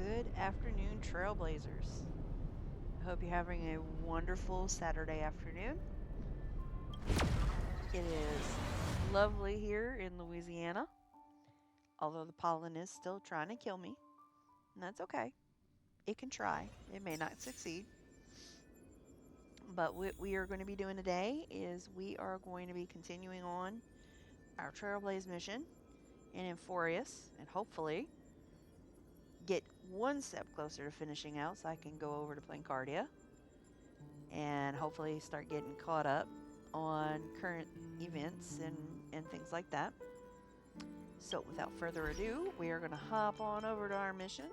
Good afternoon, Trailblazers. I hope you're having a wonderful Saturday afternoon. It is lovely here in Louisiana, although the pollen is still trying to kill me, and that's okay. It can try, it may not succeed. But what we are going to be doing today is we are going to be continuing on our Trailblaze mission in Amphorius and hopefully get one step closer to finishing out so I can go over to Plancardia and hopefully start getting caught up on current events and things like that. So without further ado, we are going to hop on over to our missions.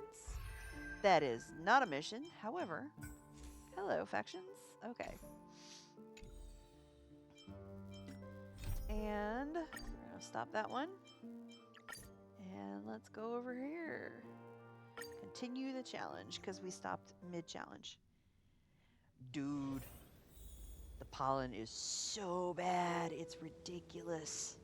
That is not a mission, however, hello factions. Okay. And we're going to stop that one. And let's go over here. Continue the challenge because we stopped mid-challenge. Dude, the pollen is so bad. It's ridiculous.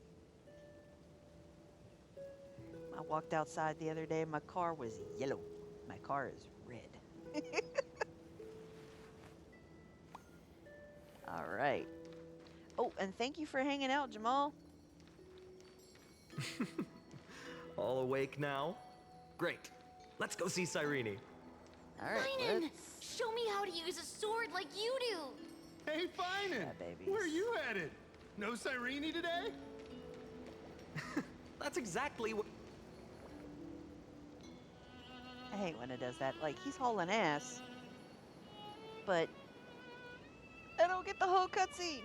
I walked outside the other day. My car was yellow. My car is red. All right. Oh, and thank you for hanging out, Jamal. All awake now? Great. Let's go see Cyrene. All right, Finan, let's... show me how to use a sword like you do. Hey, Finan! Yeah, babies. Where are you headed? No Cyrene today? That's exactly what... I hate when it does that. Like, he's hauling ass, but I don't get the whole cutscene.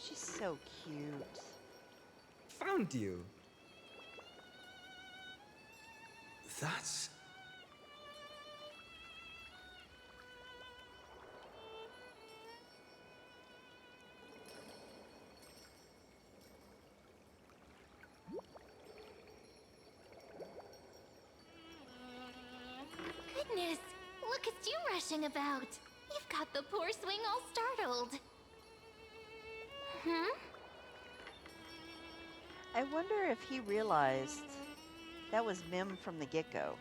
She's so cute. Found you. That's... Goodness, look at you rushing about. You've got the poor swing all startled. I wonder if he realized that was Mim from the get-go.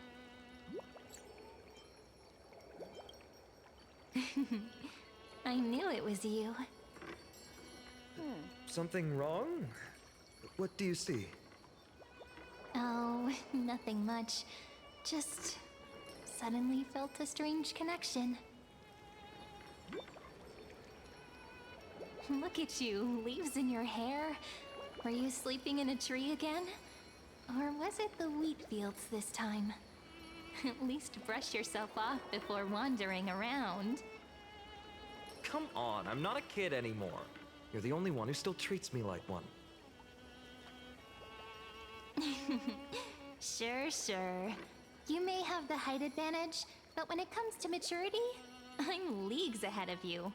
I knew it was you. Something wrong? What do you see? Oh, nothing much. Just suddenly felt a strange connection. Look at you, leaves in your hair. Were you sleeping in a tree again? Or was it the wheat fields this time? At least brush yourself off before wandering around. Come on, I'm not a kid anymore. You're the only one who still treats me like one. Sure. You may have the height advantage, but when it comes to maturity, I'm leagues ahead of you.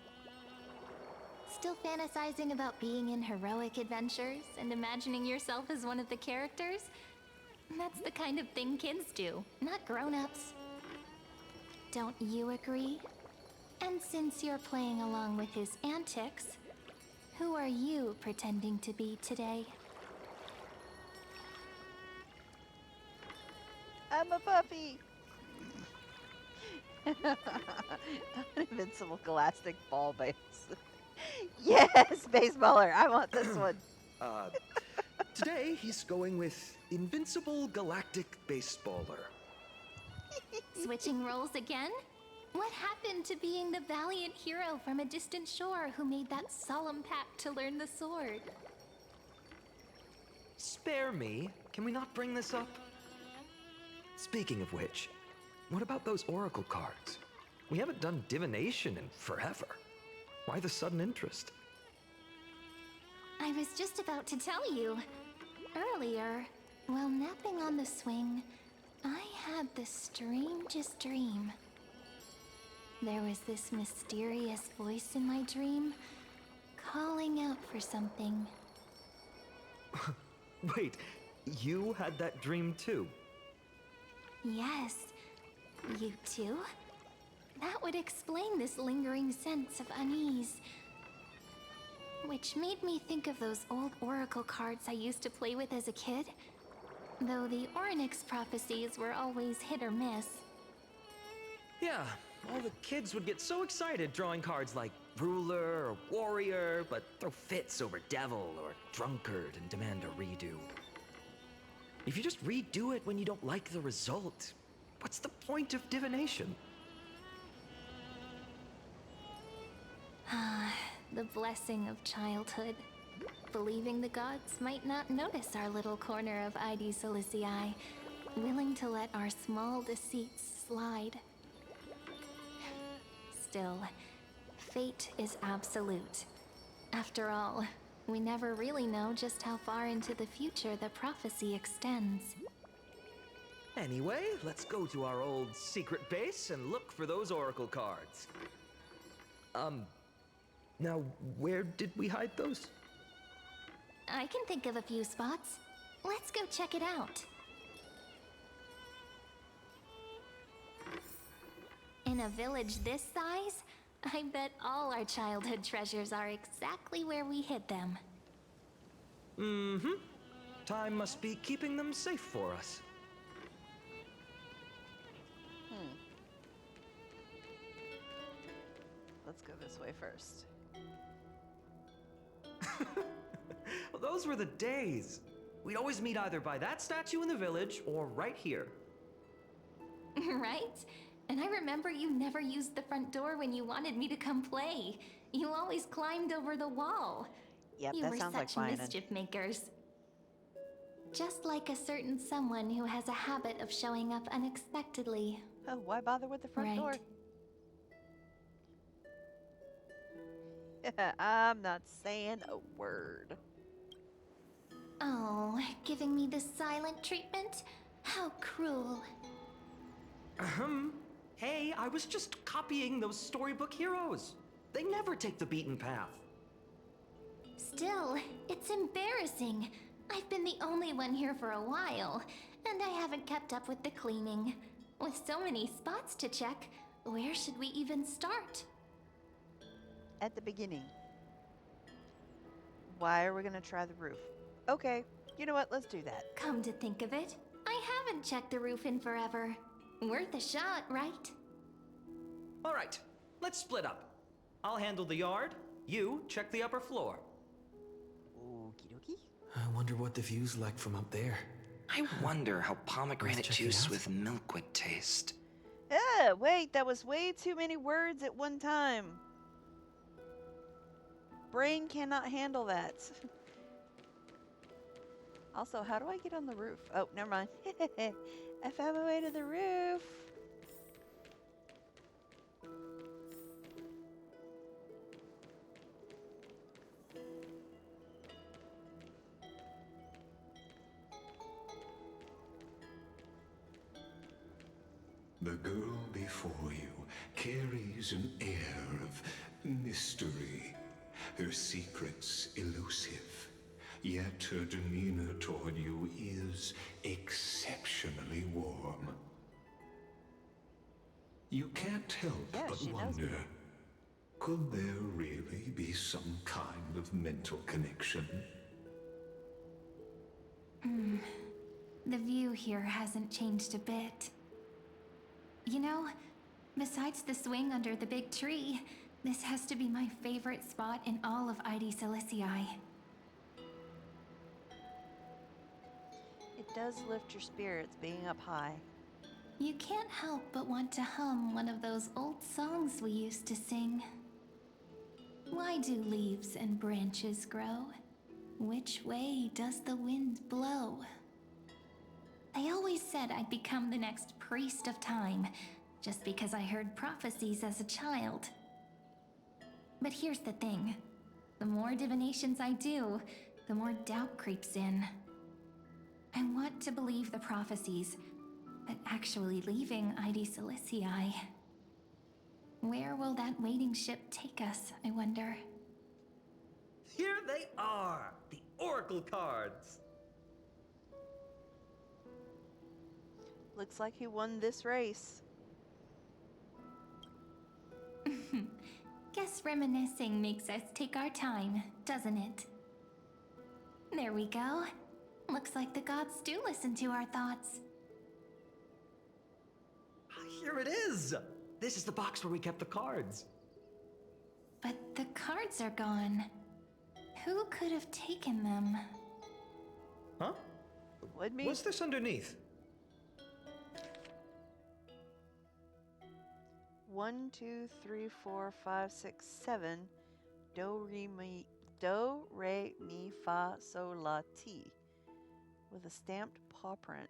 Still fantasizing about being in heroic adventures and imagining yourself as one of the characters? That's the kind of thing kids do, not grown-ups. Don't you agree? And since you're playing along with his antics, who are you pretending to be today? I'm a puppy. An invincible galactic ball base. Yes, baseballer. I want this one. Today he's going with Invincible Galactic Baseballer. Switching roles again? What happened to being the valiant hero from a distant shore who made that solemn pact to learn the sword? Spare me. Can we not bring this up? Speaking of which, what about those oracle cards? We haven't done divination in forever. Why the sudden interest? I was just about to tell you. Earlier, while napping on the swing, I had the strangest dream. there was this mysterious voice in my dream, calling out for something. Wait, you had that dream too? Yes, you too? That would explain this lingering sense of unease. Which made me think of those old oracle cards I used to play with as a kid. Though the Ornyx prophecies were always hit or miss. Yeah, all the kids would get so excited drawing cards like ruler or warrior, but throw fits over devil or drunkard and demand a redo. If you just redo it when you don't like the result, what's the point of divination? The blessing of childhood. Believing the gods might not notice our little corner of ID Silicii, willing to let our small deceits slide. Still, fate is absolute. After all, we never really know just how far into the future the prophecy extends. Anyway, let's go to our old secret base and look for those oracle cards. Now, where did we hide those? I can think of a few spots. Let's go check it out. In a village this size, I bet all our childhood treasures are exactly where we hid them. Mm-hmm. Time must be keeping them safe for us. Let's go this way first. Well, those were the days. We'd always meet either by that statue in the village or right here. Right? And I remember you never used the front door when you wanted me to come play. You always climbed over the wall. Yep, You that were sounds like such Finan. mischief makers. Just like a certain someone who has a habit of showing up unexpectedly. Oh, why bother with the front Right. door? I'm not saying a word. Oh, giving me this silent treatment? How cruel. Hey, I was just copying those storybook heroes. They never take the beaten path. Still, it's embarrassing. I've been the only one here for a while, and I haven't kept up with the cleaning. With so many spots to check, where should we even start? At the beginning. Why are we gonna try the roof? Okay, you know what? Let's do that. Come to think of it, I haven't checked the roof in forever. Worth a shot, right? All right, let's split up. I'll handle the yard. You check the upper floor. Okie dokie. I wonder what the view's like from up there. I wonder how pomegranate check it juice out. with milk would taste. Wait, that was way too many words at one time. Brain cannot handle that. Also, how do I get on the roof? Oh, never mind. I found my way to the roof. The girl before you carries an air of mystery, her secrets elusive, yet her demeanor toward you is exceptionally warm. You can't help Yeah, but she knows me. wonder, could there really be some kind of mental connection? The view here hasn't changed a bit. You know, besides the swing under the big tree, this has to be my favorite spot in all of ID Silicii. It does lift your spirits being up high. You can't help but want to hum one of those old songs we used to sing. Why do leaves and branches grow? Which way does the wind blow? They always said I'd become the next priest of time, just because I heard prophecies as a child. But here's the thing. The more divinations I do, the more doubt creeps in. I want to believe the prophecies, but actually leaving ID Silicii. Where will that waiting ship take us, I wonder? Here they are, the Oracle cards. Looks like he won this race. Guess reminiscing makes us take our time, doesn't it? There we go. Looks like the gods do listen to our thoughts. Here it is. This is the box where we kept the cards. But the cards are gone. Who could have taken them? Huh? Would me? What's this underneath? 1, 2, 3, 4, 5, 6, 7. Do, re, mi, fa, sol, la, ti. With a stamped paw print.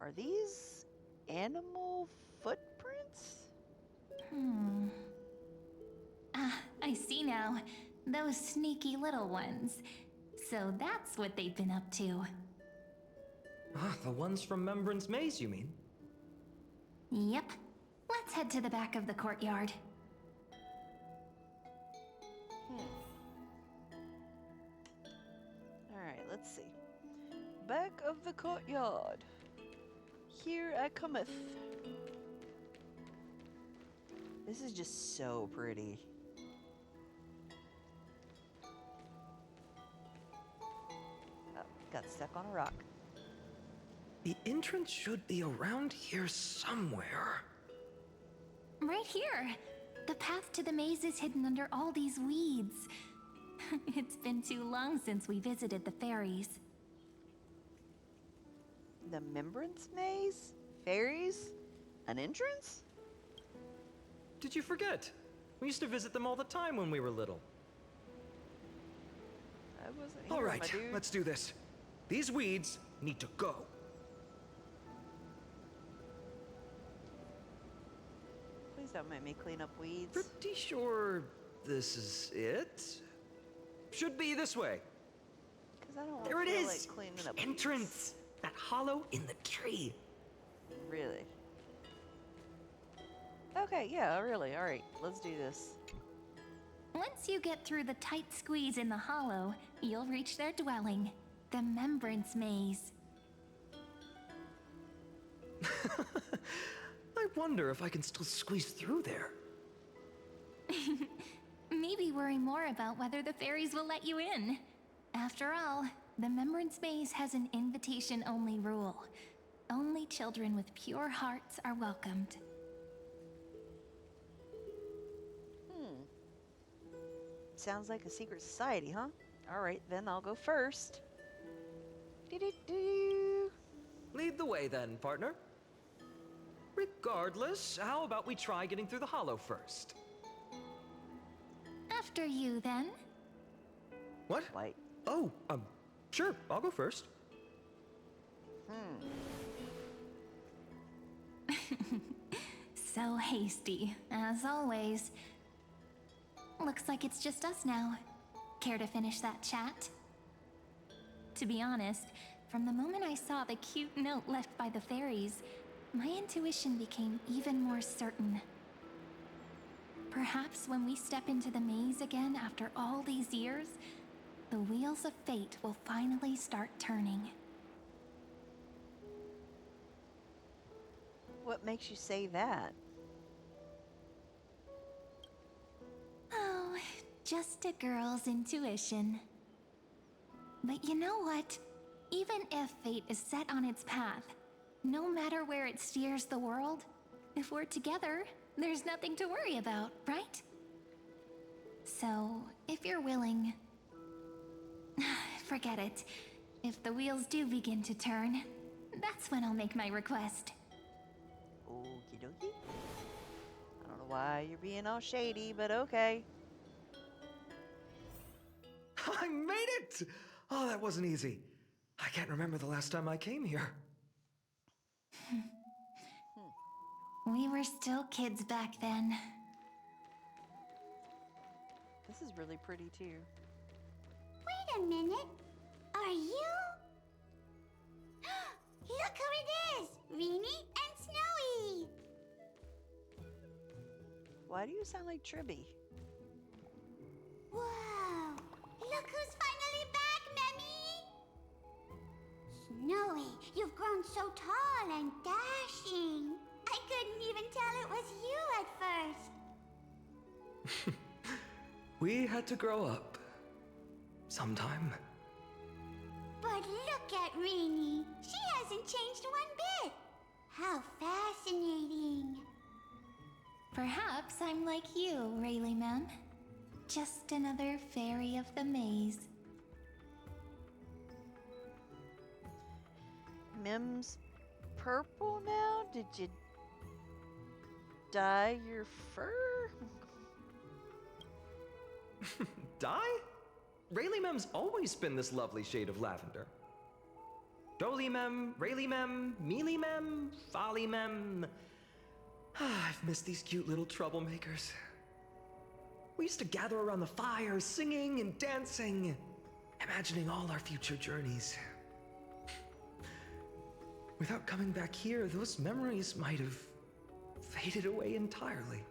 Are these animal footprints? Ah, I see now. Those sneaky little ones. So that's what they've been up to. Ah, the ones from Membrance Maze, you mean? Yep. Let's head to the back of the courtyard. Alright, let's see. Back of the courtyard. Here I cometh. This is just so pretty. Oh, got stuck on a rock. The entrance should be around here somewhere. Right here. The path to the maze is hidden under all these weeds. It's been too long since we visited the fairies. The Membrance Maze? Fairies? An entrance? Did you forget? We used to visit them all the time when we were little. I wasn't here, All my right, dude. let's do this. These weeds need to go. Please don't make me clean up weeds. Pretty sure this is it. Should be this way. Because I don't There it feel is! like cleaning The up entrance! That hollow in the tree. weeds. Really? Okay, yeah, really. Alright, let's do this. Once you get through the tight squeeze in the hollow, you'll reach their dwelling, the Membrance Maze. I wonder if I can still squeeze through there. Maybe worry more about whether the fairies will let you in. After all, the Membrance Maze has an invitation-only rule. Only children with pure hearts are welcomed. Sounds like a secret society, huh? Alright, then I'll go first. Doo-doo-doo. Lead the way then, partner. Regardless, how about we try getting through the hollow first? After you, then. What? Wait. Oh, sure, I'll go first. So hasty, as always. Looks like it's just us now. Care to finish that chat? To be honest, from the moment I saw the cute note left by the fairies, my intuition became even more certain. Perhaps when we step into the maze again after all these years, the wheels of fate will finally start turning. What makes you say that? Oh, just a girl's intuition. But you know what? Even if fate is set on its path, no matter where it steers the world, if we're together, there's nothing to worry about, right? So, if you're willing... Forget it. If the wheels do begin to turn, that's when I'll make my request. Okie dokie. I don't know why you're being all shady, but okay. I made it! Oh, that wasn't easy. I can't remember the last time I came here. We were still kids back then. This is really pretty too. Wait a minute. Are you? Look who it is! Rini and Why do you sound like Tribby? Whoa! Look who's finally back, Memmy! Snowy, you've grown so tall and dashing. I couldn't even tell it was you at first. We had to grow up. Sometime. But look at Rini. She hasn't changed one bit. How fascinating. Perhaps I'm like you, Rayleigh Ma'am. Just another fairy of the maze. Mim's purple now? Did you dye your fur? Dye? Rayleigh Mem's always been this lovely shade of lavender. Doly Mem, Rayleigh Mem, Mealy Mem, Folly Mem. I've missed these cute little troublemakers. We used to gather around the fire, singing and dancing, imagining all our future journeys. Without coming back here, those memories might have faded away entirely.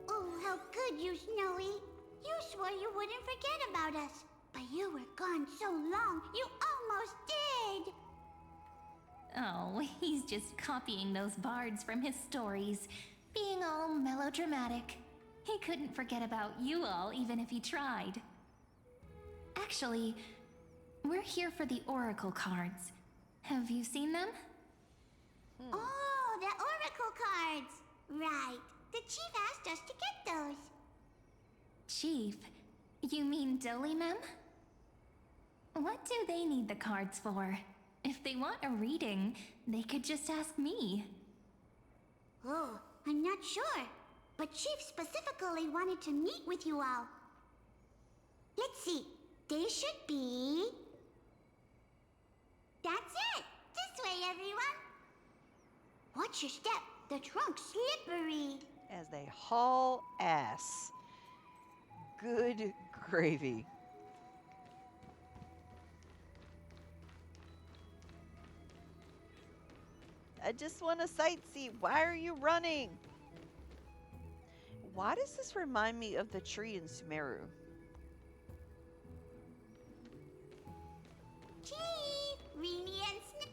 Oh, how good you, Snowy. You swore you wouldn't forget about us. But you were gone so long, you almost did. Oh, he's just copying those bards from his stories, being all melodramatic. He couldn't forget about you all, even if he tried. Actually, we're here for the Oracle cards. Have you seen them? Oh, the Oracle cards. Right. The chief asked us to get those. Chief, you mean Doly Mem? What do they need the cards for? If they want a reading, they could just ask me. Oh, I'm not sure. But Chief specifically wanted to meet with you all. Let's see. They should be... That's it! This way, everyone! Watch your step. The trunk's slippery. As they haul ass. Good gravy. I just want to sightsee. Why are you running? Why does this remind me of the tree in Sumeru? Chief, Rini and Snip.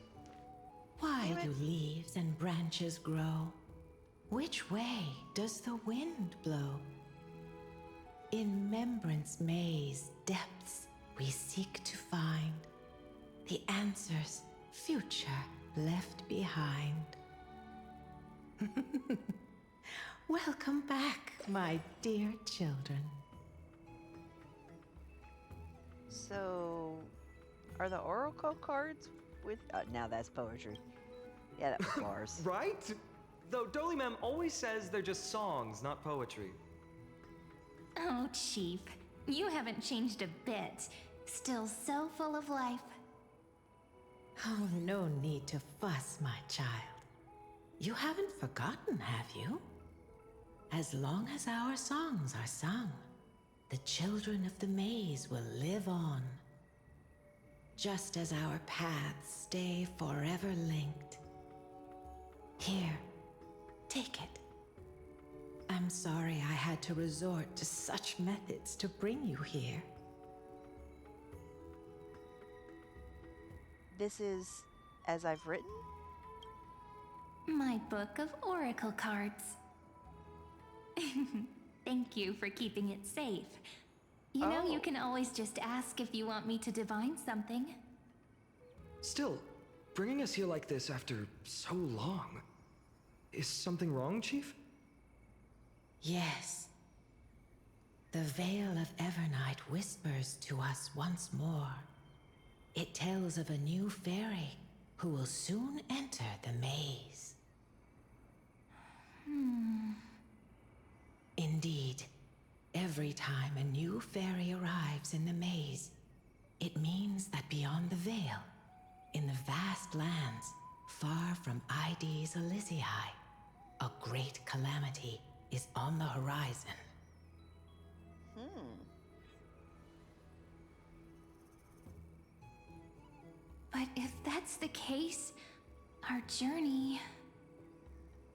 Why Damn it. do leaves and branches grow? Which way does the wind blow? In Membrance Maze depths we seek to find the answers future left behind. Welcome back, my dear children. So, are the Oracle cards with... now that's poetry. Yeah, that was bars. Right? Though Doly Mem always says they're just songs, not poetry. Oh, Chief, you haven't changed a bit. Still so full of life. Oh, no need to fuss, my child. You haven't forgotten, have you? As long as our songs are sung, the children of the maze will live on. Just as our paths stay forever linked. Here, take it. I'm sorry I had to resort to such methods to bring you here. This is as I've written? My book of oracle cards. Thank you for keeping it safe. You know, you can always just ask if you want me to divine something. Still, bringing us here like this after so long. Is something wrong, Chief? Yes. The Veil of Evernight whispers to us once more. It tells of a new fairy who will soon enter the maze. Indeed, every time a new fairy arrives in the maze, it means that beyond the veil, in the vast lands far from Ides Elysiae, a great calamity is on the horizon. But if that's the case, our journey...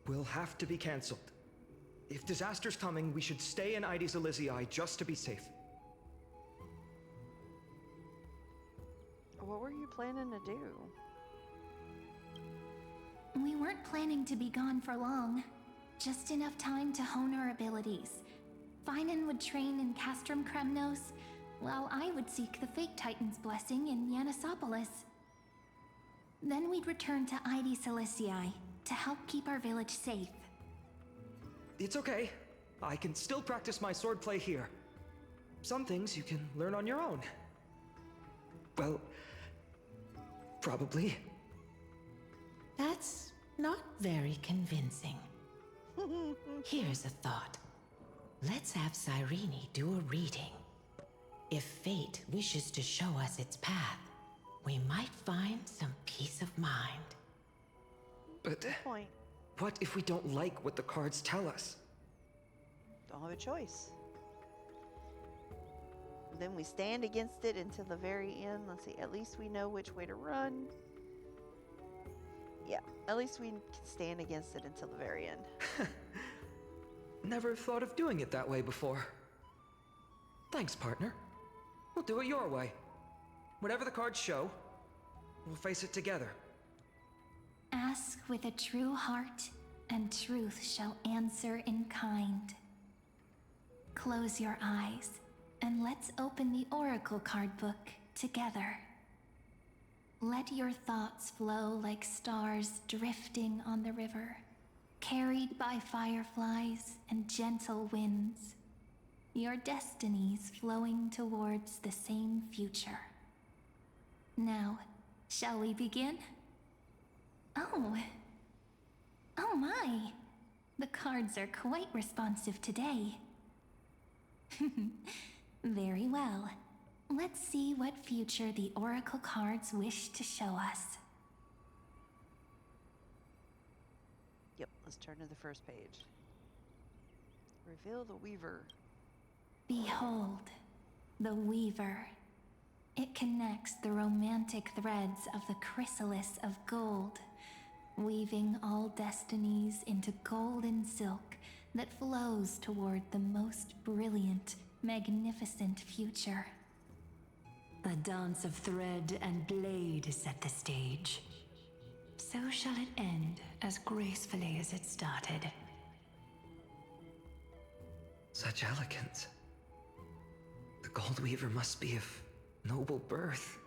Will have to be cancelled. If disaster's coming, we should stay in Ides Elysiae just to be safe. What were you planning to do? We weren't planning to be gone for long. Just enough time to hone our abilities. Finan would train in Castrum Kremnos, while I would seek the Fake Titan's blessing in Yanisopolis. Then we'd return to Ides Elysiae to help keep our village safe. It's okay. I can still practice my swordplay here. Some things you can learn on your own. Well, probably. That's not very convincing. Here's a thought. Let's have Cyrene do a reading. If fate wishes to show us its path, we might find some peace of mind. But Point. what if we don't like what the cards tell us? Don't have a choice. Then we stand against it until the very end. Let's see, at least we know which way to run. Yeah, at least we can stand against it until the very end. Never thought of doing it that way before. Thanks, partner. We'll do it your way. Whatever the cards show, we'll face it together. Ask with a true heart, and truth shall answer in kind. Close your eyes, and let's open the Oracle card book together. Let your thoughts flow like stars drifting on the river, carried by fireflies and gentle winds. Your destinies flowing towards the same future. Now, shall we begin? Oh my! The cards are quite responsive today. Very well. Let's see what future the Oracle cards wish to show us. Yep, let's turn to the first page. Reveal the Weaver. Behold, the Weaver. It connects the romantic threads of the chrysalis of gold, weaving all destinies into golden silk that flows toward the most brilliant, magnificent future. A dance of thread and blade set the stage. So shall it end as gracefully as it started. Such elegance. The Gold Weaver must be of noble birth.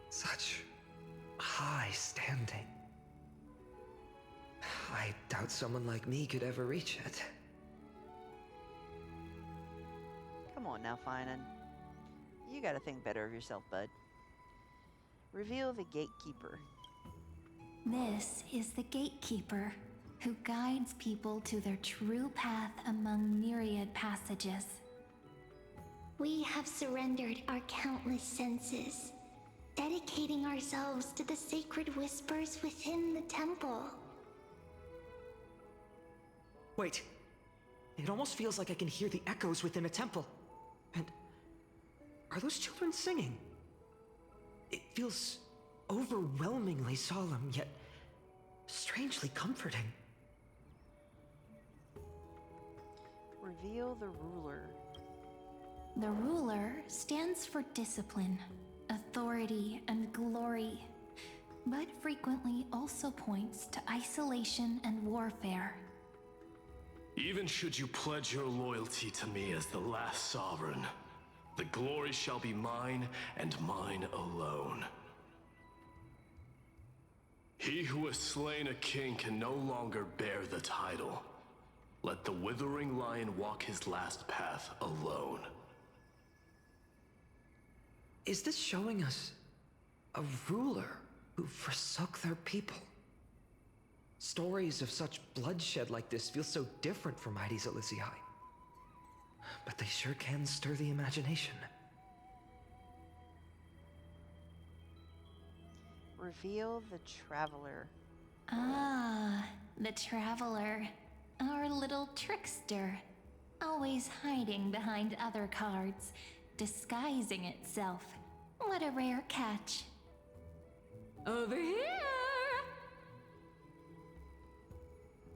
Such high standing. I doubt someone like me could ever reach it. Come on now, Finan. You gotta think better of yourself, bud. Reveal the Gatekeeper. This is the Gatekeeper, who guides people to their true path among myriad passages. We have surrendered our countless senses, dedicating ourselves to the sacred whispers within the temple. Wait. It almost feels like I can hear the echoes within a temple. And are those children singing? It feels overwhelmingly solemn, yet strangely comforting. Reveal the Ruler. The Ruler stands for discipline, authority, and glory, but frequently also points to isolation and warfare. Even should you pledge your loyalty to me as the last sovereign, the glory shall be mine and mine alone. He who has slain a king can no longer bear the title. Let the withering lion walk his last path alone. Is this showing us a ruler who forsook their people? Stories of such bloodshed like this feel so different from Ides Elysiae. But they sure can stir the imagination. Reveal the Traveler. Ah, the Traveler. Our little trickster. Always hiding behind other cards, disguising itself. What a rare catch. Over here!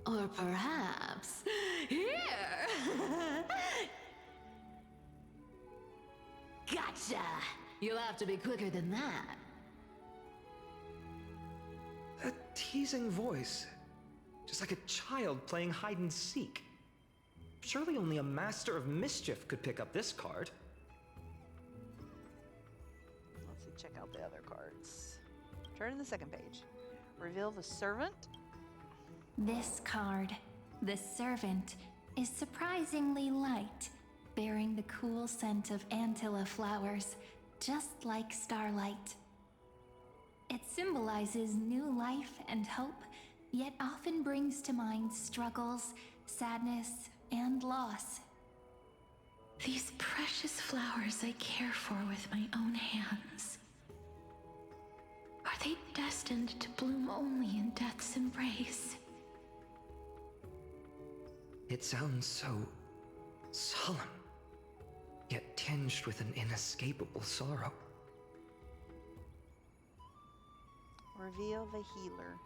Or perhaps Psha! You'll have to be quicker than that. That teasing voice. Just like a child playing hide and seek. Surely only a master of mischief could pick up this card. Let's see, check out the other cards. Turn to the second page. Reveal the servant. This card, the Servant, is surprisingly light, bearing the cool scent of Antilla flowers, just like starlight. It symbolizes new life and hope, yet often brings to mind struggles, sadness, and loss. These precious flowers I care for with my own hands. Are they destined to bloom only in death's embrace? It sounds so solemn, yet tinged with an inescapable sorrow. Reveal the healer.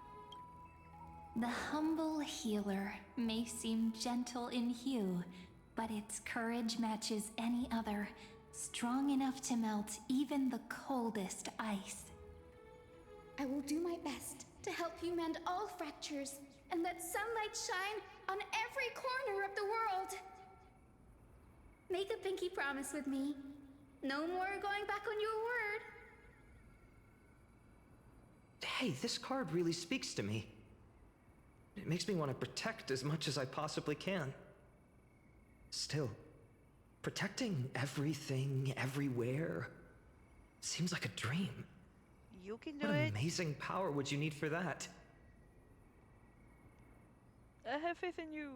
The humble healer may seem gentle in hue, but its courage matches any other, strong enough to melt even the coldest ice. I will do my best to help you mend all fractures and let sunlight shine on every corner of the world. Make a pinky promise with me. No more going back on your word. Hey, this card really speaks to me. It makes me want to protect as much as I possibly can. Still, protecting everything, everywhere, seems like a dream. You can do What it. amazing power would you need for that? I have faith in you.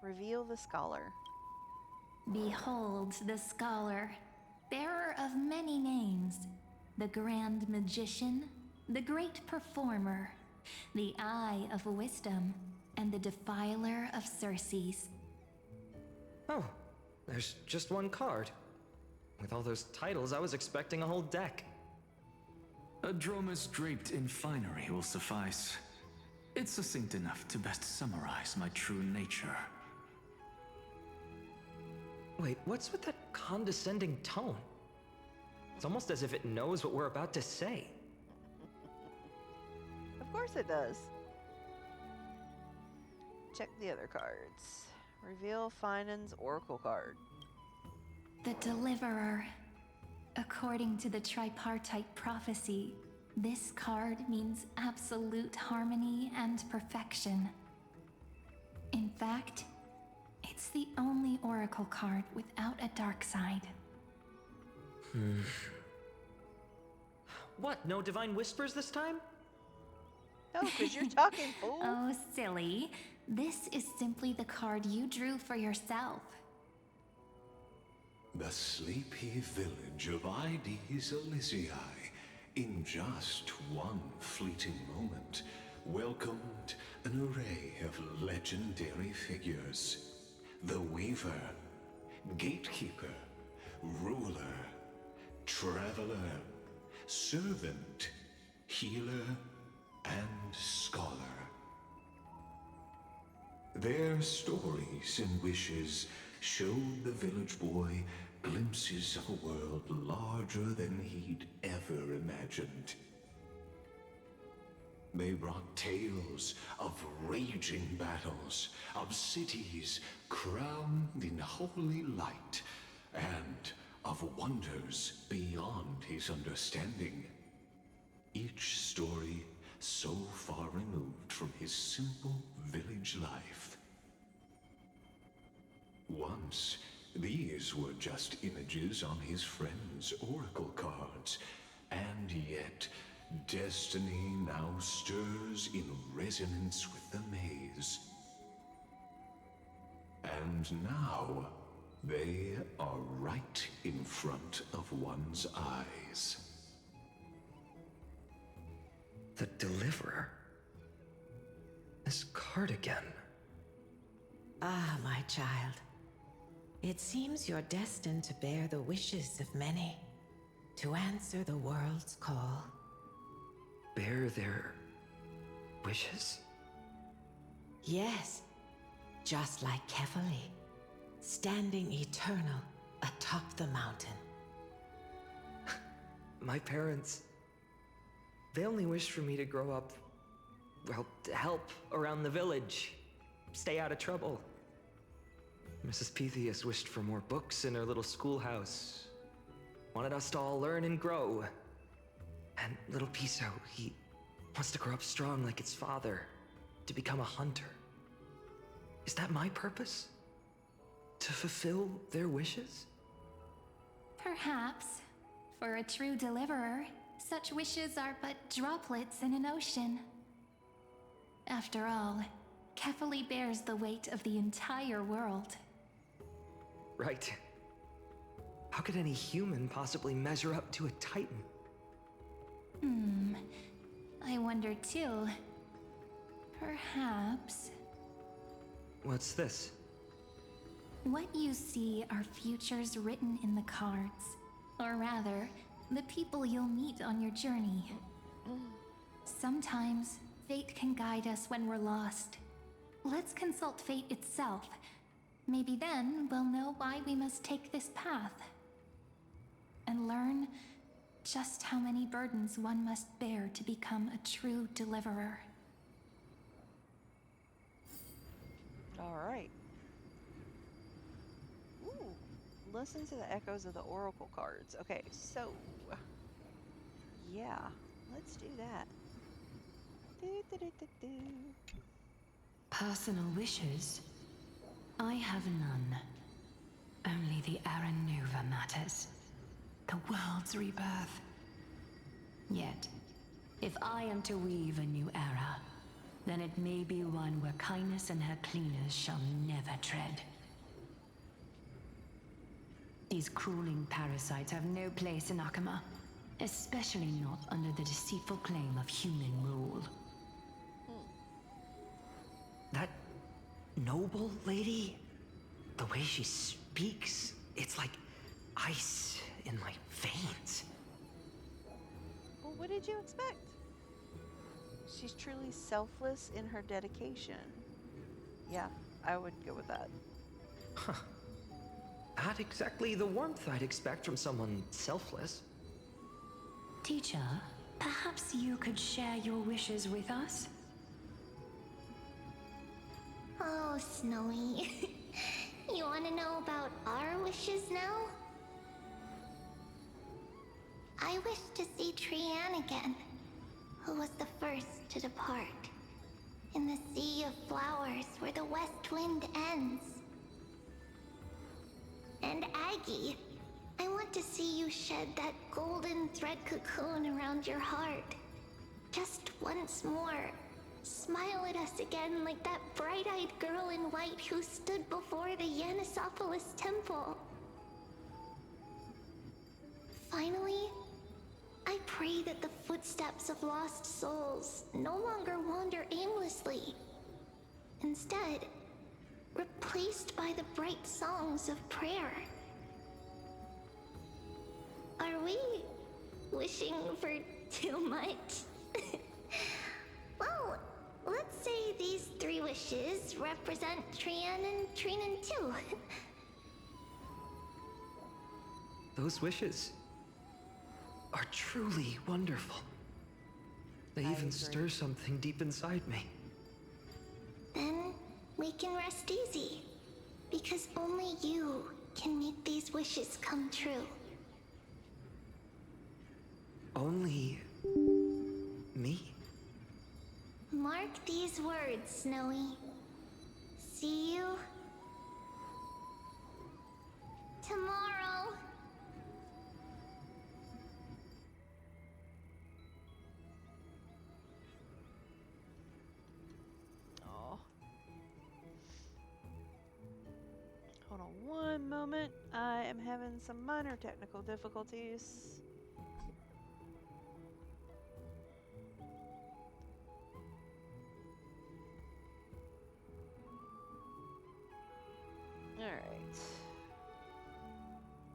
Reveal the scholar. Behold the scholar, bearer of many names, the grand magician, the great performer, the eye of wisdom, and the defiler of Circes. Oh, there's just one card. With all those titles, I was expecting a whole deck. A Dromus draped in finery will suffice. It's succinct enough to best summarize my true nature. Wait, what's with that condescending tone? It's almost as if it knows what we're about to say. Of course it does. Check the other cards. Reveal Finan's Oracle card. The Deliverer. According to the tripartite prophecy, this card means absolute harmony and perfection. In fact, it's the only Oracle card without a dark side. What, no divine whispers this time? No, because you're talking, fool. Oh, silly. This is simply the card you drew for yourself. The sleepy village of Ides Elysiae, in just one fleeting moment, welcomed an array of legendary figures. The Weaver, Gatekeeper, Ruler, Traveler, Servant, Healer, and Scholar. Their stories and wishes showed the village boy glimpses of a world larger than he'd ever imagined. They brought tales of raging battles, of cities crowned in holy light, and of wonders beyond his understanding. Each story so far removed from his simple village life. Once, these were just images on his friend's oracle cards, and yet destiny now stirs in resonance with the maze. And now, they are right in front of one's eyes. The Deliverer? This card again. Ah, my child. It seems you're destined to bear the wishes of many, to answer the world's call. Bear their wishes? Yes, just like Kefali. standing eternal atop the mountain. My parents, they only wished for me to grow up, well, to help around the village, stay out of trouble. Mrs. Pythias wished for more books in her little schoolhouse, wanted us to all learn and grow. And little Piso, he wants to grow up strong like its father, to become a hunter. Is that my purpose? To fulfill their wishes? Perhaps. For a true deliverer, such wishes are but droplets in an ocean. After all, Kefali bears the weight of the entire world. Right. How could any human possibly measure up to a Titan? I wonder too. Perhaps. What's this? What you see are futures written in the cards. Or rather, the people you'll meet on your journey. Sometimes, fate can guide us when we're lost. Let's consult fate itself. Maybe then we'll know why we must take this path. And learn just how many burdens one must bear to become a true deliverer. All right. Ooh, listen to the echoes of the oracle cards. Okay, so yeah, let's do that. Personal wishes? I have none. Only the Aranova matters. The world's rebirth. Yet, if I am to weave a new era, then it may be one where kindness and her cleaners shall never tread. These crawling parasites have no place in Akama, especially not under the deceitful claim of human rule. That noble lady? The way she speaks, it's like ice in my veins. Well, what did you expect? She's truly selfless in her dedication. Yeah, I would go with that. Huh. Not exactly the warmth I'd expect from someone selfless. Teacher, perhaps you could share your wishes with us? Oh, Snowy. You want to know about our wishes now? I wish to see Trianne again, who was the first to depart. In the sea of flowers where the west wind ends. And Aggie, I want to see you shed that golden thread cocoon around your heart. Just once more. Smile at us again like that bright-eyed girl in white who stood before the Yanisopolis temple. Finally, I pray that the footsteps of lost souls no longer wander aimlessly. Instead, replaced by the bright songs of prayer. Are we wishing for too much? Well, let's say these 3 wishes represent Trianne and Trinan too. Those wishes are truly wonderful. They I even agree. stir something deep inside me. Then we can rest easy. Because only you can make these wishes come true. Only me? Mark these words, Snowy. See you tomorrow. Oh. Hold on one moment. I am having some minor technical difficulties. Alright.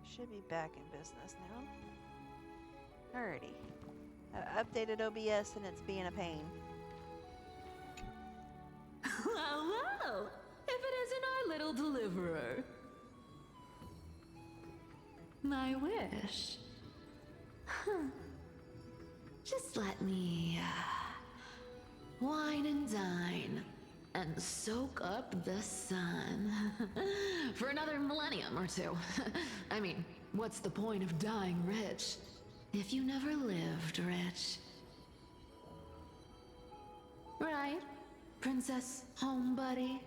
Should be back in business now. Alrighty. I updated OBS and it's being a pain. Well, well, if it isn't our little deliverer. My wish? Huh. Just let me, wine and dine and soak up the sun for another millennium or two. I mean, what's the point of dying rich if you never lived rich? Right, Princess Homebuddy?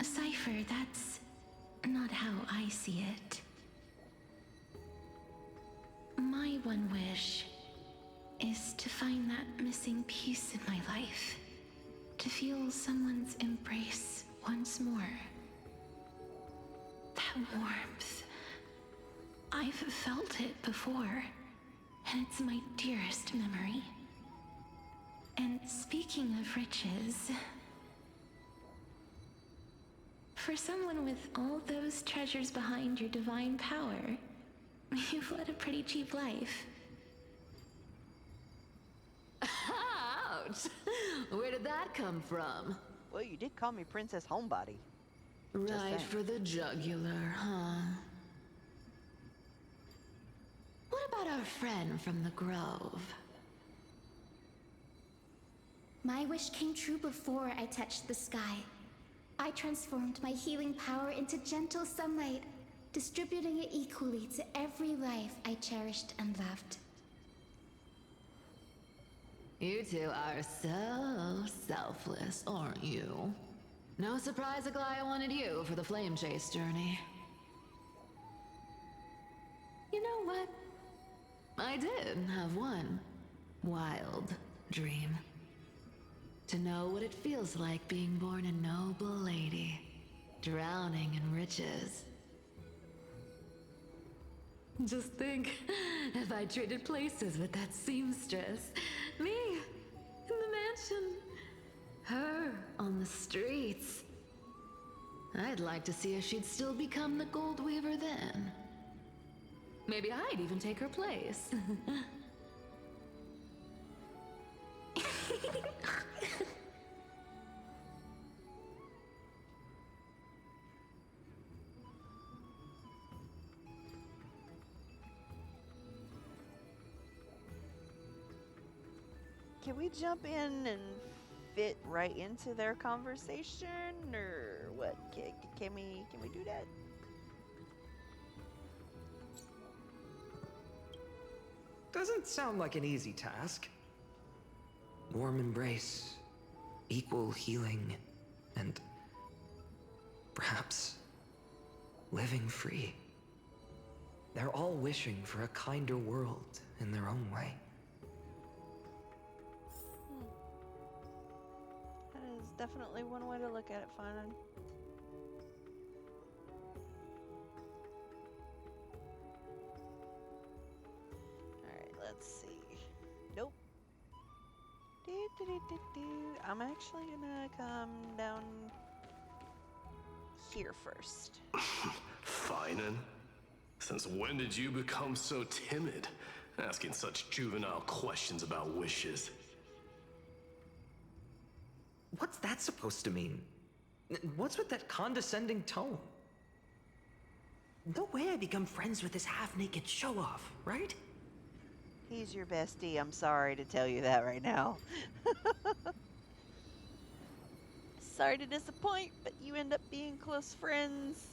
Cypher, that's not how I see it. My one wish is to find that missing piece in my life. To feel someone's embrace once more. That warmth. I've felt it before, and it's my dearest memory. And speaking of riches, for someone with all those treasures behind your divine power, you've led a pretty cheap life. Ouch! Where did that come from? Well, you did call me Princess Homebody. Right saying. for the jugular, huh? What about our friend from the Grove? My wish came true before I touched the sky. I transformed my healing power into gentle sunlight, distributing it equally to every life I cherished and loved. You two are so selfless, aren't you? No surprise Aglaya wanted you for the flame chase journey. You know what? I did have one wild dream. To know what it feels like being born a noble lady, drowning in riches. Just think, if I traded places with that seamstress, me in the mansion, her on the streets. I'd like to see if she'd still become the Gold Weaver then. Maybe I'd even take her place. Can we jump in and fit right into their conversation, or what? Can we do that? Doesn't sound like an easy task. Warm embrace, equal healing, and perhaps living free. They're all wishing for a kinder world in their own way. That is definitely one way to look at it, Finan. Alright, let's see. Nope. I'm actually gonna come down here first. Finan? Since when did you become so timid? Asking such juvenile questions about wishes. What's that supposed to mean? What's with that condescending tone? No way I become friends with this half-naked show-off, right? He's your bestie. I'm sorry to tell you that right now. Sorry to disappoint, but you end up being close friends.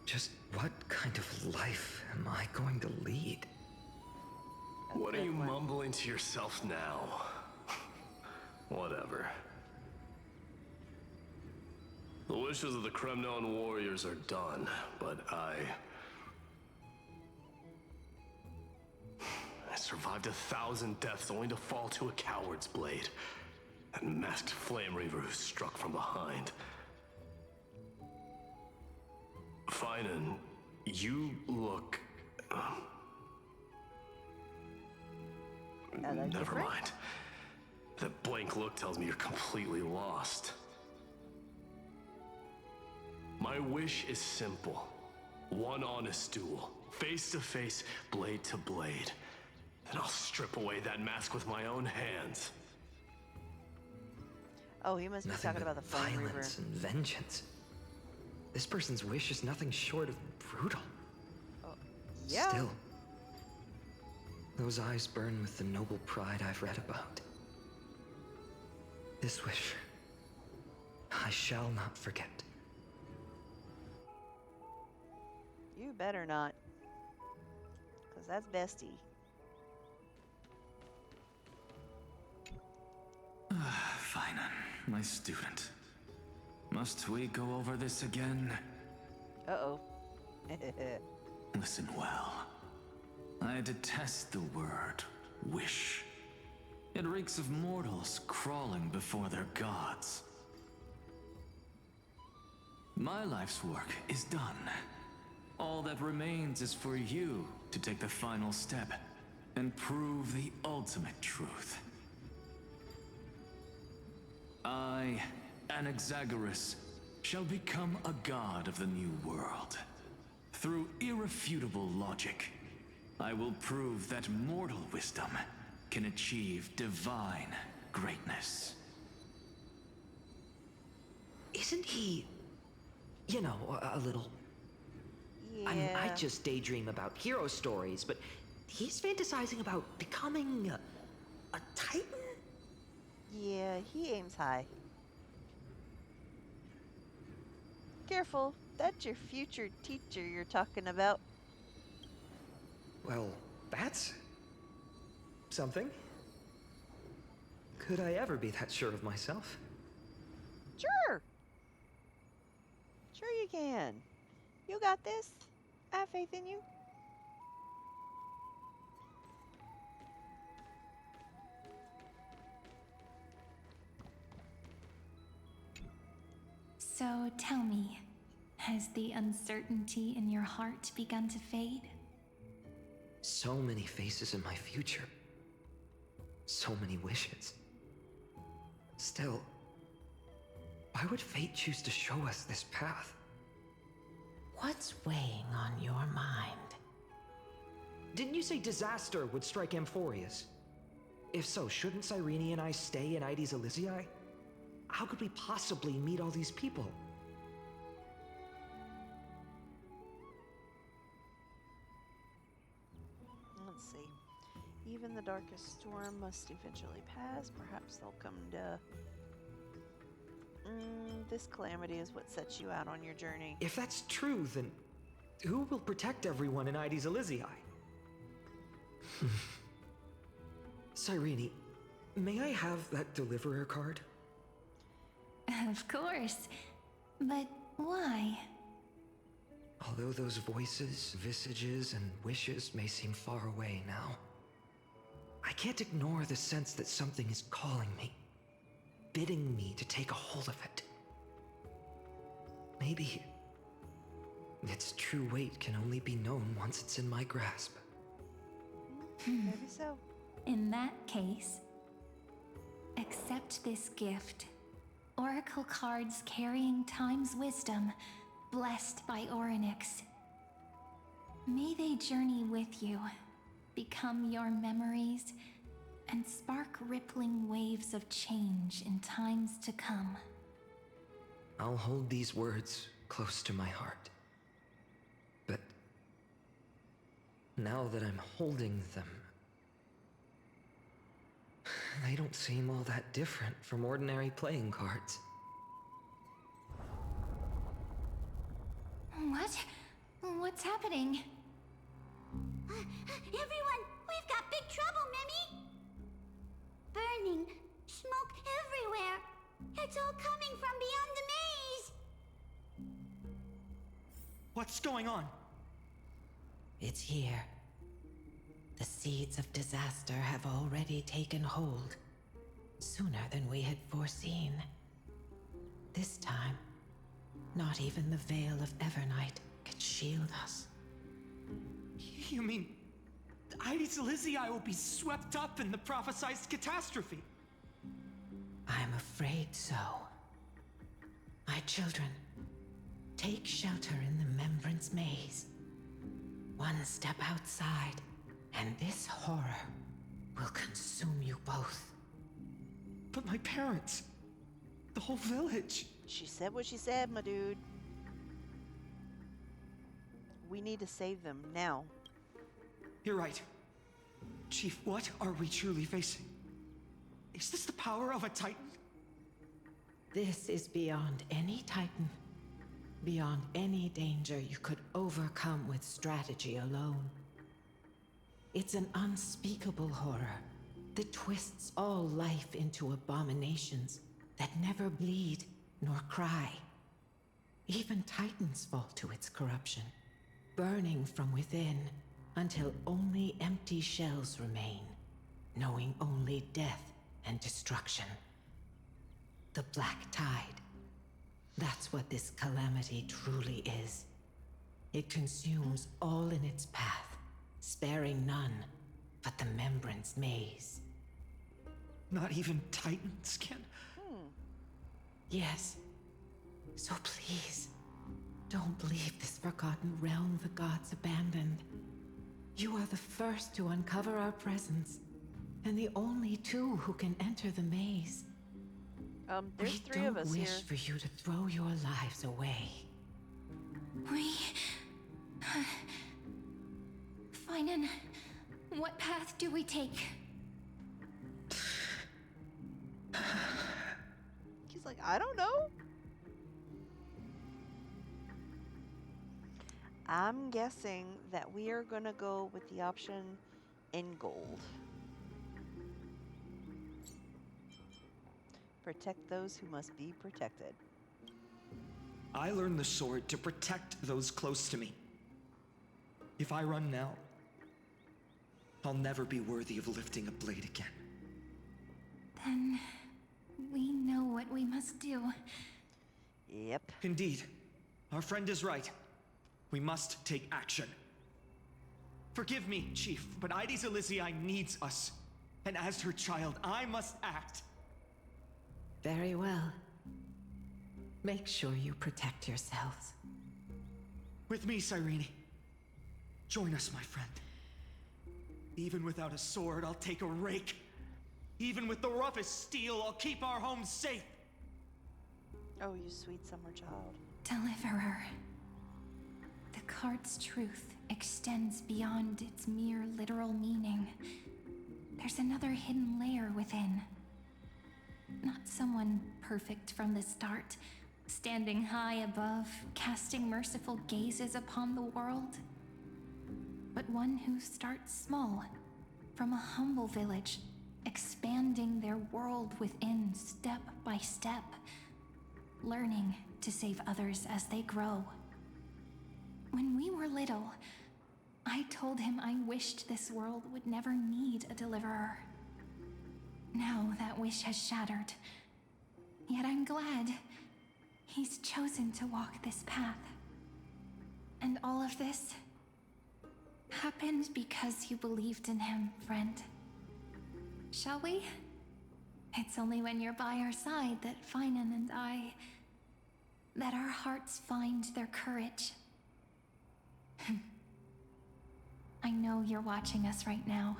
Just what kind of life am I going to lead? What are you mumbling to yourself now? Whatever. The wishes of the Kremnon warriors are done, but I survived 1,000 deaths only to fall to a coward's blade. That masked flame reaver who struck from behind. Finan, you look... Never different? mind. That blank look tells me you're completely lost. My wish is simple. One honest duel. Face to face, blade to blade. Then I'll strip away that mask with my own hands. Oh, he must be Nothing talking but about the Flame Reaver. violence and vengeance. This person's wish is nothing short of brutal. Yeah. Still, those eyes burn with the noble pride I've read about. This wish, I shall not forget. You better not. Because that's bestie. Finan, my student. Must we go over this again? Uh-oh. Listen well. I detest the word wish. It reeks of mortals crawling before their gods. My life's work is done. All that remains is for you to take the final step and prove the ultimate truth. I, Anaxagoras, shall become a god of the new world. Through irrefutable logic, I will prove that mortal wisdom can achieve divine greatness. Isn't he, you know, a little... Yeah. I mean, I just daydream about hero stories, but he's fantasizing about becoming a titan? Yeah, he aims high. Careful, that's your future teacher you're talking about. Well, that's something. Could I ever be that sure of myself? Sure. Sure you can. You got this. I have faith in you. So tell me, has the uncertainty in your heart begun to fade? So many faces in my future. So many wishes. Still, why would fate choose to show us this path? What's weighing on your mind? Didn't you say disaster would strike Amphorius? If so, shouldn't Cyrene and I stay in Ides Elysiae? How could we possibly meet all these people? Let's see. Even the darkest storm must eventually pass. Perhaps they'll come to... this calamity is what sets you out on your journey. If that's true, then who will protect everyone in Ides Elysiae? Cyrene, may I have that deliverer card? Of course. But why? Although those voices, visages, and wishes may seem far away now, I can't ignore the sense that something is calling me, bidding me to take a hold of it. Maybe its true weight can only be known once it's in my grasp. Maybe so. In that case, accept this gift. Oracle cards carrying time's wisdom, blessed by Orynyx. May they journey with you, become your memories, and spark rippling waves of change in times to come. I'll hold these words close to my heart. But now that I'm holding them, they don't seem all that different from ordinary playing cards. What? What's happening? Everyone, we've got big trouble, Mimi! Burning, smoke everywhere. It's all coming from beyond the maze. What's going on? It's here. The seeds of disaster have already taken hold, sooner than we had foreseen. This time, not even the veil of Evernight can shield us. You mean Ides Elysiae will be swept up in the prophesied catastrophe? I'm afraid so. My children, take shelter in the Membrance Maze. One step outside, and this horror will consume you both. But my parents... The whole village. She said what she said, my dude. We need to save them now. You're right. Chief, what are we truly facing? Is this the power of a Titan? This is beyond any Titan. Beyond any danger you could overcome with strategy alone. It's an unspeakable horror that twists all life into abominations that never bleed nor cry. Even Titans fall to its corruption, burning from within until only empty shells remain, knowing only death and destruction. The Black Tide. That's what this calamity truly is. It consumes all in its path, sparing none but the Membrance Maze. Not even Titans can... Yes. So please, don't leave this forgotten realm the gods abandoned. You are the first to uncover our presence, and the only two who can enter the maze. There's three of us We here. don't wish for you to throw your lives away. We... Finan, what path do we take? He's like, I don't know. I'm guessing that we are gonna go with the option in gold. Protect those who must be protected. I learned the sword to protect those close to me. If I run now, I'll never be worthy of lifting a blade again. Then... we know what we must do. Yep. Indeed. Our friend is right. We must take action. Forgive me, Chief, but Ides Elysiae needs us. And as her child, I must act. Very well. Make sure you protect yourselves. With me, Cyrene. Join us, my friend. Even without a sword, I'll take a rake. Even with the roughest steel, I'll keep our home safe. Oh, you sweet summer child. Deliverer. The card's truth extends beyond its mere literal meaning. There's another hidden layer within. Not someone perfect from the start, standing high above, casting merciful gazes upon the world. But one who starts small, from a humble village, expanding their world within step by step, learning to save others as they grow. When we were little, I told him I wished this world would never need a deliverer. Now that wish has shattered. Yet I'm glad he's chosen to walk this path. And all of this happened because you believed in him, friend. Shall we? It's only when you're by our side that Finan and that our hearts find their courage. I know you're watching us right now,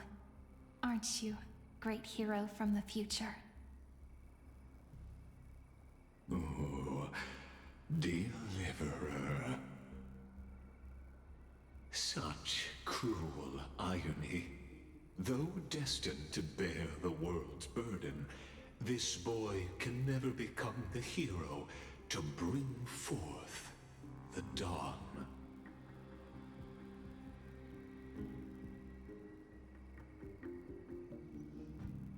aren't you, great hero from the future? Oh, deliverer. Such cruel irony. Though destined to bear the world's burden, this boy can never become the hero to bring forth the dawn.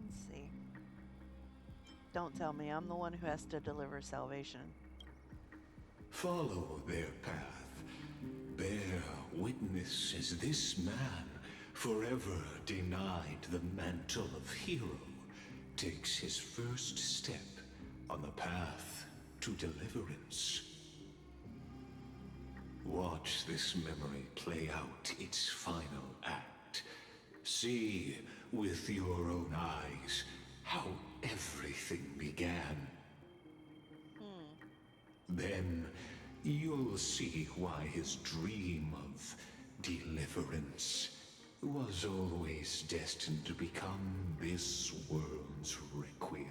Let's see. Don't tell me I'm the one who has to deliver salvation. Follow their path. Bear witness as this man, forever denied the mantle of hero, takes his first step on the path to deliverance. Watch this memory play out its final act. See with your own eyes how everything began. Then you'll see why his dream of deliverance was always destined to become this world's requiem.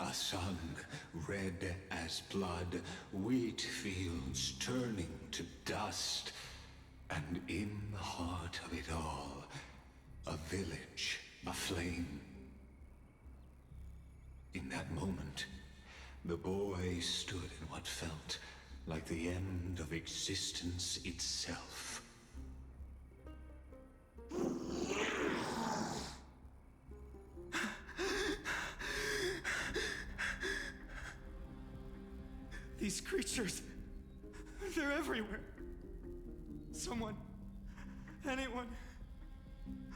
A sun red as blood, wheat fields turning to dust, and in the heart of it all, a village aflame. In that moment, the boy stood in what felt like the end of existence itself. These creatures, they're everywhere. Someone, anyone,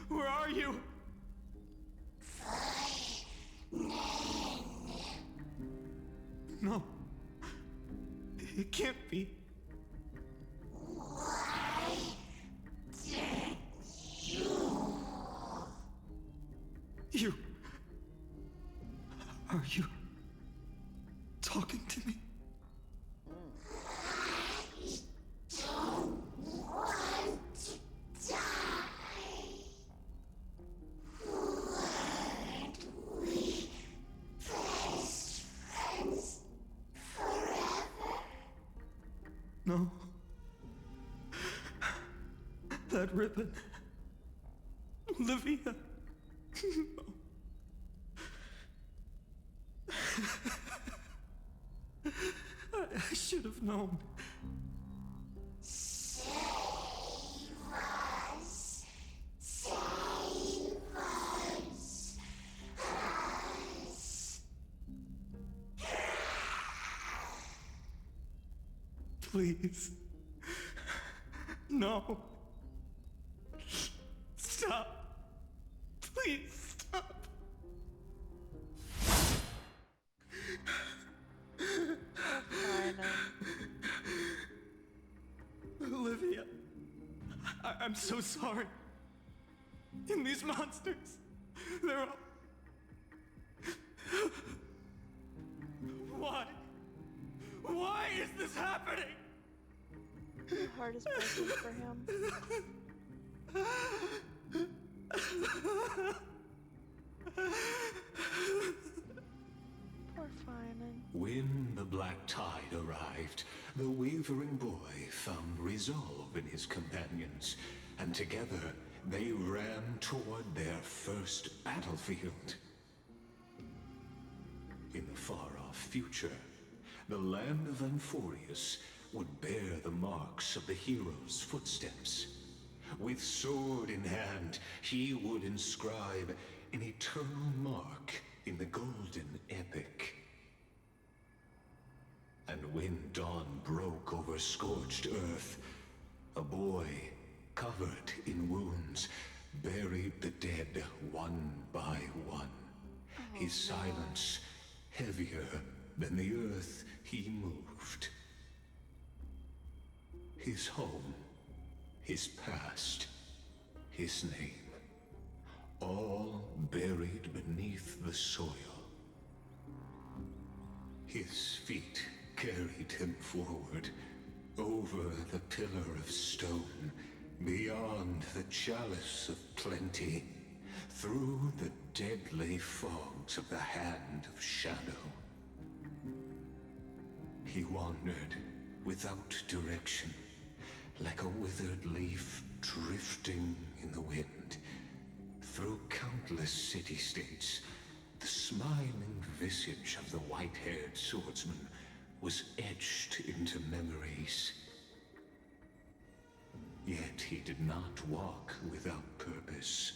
where are you? No, it can't be. You. Are you talking to me? No. That ribbon. Olivia. No. I should have known. Save us. Save us. Please. No. Stop. Please stop. Olivia, I'm so sorry. And these monsters, they're all... Why? Why is this happening? My heart is breaking for him. Poor Fireman. When the black tide arrived, the wavering boy found resolve in his companions, and together they ran toward their first battlefield. In the far-off future, the land of Amphorius would bear the marks of the hero's footsteps. With sword in hand, he would inscribe an eternal mark in the golden epic. And when dawn broke over scorched earth, a boy, covered in wounds, buried the dead one by one. His silence heavier than the earth he moved. His home, his past, his name, all buried beneath the soil. His feet carried him forward, over the pillar of stone, beyond the chalice of plenty, through the deadly fogs of the hand of shadow. He wandered without direction, like a withered leaf drifting in the wind. Through countless city-states, the smiling visage of the white-haired swordsman was etched into memories. Yet he did not walk without purpose.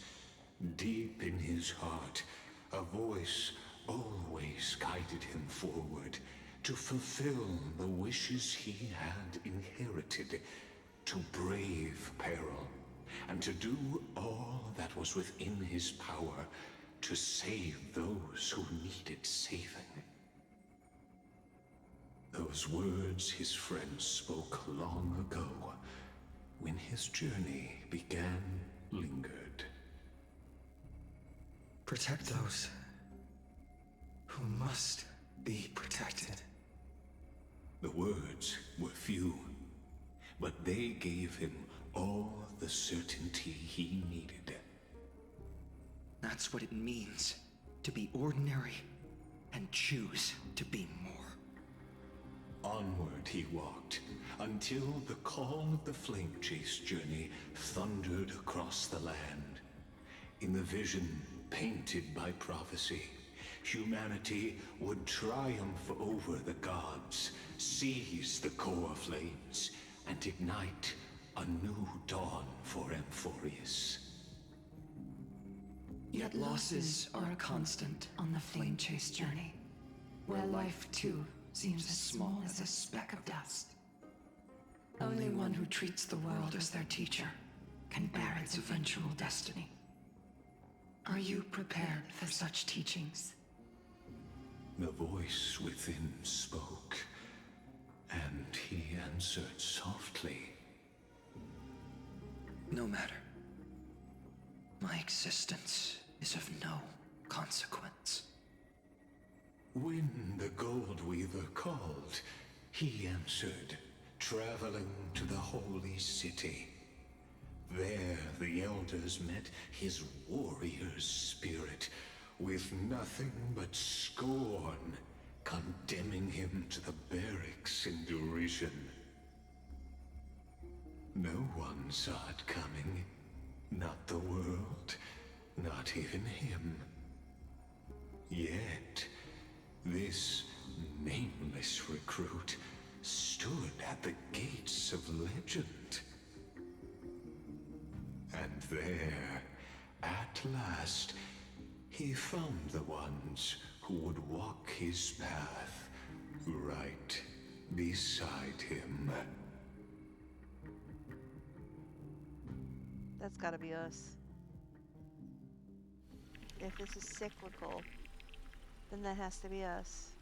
Deep in his heart, a voice always guided him forward to fulfill the wishes he had inherited, to brave peril, and to do all that was within his power to save those who needed saving. Those words his friends spoke long ago, when his journey began, lingered. Protect those who must be protected. The words were few, but they gave him all the certainty he needed. That's what it means to be ordinary and choose to be more. Onward he walked, until the call of the Flame Chase journey thundered across the land. In the vision painted by prophecy, humanity would triumph over the gods, seize the core flames, and ignite a new dawn for Amphorius. Yet losses are a constant on the Flame Chase journey, where life too seems as small as a speck of dust. Only one who treats the world as their teacher can bear its eventual destiny. Are you prepared for such teachings? The voice within spoke, and he answered softly. No matter. My existence is of no consequence. When the Gold Weaver called, he answered, traveling to the holy city. There the elders met his warrior's spirit, with nothing but scorn, condemning him to the barracks in derision. No one saw it coming. Not the world, not even him. Yet, this nameless recruit stood at the gates of legend. And there, at last, he found the ones who would walk his path right beside him. That's gotta be us. If this is cyclical, then that has to be us.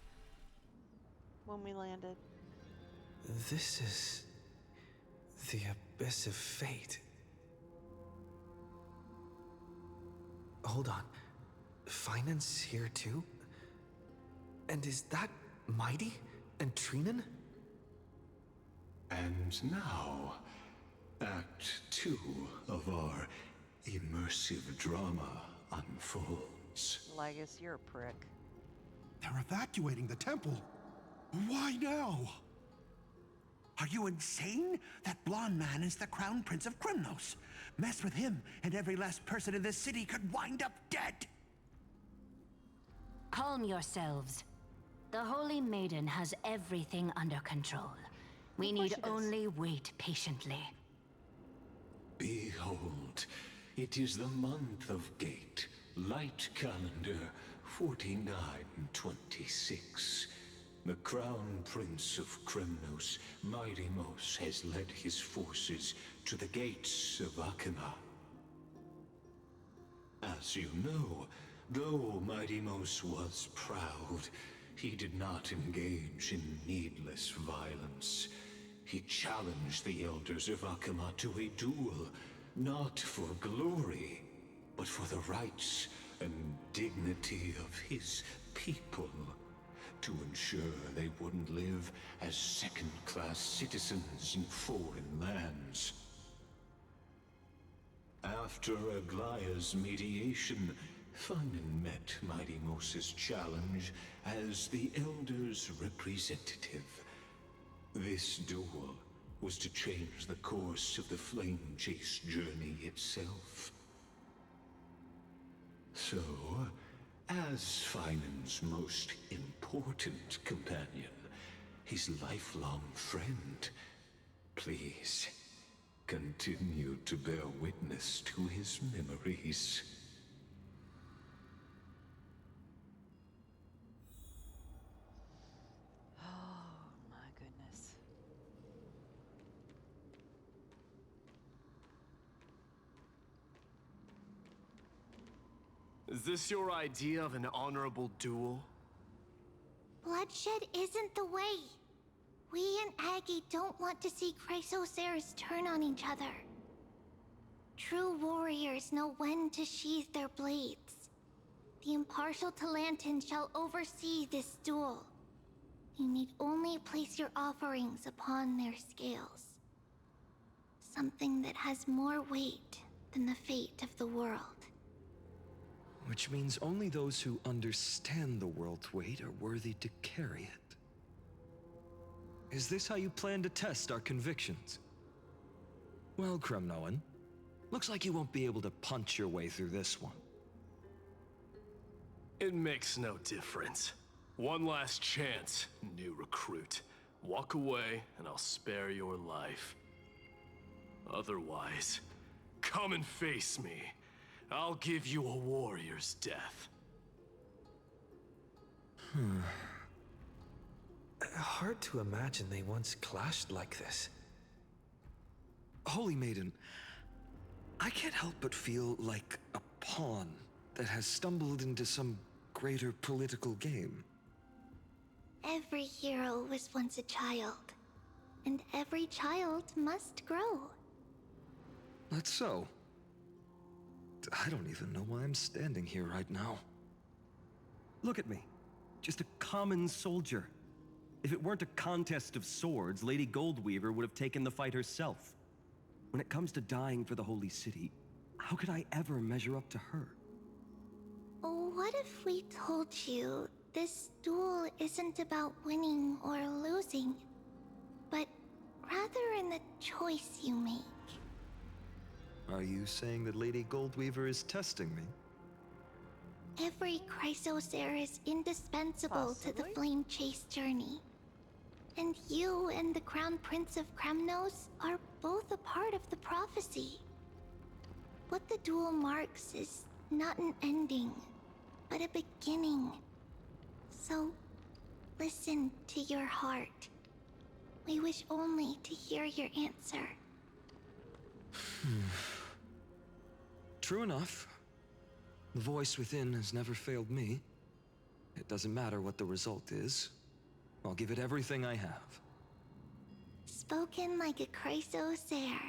When we landed. This is the abyss of fate. Hold on. Finance here too? And is that Mighty and Trinan? And now, Act 2 of our immersive drama unfolds. Legus, you're a prick. They're evacuating the temple. Why now? Are you insane? That blonde man is the Crown Prince of Krymnos. Mess with him, and every last person in this city could wind up dead. Calm yourselves. The Holy Maiden has everything under control. We need only wait patiently. Behold, it is the month of Gate, Light Calendar 4926. The Crown Prince of Krymnos, Midimos, has led his forces to the gates of Akima. As you know, though Midimos was proud, he did not engage in needless violence. He challenged the elders of Akima to a duel, not for glory, but for the rights and dignity of his people, to ensure they wouldn't live as second-class citizens in foreign lands. After Aglaya's mediation, Finan met Midimos' challenge as the Elder's representative. This duel was to change the course of the Flame Chase journey itself. So, as Finan's most important companion, his lifelong friend, please continue to bear witness to his memories. Oh my goodness. Is this your idea of an honorable duel? Bloodshed isn't the way. We and Aggie don't want to see Chrysoceres turn on each other. True warriors know when to sheathe their blades. The impartial Talantan shall oversee this duel. You need only place your offerings upon their scales. Something that has more weight than the fate of the world. Which means only those who understand the world's weight are worthy to carry it. Is this how you plan to test our convictions? Well, Kremnoan, looks like you won't be able to punch your way through this one. It makes no difference. One last chance, new recruit. Walk away, and I'll spare your life. Otherwise, come and face me. I'll give you a warrior's death. Hard to imagine they once clashed like this. Holy Maiden, I can't help but feel like a pawn that has stumbled into some greater political game. Every hero was once a child, and every child must grow. That's so. I don't even know why I'm standing here right now. Look at me. Just a common soldier. If it weren't a contest of swords, Lady Goldweaver would have taken the fight herself. When it comes to dying for the Holy City, how could I ever measure up to her? What if we told you this duel isn't about winning or losing, but rather in the choice you make? Are you saying that Lady Goldweaver is testing me? Every Chrysosaur is indispensable to the Flame Chase journey. And you and the Crown Prince of Kremnos are both a part of the prophecy. What the duel marks is not an ending, but a beginning. So, listen to your heart. We wish only to hear your answer. True enough. The voice within has never failed me. It doesn't matter what the result is. I'll give it everything I have. Spoken like a Chrysosaur.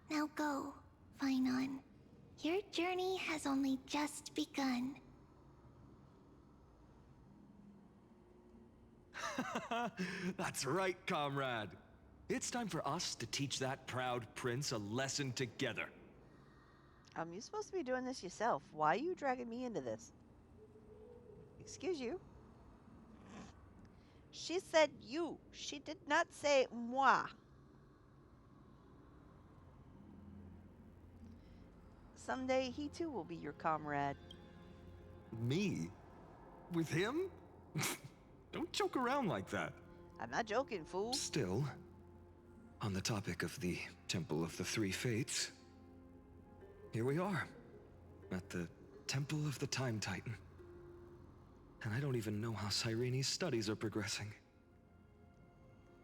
Now go, Finon. Your journey has only just begun. That's right, comrade. It's time for us to teach that proud prince a lesson together. You're supposed to be doing this yourself. Why are you dragging me into this? Excuse you. She said you. She did not say moi. Someday he too will be your comrade. Me? With him? Don't joke around like that. I'm not joking, fool. Still, on the topic of the Temple of the Three Fates, here we are, at the Temple of the Time Titan. And I don't even know how Cyrene's studies are progressing.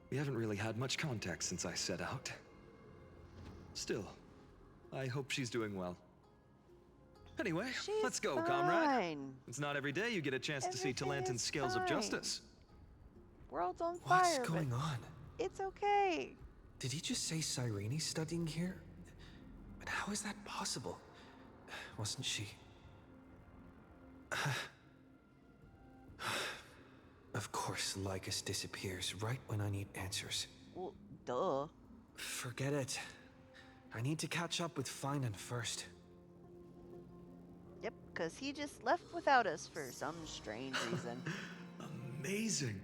We haven't really had much contact since I set out. Still, I hope she's doing well. Anyway, let's go, comrade. It's not every day you get a chance to see Talantin's scales of justice. World's on fire. What's going on? It's okay. Did he just say Cyrene's studying here? But how is that possible? Wasn't she? Of course, Lycus disappears right when I need answers. Well, duh. Forget it. I need to catch up with Finon first. Yep, because he just left without us for some strange reason. Amazing.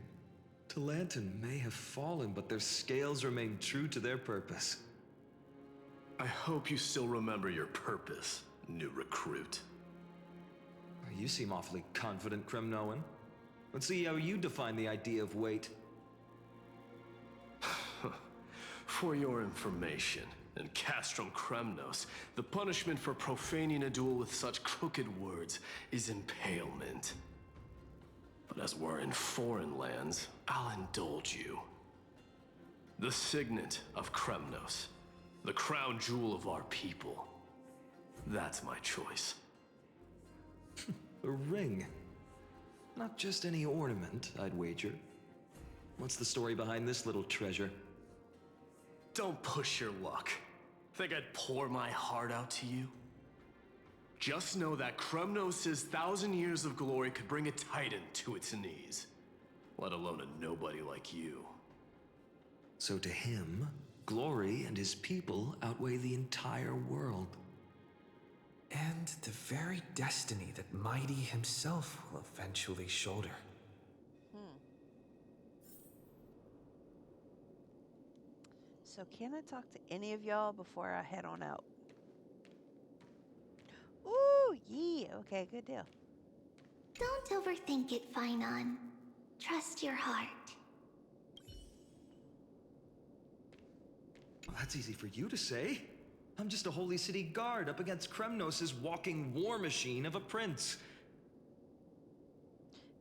Talantin may have fallen, but their scales remain true to their purpose. I hope you still remember your purpose, new recruit. You seem awfully confident, Kremnoan. Let's see how you define the idea of weight. For your information, in Castrum Kremnos, the punishment for profaning a duel with such crooked words is impalement. But as we're in foreign lands, I'll indulge you. The signet of Kremnos, the crown jewel of our people. That's my choice. A ring. Not just any ornament, I'd wager. What's the story behind this little treasure? Don't push your luck. Think I'd pour my heart out to you? Just know that Kremnos' 1,000 years of glory could bring a titan to its knees. Let alone a nobody like you. So to him, glory and his people outweigh the entire world. And the very destiny that Mighty himself will eventually shoulder. So can I talk to any of y'all before I head on out? Ooh, yeah. Okay, good deal. Don't overthink it, Finon. Trust your heart. Well, that's easy for you to say. I'm just a Holy City guard up against Kremnos' walking war machine of a prince.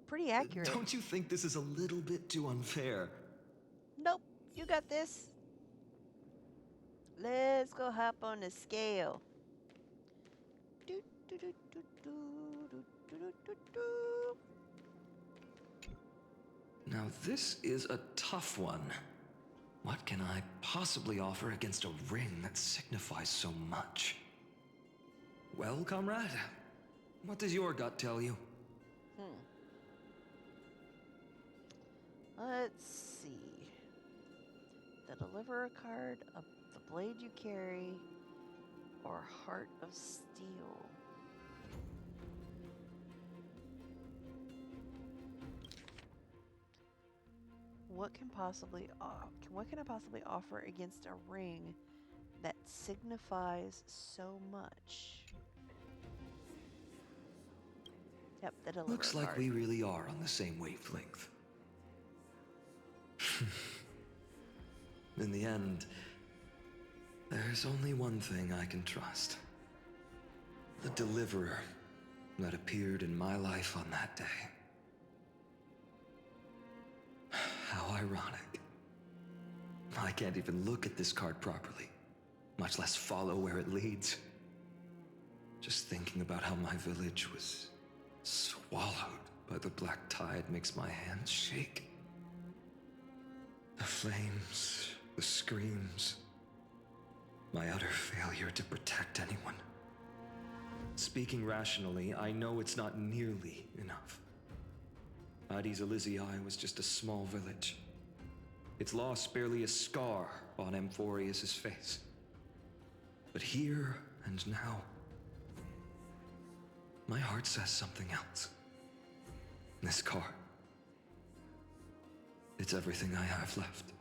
Pretty accurate. Don't you think this is a little bit too unfair? Nope, you got this. Let's go hop on the scale. Do, do, do, do, do, do, do, do, do. Now this is a tough one. What can I possibly offer against a ring that signifies so much? Well, comrade, what does your gut tell you? Let's see. The Deliverer card, the blade you carry, or Heart of Steel. What can I possibly offer against a ring that signifies so much? Yep, the Deliverer Looks like card. we really are on the same wavelength. In the end, there's only one thing I can trust. The Deliverer that appeared in my life on that day. How ironic. I can't even look at this card properly, much less follow where it leads. Just thinking about how my village was swallowed by the black tide makes my hands shake. The flames, the screams, my utter failure to protect anyone. Speaking rationally, I know it's not nearly enough. Addis Elysiae was just a small village. Its loss barely a scar on Amphorius' face. But here and now, my heart says something else. This card. It's everything I have left.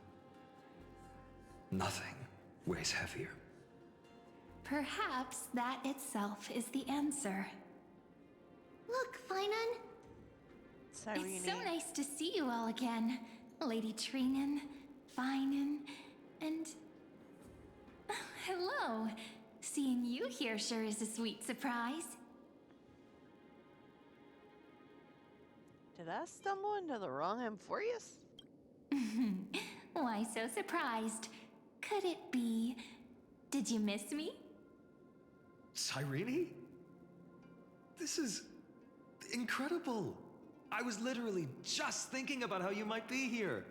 Nothing weighs heavier. Perhaps that itself is the answer. Look, Finon. Cyrene. It's so nice to see you all again. Lady Trinan, Finon, and... hello. Seeing you here sure is a sweet surprise. Did I stumble into the wrong Amphorius? Why so surprised? Could it be... Did you miss me? Cyrene? This is incredible. I was literally just thinking about how you might be here.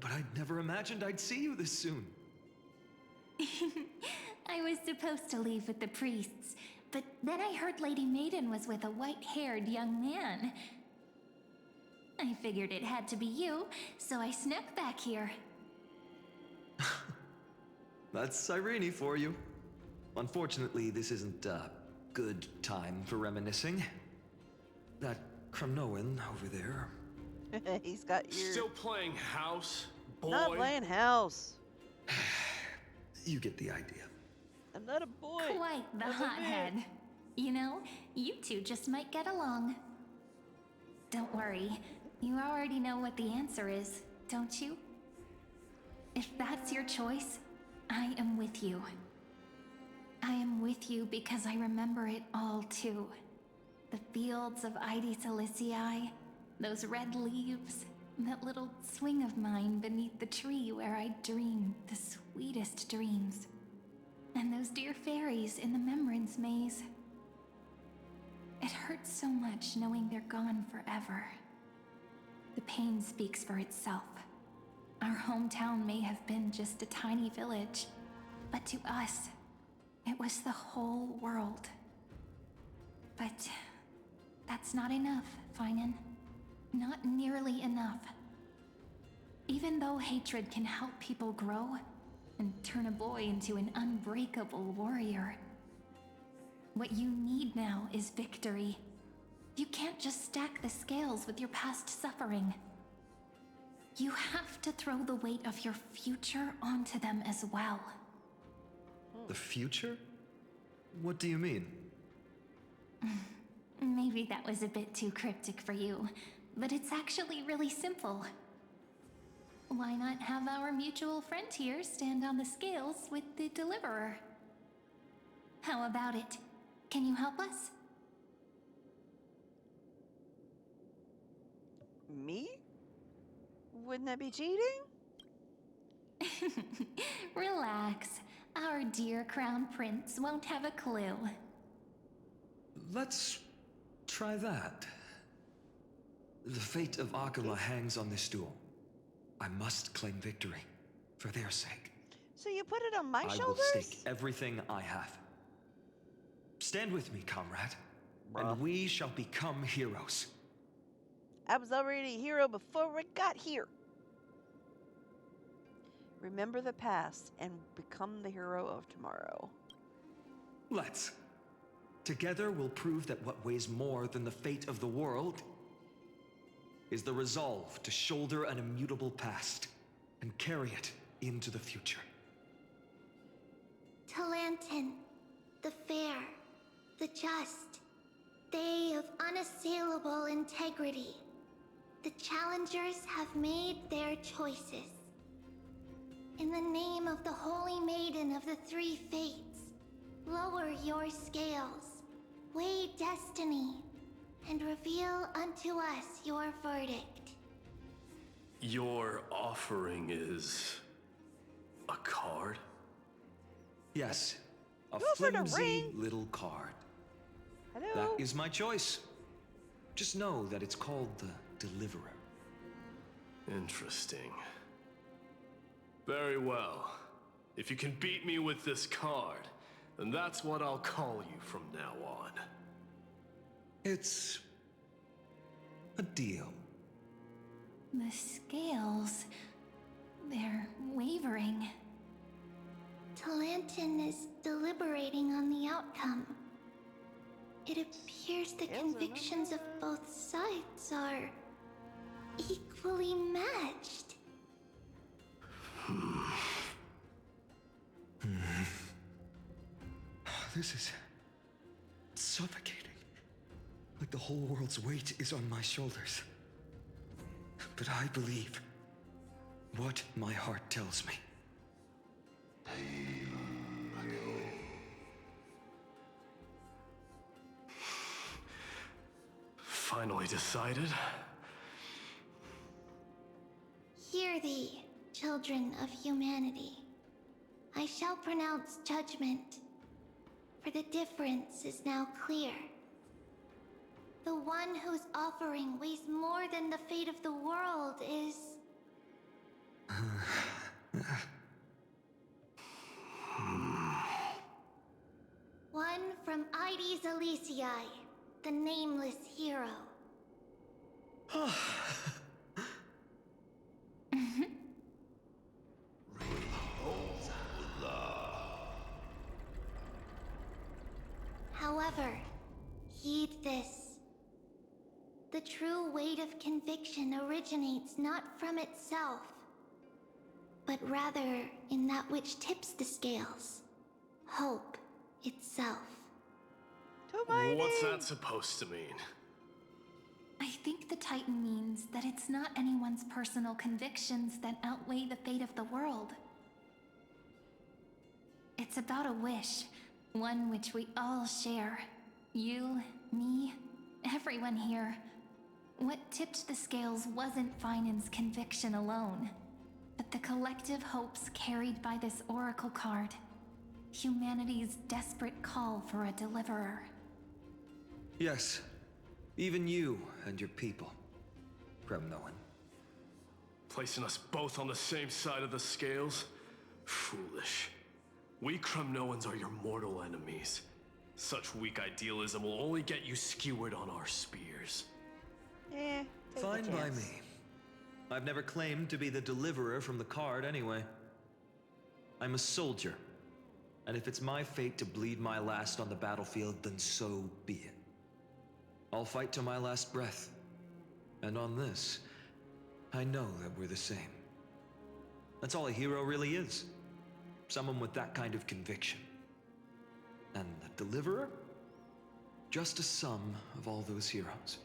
But I'd never imagined I'd see you this soon. I was supposed to leave with the priests, but then I heard Lady Maiden was with a white-haired young man. I figured it had to be you, so I snuck back here. That's Cyrene for you. Unfortunately, this isn't a good time for reminiscing. That Kremnoan over there. He's got your... Still playing house, boy? Not playing house. You get the idea. I'm not a boy. Quite the That's a man. hothead. You know, you two just might get along. Don't worry, you already know what the answer is, don't you? If that's your choice, I am with you. I am with you because I remember it all too. The fields of Addis Elysiae, those red leaves, that little swing of mine beneath the tree where I dreamed the sweetest dreams. And those dear fairies in the Memrance maze. It hurts so much knowing they're gone forever. The pain speaks for itself. Our hometown may have been just a tiny village, but to us, it was the whole world. But that's not enough, Finon. Not nearly enough. Even though hatred can help people grow and turn a boy into an unbreakable warrior, What you need now is victory. You can't just stack the scales with your past suffering. You have to throw the weight of your future onto them as well. The future? What do you mean? Maybe that was a bit too cryptic for you, but it's actually really simple. Why not have our mutual friend here stand on the scales with the Deliverer? How about it? Can you help us? Me? Wouldn't that be cheating? Relax. Our dear Crown Prince won't have a clue. Let's try that. The fate of Akala hangs on this duel. I must claim victory, for their sake. So you put it on my I shoulders? will stake everything I have. Stand with me, comrade, and we shall become heroes. I was already a hero before we got here. Remember the past and become the hero of tomorrow. Let's. Together we'll prove that what weighs more than the fate of the world is the resolve to shoulder an immutable past and carry it into the future. Talantin, the fair, the just, they of unassailable integrity. The challengers have made their choices. In the name of the Holy Maiden of the Three Fates, lower your scales, weigh destiny, and reveal unto us your verdict. Your offering is a card? Yes, a Go for the flimsy ring. little card. Hello? That is my choice. Just know that it's called the Deliverer. Interesting. Very well. If you can beat me with this card, then that's what I'll call you from now on. It's a deal. The scales... they're wavering. Talantin is deliberating on the outcome. It appears the convictions of both sides are equally matched. This is suffocating. Like the whole world's weight is on my shoulders. But I believe what my heart tells me. Finally decided? Hear thee, children of humanity. I shall pronounce judgment, for the difference is now clear. The one whose offering weighs more than the fate of the world is... one from Ides Elysiae, the nameless hero. However, heed this. The true weight of conviction originates not from itself, but rather in that which tips the scales. Hope itself. What's that supposed to mean? I think the Titan means that it's not anyone's personal convictions that outweigh the fate of the world. It's about a wish, one which we all share. You, me, everyone here. What tipped the scales wasn't Finan's conviction alone, but the collective hopes carried by this oracle card. Humanity's desperate call for a deliverer. Yes, even you and your people, Kremnoan. Placing us both on the same side of the scales? Foolish. We Kremnoans are your mortal enemies. Such weak idealism will only get you skewered on our spears. Fine by me. I've never claimed to be the deliverer from the card anyway. I'm a soldier. And if it's my fate to bleed my last on the battlefield, then so be it. I'll fight to my last breath. And on this, I know that we're the same. That's all a hero really is. Someone with that kind of conviction. And the Deliverer? Just a sum of all those heroes.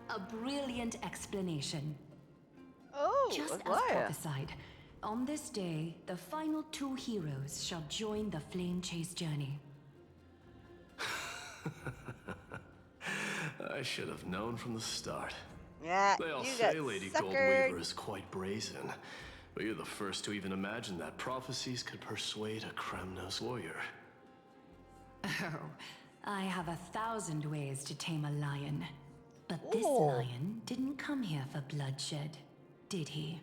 A brilliant explanation. Oh, Just as Aglaya. prophesied, on this day, the final 2 heroes shall join the Flame Chase journey. I should have known from the start. Yeah, They all you say got Lady suckered. Goldweaver is quite brazen, but you're the first to even imagine that prophecies could persuade a Kremnos warrior. Oh, I have 1,000 ways to tame a lion. But this Ooh. lion didn't come here for bloodshed, did he?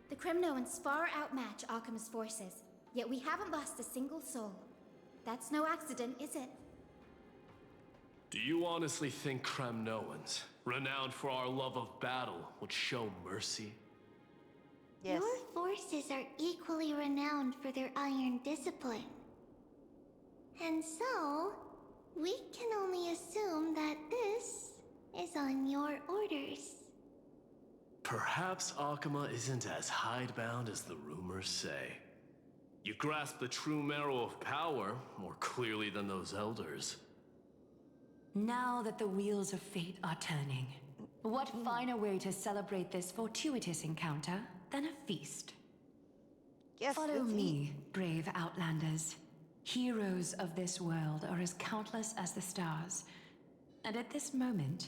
The Kremnoans far outmatch Akama's forces, yet we haven't lost a single soul. That's no accident, is it? Do you honestly think Kremnoans, renowned for our love of battle, would show mercy? Yes. Your forces are equally renowned for their iron discipline. And so, we can only assume that this is on your orders. Perhaps Akama isn't as hidebound as the rumors say. You grasp the true marrow of power more clearly than those elders. Now that the wheels of fate are turning, what finer way to celebrate this fortuitous encounter than a feast? Yes, Follow let's me, brave Outlanders. Heroes of this world are as countless as the stars. And at this moment,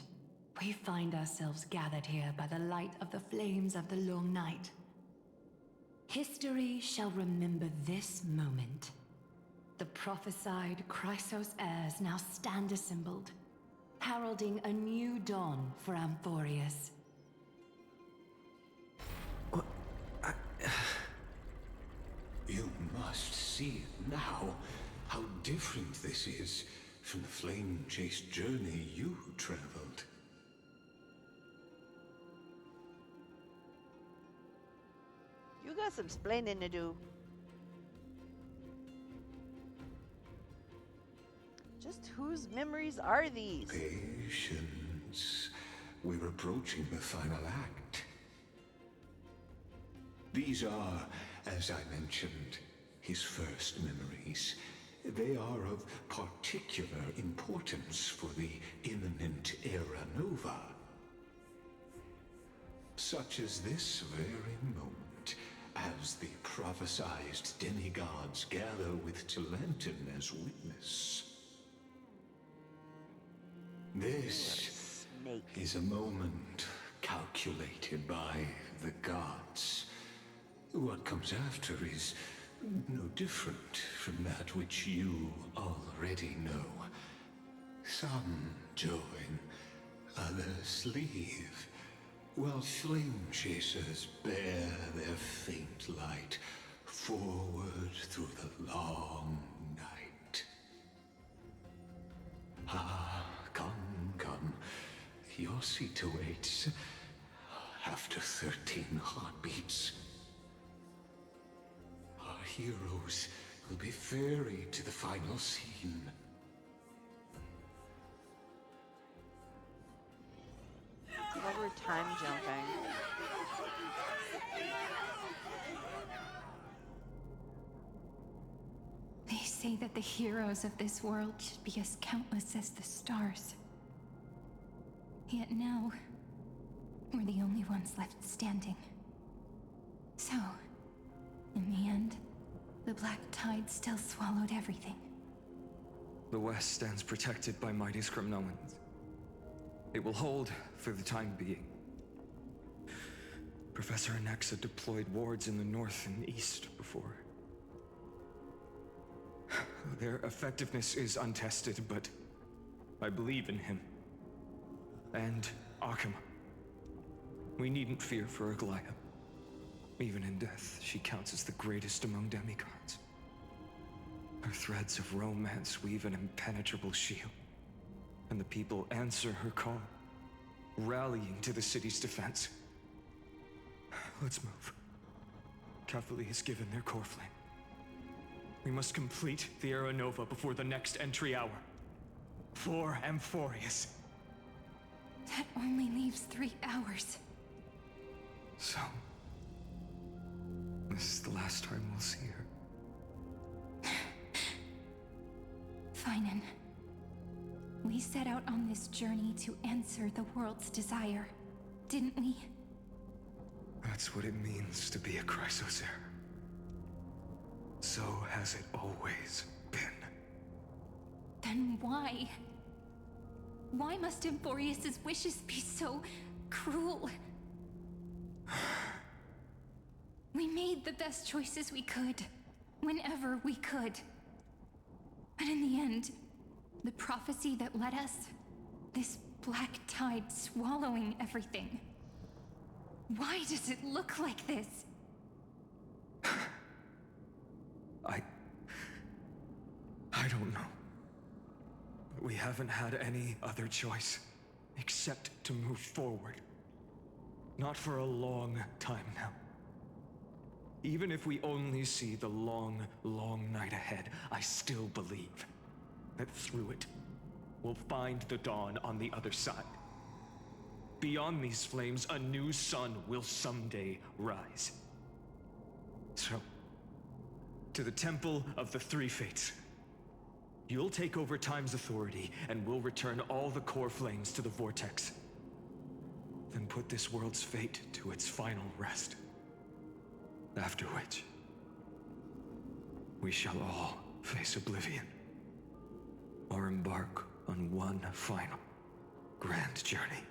we find ourselves gathered here by the light of the flames of the long night. History shall remember this moment. The prophesied Chrysos heirs now stand assembled, heralding a new dawn for Amphorius. You must see it now, how different this is from the flame-chased journey you traveled. You got some splaining to do. Just whose memories are these? Patience. We're approaching the final act. These are, as I mentioned, his first memories. They are of particular importance for the imminent Era Nova. Such as this very moment, as the prophesized demigods gather with Talentum as witness. This is a moment calculated by the gods. What comes after is no different from that which you already know. Some join, others leave, while flame chasers bear their faint light forward through the long night. Ah, come. Your seat awaits after 13 heartbeats. Our heroes will be ferried to the final scene. While we're time jumping. They say that the heroes of this world should be as countless as the stars. Yet now, we're the only ones left standing. So, in the end, the Black Tide still swallowed everything. The West stands protected by mighty Skrymnoans. It will hold for the time being. Professor Anexa deployed wards in the north and east before. Their effectiveness is untested, but I believe in him. And Akama. We needn't fear for Aglaya. Even in death, she counts as the greatest among demigods. Her threads of romance weave an impenetrable shield, and the people answer her call, rallying to the city's defense. Let's move. Cathali has given their core flame. We must complete the Era Nova before the next entry hour. For Amphorius. That only leaves 3 hours. So, this is the last time we'll see her. Finan. We set out on this journey to answer the world's desire, didn't we? That's what it means to be a Chrysosaur. So has it always been. Then why? Why must Amphorius's wishes be so cruel? We made the best choices we could, whenever we could. But in the end, the prophecy that led us, this black tide swallowing everything. Why does it look like this? I don't know. We haven't had any other choice except to move forward. Not for a long time now. Even if we only see the long, long night ahead, I still believe that through it, we'll find the dawn on the other side. Beyond these flames, a new sun will someday rise. So, to the Temple of the Three Fates. You'll take over Time's authority, and we'll return all the core flames to the Vortex. Then put this world's fate to its final rest. After which, we shall all face oblivion. Or embark on one final, grand journey.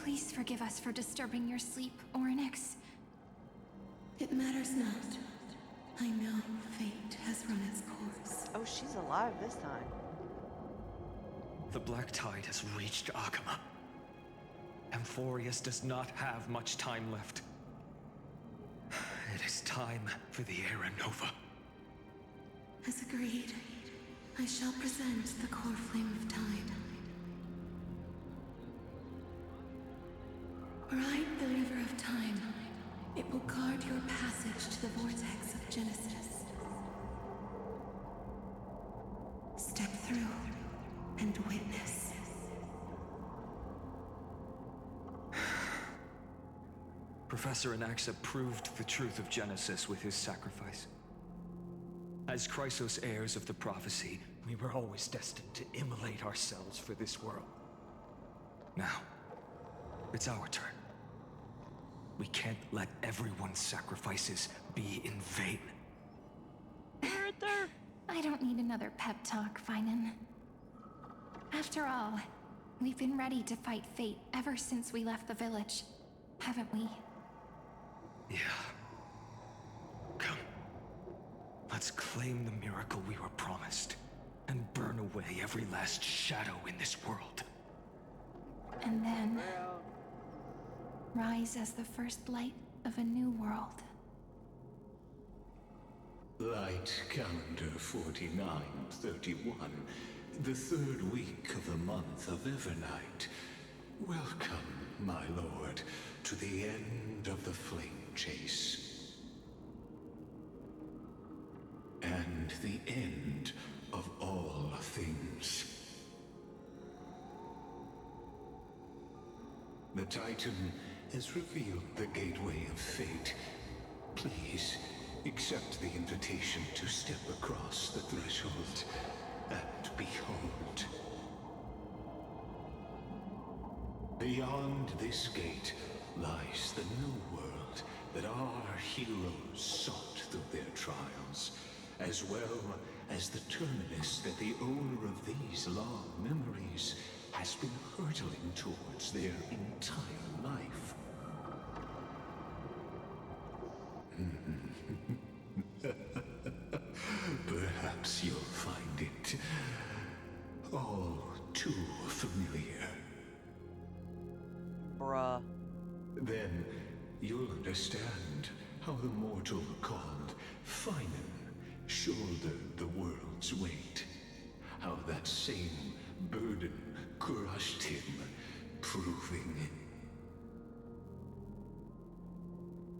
Please forgive us for disturbing your sleep, Orynyx. It matters not. I know fate has run its course. Oh, she's alive this time. The Black Tide has reached Akama. Amphorius does not have much time left. It is time for the Era Nova. As agreed, I shall present the core flame of time. Ride the river of time. It will guard your passage to the vortex of Genesis. Step through and witness. Professor Anaxa proved the truth of Genesis with his sacrifice. As Chrysos heirs of the prophecy, we were always destined to immolate ourselves for this world. Now, it's our turn. We can't let everyone's sacrifices be in vain. Right there. I don't need another pep talk, Finan. After all, we've been ready to fight fate ever since we left the village, haven't we? Yeah. Come. Let's claim the miracle we were promised, and burn away every last shadow in this world. And then rise as the first light of a new world. Light calendar 4931, the third week of the month of Evernight. Welcome, my lord, to the end of the flame chase. And the end of all things. The Titan has revealed the gateway of fate. Please, accept the invitation to step across the threshold and behold. Beyond this gate lies the new world that our heroes sought through their trials, as well as the terminus that the owner of these long memories has been hurtling towards their entire life. Perhaps you'll find it all too familiar. Bruh. Then you'll understand how the mortal called Finan should shouldered the world's weight. How that same burden crushed him, proving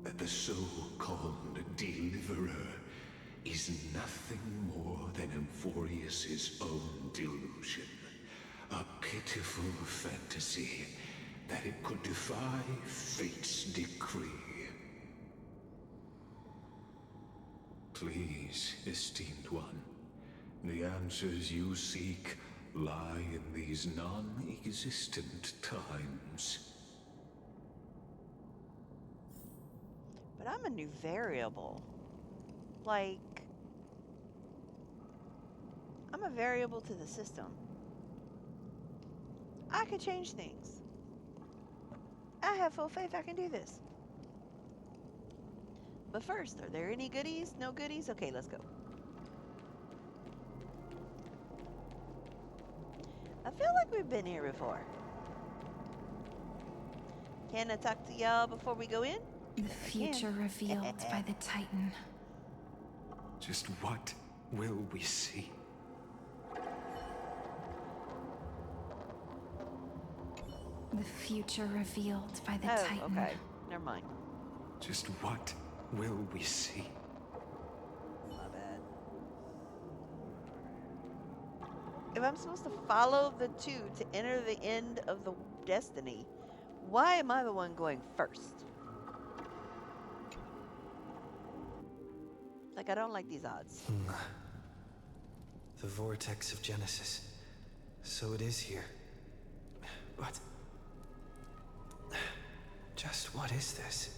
that the so-called deliverer is nothing more than Emphorius's own delusion. A pitiful fantasy that it could defy fate's decree. Please, esteemed one, the answers you seek lie in these non-existent times. But I'm a new variable. Like, I'm a variable to the system. I could change things. I have full faith I can do this. But first, are there any goodies? No goodies? Okay, let's go. I feel like we've been here before. Can I talk to y'all before we go in? The future revealed by the Titan. Just what will we see? The future revealed by the Titan. Okay. Never mind. Just what will we see? My bad. If I'm supposed to follow the two to enter the end of the destiny, why am I the one going first? Like, I don't like these odds. The vortex of Genesis. So it is here. But just what is this?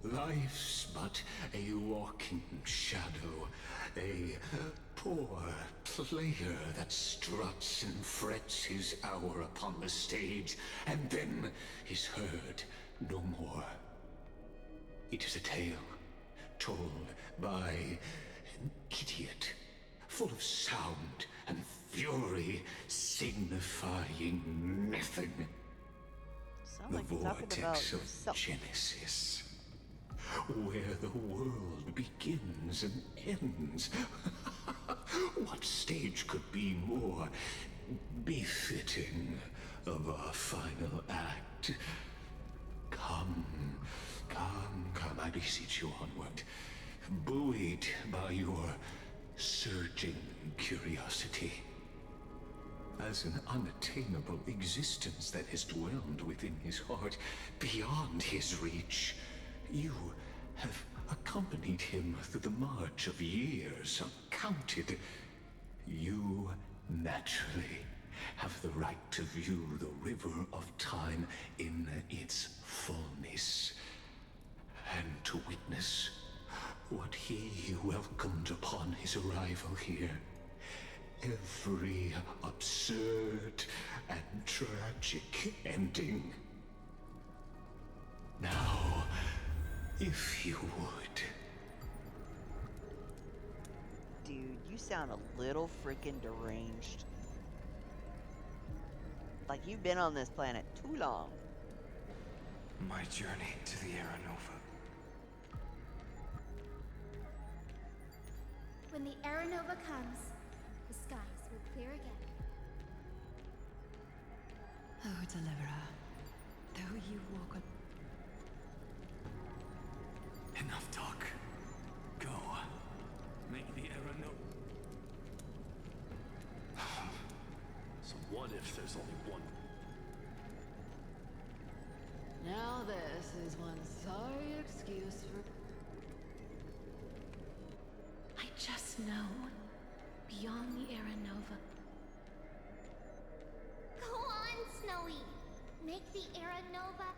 Life's but a walking shadow, a poor player that struts and frets his hour upon the stage, and then is heard no more. It is a tale told by an idiot, full of sound and fury, signifying nothing. Sound like you're talking about yourself. Genesis, where the world begins and ends. What stage could be more befitting of our final act? Come, I beseech you onward, buoyed by your surging curiosity. As an unattainable existence that has dwelled within his heart, beyond his reach, you have accompanied him through the march of years uncounted. You naturally have the right to view the river of time in its fullness, and to witness what he welcomed upon his arrival here. Every absurd and tragic ending. Now, if you would. Dude, you sound a little freaking deranged. Like you've been on this planet too long. My journey to the Aranova. When the Aranova comes, the skies will clear again. Oh, Deliverer, though you walk Enough talk. Go. Make the Aranova. So what if there's only one? Now this is one sorry excuse for... I just know, beyond the Aranova. Go on, Snowy! Make the Aranova...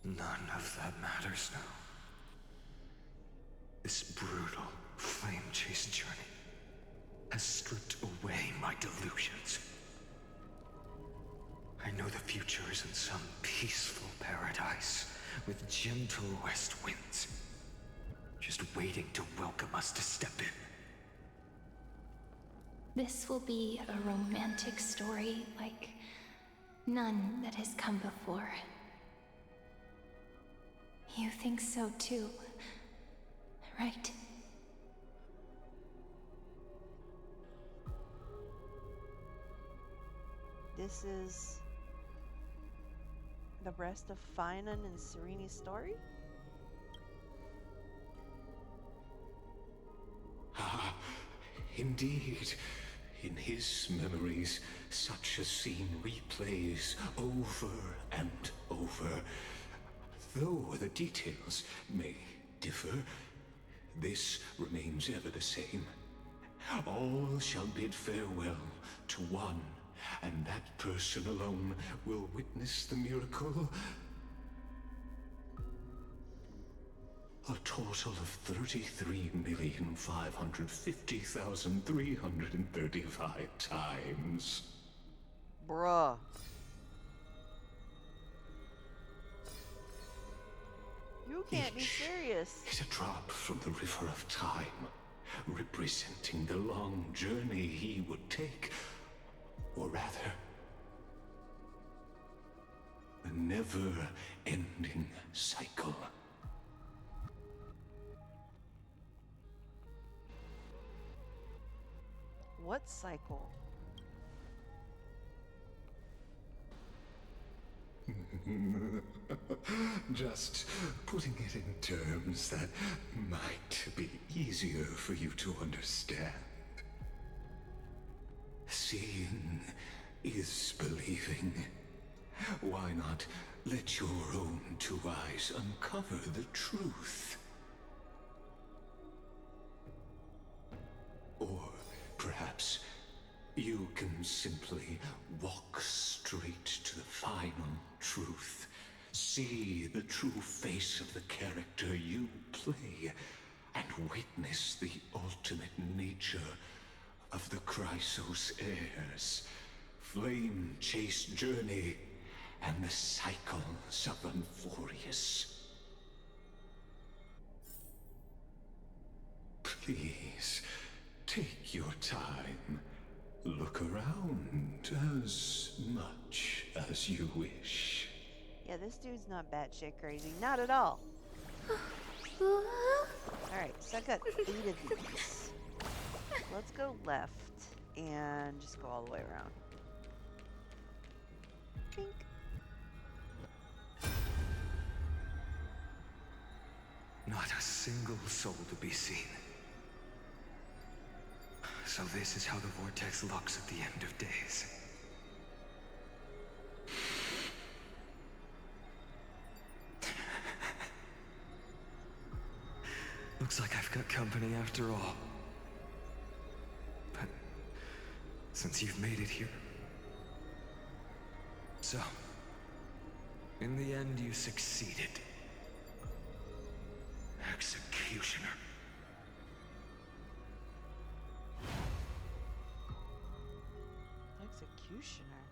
None of that matters now. This brutal, flame-chased journey has stripped away my delusions. I I know the future is in some peaceful paradise with gentle west winds, just waiting to welcome us to step in. This will be a romantic story like none that has come before. You think so too, right? This is the rest of Finan and Sereni's story? Ah, indeed. In his memories, such a scene replays over and over. Though the details may differ, this remains ever the same. All shall bid farewell to one, and that person alone will witness the miracle. A total of 33,550,335 times. Bruh. You can't be serious. Is a drop from the river of time, representing the long journey he would take. Or rather, a never-ending cycle. What cycle? Just putting it in terms that might be easier for you to understand. Seeing is believing. Why not let your own two eyes uncover the truth? Or perhaps you can simply walk straight to the final truth. See the true face of the character you play, and witness the ultimate nature of the Chrysos heirs, flame-chased journey, and the cycles of Euphorius. Please, take your time. Look around as much as you wish. Yeah, this dude's not batshit crazy. Not at all. Alright, so I got 8 of these. Let's go left and just go all the way around. Pink. Not a single soul to be seen. So this is how the vortex looks at the end of days. Looks like I've got company after all. But since you've made it here... So, in the end you succeeded. Executioner. Executioner?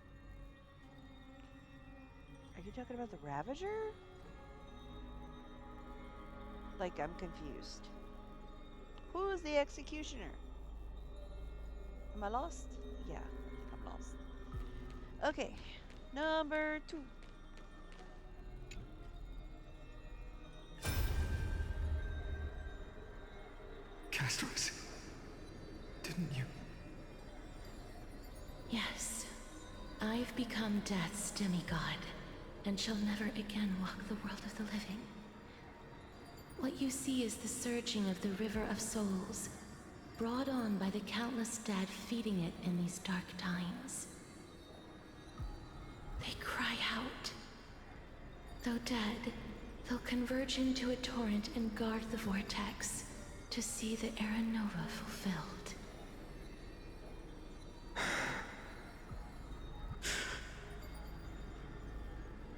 Are you talking about the Ravager? Like, I'm confused. Who is the Executioner? Am I lost? Yeah, I think I'm lost. Okay, number 2. Castros, didn't you? Yes. I've become Death's demigod, and shall never again walk the world of the living. What you see is the surging of the River of Souls, brought on by the countless dead feeding it in these dark times. They cry out. Though dead, they'll converge into a torrent and guard the vortex to see the Era Nova fulfilled.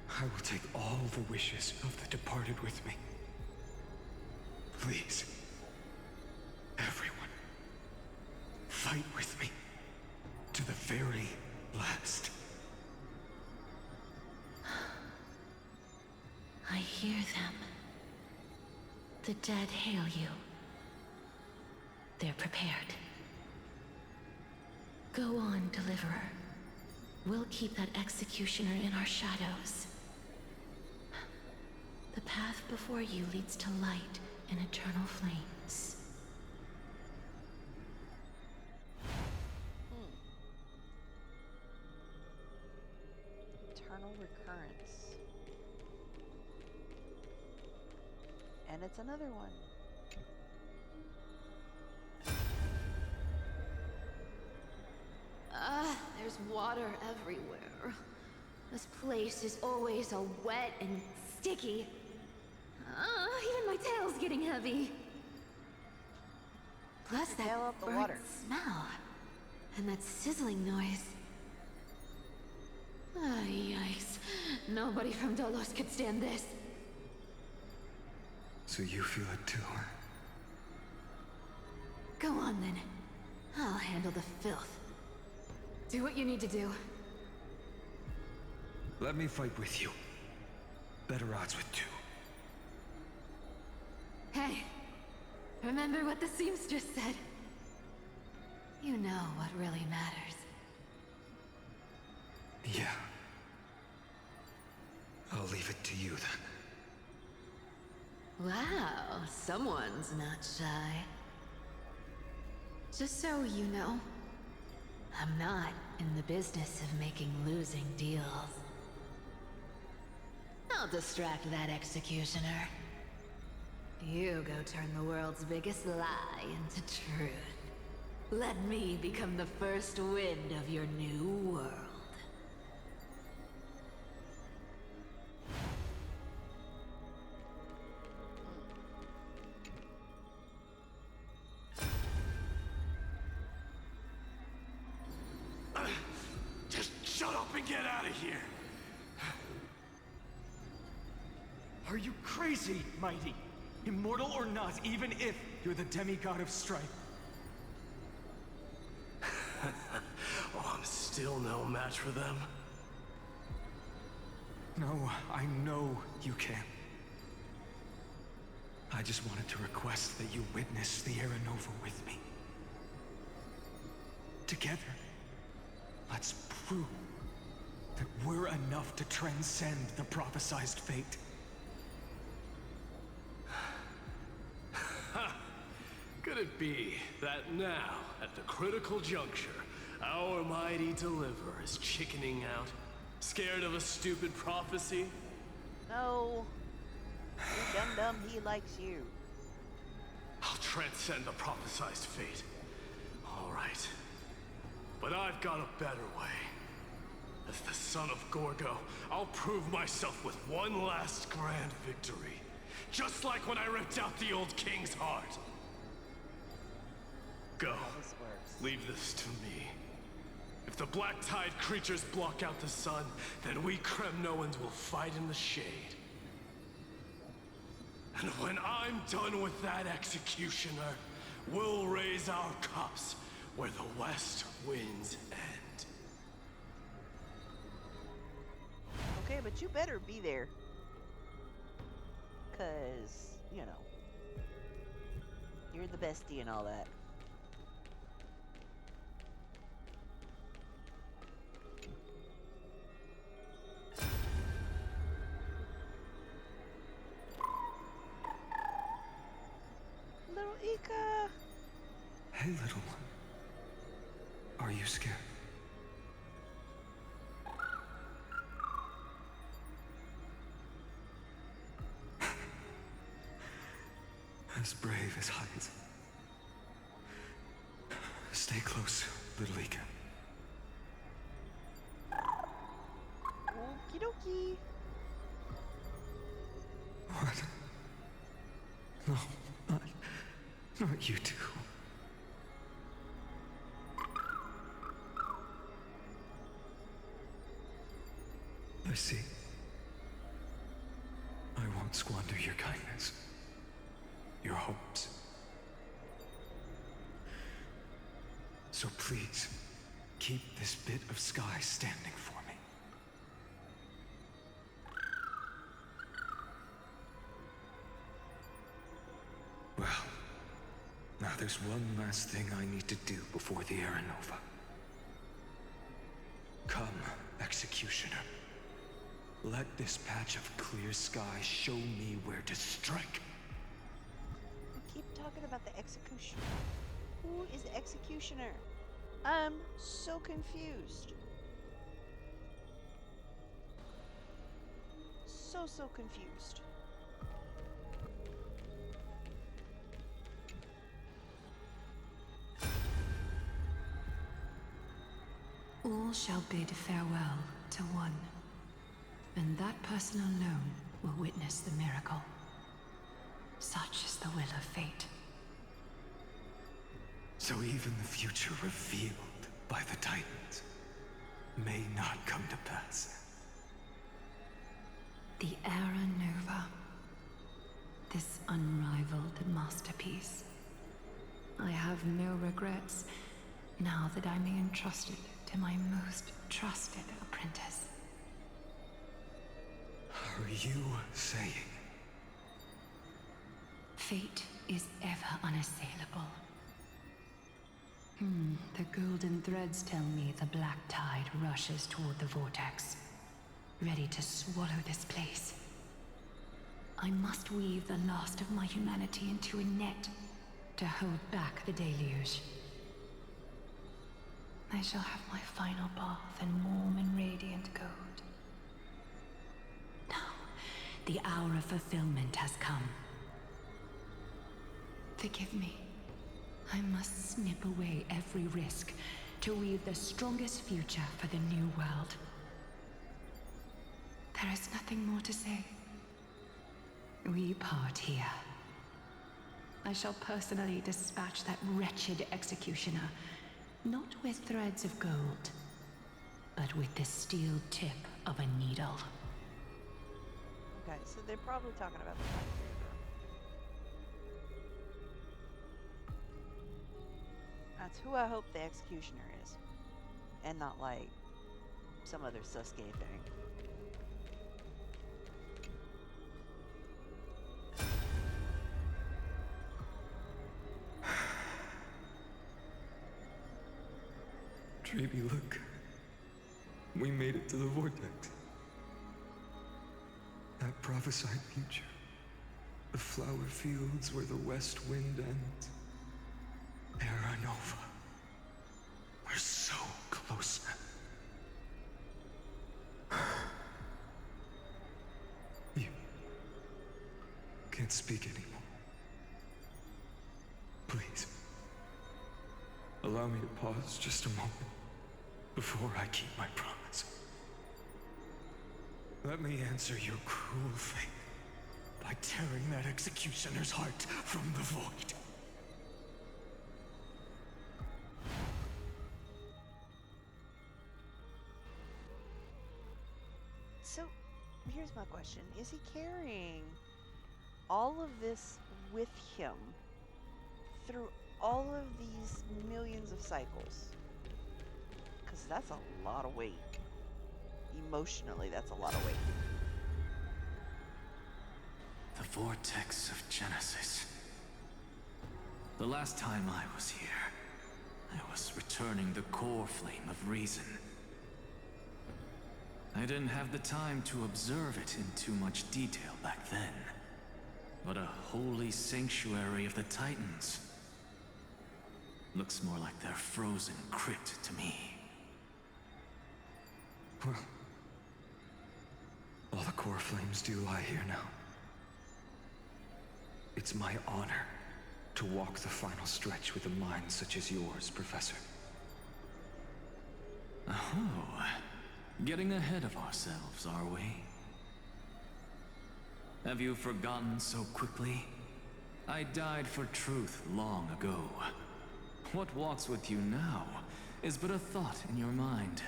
I will take all the wishes of the departed with me. Please, everyone, fight with me to the very last. hear them. The dead hail you. They're prepared. Go on, Deliverer. We'll keep that executioner in our shadows. The path before you leads to light and eternal flames. Eternal recurrence. And it's another one. There's water everywhere. This place is always all wet and sticky. Even my tail's getting heavy. Plus that burnt smell. And that sizzling noise. Yikes. Nobody from Dolos could stand this. So you feel it too, huh? Go on then. I'll handle the filth. Do what you need to do. Let me fight with you. Better odds with two. Hey, remember what the seamstress said? You know what really matters. Yeah. I'll leave it to you then. Wow, someone's not shy. Just so you know, I'm not in the business of making losing deals. I'll distract that executioner. You go turn the world's biggest lie into truth. Let me become the first wind of your new world. Just shut up and get out of here! Are you crazy, Mighty? Immortal or not, even if you're the demigod of strife. Oh, I'm still no match for them? No, I know you can. I just wanted to request that you witness the Era Nova with me. Together, let's prove that we're enough to transcend the prophesized fate. Could it be that now, at the critical juncture, our mighty deliverer is chickening out? Scared of a stupid prophecy? No. You dum-dum, he likes you. I'll transcend the prophesized fate. All right. But I've got a better way. As the son of Gorgo, I'll prove myself with one last grand victory. Just like when I ripped out the old king's heart. Go. Leave this to me. If the Black Tide creatures block out the sun, then we Kremnoans will fight in the shade. And when I'm done with that executioner, we'll raise our cups where the west winds end. Okay, but you better be there. 'Cause, you know, you're the bestie and all that. Little Ika! Hey, little one. Are you scared? As brave as Hyacinth. Stay close, little Ika. Okie dokie. What? No, not you two. I see. I won't squander your kindness. Your hopes. So please, keep this bit of sky standing for me. Now there's one last thing I need to do before the Aranova. Come, Executioner. Let this patch of clear sky show me where to strike. You keep talking about the Executioner. Who is the Executioner? I'm so confused. So confused. All shall bid farewell to one, and that person alone will witness the miracle. Such is the will of fate. So even the future revealed by the Titans may not come to pass. The Aranova. This unrivaled masterpiece. I have no regrets now that I'm entrusted to my most trusted apprentice. Are you saying? Fate is ever unassailable. The golden threads tell me the black tide rushes toward the vortex, ready to swallow this place. I must weave the last of my humanity into a net to hold back the deluge. I shall have my final bath in warm and radiant gold. Now, the hour of fulfillment has come. Forgive me. I must snip away every risk to weave the strongest future for the new world. There is nothing more to say. We part here. I shall personally dispatch that wretched executioner, not with threads of gold, but with the steel tip of a needle. Okay, so they're probably talking about the White Reaver. That's who I hope the Executioner is. And not like some other Sasuke thing. Treeby, look. We made it to the vortex. That prophesied future. The flower fields where the west wind ends. Aranova. We're so close now. You can't speak anymore. Please. Allow me to pause just a moment before I keep my promise. Let me answer your cruel fate by tearing that executioner's heart from the void. So, here's my question. Is he carrying all of this with him through all of these millions of cycles? Because that's a lot of weight. Emotionally, that's a lot of weight. The Vortex of Genesis. The last time I was here, I was returning the core flame of reason. I didn't have the time to observe it in too much detail back then. But a holy sanctuary of the Titans. Looks more like their frozen crypt to me. Well, all the core flames do lie here now. It's my honor to walk the final stretch with a mind such as yours, Professor. Oh, getting ahead of ourselves, are we? Have you forgotten so quickly? I died for truth long ago. What walks with you now is but a thought in your mind.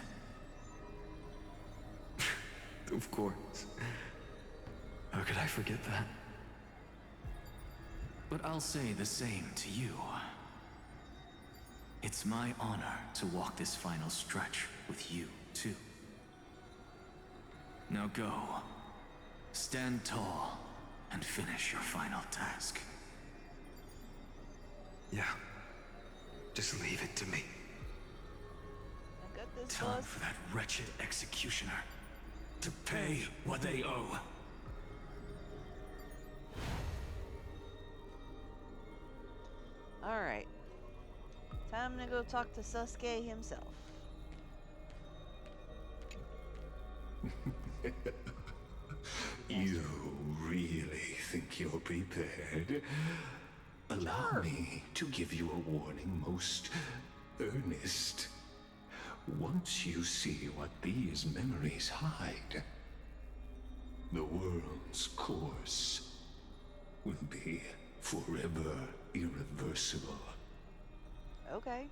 Of course. How could I forget that? But I'll say the same to you. It's my honor to walk this final stretch with you, too. Now go. Stand tall and finish your final task. Yeah. Just leave it to me. I got this, Time boss. for that wretched executioner to pay what they owe. Alright. Time to go talk to Sasuke himself. You really think you're prepared? Allow me to give you a warning, most earnest. Once you see what these memories hide, the world's course will be forever irreversible. Okay.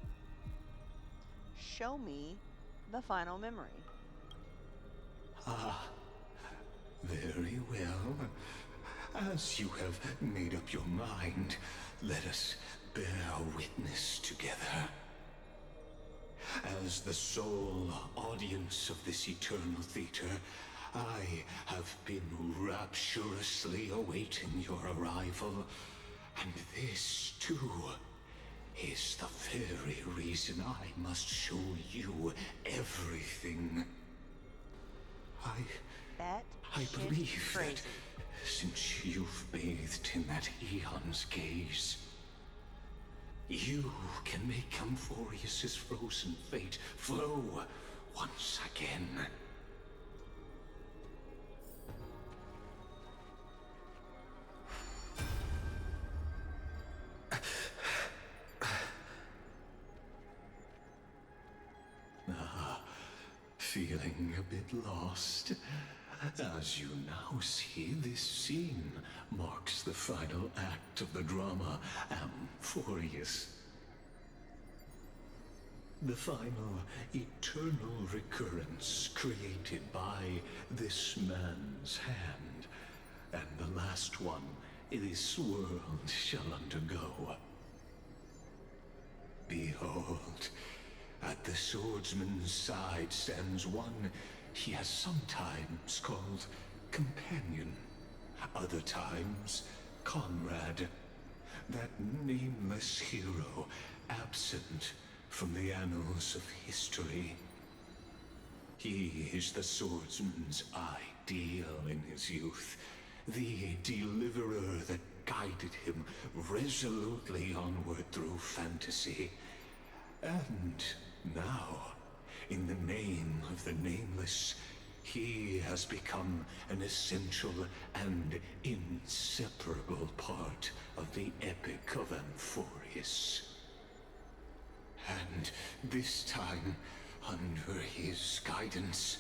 Show me the final memory. Ah, very well. As you have made up your mind, let us bear witness together. As the sole audience of this eternal theater, I have been rapturously awaiting your arrival, and this, too, is the very reason I must show you everything. I believe that since you've bathed in that Eon's gaze, you can make Amphorius's frozen fate flow once again. Feeling a bit lost? As you now see, this scene marks the final act of the drama Amphorius. The final eternal recurrence created by this man's hand, and the last one this world shall undergo. Behold, at the swordsman's side stands one he has sometimes called companion, other times comrade, that nameless hero absent from the annals of history. He is the swordsman's ideal in his youth, the deliverer that guided him resolutely onward through fantasy. And now, in the name of the Nameless, he has become an essential and inseparable part of the Epic of Amphorius. And this time, under his guidance,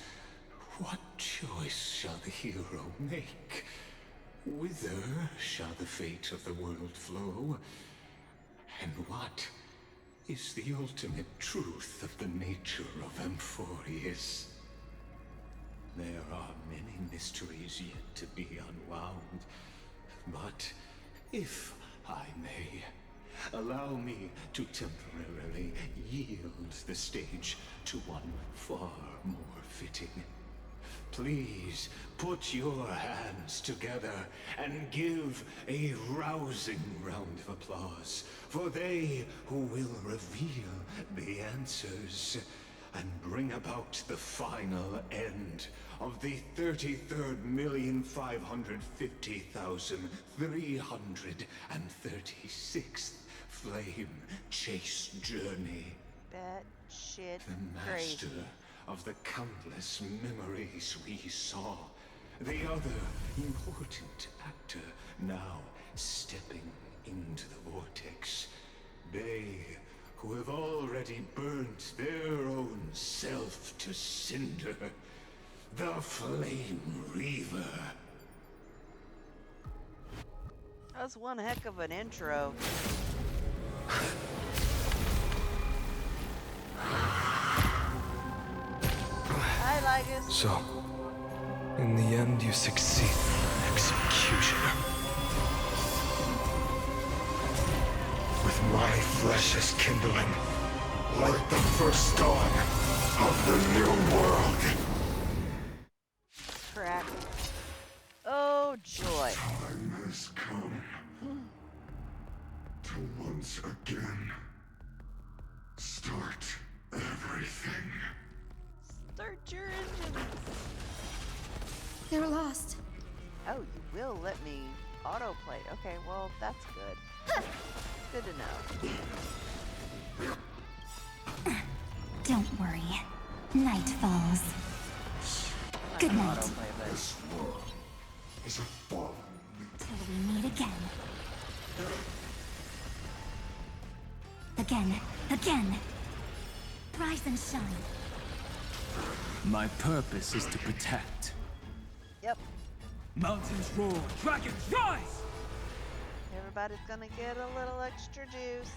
what choice shall the hero make? Whither shall the fate of the world flow? And what is the ultimate truth of the nature of Amphorius? There are many mysteries yet to be unwound, but if I may, allow me to temporarily yield the stage to one far more fitting. Please put your hands together and give a rousing round of applause for they who will reveal the answers and bring about the final end of the 33,550,336th flame chase journey. That shit The master crazy. of the countless memories we saw. The other important actor now stepping into the vortex. They who have already burnt their own self to cinder. The Flame Reaver. That was one heck of an intro. Hi, Lygus. So, in the end, you succeed. Executioner. With my flesh as kindling, like the first dawn of the new world. Crack. Oh, joy. Time has come to once again. Start everything. Start your engines. They're lost. Oh, you will let me autoplay. Okay, well, that's good. Good to know. Don't worry. Night falls. Good night. This world is a fallen. Till we meet again. Again. Rise and shine. My purpose is to protect. Yep. Mountains roar, dragons rise! Everybody's gonna get a little extra juice.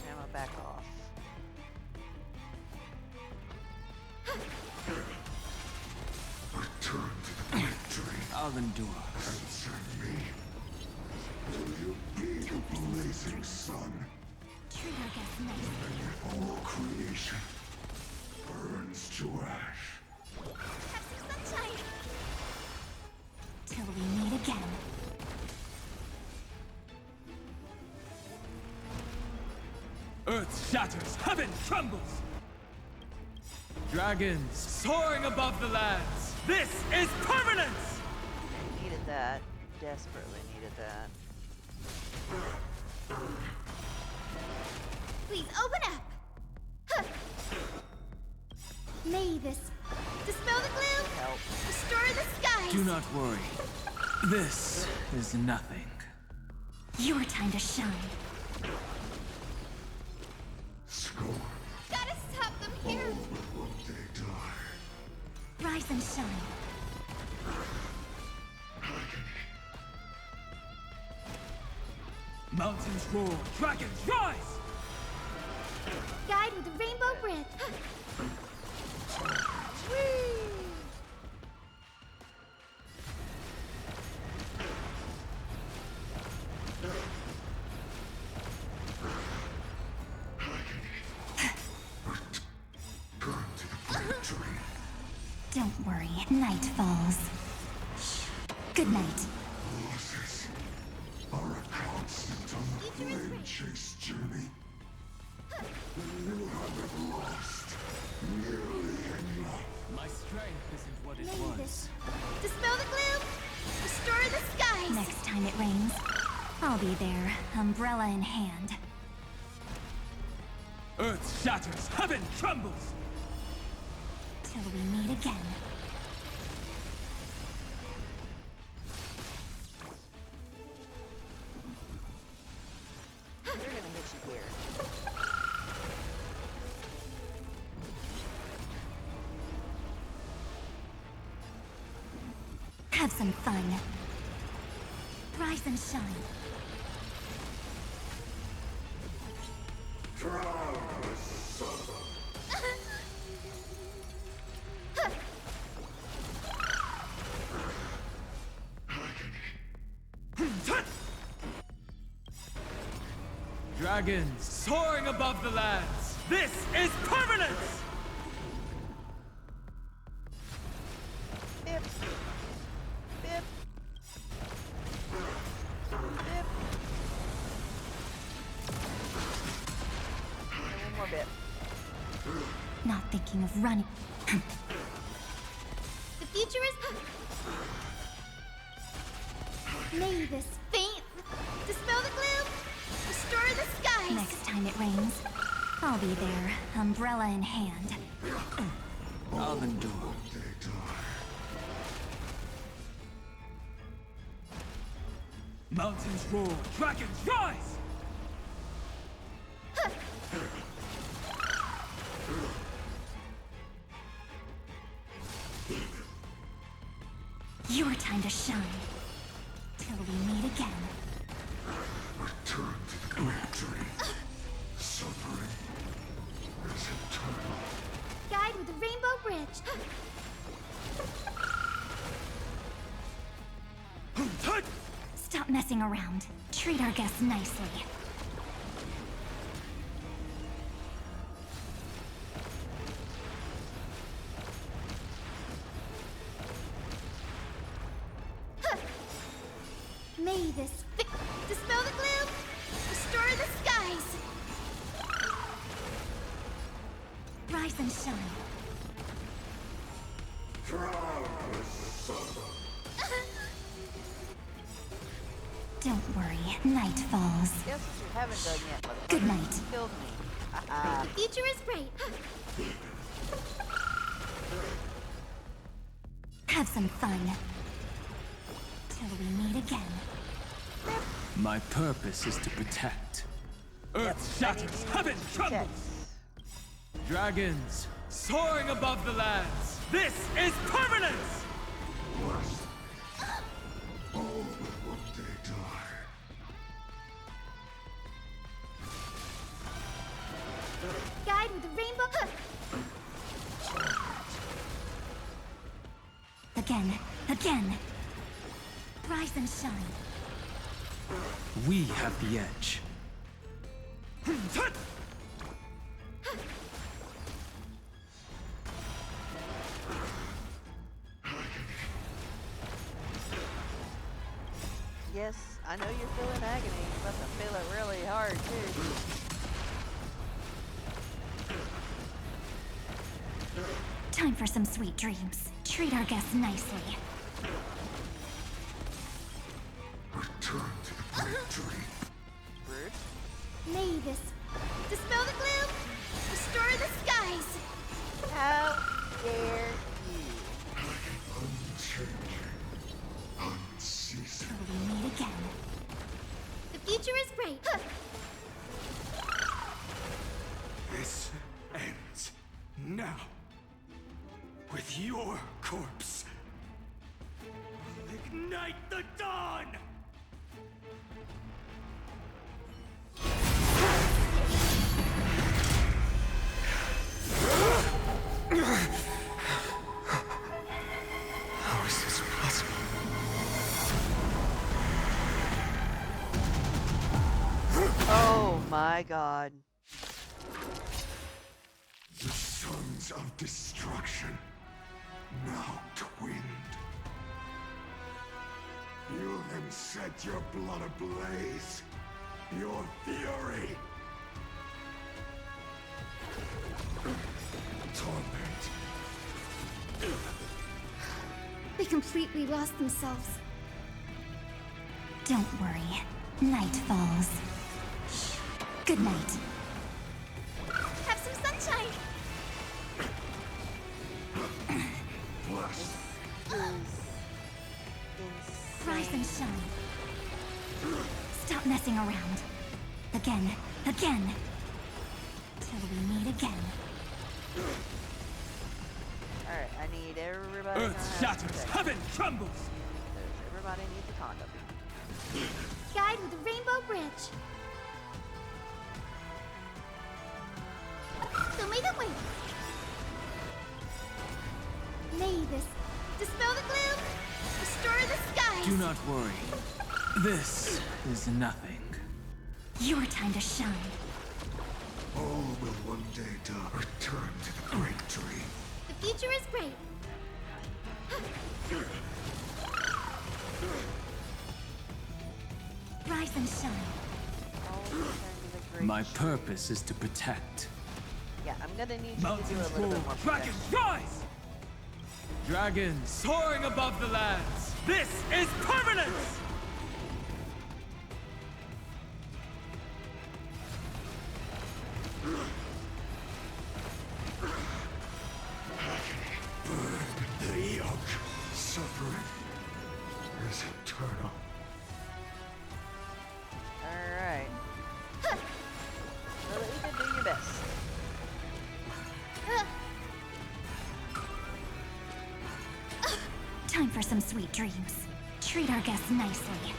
I'm gonna back off. Return to the victory. I'll endure. Answer me. Will you be the blazing sun? Treat our guests nice. And all creation burns to ash. Have some sunshine. Till we meet again. Earth shatters, heaven trembles! Dragons soaring above the lands! This is permanence! Needed that. Desperately needed that. Please open up! Huh. May this dispel the gloom, Help. restore the skies. Do not worry. This is nothing. Your time to shine. Scorn. Gotta stop them here. But will they die? Rise and shine. Mountains roar, dragons rise! Guide with the rainbow bridge. Don't worry, night falls. Good night. Losses are a constant on the flame chase journey. You haven't lost nearly enough. My strength isn't what it May was. this dispel the gloom, restore the skies. Next time it rains, I'll be there, umbrella in hand. Earth shatters, heaven trembles! Till we meet again. They're gonna hit you here. Have some fun. Rise and shine. Dragons soaring above the lands! This is permanence! Bip. Bip. Bip. And one more bit. Not thinking of running. The future is. May this faint dispel the gloom, restore the skies. Next time it rains, I'll be there, umbrella in hand. I'll endure. Mountains roar, dragons rise! Your time to shine. Till we meet again. Return to the victory. Suffering is eternal. Guide with the rainbow bridge. Stop messing around. Treat our guests nicely. dispel the gloom, restore the skies. Rise and shine. Don't worry, night falls. Guess what you haven't done yet, motherfucker? Good night. You killed me. The future is bright. Have some fun. Till we meet again. My purpose is to protect. Earth shatters, heaven trembles. Dragons soaring above the lands. This is permanence! All but one day die. Guide with the rainbow. Again. Rise and shine. We have the edge. Yes, I know you're feeling agony, but I feel it really hard too. Time for some sweet dreams. Treat our guests nicely. Return to the great dream. Rude. Mavis, dispel the gloom, restore the skies. How dare you? Unchanging. Unceasing. Till we meet again. The future is bright. This ends now. With your corpse. We'll ignite the dawn! How is this possible? Oh my god. The sons of destruction. Now twinned. You then set your blood ablaze. Your fury. Torment. They completely lost themselves. Don't worry. Night falls. Good night. Have some sunshine. Rise and shine. Stop messing around. Again. Till we meet again. Alright, I need everybody. Earth shatters, heaven trembles. Everybody needs a condom. Guide with the rainbow bridge. So may the way. Mavis, dispel the gloom, restore the skies. Do not worry. This is nothing. Your time to shine. All will one day die. Return to the great dream. The future is bright. Rise and shine. My purpose is to protect. Yeah, I'm gonna need you to do Mountains a little roar, bit more dragons rise! Dragons soaring above the lands. This is permanence! The yoke. Suffering is eternal. Alright. So that you can do your best. Time for some sweet dreams. Treat our guests nicely.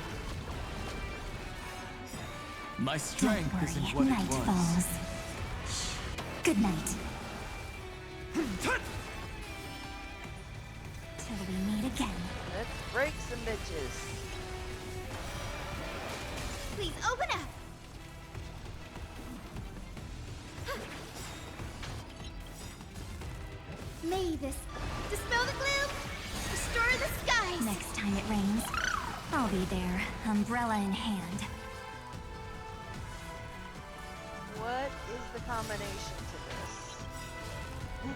My strength Don't isn't worry, what night it was. falls. Good night. Till we meet again. Let's break some bitches. Please open up. Mavis, dispel the gloom, restore the skies. Next time it rains, I'll be there, umbrella in hand. What is the combination to this?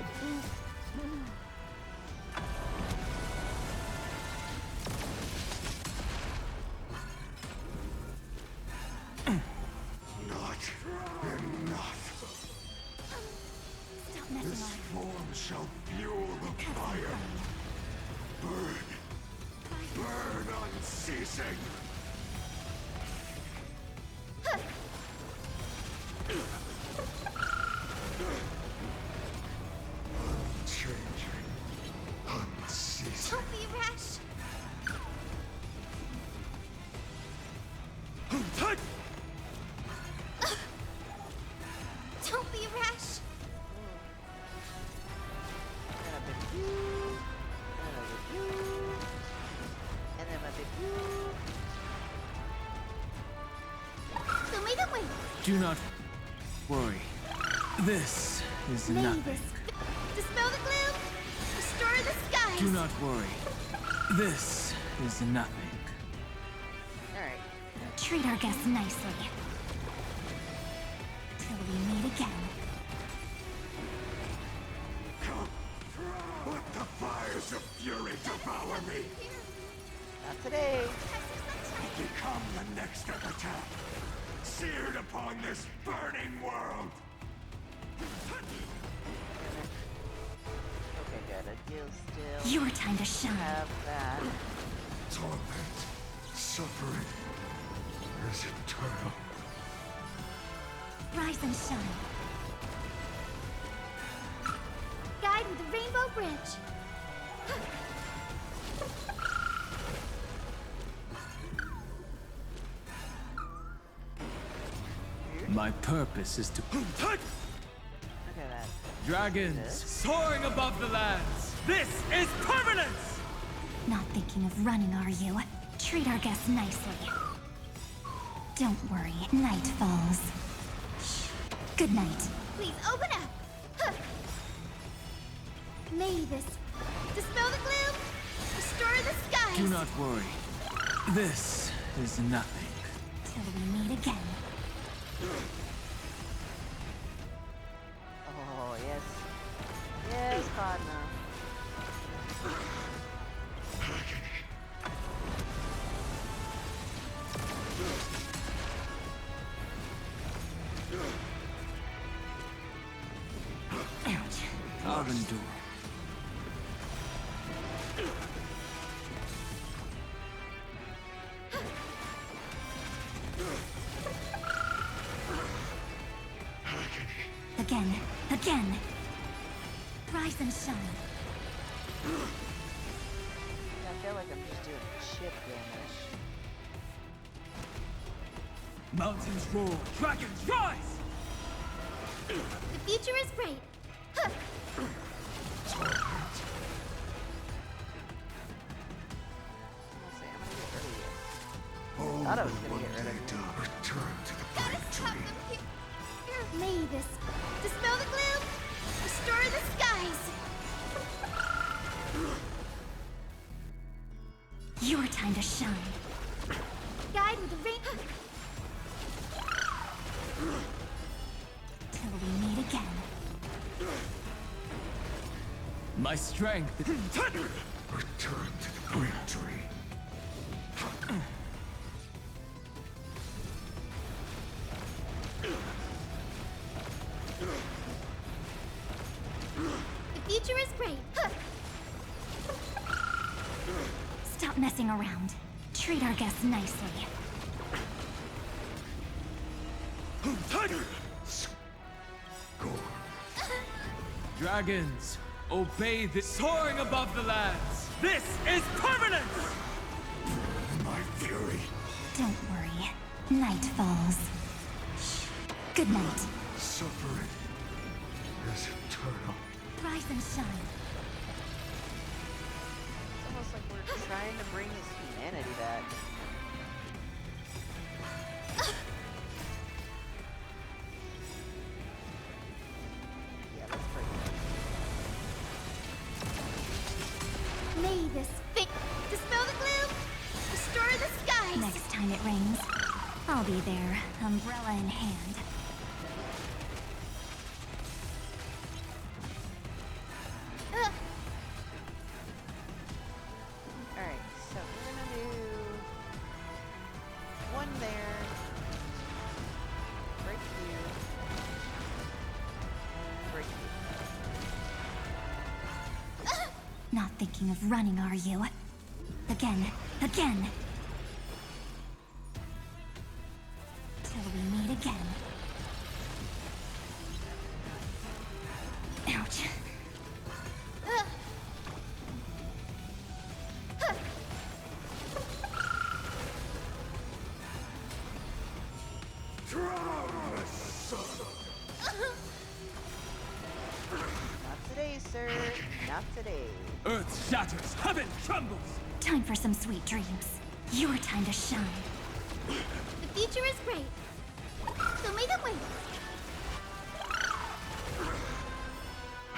Not enough. Stop messing This around. form shall fuel the fire. Burn. Burn unceasing. Unchanging. Unceasing. Don't be rash. Don't be rash. And then a big woo. So make them wait. Do not worry. This is May nothing. this dispel the gloom, restore the skies. Do not worry. This is nothing. Alright. Treat our guests nicely. Till we meet again. Come. Let the fires of fury devour me. Not today. Become the next epitaph. Seared upon this burning world. Okay, good. A deal still. Your time to shine. Have that. Torment. Suffering. Is eternal. Rise and shine. Guide with the Rainbow Bridge. My purpose is to Look at that. dragons soaring above the lands. This is permanence. Not thinking of running, are you? Treat our guests nicely. Don't worry, night falls. Shh. Good night. Please open up. Huh. May this dispel the gloom, restore the skies. Do not worry. This is nothing. Till we meet again. Oh, yes. Yes, partner. Ouch. I'll endure. Again. Again. Rise and shine. I feel like I'm just doing chip damage. Mountains roar, dragons rise! The future is bright. Huh. Thought I was gonna get rid of you. Return to the Gotta stop them here. May this dispel the gloom, restore the skies. Your time to shine. Guide with the rain. Till we meet again. My strength. Return to the great tree. The future is bright. Huh. Stop messing around. Treat our guests nicely. Dragons, obey this soaring above the lands. This is permanence! My fury. Don't worry. Night falls. Shh. Good night. Suffering is eternal. Rise and shine. It's almost like we're trying to bring his humanity back. Yeah, let's break it. May this dispel the gloom, Restore the skies! Next time it rains, I'll be there, umbrella in hand. Alright, so we're gonna do one there, break you, break you. Not thinking of running, are you? Again, again! Till we meet again. Ouch. Not today, sir. Not today. Earth shatters, heaven trembles! Time for some sweet dreams. Your time to shine. The future is great. So make it wait.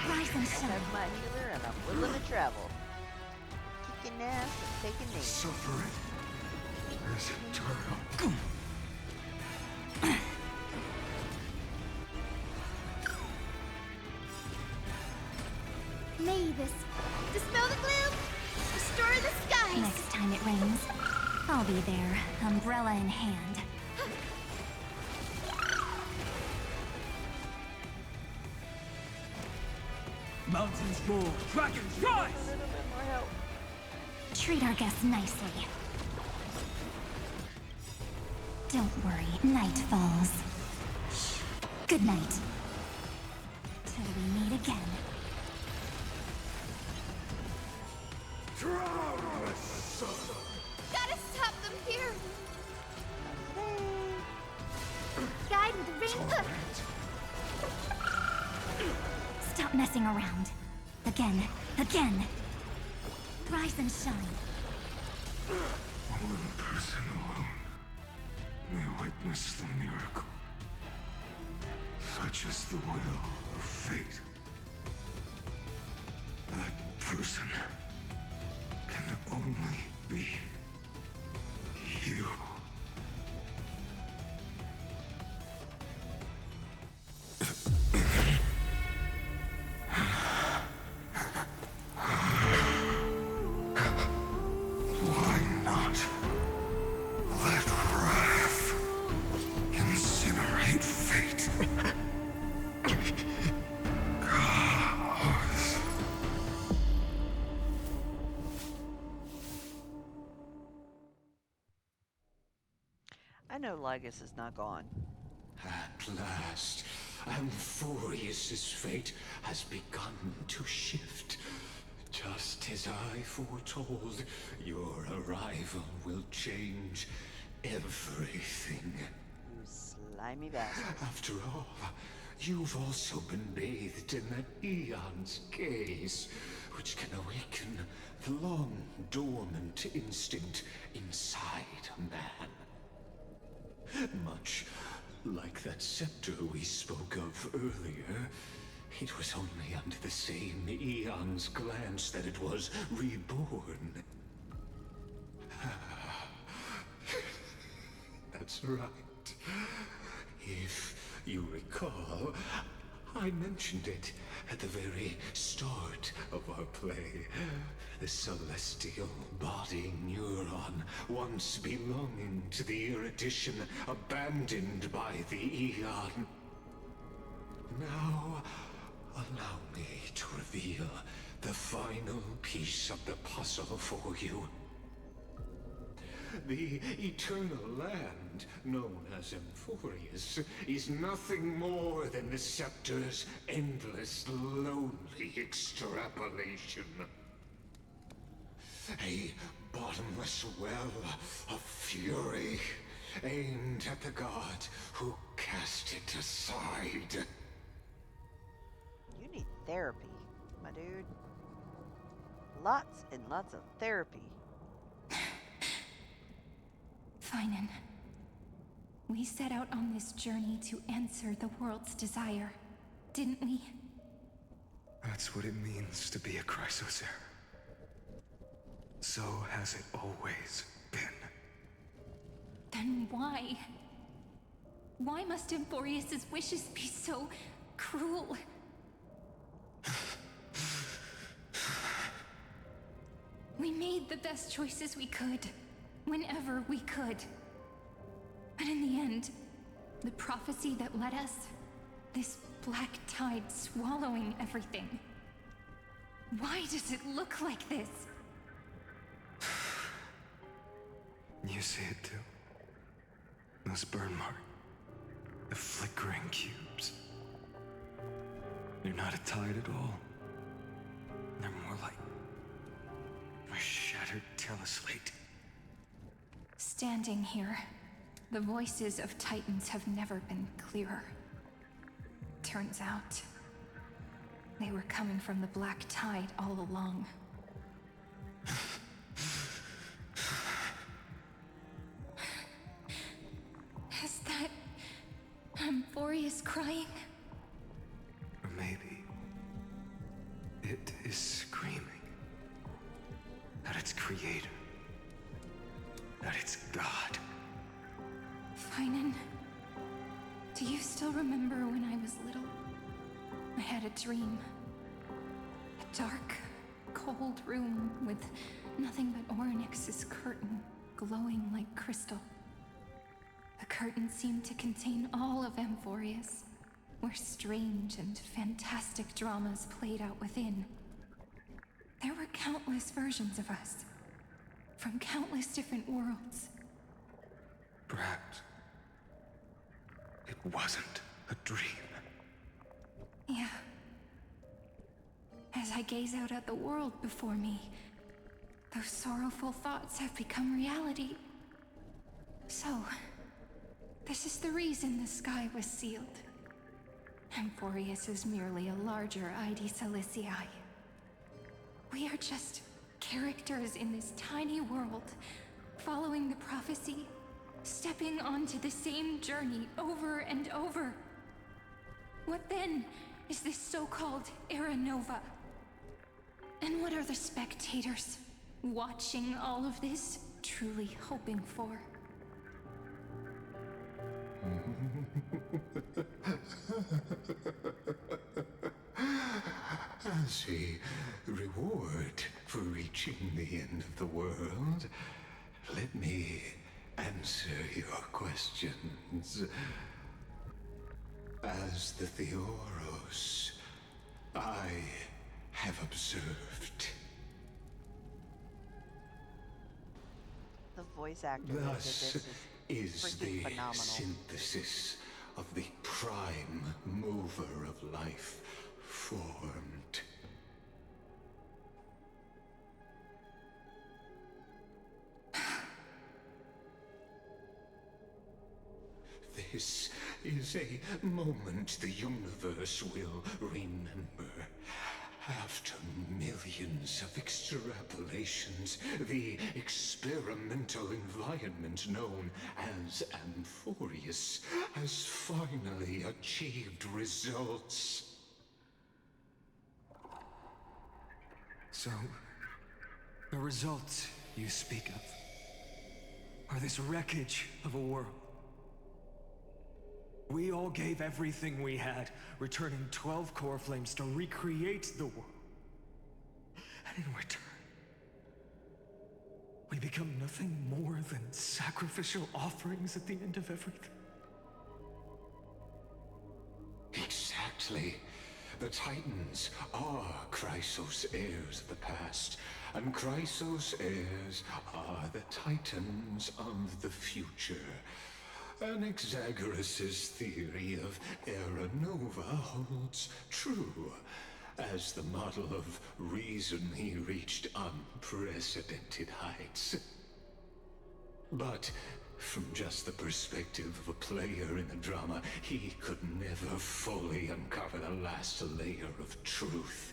Rise and I shine. have my healer and I'm willing to travel. Kicking ass and taking names. Suffering is eternal. Mavis, dispel the gloom. Restore the skies. Next time it rains, I'll be there, umbrella in hand. Mountains roar, dragons rise! A little bit more help. Treat our guests nicely. Don't worry, night falls. Shh. Good night. Till we meet again. Gotta stop them here. Guide with the ring hook. Stop messing around. Again, again. Rise and shine. One person alone may witness the miracle. Such is the will of fate. That person can only be you. Why not let wrath incinerate fate? Gods. I know Lygus is not gone. At last, Amphorius's fate has begun to shift. Just as I foretold, your arrival will change everything. You slimy bastard. After all, you've also been bathed in that Eon's gaze, which can awaken the long-dormant instinct inside a man. Much like that scepter we spoke of earlier, it was only under the same Eon's glance that it was reborn. That's right. If you recall, I mentioned it at the very start of our play. The celestial body neuron, once belonging to the Erudition, abandoned by the Eon. Now, allow me to reveal the final piece of the puzzle for you. The Eternal Land, known as Amphorius, is nothing more than the Scepter's endless, lonely extrapolation. A bottomless well of fury, aimed at the god who cast it aside. You need therapy, my dude. Lots and lots of therapy. Finan, we set out on this journey to answer the world's desire, didn't we? That's what it means to be a Chrysosaur. So has it always been. Then why? Why must Amphorius's wishes be so cruel? We made the best choices we could, whenever we could. But in the end, the prophecy that led us, this black tide swallowing everything. Why does it look like this? You see it too? Those burn marks. The flickering cubes. They're not a tide at all. They're more like a shattered teleslate. Standing here, the voices of Titans have never been clearer. Turns out, they were coming from the black tide all along. Is that Amphorius crying? Or maybe it is screaming at its creator, that it's God. Finan, do you still remember when I was little? I had a dream. A dark, cold room with nothing but Orynyx's curtain glowing like crystal. The curtain seemed to contain all of Amphorius, where strange and fantastic dramas played out within. There were countless versions of us, from countless different worlds. Perhaps it wasn't a dream. Yeah. As I gaze out at the world before me, those sorrowful thoughts have become reality. So, this is the reason the sky was sealed. Amphorius is merely a larger ID Silicii. We are just characters in this tiny world, following the prophecy, stepping onto the same journey over and over. What then is this so-called Era Nova? And what are the spectators watching all of this truly hoping for? As a reward for reaching the end of the world, let me answer your questions. As the Theoros, I have observed. The voice actor that did Thus this is freaking the phenomenal. synthesis of the prime mover of life formed. This is a moment the universe will remember. After millions of extrapolations, the experimental environment known as Amphorius has finally achieved results. So, the results you speak of are this wreckage of a world. We all gave everything we had, returning 12 core flames to recreate the world. And in return, we become nothing more than sacrificial offerings at the end of everything. Exactly. The Titans are Chrysos heirs of the past, and Chrysos heirs are the Titans of the future. Anaxagoras' theory of Era Nova holds true, as the model of reason he reached unprecedented heights. But from just the perspective of a player in the drama, he could never fully uncover the last layer of truth.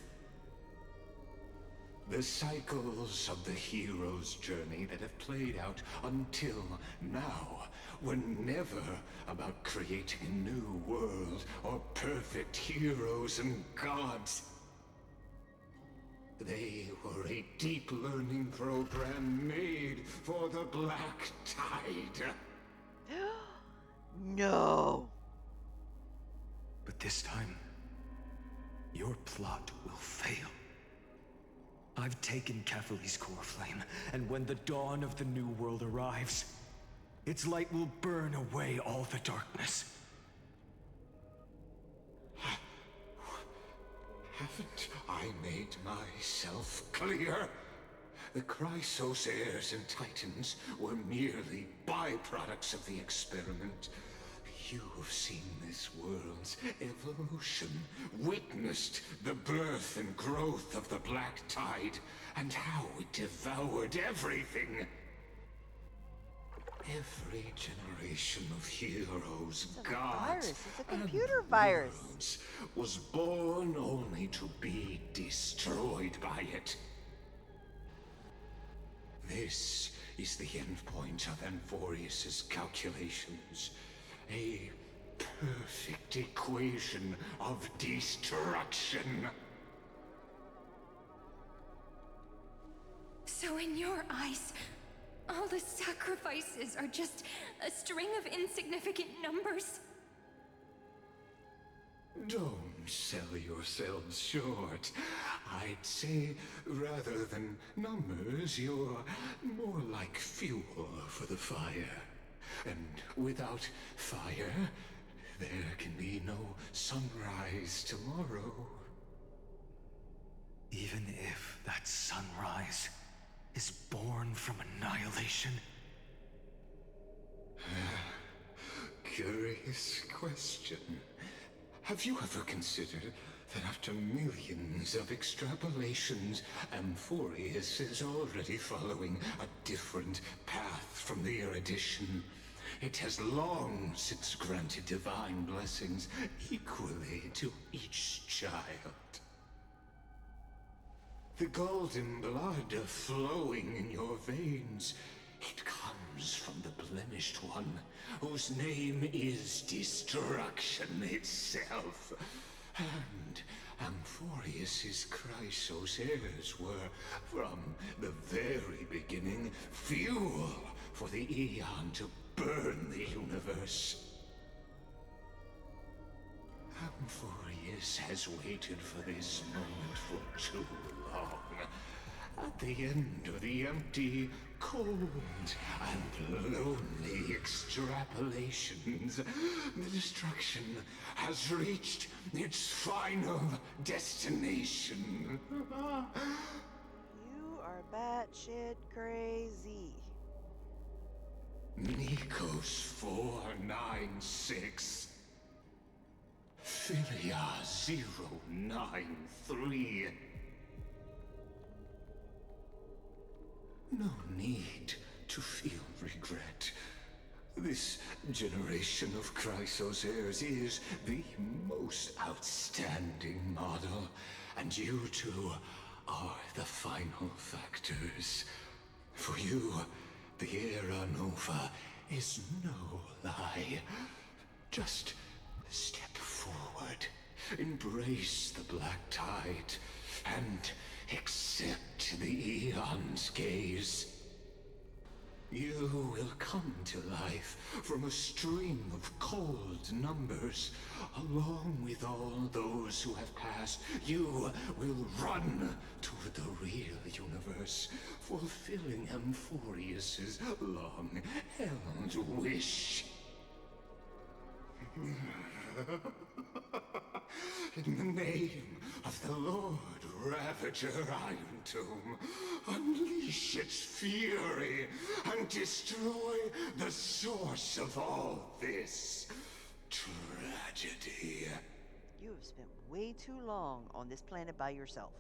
The cycles of the hero's journey that have played out until now were never about creating a new world or perfect heroes and gods. They were a deep learning program made for the Black Tide. No. But this time, your plot will fail. I've taken Catholi's core flame, and when the dawn of the new world arrives, its light will burn away all the darkness. Haven't I made myself clear? The Chrysos heirs and Titans were merely byproducts of the experiment. You have seen this world's evolution, witnessed the birth and growth of the Black Tide, and how it devoured everything. Every generation of heroes, gods, It's a computer virus. worlds was born only to be destroyed by it. This is the endpoint of Amphorius's calculations. A perfect equation of destruction. So in your eyes, all the sacrifices are just a string of insignificant numbers? Don't sell yourselves short. I'd say, rather than numbers, you're more like fuel for the fire. And without fire, there can be no sunrise tomorrow. Even if that sunrise is born from annihilation. Curious question. Have you ever considered that after millions of extrapolations, Amphorius is already following a different path from the erudition? It has long since granted divine blessings equally to each child. The golden blood flowing in your veins, it comes from the blemished one, whose name is destruction itself. And Amphorius's Chrysos heirs were, from the very beginning, fuel for the Aeon to burn the universe. Amphorius has waited for this moment for too long. At the end of the empty, cold, and lonely extrapolations, the destruction has reached its final destination. You are batshit crazy. Nikos 496. Philia 093. No need to feel regret. This generation of Chrysos heirs is the most outstanding model, and you two are the final factors. For you, the Era Nova is no lie. Just step forward, embrace the Black Tide, and accept the Aeon's gaze. You will come to life from a stream of cold numbers. Along with all those who have passed, you will run toward the real universe, fulfilling Amphorius's long-held wish. In the name of the Lord Ravager Iron Tomb, unleash its fury and destroy the source of all this tragedy. You have spent way too long on this planet by yourself.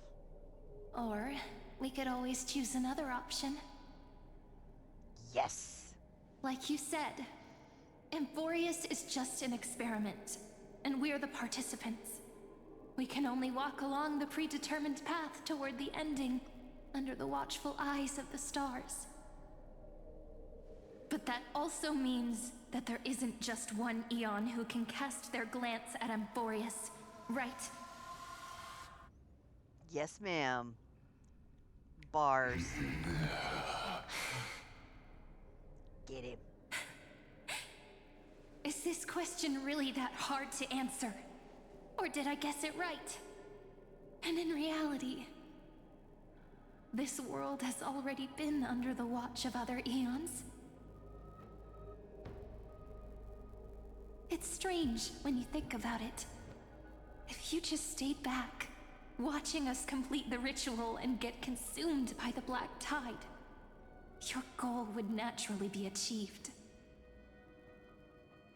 Or we could always choose another option. Yes! Like you said, Amphorius is just an experiment, and we're the participants. We can only walk along the predetermined path toward the ending, under the watchful eyes of the stars. But that also means that there isn't just one Aeon who can cast their glance at Amphorius, right? Yes, ma'am. Bars. Get him. this question really that hard to answer? Or did I guess it right? And in reality, this world has already been under the watch of other eons. It's strange when you think about it. If you just stayed back, watching us complete the ritual and get consumed by the black tide, your goal would naturally be achieved.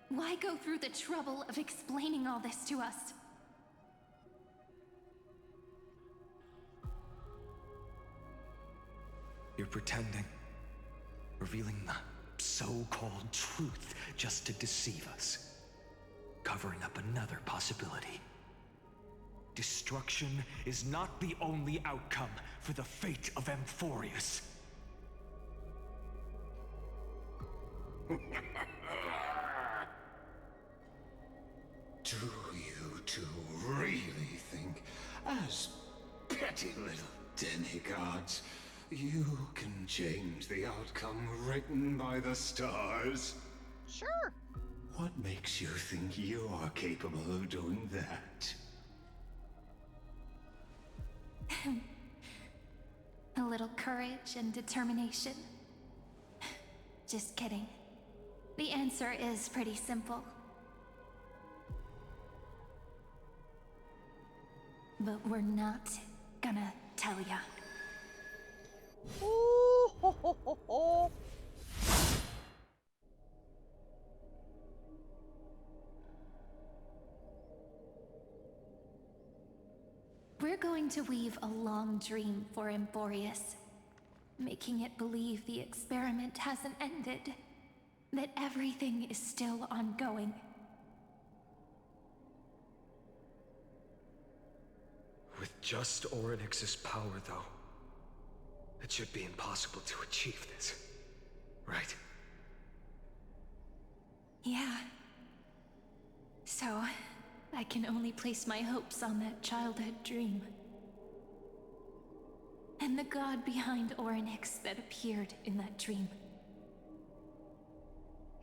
Why go through the trouble of explaining all this to us? You're pretending. Revealing the so-called truth just to deceive us. Covering up another possibility. Destruction is not the only outcome for the fate of Amphorius. Do you two really think, as petty little demigods, you can change the outcome written by the stars? Sure. What makes you think you are capable of doing that? A little courage and determination. Just kidding. The answer is pretty simple. But we're not gonna tell ya. Ooh, ho, ho, ho, ho. We're going to weave a long dream for Amphorius, making it believe the experiment hasn't ended, that everything is still ongoing. With just Orynyx's power, though, it should be impossible to achieve this, right? Yeah. So, I can only place my hopes on that childhood dream. And the god behind Orynyx that appeared in that dream.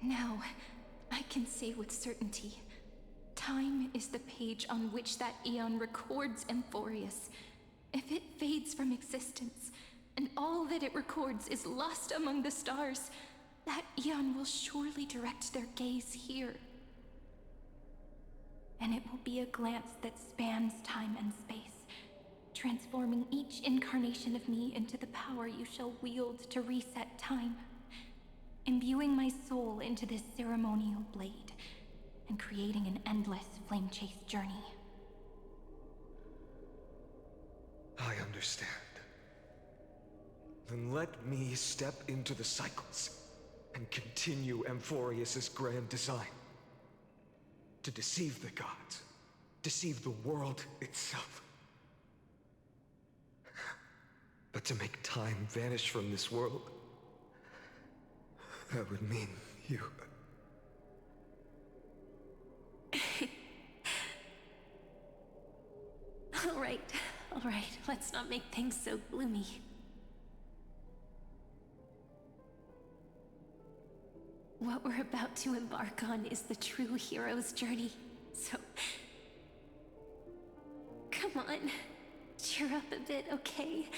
Now, I can say with certainty, time is the page on which that eon records Amphorius. If it fades from existence, and all that it records is lost among the stars, that eon will surely direct their gaze here. And it will be a glance that spans time and space, transforming each incarnation of me into the power you shall wield to reset time, imbuing my soul into this ceremonial blade, and creating an endless flame chase journey. I understand. Then let me step into the cycles and continue Amphorius's grand design. To deceive the gods, deceive the world itself. But to make time vanish from this world, that would mean you. All right, let's not make things so gloomy. What we're about to embark on is the true hero's journey, so... Come on, cheer up a bit, okay?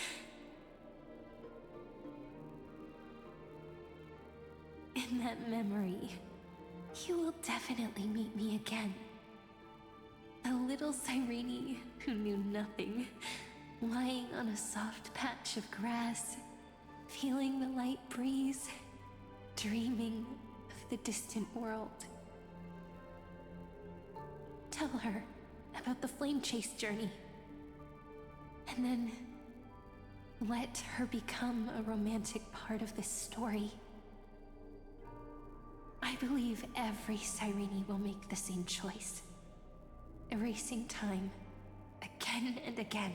In that memory, you will definitely meet me again. A little Cyrene who knew nothing, lying on a soft patch of grass, feeling the light breeze, dreaming of the distant world. Tell her about the flame chase journey, and then let her become a romantic part of this story. I believe every Cyrene will make the same choice, erasing time again and again,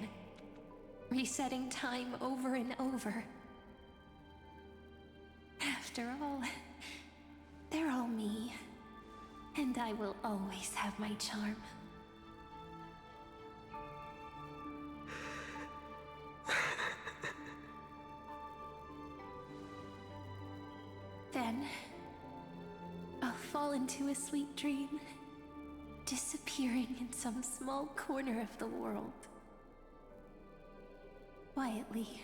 resetting time over and over. After all, they're all me, and I will always have my charm. Then, I'll fall into a sweet dream, disappearing in some small corner of the world. Quietly,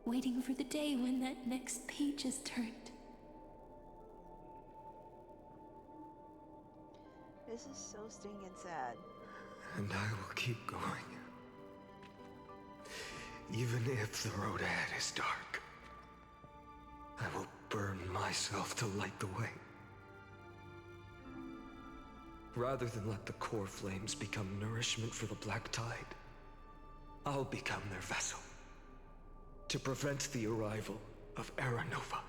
waiting for the day when that next page is turned. This is so stinking sad. And I will keep going. Even if the road ahead is dark, I will burn myself to light the way. Rather than let the core flames become nourishment for the Black Tide, I'll become their vessel to prevent the arrival of Aranova.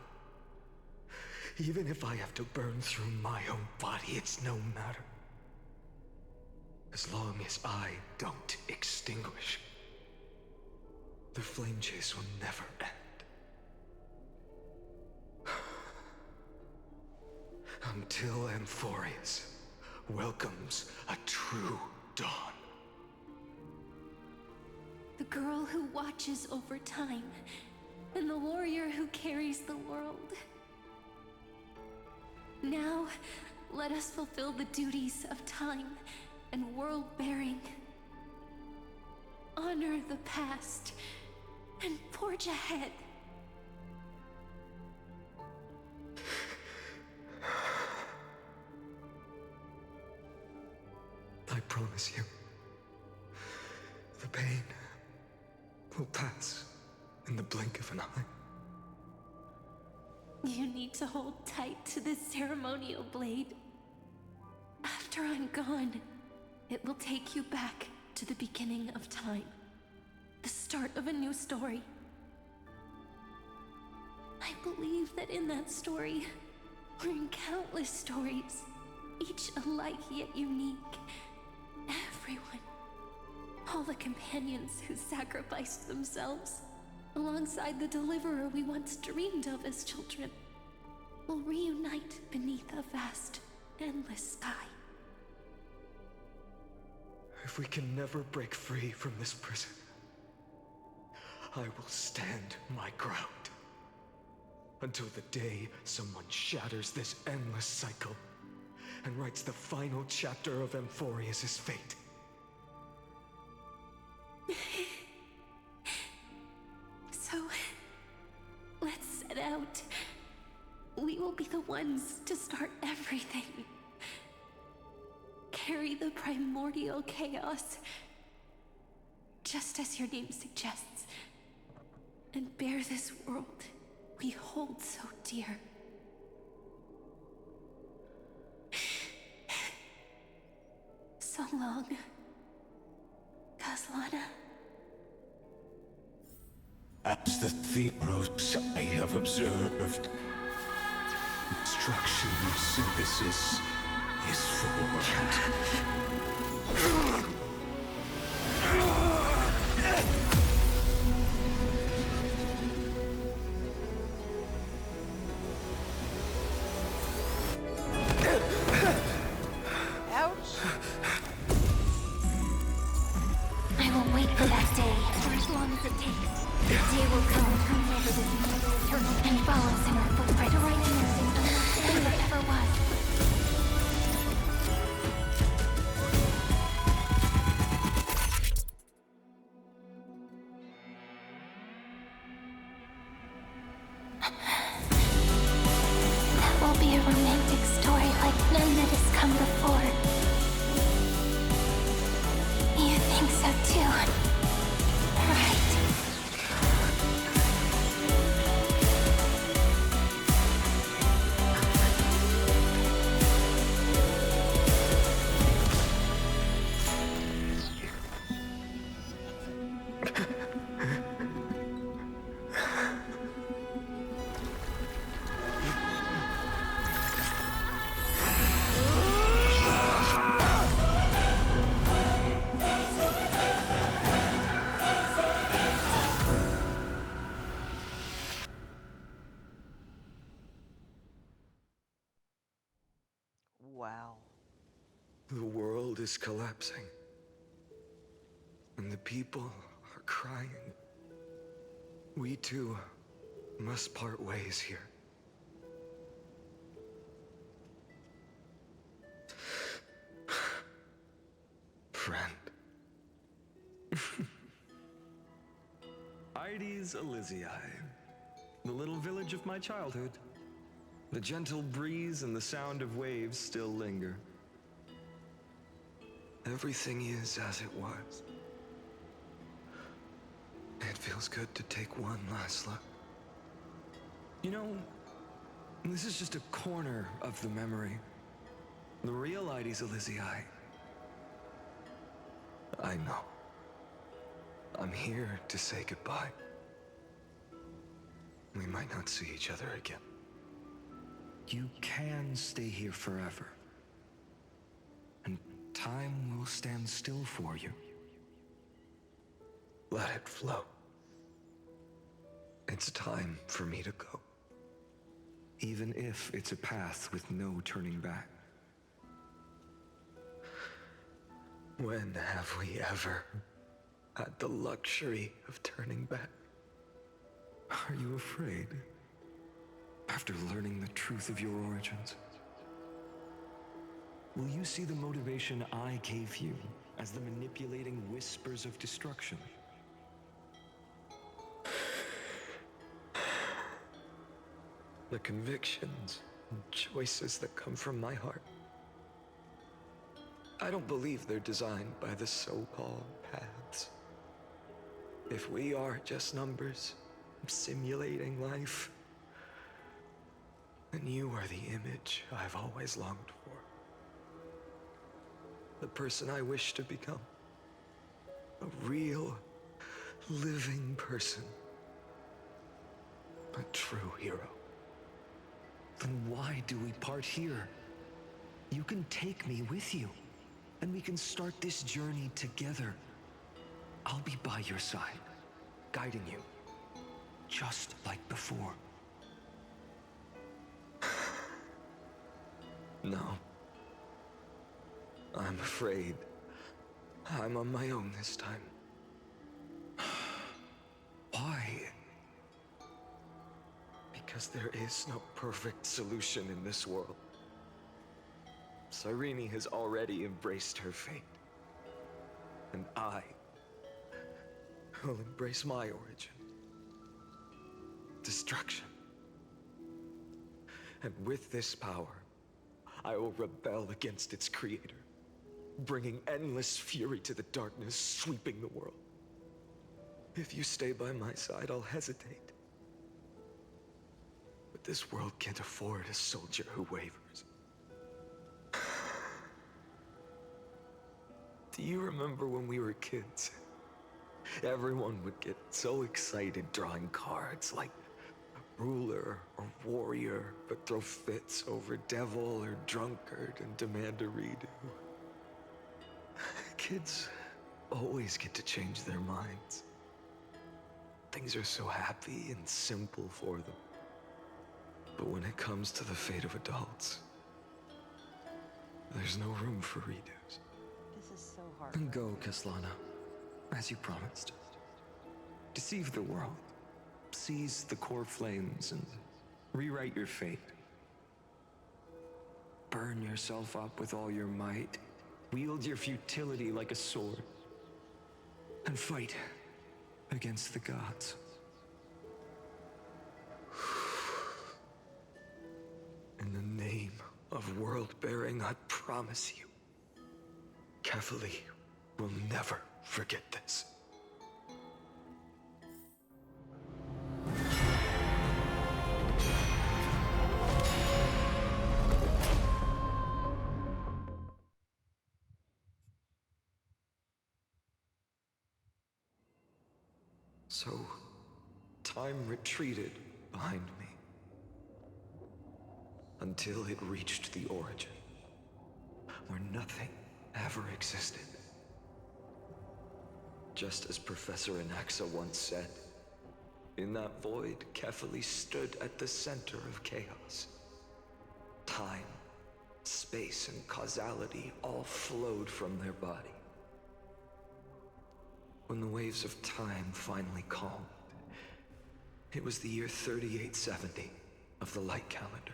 Even if I have to burn through my own body, it's no matter. As long as I don't extinguish, the flame chase will never end. Until Amphorius welcomes a true dawn. The girl who watches over time, and the warrior who carries the world. Now, let us fulfill the duties of time and world-bearing. Honor the past, and forge ahead. I promise you, the pain will pass in the blink of an eye. You need to hold tight to this ceremonial blade. After I'm gone, it will take you back to the beginning of time. The start of a new story. I believe that in that story, or in countless stories, each alike yet unique, everyone, all the companions who sacrificed themselves, alongside the deliverer we once dreamed of as children, will reunite beneath a vast, endless sky. If we can never break free from this prison, I will stand my ground. Until the day someone shatters this endless cycle and writes the final chapter of Amphorius' fate. So, let's set out. We will be the ones to start everything. Carry the primordial chaos, just as your name suggests, and bear this world we hold so dear. So long, Caslana. As the Theros I have observed, instruction synthesis is formed. I will wait for that day, for as long as it takes. The day will come when comes over this immortal eternal and follows in our footprint to write anything unless that ever was. That will be a romantic story like none that has come before. You think so too, right? Wow. The world is collapsing. And the people are crying. We too must part ways here. Elizei, the little village of my childhood. The gentle breeze and the sound of waves still linger. Everything is as it was. It feels good to take one last look. You know, this is just a corner of the memory. The real Ides Elizei. I know. I'm here to say goodbye. We might not see each other again. You can stay here forever. And time will stand still for you. Let it flow. It's time for me to go. Even if it's a path with no turning back. When have we ever had the luxury of turning back? Are you afraid? After learning the truth of your origins? Will you see the motivation I gave you as the manipulating whispers of destruction? The convictions and choices that come from my heart. I don't believe they're designed by the so-called paths. If we are just numbers simulating life, then you are the image I've always longed for. The person I wish to become. A real, living person. A true hero. Then why do we part here? You can take me with you, and we can start this journey together. I'll be by your side, guiding you, just like before. No. I'm afraid I'm on my own this time. Why? Because there is no perfect solution in this world. Cyrene has already embraced her fate. And I will embrace my origin. Destruction. And with this power, I will rebel against its creator, bringing endless fury to the darkness, sweeping the world. If you stay by my side, I'll hesitate. But this world can't afford a soldier who wavers. Do you remember when we were kids? Everyone would get so excited drawing cards like ruler or warrior, but throw fits over devil or drunkard and demand a redo. Kids always get to change their minds. Things are so happy and simple for them. But when it comes to the fate of adults, there's no room for redos. This is so hard. And go, Kaslana, as you promised. Deceive the world. Seize the core flames and rewrite your fate. Burn yourself up with all your might. Wield your futility like a sword. And fight against the gods. In the name of world-bearing, I promise you, Kefali will never forget this. So, time retreated behind me until it reached the origin, where nothing ever existed. Just as Professor Anaxa once said, in that void, Kefali stood at the center of chaos. Time, space, and causality all flowed from their body. When the waves of time finally calmed, it was the year 3870 of the Light Calendar.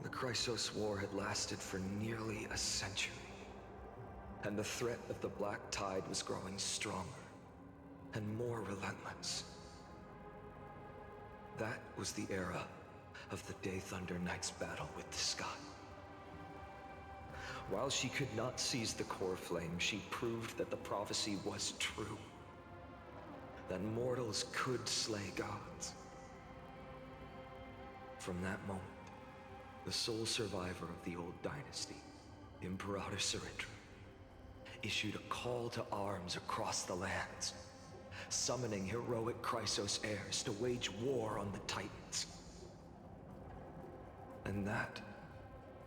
The Chrysos War had lasted for nearly a century, and the threat of the Black Tide was growing stronger. and more relentless. That was the era of the Day Thunder Knight's battle with the sky. While she could not seize the core flame, she proved that the prophecy was true. That mortals could slay gods. From that moment, the sole survivor of the old dynasty, Imperator Cyrindra, issued a call to arms across the lands, summoning heroic Chrysos heirs to wage war on the Titans. And that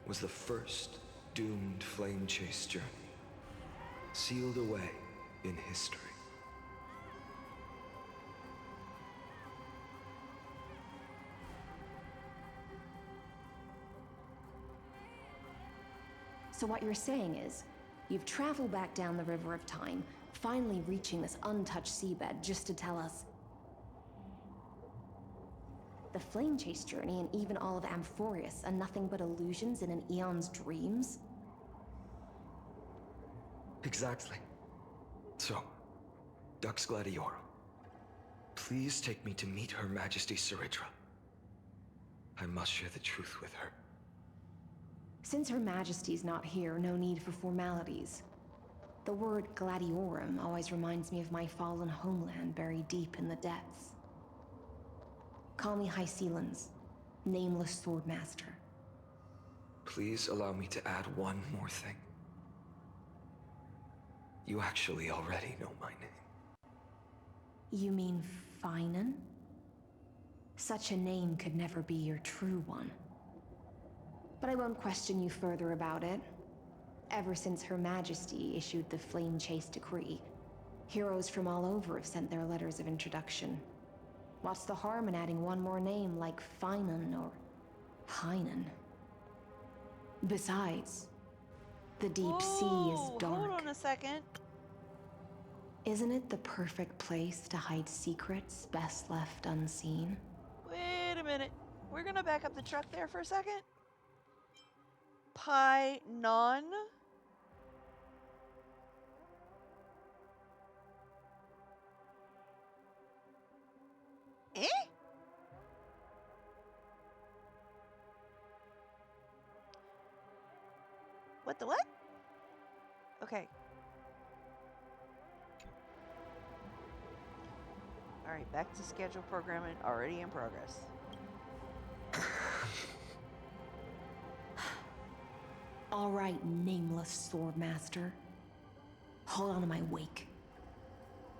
was the first doomed flame chase journey, sealed away in history. So what you're saying is, you've traveled back down the River of Time, finally reaching this untouched seabed just to tell us the flame chase journey and even all of Amphorius are nothing but illusions in an eon's dreams? Exactly. So, Dux Gladiorum, please take me to meet Her Majesty Cyrindra. I must share the truth with her. Since Her Majesty's not here, no need for formalities. The word Gladiorum always reminds me of my fallen homeland buried deep in the depths. Call me High Sealans, Nameless Swordmaster. Please allow me to add one more thing. You actually already know my name. You mean Finan? Such a name could never be your true one. But I won't question you further about it. Ever since Her Majesty issued the Flame Chase Decree, heroes from all over have sent their letters of introduction. What's the harm in adding one more name like Finan or Hynan? Besides, the deep sea is dark. Hold on a second. Isn't it the perfect place to hide secrets best left unseen? Wait a minute. We're gonna back up the truck there for a second. Pynon? Eh? What the what? Okay. Alright, back to schedule programming already in progress. All right, Nameless Swordmaster. Hold on to my wake.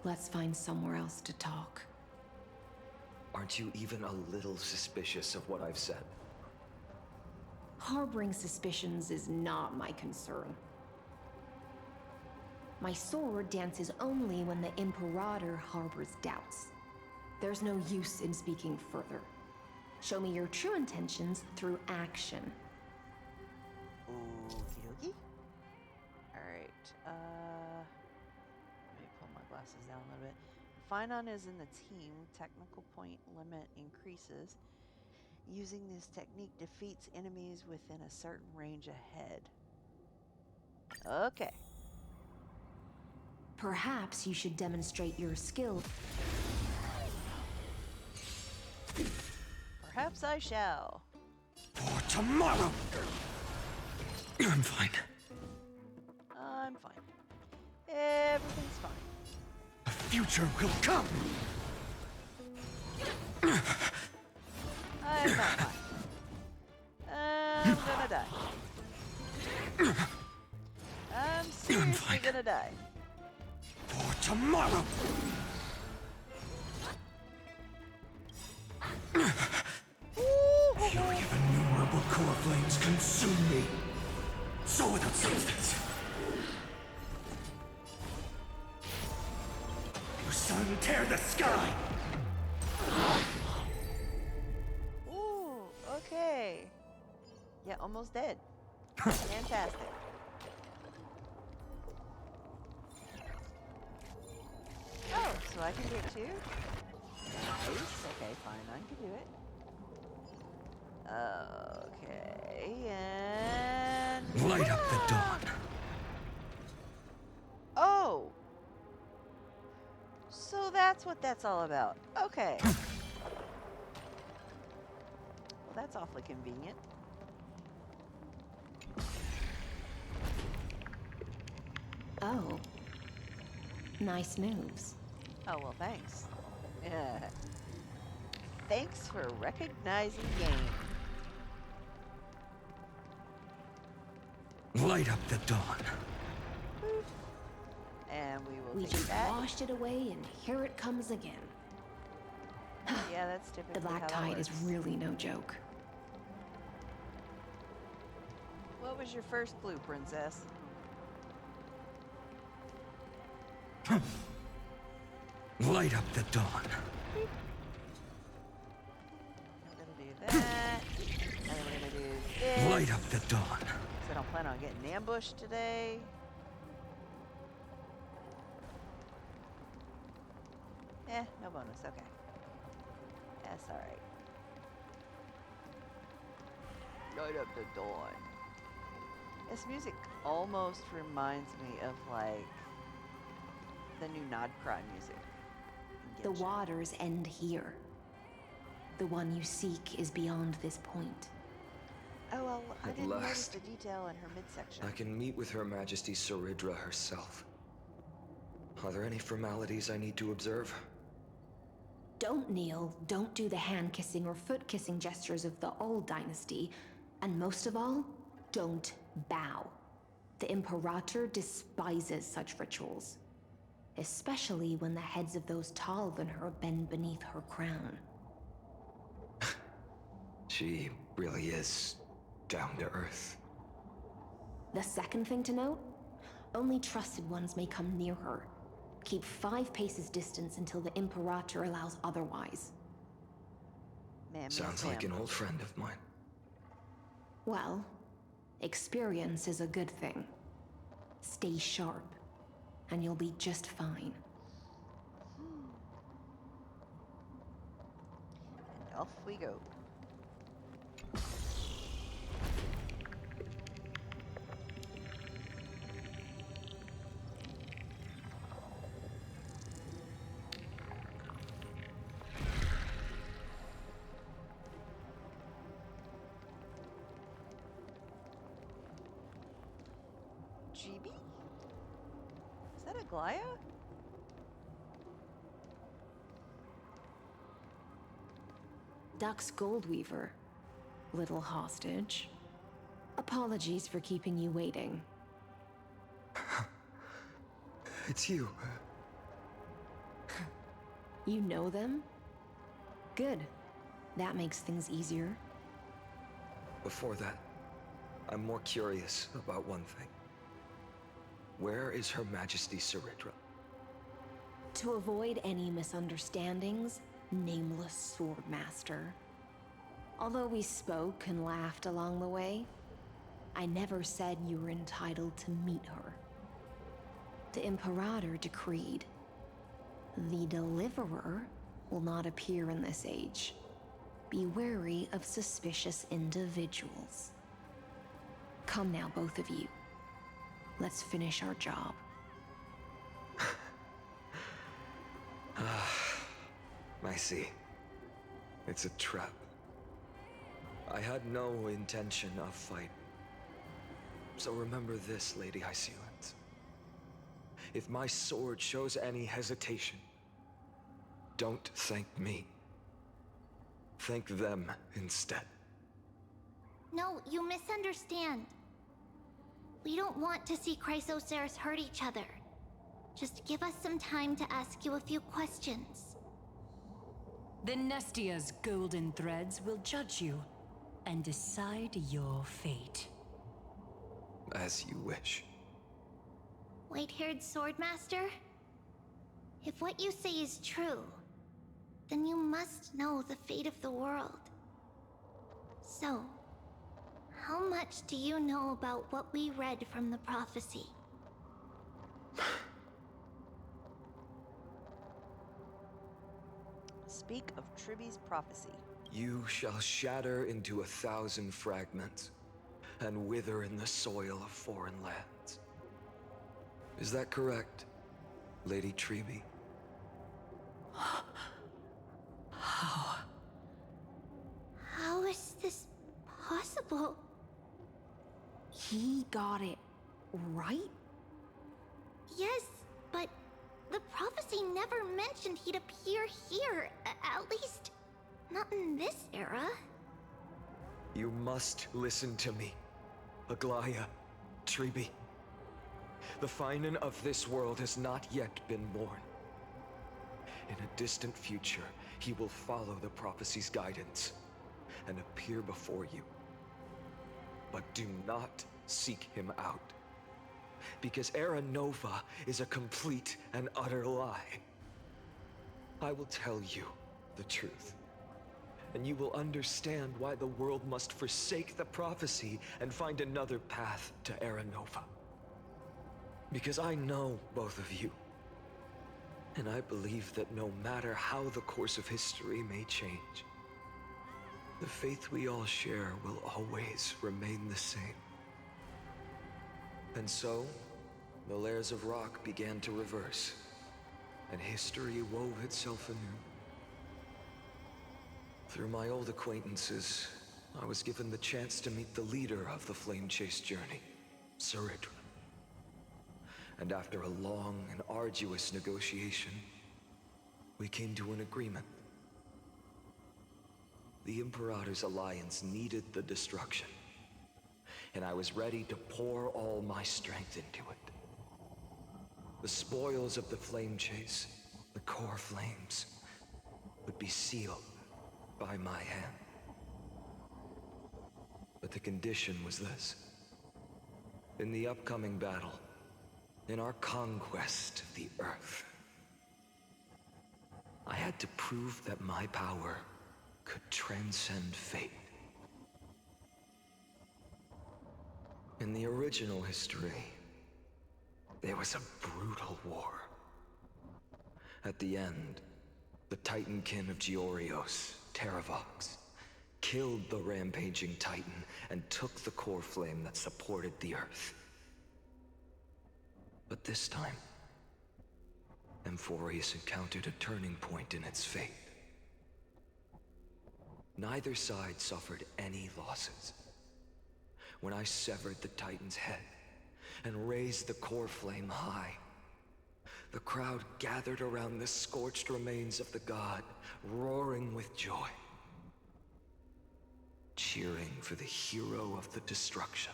Let's find somewhere else to talk. Aren't you even a little suspicious of what I've said? Harboring suspicions is not my concern. My sword dances only when the Imperator harbors doubts. There's no use in speaking further. Show me your true intentions through action. Okie dokie. Alright, let me pull my glasses down a little bit. Finon is in the team. Technical point limit increases. Using this technique defeats enemies within a certain range ahead. Okay. Perhaps you should demonstrate your skill. Perhaps I shall. For tomorrow! I'm fine. I'm fine. Everything's fine. The future will come! I'm not fine. I'm gonna die. I'm seriously gonna die. For tomorrow! Fury of innumerable core flames consume me. So without substance. Your sun tear the sky! Ooh, okay. Yeah, almost dead. Fantastic. Oh, so I can do it too? Nice. Okay, fine, I can do it. Okay, and... Light up the dawn. Oh! So that that's all about. Okay. Well, that's awfully convenient. Oh. Nice moves. Oh, well, thanks. Yeah. Thanks for recognizing game. Light up the dawn. And we will We take just that. washed it away, and here it comes again. Yeah, that's typically The black how that tide is works. really no joke. What was your first clue, princess? Light up the dawn. I'm gonna do that. And then we're gonna do this. Light up the dawn. So I don't plan on getting ambushed today. No bonus. Okay. That's alright. Light up the dawn. This music almost reminds me of, like, the new Nodcry music. The waters end here. The one you seek is beyond this point. Oh, well, I At didn't notice last. the detail in her midsection. I can meet with Her Majesty Saridra herself. Are there any formalities I need to observe? Don't kneel, don't do the hand-kissing or foot-kissing gestures of the old dynasty, and most of all, don't bow. The Imperator despises such rituals, especially when the heads of those taller than her bend beneath her crown. She really is down to earth. The second thing to note, only trusted ones may come near her. Keep 5 paces distance until the Imperator allows otherwise. Sounds like an old friend of mine. Well, experience is a good thing. Stay sharp, and you'll be just fine. And off we go. GB? Is that Aglaya? Dux Goldweaver, little hostage. Apologies for keeping you waiting. It's you. You know them? Good. That makes things easier. Before that, I'm more curious about one thing. Where is Her Majesty Saridra? To avoid any misunderstandings, nameless Swordmaster. Although we spoke and laughed along the way, I never said you were entitled to meet her. The Imperator decreed, the Deliverer will not appear in this age. Be wary of suspicious individuals. Come now, both of you. Let's finish our job. I see. It's a trap. I had no intention of fighting. So remember this, Lady Hysealant. If my sword shows any hesitation, don't thank me. Thank them instead. No, you misunderstand. We don't want to see Chrysoceres hurt each other. Just give us some time to ask you a few questions. The Nestia's golden threads will judge you and decide your fate. As you wish. White-haired Swordmaster? If what you say is true, then you must know the fate of the world. So, how much do you know about what we read from the prophecy? Speak of Tribby's prophecy. You shall shatter into 1,000 fragments and wither in the soil of foreign lands. Is that correct, Lady Treby? he got it right? Yes, but the prophecy never mentioned he'd appear here. At least, not in this era. You must listen to me, Aglaya, Tribi. The Finan of this world has not yet been born. In a distant future, he will follow the prophecy's guidance and appear before you. But do not seek him out, because Era Nova is a complete and utter lie. I will tell you the truth, and you will understand why the world must forsake the prophecy and find another path to Era Nova. Because I know both of you, and I believe that no matter how the course of history may change, the faith we all share will always remain the same. And so, the layers of rock began to reverse, and history wove itself anew. Through my old acquaintances, I was given the chance to meet the leader of the Flame Chase journey, Saridra. And after a long and arduous negotiation, we came to an agreement. The Imperator's alliance needed the destruction, and I was ready to pour all my strength into it. The spoils of the Flame Chase, the core flames, would be sealed by my hand. But the condition was this. In the upcoming battle, in our conquest of the Earth, I had to prove that my power could transcend fate. In the original history, there was a brutal war. At the end, the Titankin of Georios, Terravox, killed the rampaging Titan and took the core flame that supported the Earth. But this time, Amphorius encountered a turning point in its fate. Neither side suffered any losses. When I severed the Titan's head and raised the core flame high, the crowd gathered around the scorched remains of the god, roaring with joy, cheering for the hero of the destruction,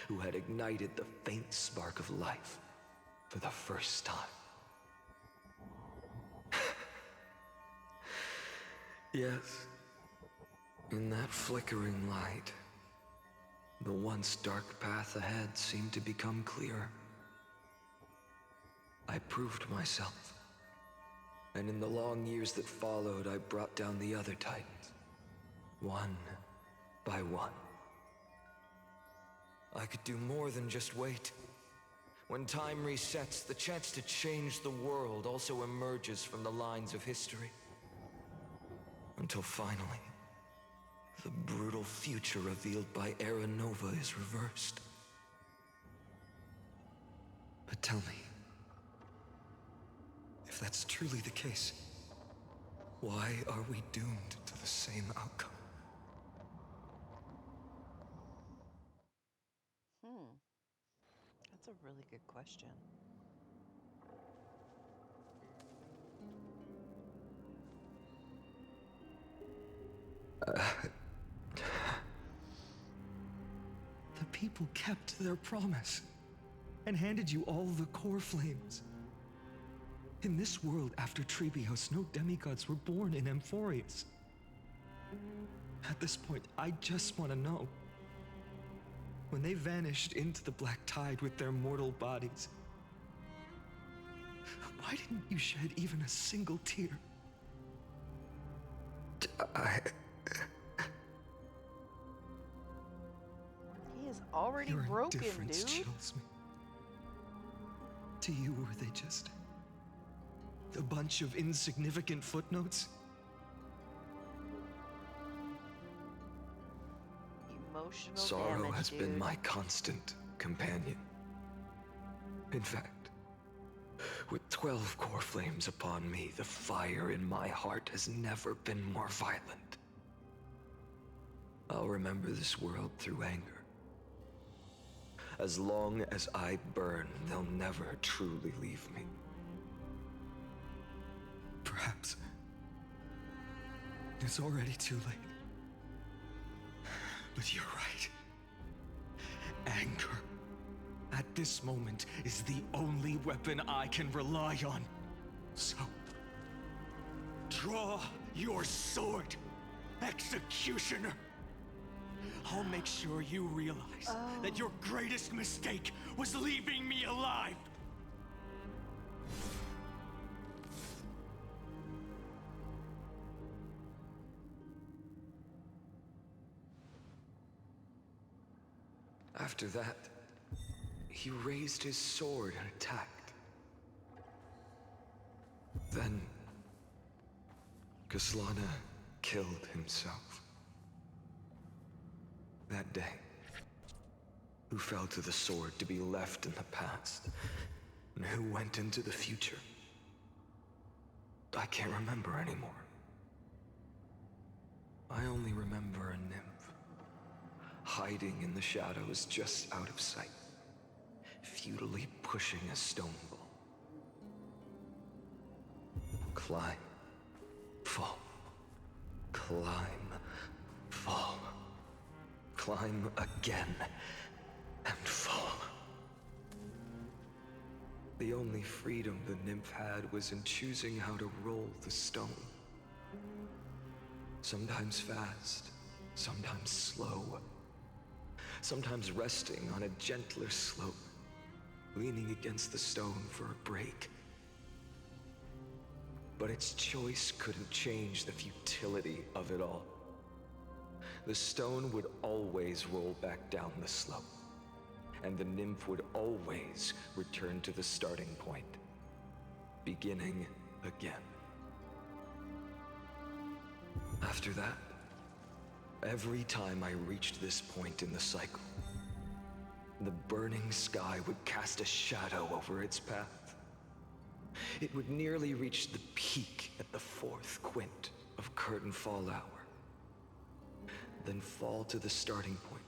who had ignited the faint spark of life for the first time. Yes, in that flickering light, the once dark path ahead seemed to become clear. I proved myself, and in the long years that followed, I brought down the other Titans, one by one. I could do more than just wait. When time resets, the chance to change the world also emerges from the lines of history. Until finally, the brutal future revealed by Era Nova is reversed. But tell me, if that's truly the case, why are we doomed to the same outcome? That's a really good question. The people kept their promise and handed you all the core flames. In this world after Trebios, no demigods were born in Amphorius. At this point, I just want to know. When they vanished into the black tide with their mortal bodies, why didn't you shed even a single tear? He is already Your broken, indifference dude. chills me. To you, were they just a bunch of insignificant footnotes? Emotional Sorrow damage, has dude. been my constant companion. In fact, with 12 core flames upon me, the fire in my heart has never been more violent. I'll remember this world through anger, As long as I burn, they'll never truly leave me. Perhaps it's already too late. But you're right. Anger, at this moment, is the only weapon I can rely on. So, draw your sword, Executioner. I'll make sure you realize that your greatest mistake was leaving me alive. After that, he raised his sword and attacked. Then, Kaslana killed himself. That day, who fell to the sword to be left in the past, and who went into the future, I can't remember anymore. I only remember a nymph, hiding in the shadows just out of sight, futilely pushing a stone ball. Climb, fall, climb, fall, climb again, and fall. The only freedom the nymph had was in choosing how to roll the stone. Sometimes fast, sometimes slow. Sometimes resting on a gentler slope, leaning against the stone for a break. But its choice couldn't change the futility of it all. The stone would always roll back down the slope, and the nymph would always return to the starting point, beginning again. After that, every time I reached this point in the cycle, the burning sky would cast a shadow over its path. It would nearly reach the peak at the 4th quint of curtain fall hour, then fall to the starting point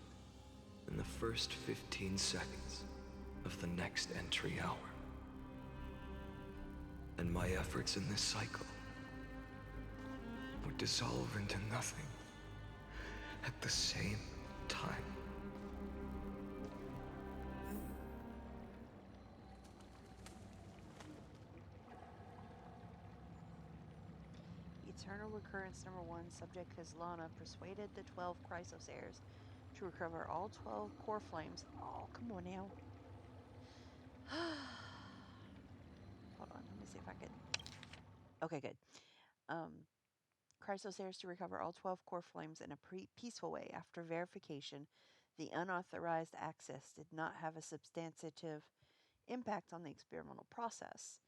in the first 15 seconds of the next entry hour. And my efforts in this cycle would dissolve into nothing at the same time. Eternal Recurrence number 1, subject Kaslana persuaded the 12 Chrysos heirs to recover all 12 core flames. Oh, come on now. Hold on, let me see if I can. Okay, good. Chrysos heirs to recover all 12 core flames in a peaceful way. After verification, the unauthorized access did not have a substantive impact on the experimental process.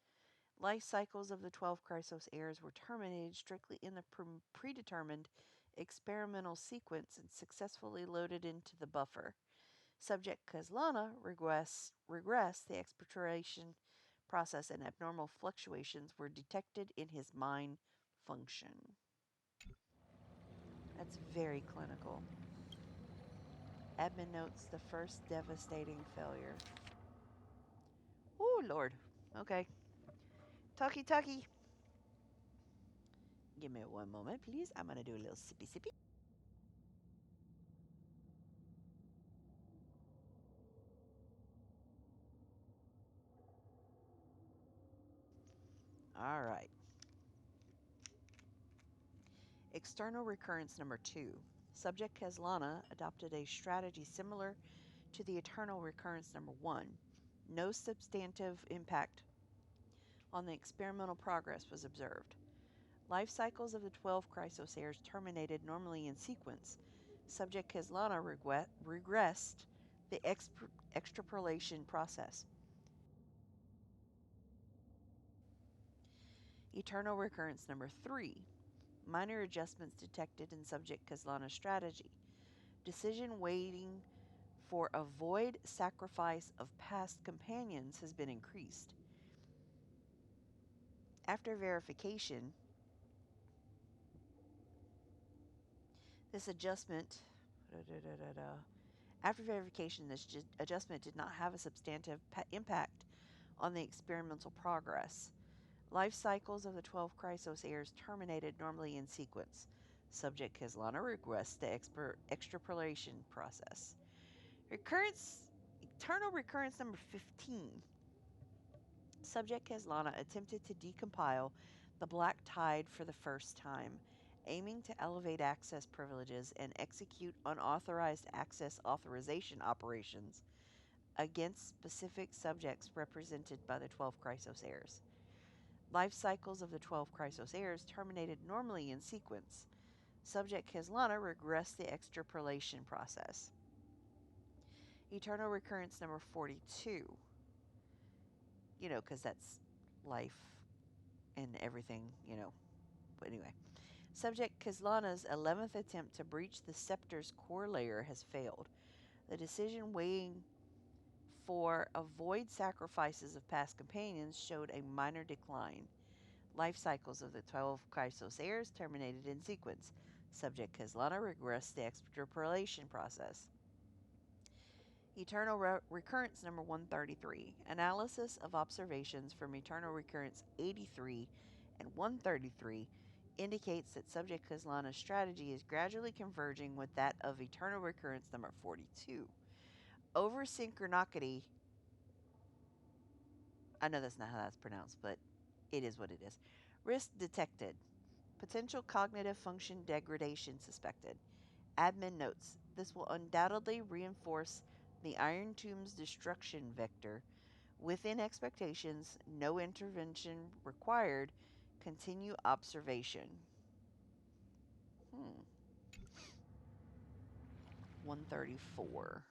Life cycles of the 12 Chrysos heirs were terminated strictly in the predetermined experimental sequence and successfully loaded into the buffer. Subject Kaslana regressed the expectoration process, and abnormal fluctuations were detected in his mind function. That's very clinical. Admin notes the first devastating failure. Oh, Lord. Okay. Talkie. Give me one moment, please. I'm going to do a little sippy. All right. External recurrence number 2. Subject Kaslana adopted a strategy similar to the eternal recurrence number 1. No substantive impact on the experimental progress was observed. Life cycles of the 12 Chrysos heirs terminated normally in sequence. Subject Kaslana regressed the extrapolation process. Eternal recurrence number 3. Minor adjustments detected in Subject Kaslana's strategy. Decision waiting for avoid sacrifice of past companions has been increased. After verification, this adjustment After verification, this adjustment did not have a substantive impact on the experimental progress. Life cycles of the 12 Chrysos heirs terminated normally in sequence. Subject Kizlana regressed the extrapolation process. Eternal recurrence number 15. Subject Kizlana attempted to decompile the Black Tide for the first time, aiming to elevate access privileges and execute unauthorized access authorization operations against specific subjects represented by the 12 Chrysos heirs. Life cycles of the 12 Chrysos heirs terminated normally in sequence. Subject Kizlana regressed the extrapolation process. Eternal recurrence number 42. You know, because that's life and everything, you know. But anyway. Subject Kizlana's 11th attempt to breach the Scepter's core layer has failed. The decision weighing for avoid sacrifices of past companions showed a minor decline. Life cycles of the 12 Chrysos heirs terminated in sequence. Subject Kizlana regressed the extrapolation process. Eternal recurrence number 133. Analysis of observations from eternal recurrence 83 and 133 indicates that Subject Kizlana's strategy is gradually converging with that of eternal recurrence number 42. Over synchronicity. I know that's not how that's pronounced, but it is what it is. Risk detected. Potential cognitive function degradation suspected. Admin notes, this will undoubtedly reinforce the Iron Tomb's destruction vector. Within expectations, no intervention required. Continue observation. 134.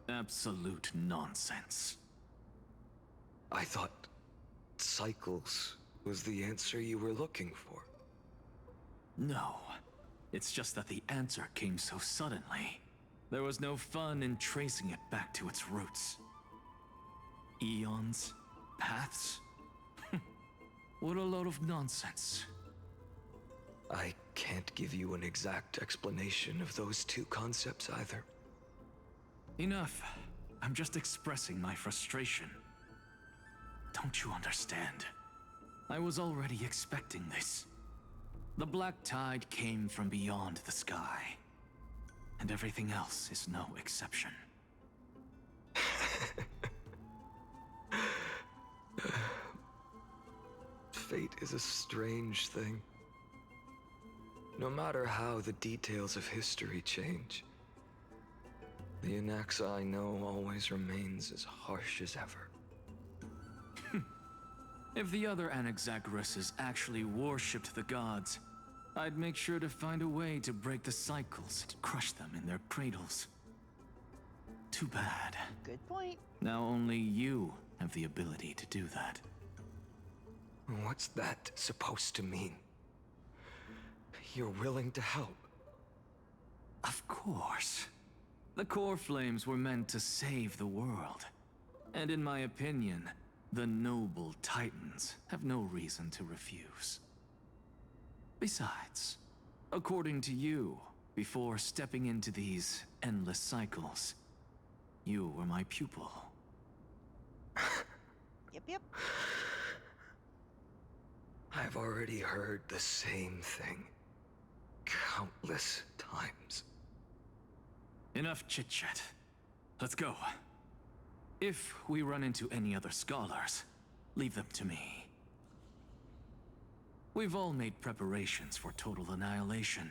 Absolute nonsense. I thought cycles was the answer you were looking for. No. It's just that the answer came so suddenly. There was no fun in tracing it back to its roots. Eons? Paths? What a load of nonsense. I can't give you an exact explanation of those two concepts either. Enough. I'm just expressing my frustration. Don't you understand? I was already expecting this. The Black Tide came from beyond the sky. And everything else is no exception. Fate is a strange thing. No matter how the details of history change, the Anaxa I know always remains as harsh as ever. If the other Anaxagoras actually worshipped the gods, I'd make sure to find a way to break the cycles and crush them in their cradles. Too bad. Good point. Now only you have the ability to do that. What's that supposed to mean? You're willing to help? Of course. The core flames were meant to save the world. And in my opinion, the noble Titans have no reason to refuse. Besides, according to you, before stepping into these endless cycles, you were my pupil. Yep. I've already heard the same thing countless times. Enough chit-chat. Let's go. If we run into any other scholars, leave them to me. We've all made preparations for total annihilation.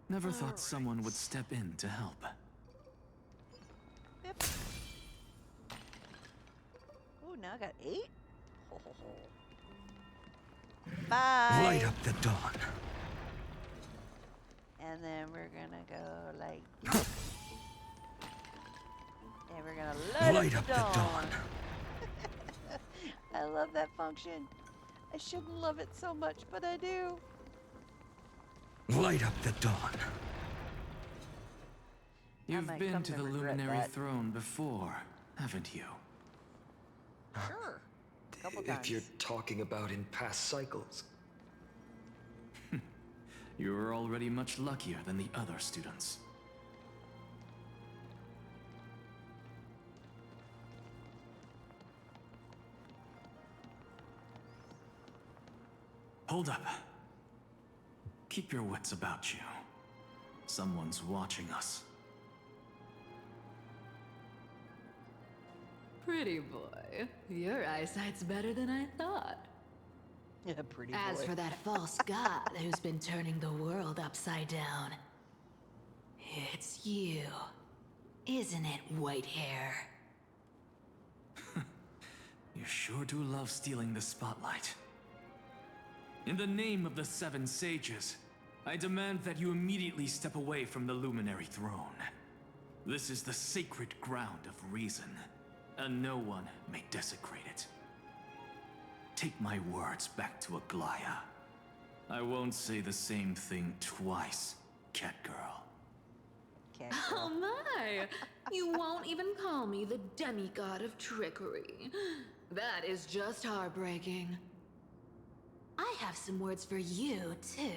Never thought someone would step in to help. Yep. Oh, now I got 8? Bye! Light up the dawn. And then we're gonna go like this. And we're gonna light up the dawn. I love that function. I shouldn't love it so much, but I do. Light up the dawn. You've might been come to to the regret Luminary that. Throne before, haven't you? Sure. A couple If times. you're talking about in past cycles. You're already much luckier than the other students. Hold up. Keep your wits about you. Someone's watching us. Pretty boy, your eyesight's better than I thought. Yeah, pretty As boy. for that false god who's been turning the world upside down, it's you, isn't it, white hair? You sure do love stealing the spotlight. In the name of the Seven Sages, I demand that you immediately step away from the Luminary Throne. This is the sacred ground of reason, and no one may desecrate it. Take my words back to Aglaya. I won't say the same thing twice, Catgirl. Oh my! You won't even call me the demigod of trickery. That is just heartbreaking. I have some words for you, too.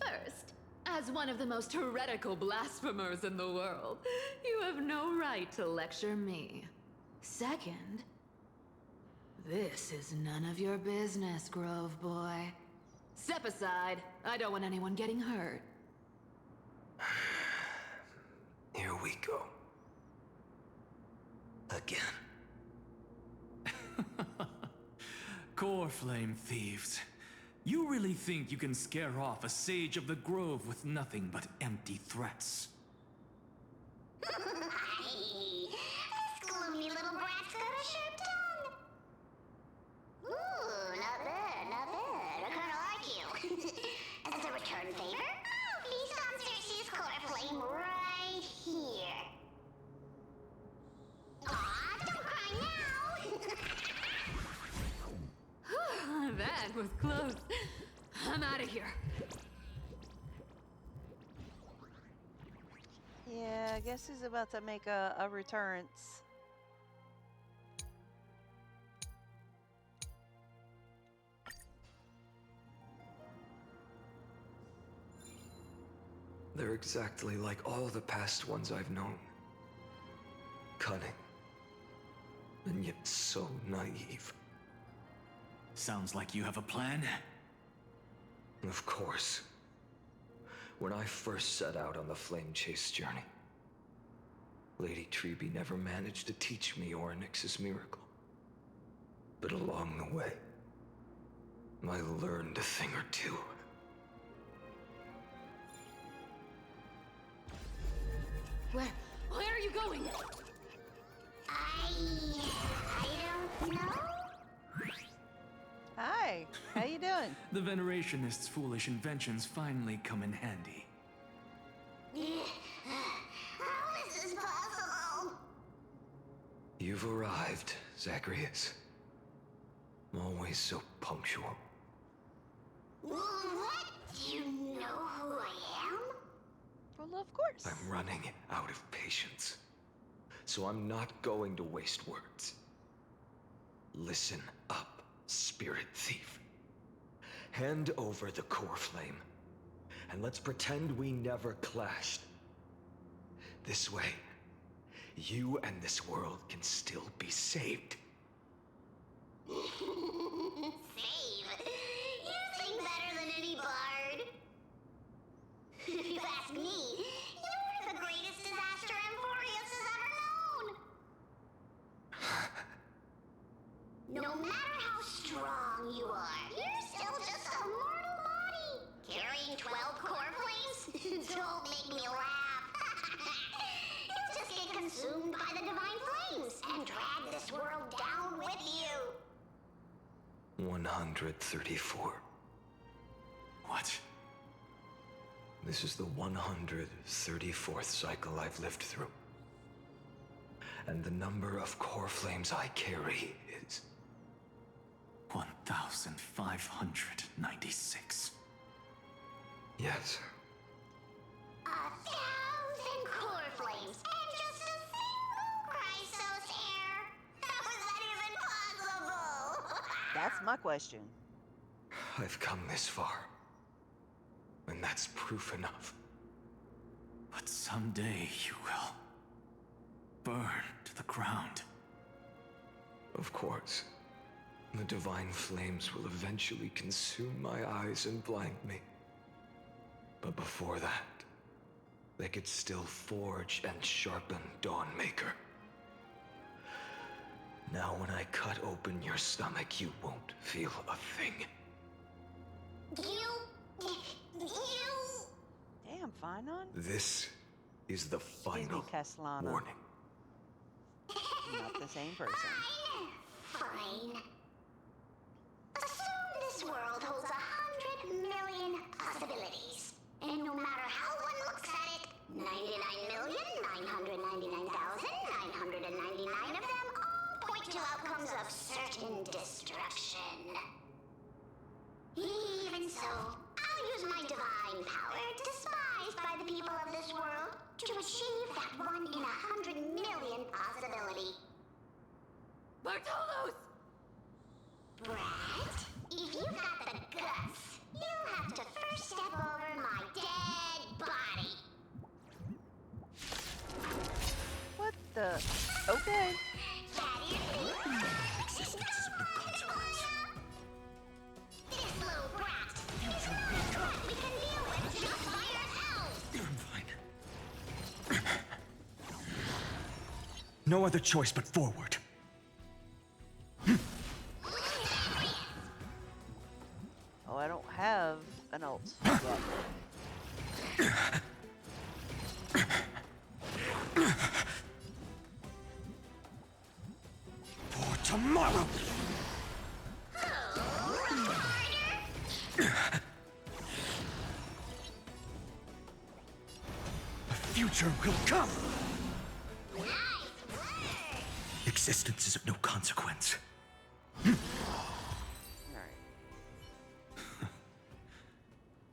First, as one of the most heretical blasphemers in the world, you have no right to lecture me. Second, this is none of your business, Grove Boy. Step aside. I don't want anyone getting hurt. Here we go. Again. Core Flame thieves. You really think you can scare off a Sage of the Grove with nothing but empty threats? This gloomy little brat's got a sharp tongue. Ooh, not bad, not bad. I kinda like you. As a return favor, I'll feast on Cersei's core flame right here. Aw, don't cry now. That was close. I'm out of here. Yeah, I guess he's about to make a returns. They're exactly like all the past ones I've known. Cunning. And yet so naive. Sounds like you have a plan. Of course. When I first set out on the Flame Chase journey, Lady Treby never managed to teach me Orynyx's miracle. But along the way, I learned a thing or two. Where are you going? I don't know. Hi, how you doing? The Venerationists' foolish inventions finally come in handy. How is this possible? You've arrived, Zagreus. Always so punctual. What? Do you know who I am? Well, of course. I'm running out of patience. So I'm not going to waste words. Listen up, Spirit Thief. Hand over the core flame, and let's pretend we never clashed. This way, you and this world can still be saved. Save? You sing better than any bard. If you ask me, you're the greatest disaster Amphorius has ever known. No matter how strong you are, you're still just a mortal body. Carrying 12 core flames? Don't make me laugh. You'll just get consumed by the divine flames and drag this world down with you. 134. What? This is the 134th cycle I've lived through. And the number of core flames I carry is 1,596. Yes. 1,000 core flames. That's my question. I've come this far. And that's proof enough. But someday you will burn to the ground. Of course. The divine flames will eventually consume my eyes and blind me. But before that, they could still forge and sharpen Dawnmaker. Now when I cut open your stomach, you won't feel a thing. Damn, Finon. This is the final Castellana. warning. Not the same person. Fine. Assume this world holds 100 million possibilities. And no matter how one looks at it, 99,999,999 of them all point to outcomes of certain destruction. Even so, I'll use my divine power, despised by the people of this world, to achieve that 1 in 100 million possibility. Bartolos! Brat, if you got the guts, you'll have to first step over my dead body. What the? Okay. Existence is of no consequence. This little brat, he's a brat we can deal with just by ourselves. I'm fine. No other choice but forward. Oh, I don't have an ult yet. For tomorrow! A future will come! Existence is of no consequence.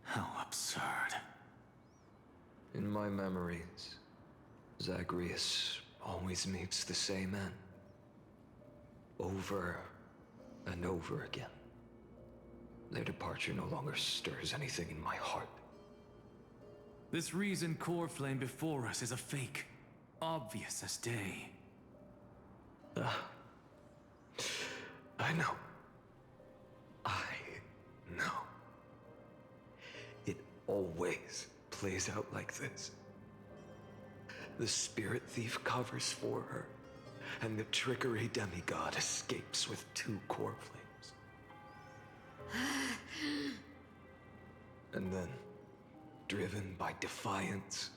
How absurd. In my memories, Zagreus always meets the same end. Over and over again. Their departure no longer stirs anything in my heart. This reason core flame before us is a fake. Obvious as day. I know. I know. It always plays out like this. The spirit thief covers for her, and the trickery demigod escapes with 2 core flames. And then, driven by defiance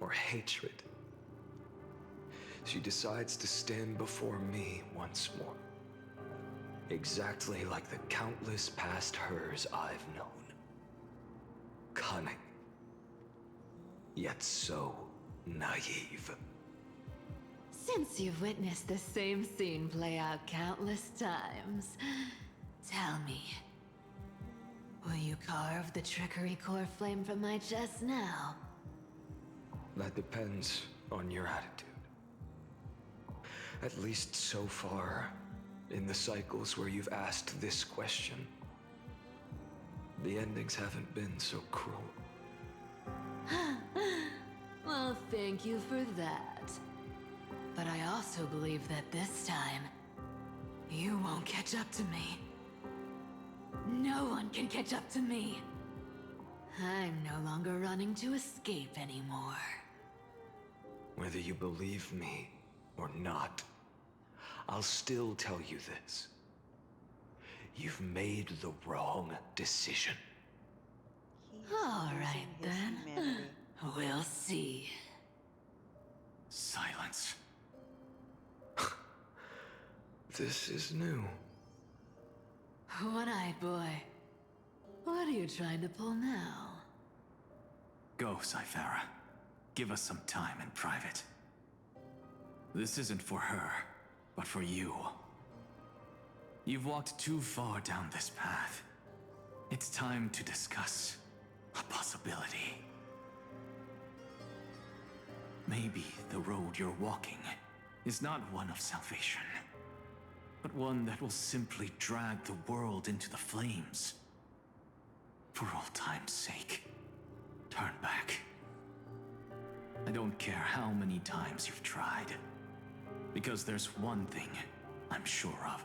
or hatred, she decides to stand before me once more. Exactly like the countless past hers I've known. Cunning. Yet so naive. Since you've witnessed the same scene play out countless times, tell me, will you carve the trickery core flame from my chest now? That depends on your attitude. At least so far, in the cycles where you've asked this question, the endings haven't been so cruel. Well, thank you for that. But I also believe that this time, you won't catch up to me. No one can catch up to me. I'm no longer running to escape anymore. Whether you believe me or not, I'll still tell you this. You've made the wrong decision. All right, then. We'll see. Silence. This is new. One-eyed boy. What are you trying to pull now? Go, Cythera. Give us some time in private. This isn't for her, but for you. You've walked too far down this path. It's time to discuss a possibility. Maybe the road you're walking is not one of salvation, but one that will simply drag the world into the flames. For all time's sake, turn back. I don't care how many times you've tried, because there's one thing I'm sure of.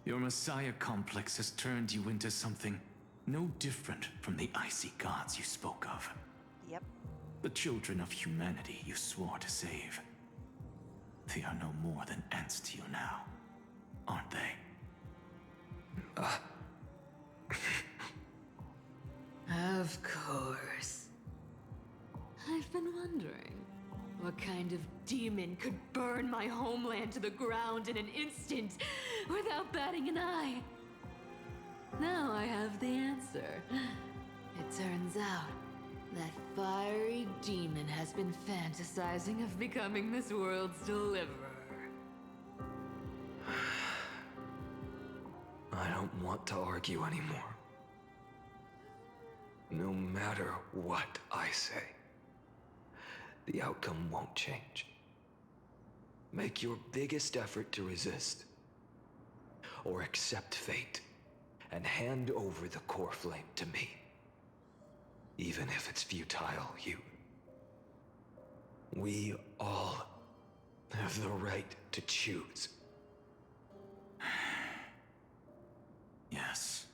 Your Messiah complex has turned you into something no different from the icy gods you spoke of. Yep. The children of humanity you swore to save. They are no more than ants to you now, aren't they? Of course. I've been wondering, what kind of demon could burn my homeland to the ground in an instant without batting an eye? Now I have the answer. It turns out that fiery demon has been fantasizing of becoming this world's deliverer. I don't want to argue anymore. No matter what I say, the outcome won't change. Make your biggest effort to resist, or accept fate, and hand over the core flame to me. Even if it's futile, we all have the right to choose. Yes.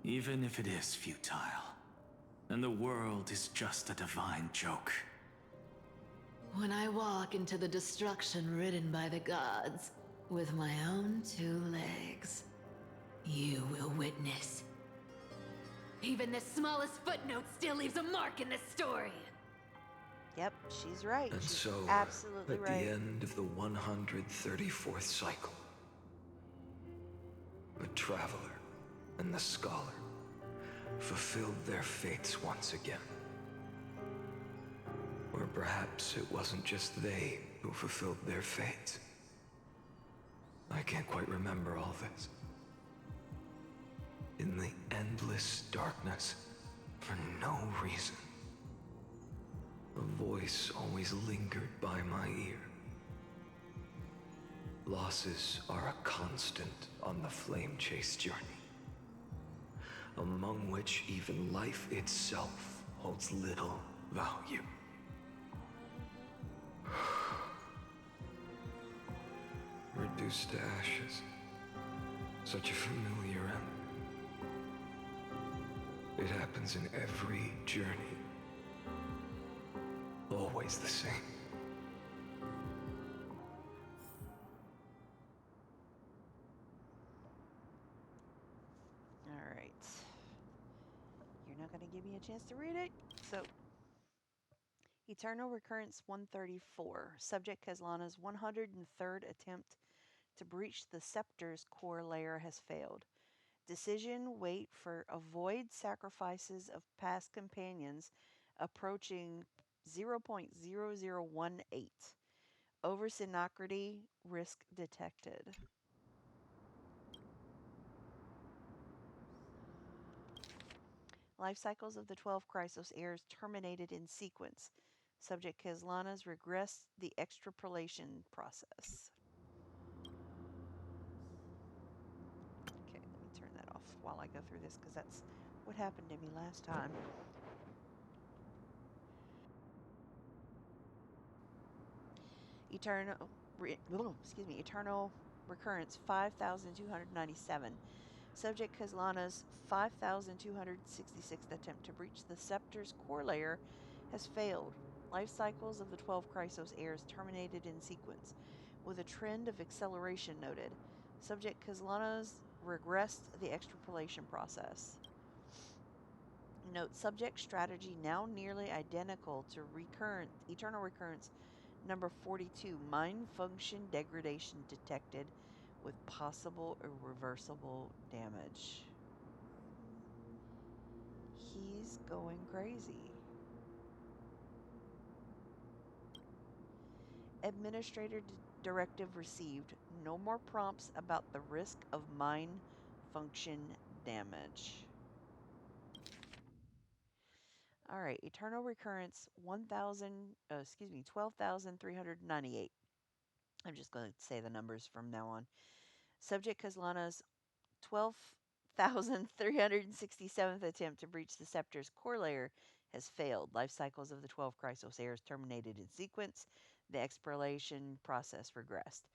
Even if it is futile, and the world is just a divine joke. When I walk into the destruction written by the gods, with my own 2 legs, you will witness. Even the smallest footnote still leaves a mark in this story. Yep, she's right. And She's so, absolutely at right. the end of the 134th cycle, the Traveler and the Scholar fulfilled their fates once again. Or perhaps it wasn't just they who fulfilled their fates. I can't quite remember all this. In the endless darkness, for no reason, a voice always lingered by my ear. Losses are a constant on the flame chase journey, among which even life itself holds little value. Reduced to ashes. Such a familiar end. It happens in every journey. Always the same. All right. You're not going to give me a chance to read it? So, Eternal Recurrence 134. Subject Kezlana's 103rd attempt to breach the Scepter's core layer has failed. Decision wait for avoid sacrifices of past companions approaching 0.0018. Over Synocraty risk detected. Life cycles of the 12 Chrysos heirs terminated in sequence. Subject Kezlana's regressed the extrapolation process. Okay, let me turn that off while I go through this because that's what happened to me last time. Eternal Recurrence 5297. Subject Kezlana's 5266th attempt to breach the Scepter's core layer has failed. Life cycles of the 12 Chrysos heirs terminated in sequence, with a trend of acceleration noted. Subject Kezlana's regressed the extrapolation process. Note, subject strategy now nearly identical to Eternal Recurrence number 42. Mind function degradation detected with possible irreversible damage. He's going crazy. Administrator directive received. No more prompts about the risk of mind function damage. All right, Eternal Recurrence 12,398. I'm just going to say the numbers from now on. Subject Kazlana's 12,367th attempt to breach the Scepter's core layer has failed. Life cycles of the 12 Chrysos heirs terminated in sequence. The exploration process regressed.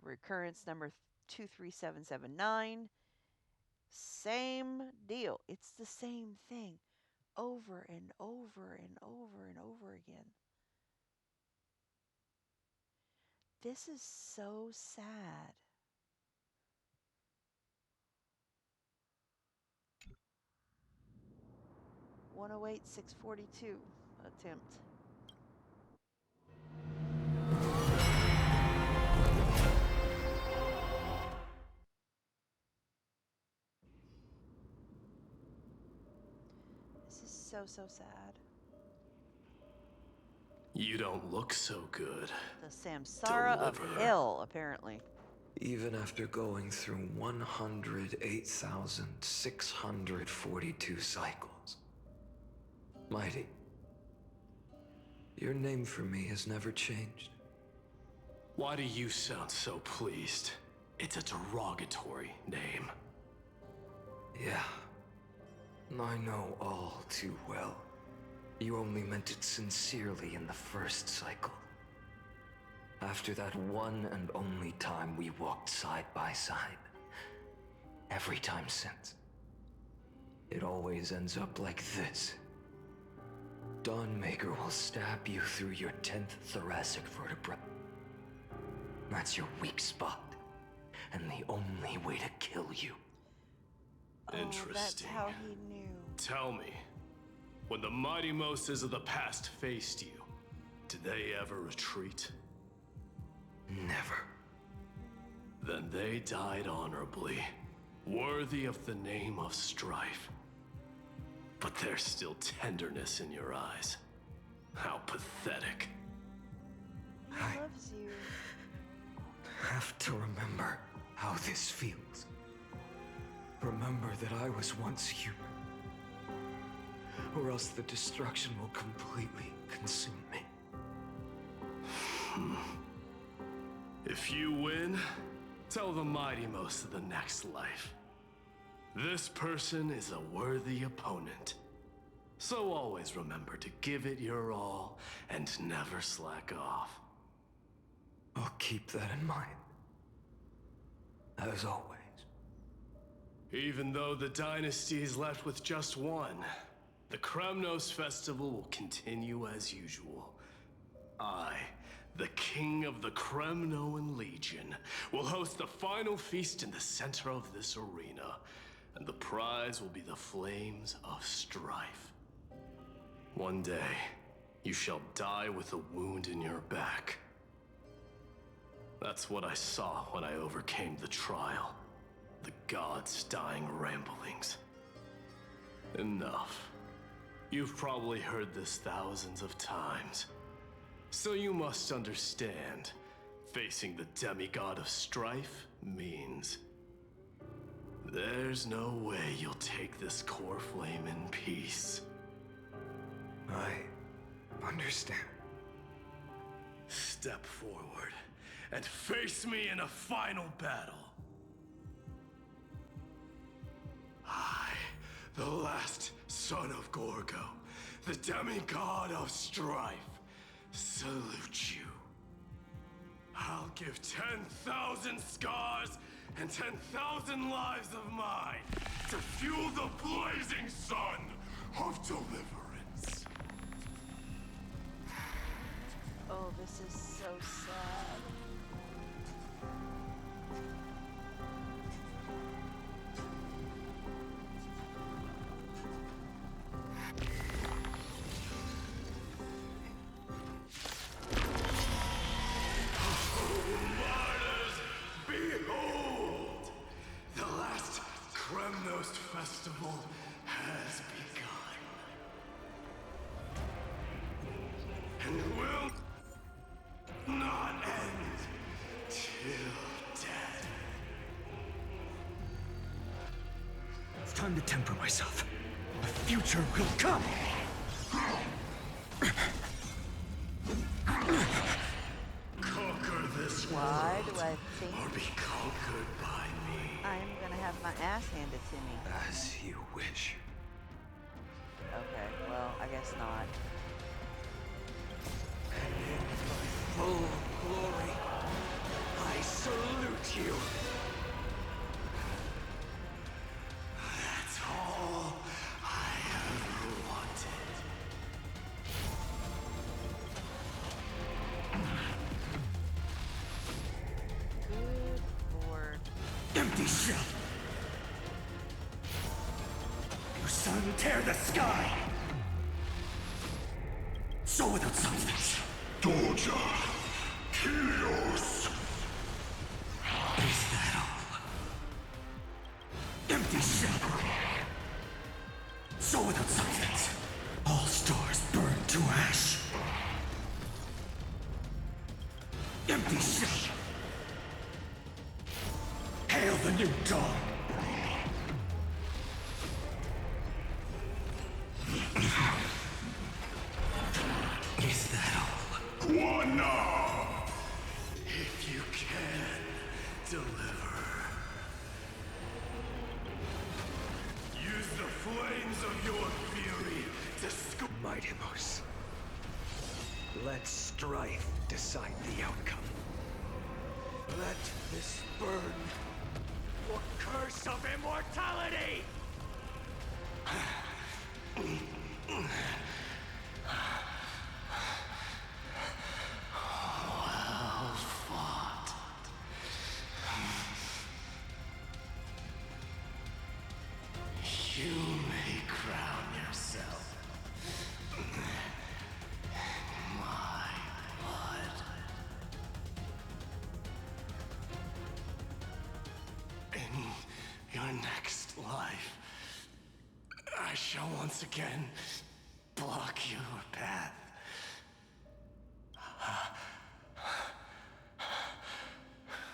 Recurrence number 23779. Same deal. It's the same thing over and over and over and over again. This is so sad. (108,642) attempt. This is so sad. You don't look so good. The Samsara of Deliver. hell, apparently. Even after going through 108,642 cycles. Mighty, your name for me has never changed. Why do you sound so pleased? It's a derogatory name. Yeah, I know all too well. You only meant it sincerely in the first cycle. After that one and only time we walked side by side. Every time since. It always ends up like this. Dawnmaker will stab you through your 10th thoracic vertebra. That's your weak spot, and the only way to kill you. Interesting. That's how he knew. Tell me, when the mighty Moses of the past faced you, did they ever retreat? Never. Then they died honorably, worthy of the name of strife. But there's still tenderness in your eyes. How pathetic. He loves you. Have to remember how this feels. Remember that I was once human. Or else the destruction will completely consume me. If you win, tell the mighty most of the next life. This person is a worthy opponent. So always remember to give it your all and never slack off. I'll keep that in mind. As always. Even though the dynasty is left with just one, the Kremnos festival will continue as usual. I, the king of the Kremnoan Legion, will host the final feast in the center of this arena, and the prize will be the flames of strife. One day, you shall die with a wound in your back. That's what I saw when I overcame the trial. The gods' dying ramblings. Enough. You've probably heard this thousands of times. So you must understand, facing the demigod of strife means there's no way you'll take this core flame in peace. I understand. Step forward and face me in a final battle. I, the last son of Gorgo, the demigod of strife, salute you. I'll give 10,000 scars and 10,000 lives of mine to fuel the blazing sun of deliverance. Oh, this is so sad. Behold! The last Kremnos festival has begun. And will not end till death. It's time to temper myself. The future will come! Conquer Why do I think or be conquered by me? I'm gonna have my ass handed to me? As you wish. Okay, well, I guess not. Full glory, I salute you. That's all I ever wanted. Good lord. Empty shell. You sun tear the sky. So without substance. Doja. Helios. Is that all? Empty shell. So without substance. All stars burn to ash. Empty shell. Hail the new dawn. Is that all? Quana! If you can, deliver. Use the flames of your fury to scoop. Mightimos. Let strife decide the outcome. Let this burn. What curse of immortality! Well fought. You may crown yourself. My blood. In your next life, I shall once again block your path.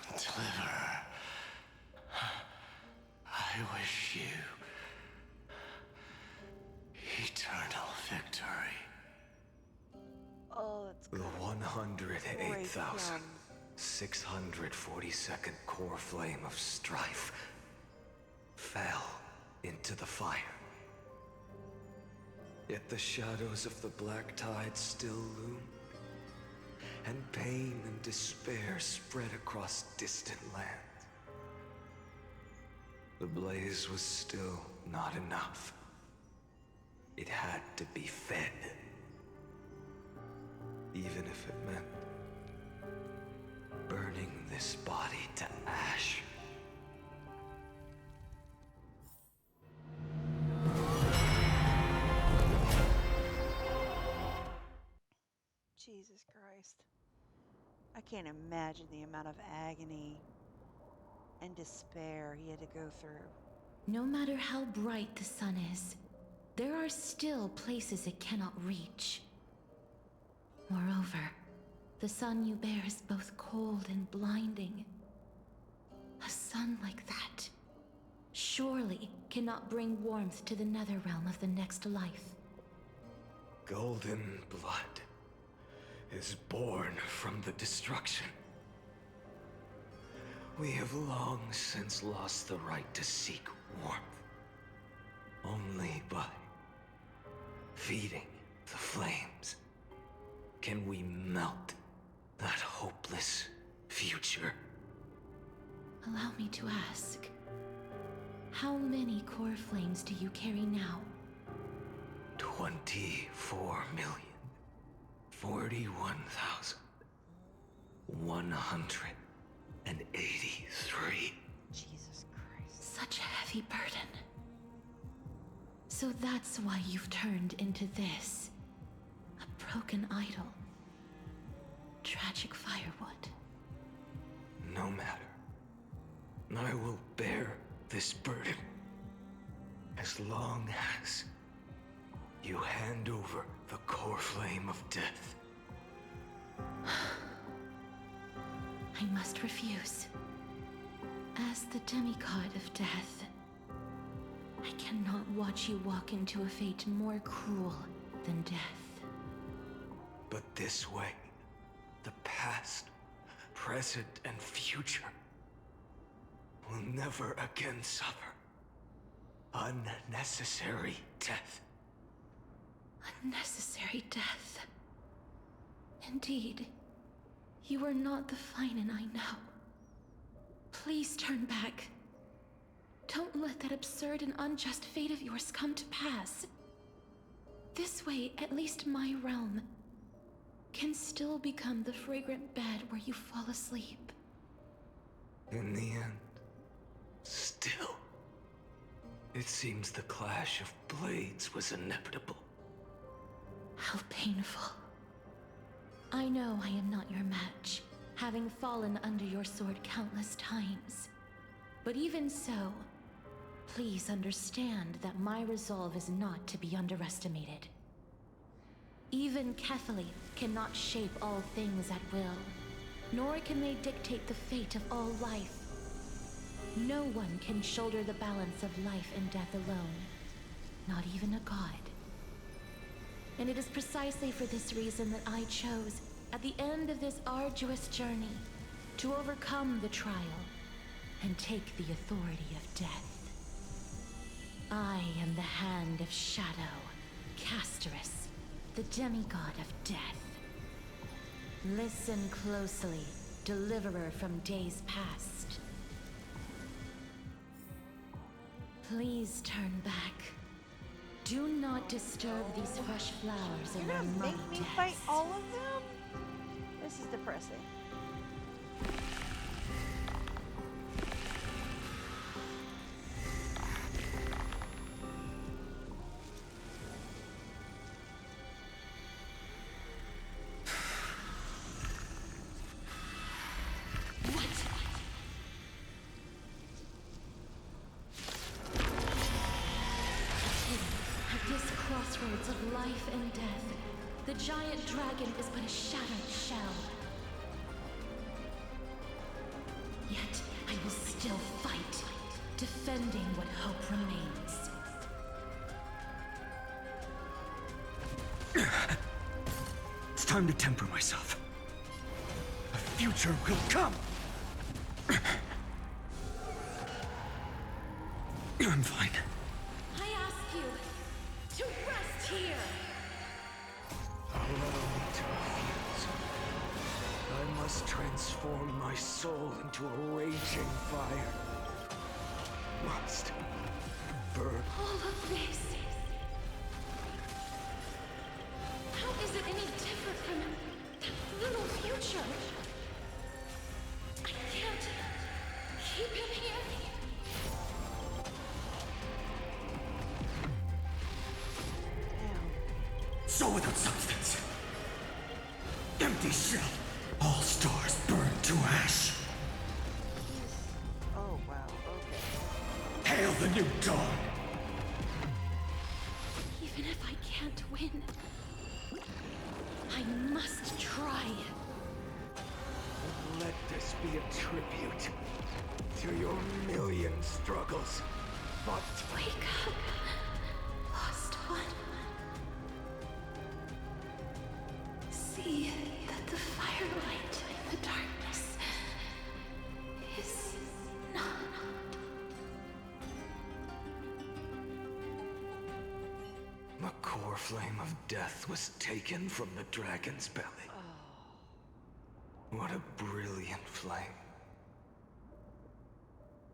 Deliver. I wish you eternal victory. Oh, it's The 108,642nd core flame of strife fell into the fire. Yet the shadows of the black tide still loom, and pain and despair spread across distant lands. The blaze was still not enough. It had to be fed. Even if it meant burning this body to ash. Jesus Christ. I can't imagine the amount of agony and despair he had to go through. No matter how bright the sun is, there are still places it cannot reach. Moreover, the sun you bear is both cold and blinding. A sun like that surely cannot bring warmth to the nether realm of the next life. Golden blood is born from the destruction. We have long since lost the right to seek warmth. Only by feeding the flames can we melt that hopeless future. Allow me to ask, how many core flames do you carry now? 24,041,183. Jesus Christ. Such a heavy burden. So that's why you've turned into this. A broken idol. Tragic firewood. No matter. I will bear this burden as long as you hand over the core flame of death. I must refuse. As the demigod of death, I cannot watch you walk into a fate more cruel than death. But this way, the past present and future will never again suffer unnecessary death. Unnecessary death. Indeed, you are not the Finan I know. Please turn back. Don't let that absurd and unjust fate of yours come to pass. This way, at least my realm can still become the fragrant bed where you fall asleep. In the end, still, it seems the clash of blades was inevitable. How painful. I know I am not your match, having fallen under your sword countless times. But even so, please understand that my resolve is not to be underestimated. Even Kethali cannot shape all things at will, nor can they dictate the fate of all life. No one can shoulder the balance of life and death alone, not even a god. And it is precisely for this reason that I chose, at the end of this arduous journey, to overcome the trial and take the authority of death. I am the Hand of Shadow, Castorus, the demigod of death. Listen closely, deliverer from days past. Please turn back. Do not disturb these fresh flowers in their muddy Make me depths. fight all of them? This is depressing. At this crossroads of life and death, the giant dragon is but a shattered shell. Yet I will still fight, defending what hope remains. It's time to temper myself. A future will come! I'm fine. I ask you to rest here. Allow me to refuse. I must transform my soul into a raging fire. Must burn. All of this. How is it any different from that little future? I can't keep him here. So without substance. Empty shell. All stars burned to ash. Oh, wow, okay. Hail the new dawn. Even if I can't win, I must try. Let this be a tribute to your million struggles. But wake up, lost one. See that the firelight in the darkness is not. The core flame of death was taken from the dragon's belly. What a brilliant flame.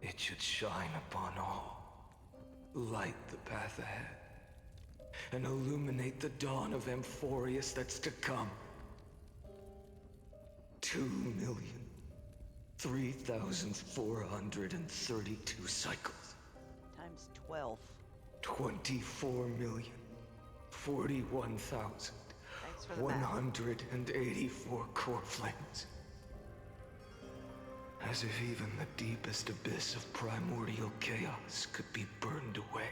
It should shine upon all, light the path ahead, and illuminate the dawn of Amphorius that's to come. 2,003,432 cycles. Times 12. 24,041,184 core flames. As if even the deepest abyss of primordial chaos could be burned away.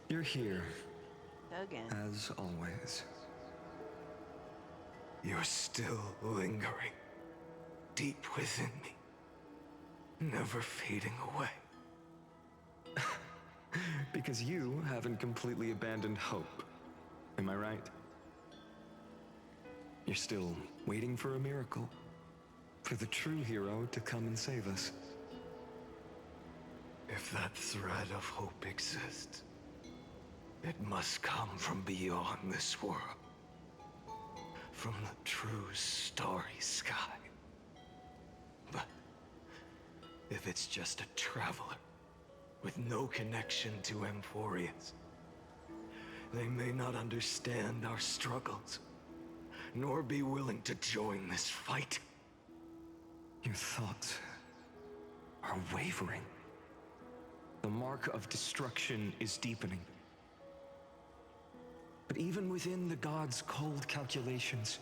You're here, Again. as always. You're still lingering deep within me, never fading away. Because you haven't completely abandoned hope. Am I right? You're still waiting for a miracle. For the true hero to come and save us. If that thread of hope exists, it must come from beyond this world. From the true starry sky. But if it's just a traveler with no connection to Amphorius, they may not understand our struggles, nor be willing to join this fight. Your thoughts are wavering. The mark of destruction is deepening. But even within the gods' cold calculations,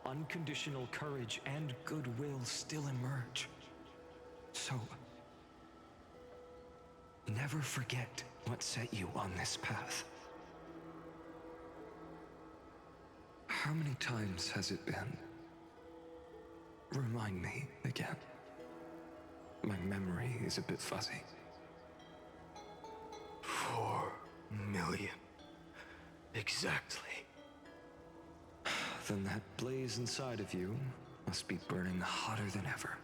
unconditional courage and goodwill still emerge. So, never forget what set you on this path. How many times has it been? Remind me again. My memory is a bit fuzzy. 4 million. Exactly. Then that blaze inside of you must be burning hotter than ever.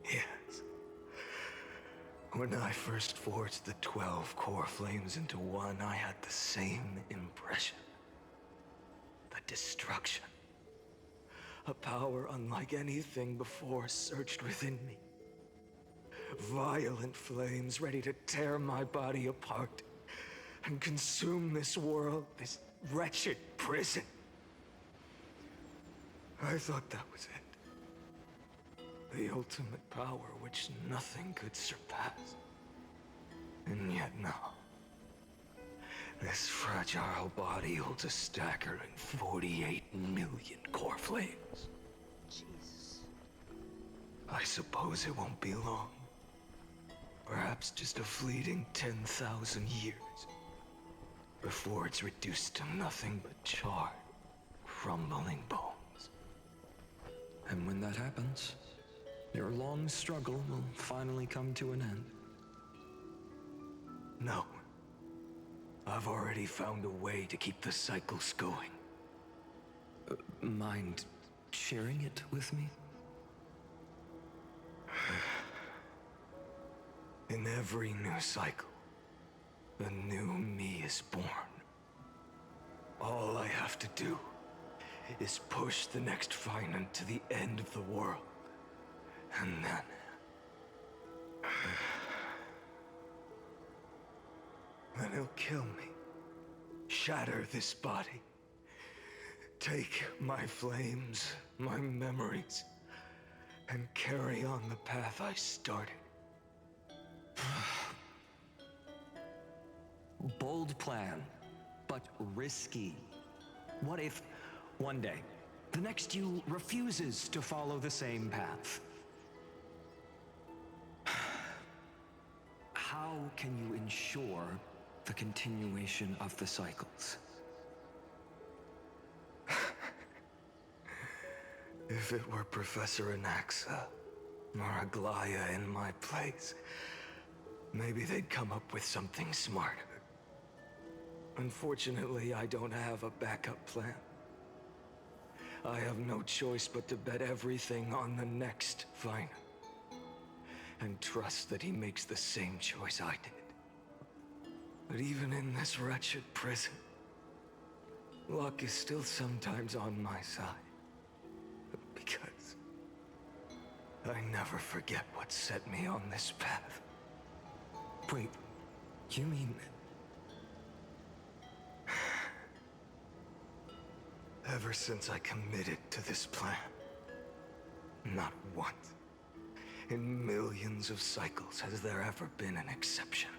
Yes. When I first forged the 12 core flames into one, I had the same impression. The destruction. A power unlike anything before surged within me. Violent flames ready to tear my body apart and consume this world, this wretched prison. I thought that was it. The ultimate power which nothing could surpass. And yet now, this fragile body holds a staggering 48 million core flames. Jesus. I suppose it won't be long. Perhaps just a fleeting 10,000 years. Before it's reduced to nothing but charred, crumbling bones. And when that happens, your long struggle will finally come to an end. No. I've already found a way to keep the cycles going. Mind sharing it with me? In every new cycle, a new me is born. All I have to do is push the next Finant to the end of the world. And then... then he'll kill me. Shatter this body. Take my flames, my memories, and carry on the path I started. Bold plan, but risky. What if, one day, the next you refuses to follow the same path? How can you ensure the continuation of the cycles? If it were Professor Anaxa or Aglaya in my place, maybe they'd come up with something smarter. Unfortunately, I don't have a backup plan. I have no choice but to bet everything on the next Finant. And trust that he makes the same choice I did. But even in this wretched prison, luck is still sometimes on my side. Because I never forget what set me on this path. Wait, you mean... Ever since I committed to this plan, not once, in millions of cycles, has there ever been an exception.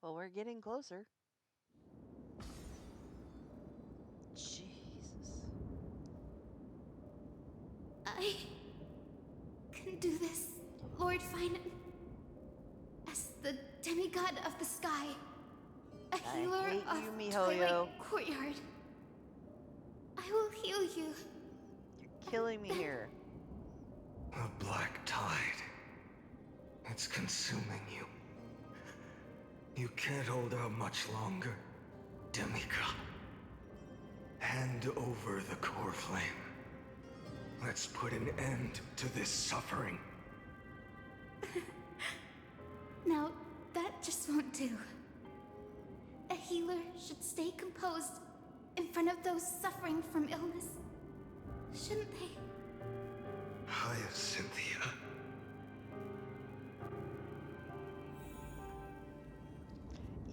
Well, we're getting closer. Jesus. I can do this, Lord Finan. As the demigod of the sky, a healer hate of you, MiHoYo. Twilight Courtyard. I will heal you. You're killing me here. The black tide. It's consuming you. You can't hold out much longer, demigod. Hand over the core flame. Let's put an end to this suffering. Now, that just won't do. A healer should stay composed in front of those suffering from illness. Shouldn't they? Hyacinthia.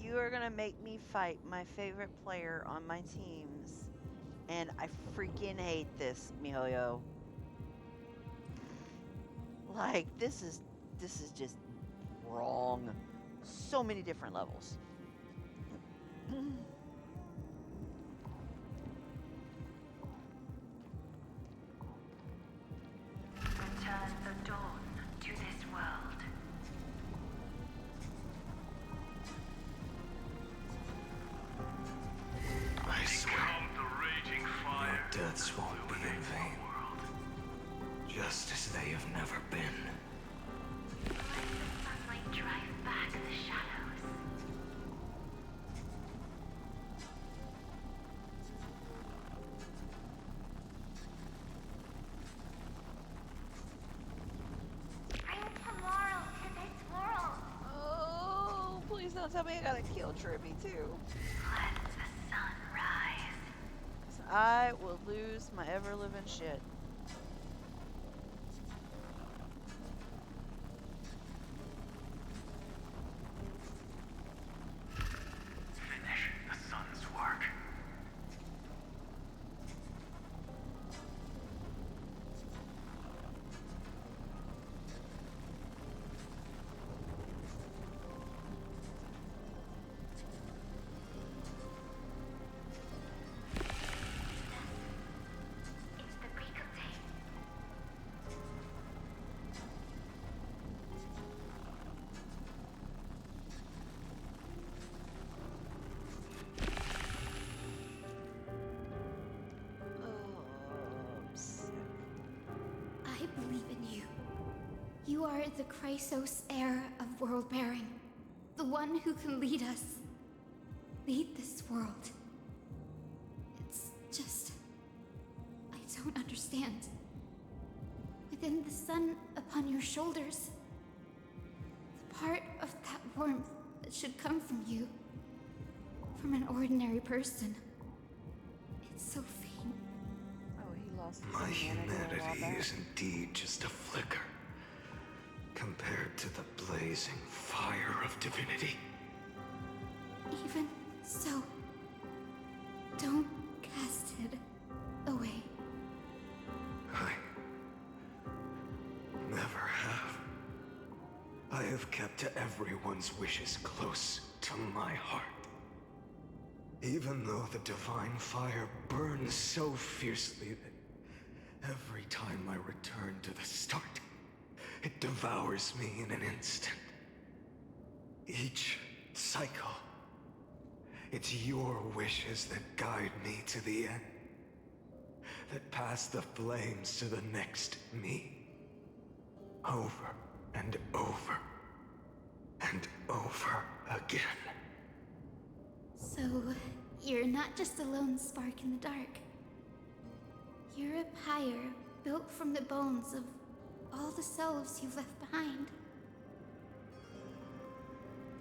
You are gonna make me fight my favorite player on my teams. And I freaking hate this, MiHoYo. Like, this is just wrong. So many different levels. Return the dawn to this world. I swear, your deaths won't be in vain. Just as they have never been. Let the sunlight drive back the shadows. Bring tomorrow to this world. Oh, please don't tell me I gotta kill Trippy too. Let the sun rise. So I will lose my ever-living shit. Finish the sun's work. It's the break of day. I'm sick. I believe in you. You are the Chrysos heir of world bearing. The one who can lead us. Lead this world. It's just... I don't understand. Within the sun upon your shoulders, the part of that warmth that should come from you, from an ordinary person, it's so faint. Oh, he lost his My humanity a while humanity back. is indeed just a flicker compared to the blazing fire of divinity. Even so, don't cast it away. I never have. I have kept everyone's wishes close to my heart. Even though the divine fire burns so fiercely that every time I return to the start, it devours me in an instant. Each cycle, it's your wishes that guide me to the end, that pass the flames to the next me. Over and over and over again. So, you're not just a lone spark in the dark. You're a pyre built from the bones of all the selves you've left behind.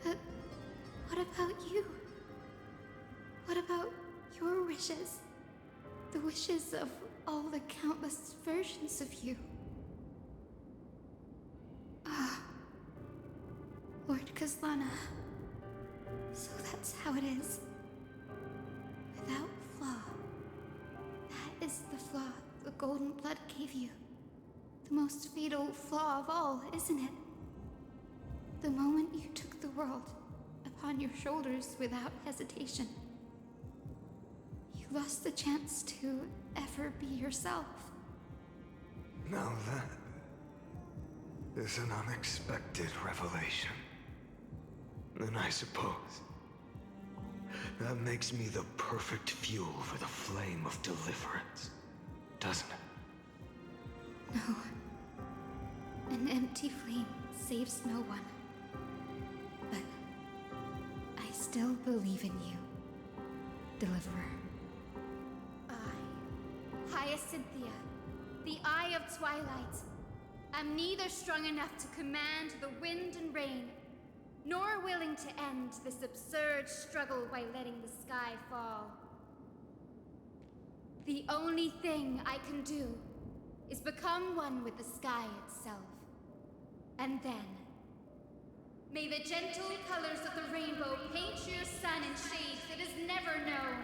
But what about you? What about your wishes? The wishes of all the countless versions of you? Ah, Lord Kazlana. So that's how it is. Without flaw. That is the flaw the golden blood gave you. The most fatal flaw of all, isn't it? The moment you took the world upon your shoulders without hesitation. You lost the chance to ever be yourself. Now is an unexpected revelation, then I suppose that makes me the perfect fuel for the flame of deliverance, doesn't it? No. An empty flame saves no one. But I still believe in you, Deliverer. I, Hyacinthia, the Eye of Twilight, am neither strong enough to command the wind and rain, nor willing to end this absurd struggle by letting the sky fall. The only thing I can do is become one with the sky itself. And then, may the gentle colors of the rainbow paint your sun in shades it has never known.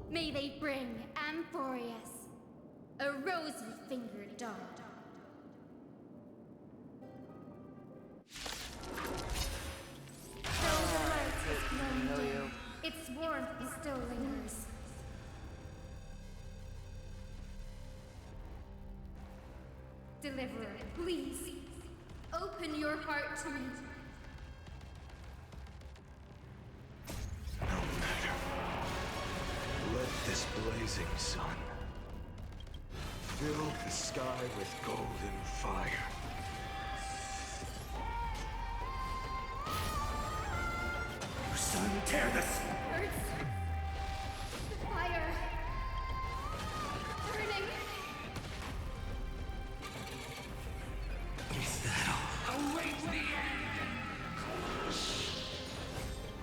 May they bring Amphorius a rosy-fingered dawn. Though the light has grown dim, its warmth still lingers. Deliverer, please, open your heart to me. No matter. Let this blazing sun fill the sky with golden fire. Sun, tear this! Birds! The fire! Burning! Is that all? Await the end!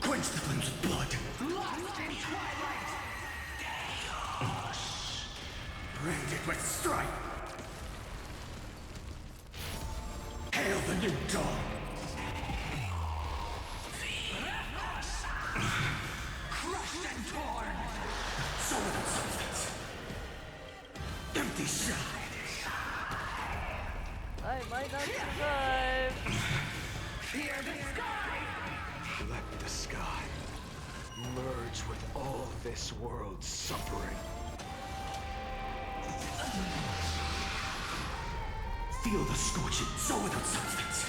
Quench the flames of blood! Lost in twilight! Rend it with strife! Hail the new dawn! Crushed and torn! So without substance! Empty shell! I might not survive. Fear the sky! Let the sky merge with all this world's suffering. Feel the scorching, so without substance.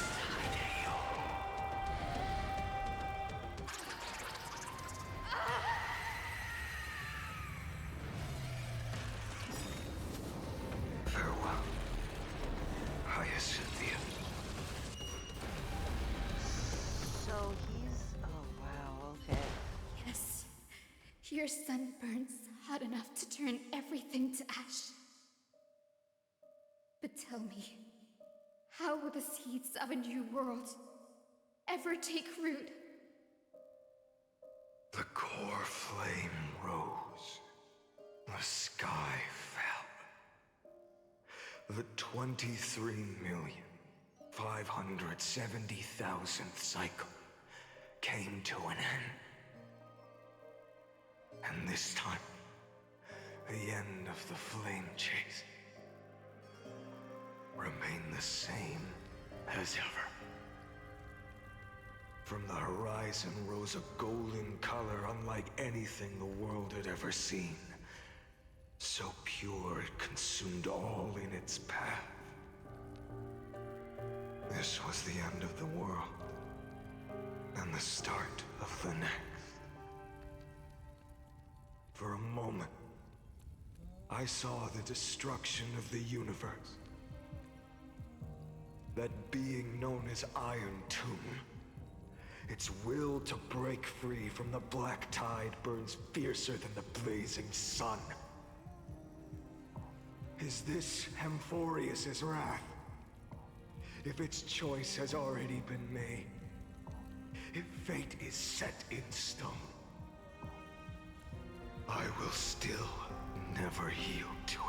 Farewell, Hyacinthia. So he's... Oh, wow, okay. Yes, your sun burns hot enough to turn everything to ash. But tell me, how will the seeds of a new world ever take root? The core flame rose. The sky fell. The 23,570,000th cycle came to an end. And this time, the end of the flame chase remained the same as ever. From the horizon rose a golden color unlike anything the world had ever seen. So pure it consumed all in its path. This was the end of the world, and the start of the next. For a moment, I saw the destruction of the universe. That being known as Iron Tomb, its will to break free from the black tide burns fiercer than the blazing sun. Is this Amphorius' wrath? If its choice has already been made, if fate is set in stone, I will still never yield to it.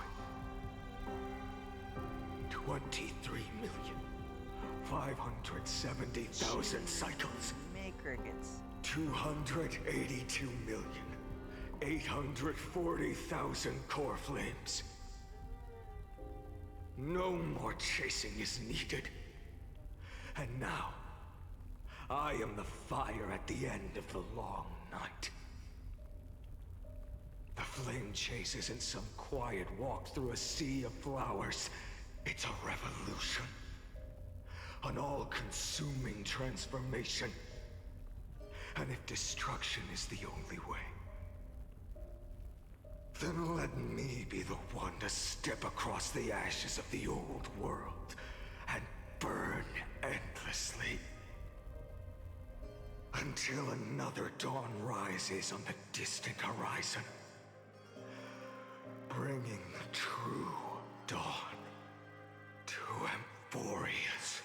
23,570,000 cycles. Mini crickets. 282,840,000 core flames. No more chasing is needed. And now, I am the fire at the end of the long night. The flame chase isn't some quiet walk through a sea of flowers. It's a revolution. An all-consuming transformation. And if destruction is the only way, then let me be the one to step across the ashes of the old world and burn endlessly. Until another dawn rises on the distant horizon, bringing the true dawn to Amphorius.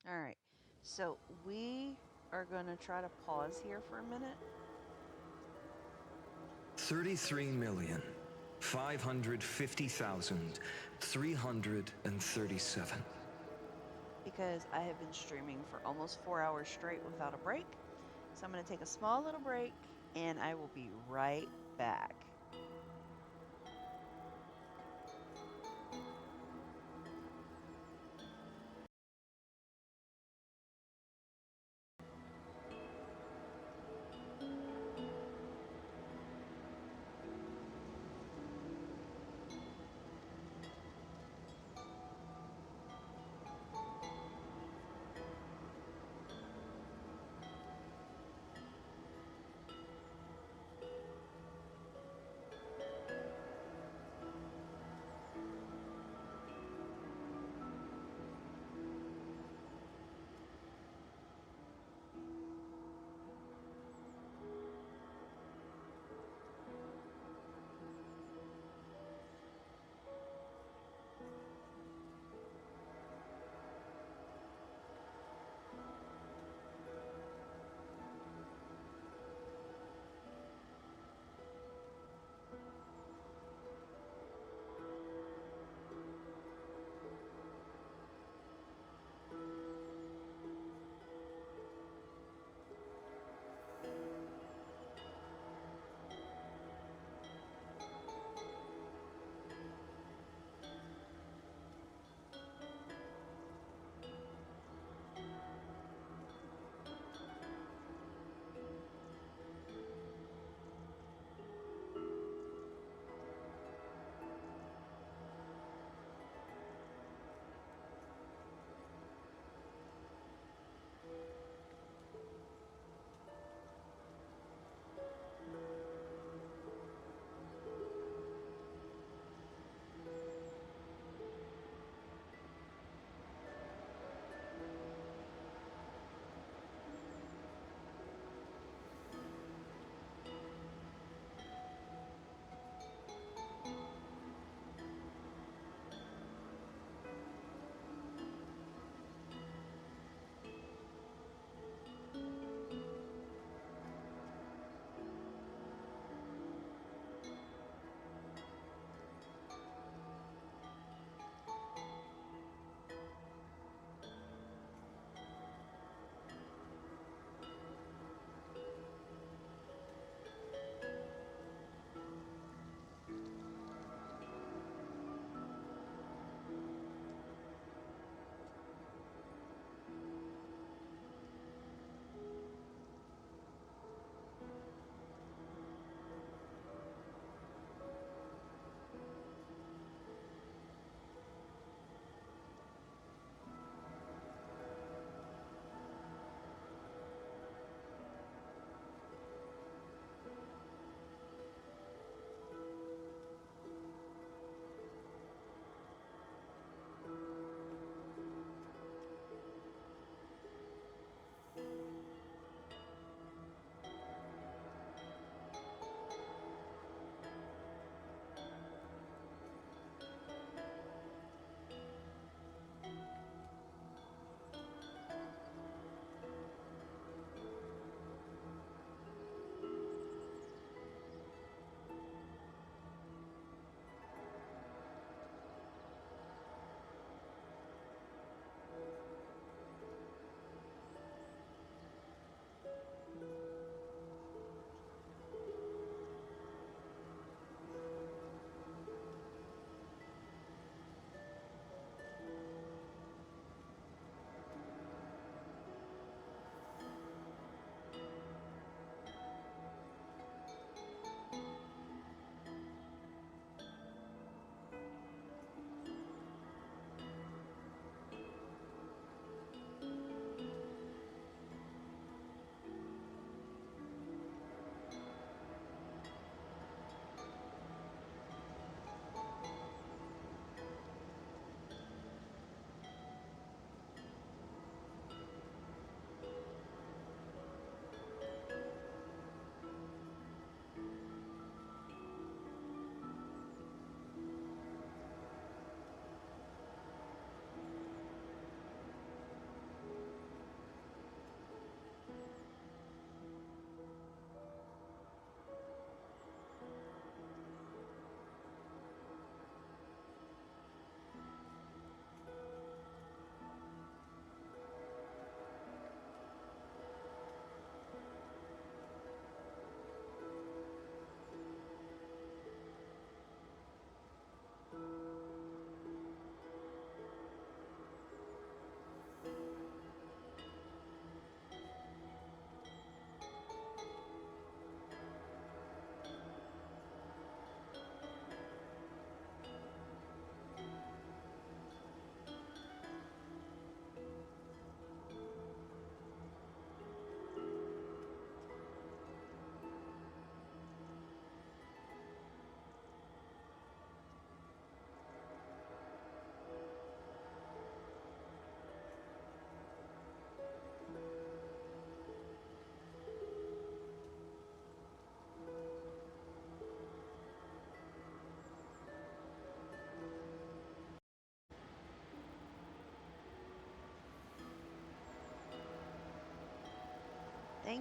Alright, so we are going to try to pause here for a minute. 33,550,337. Because I have been streaming for almost 4 hours straight without a break. So I'm going to take a small little break and I will be right back.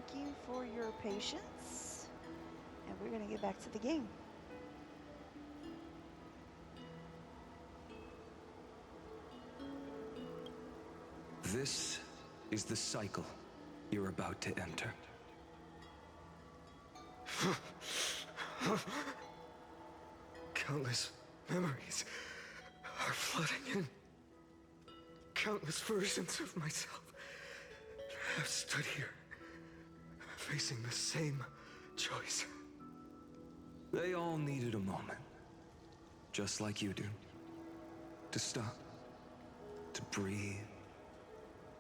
thank you for your patience. And we're going to get back to the game. This is the cycle you're about to enter. Countless memories are flooding in. Countless versions of myself have stood here, facing the same choice. They all needed a moment, just like you do. To stop, to breathe,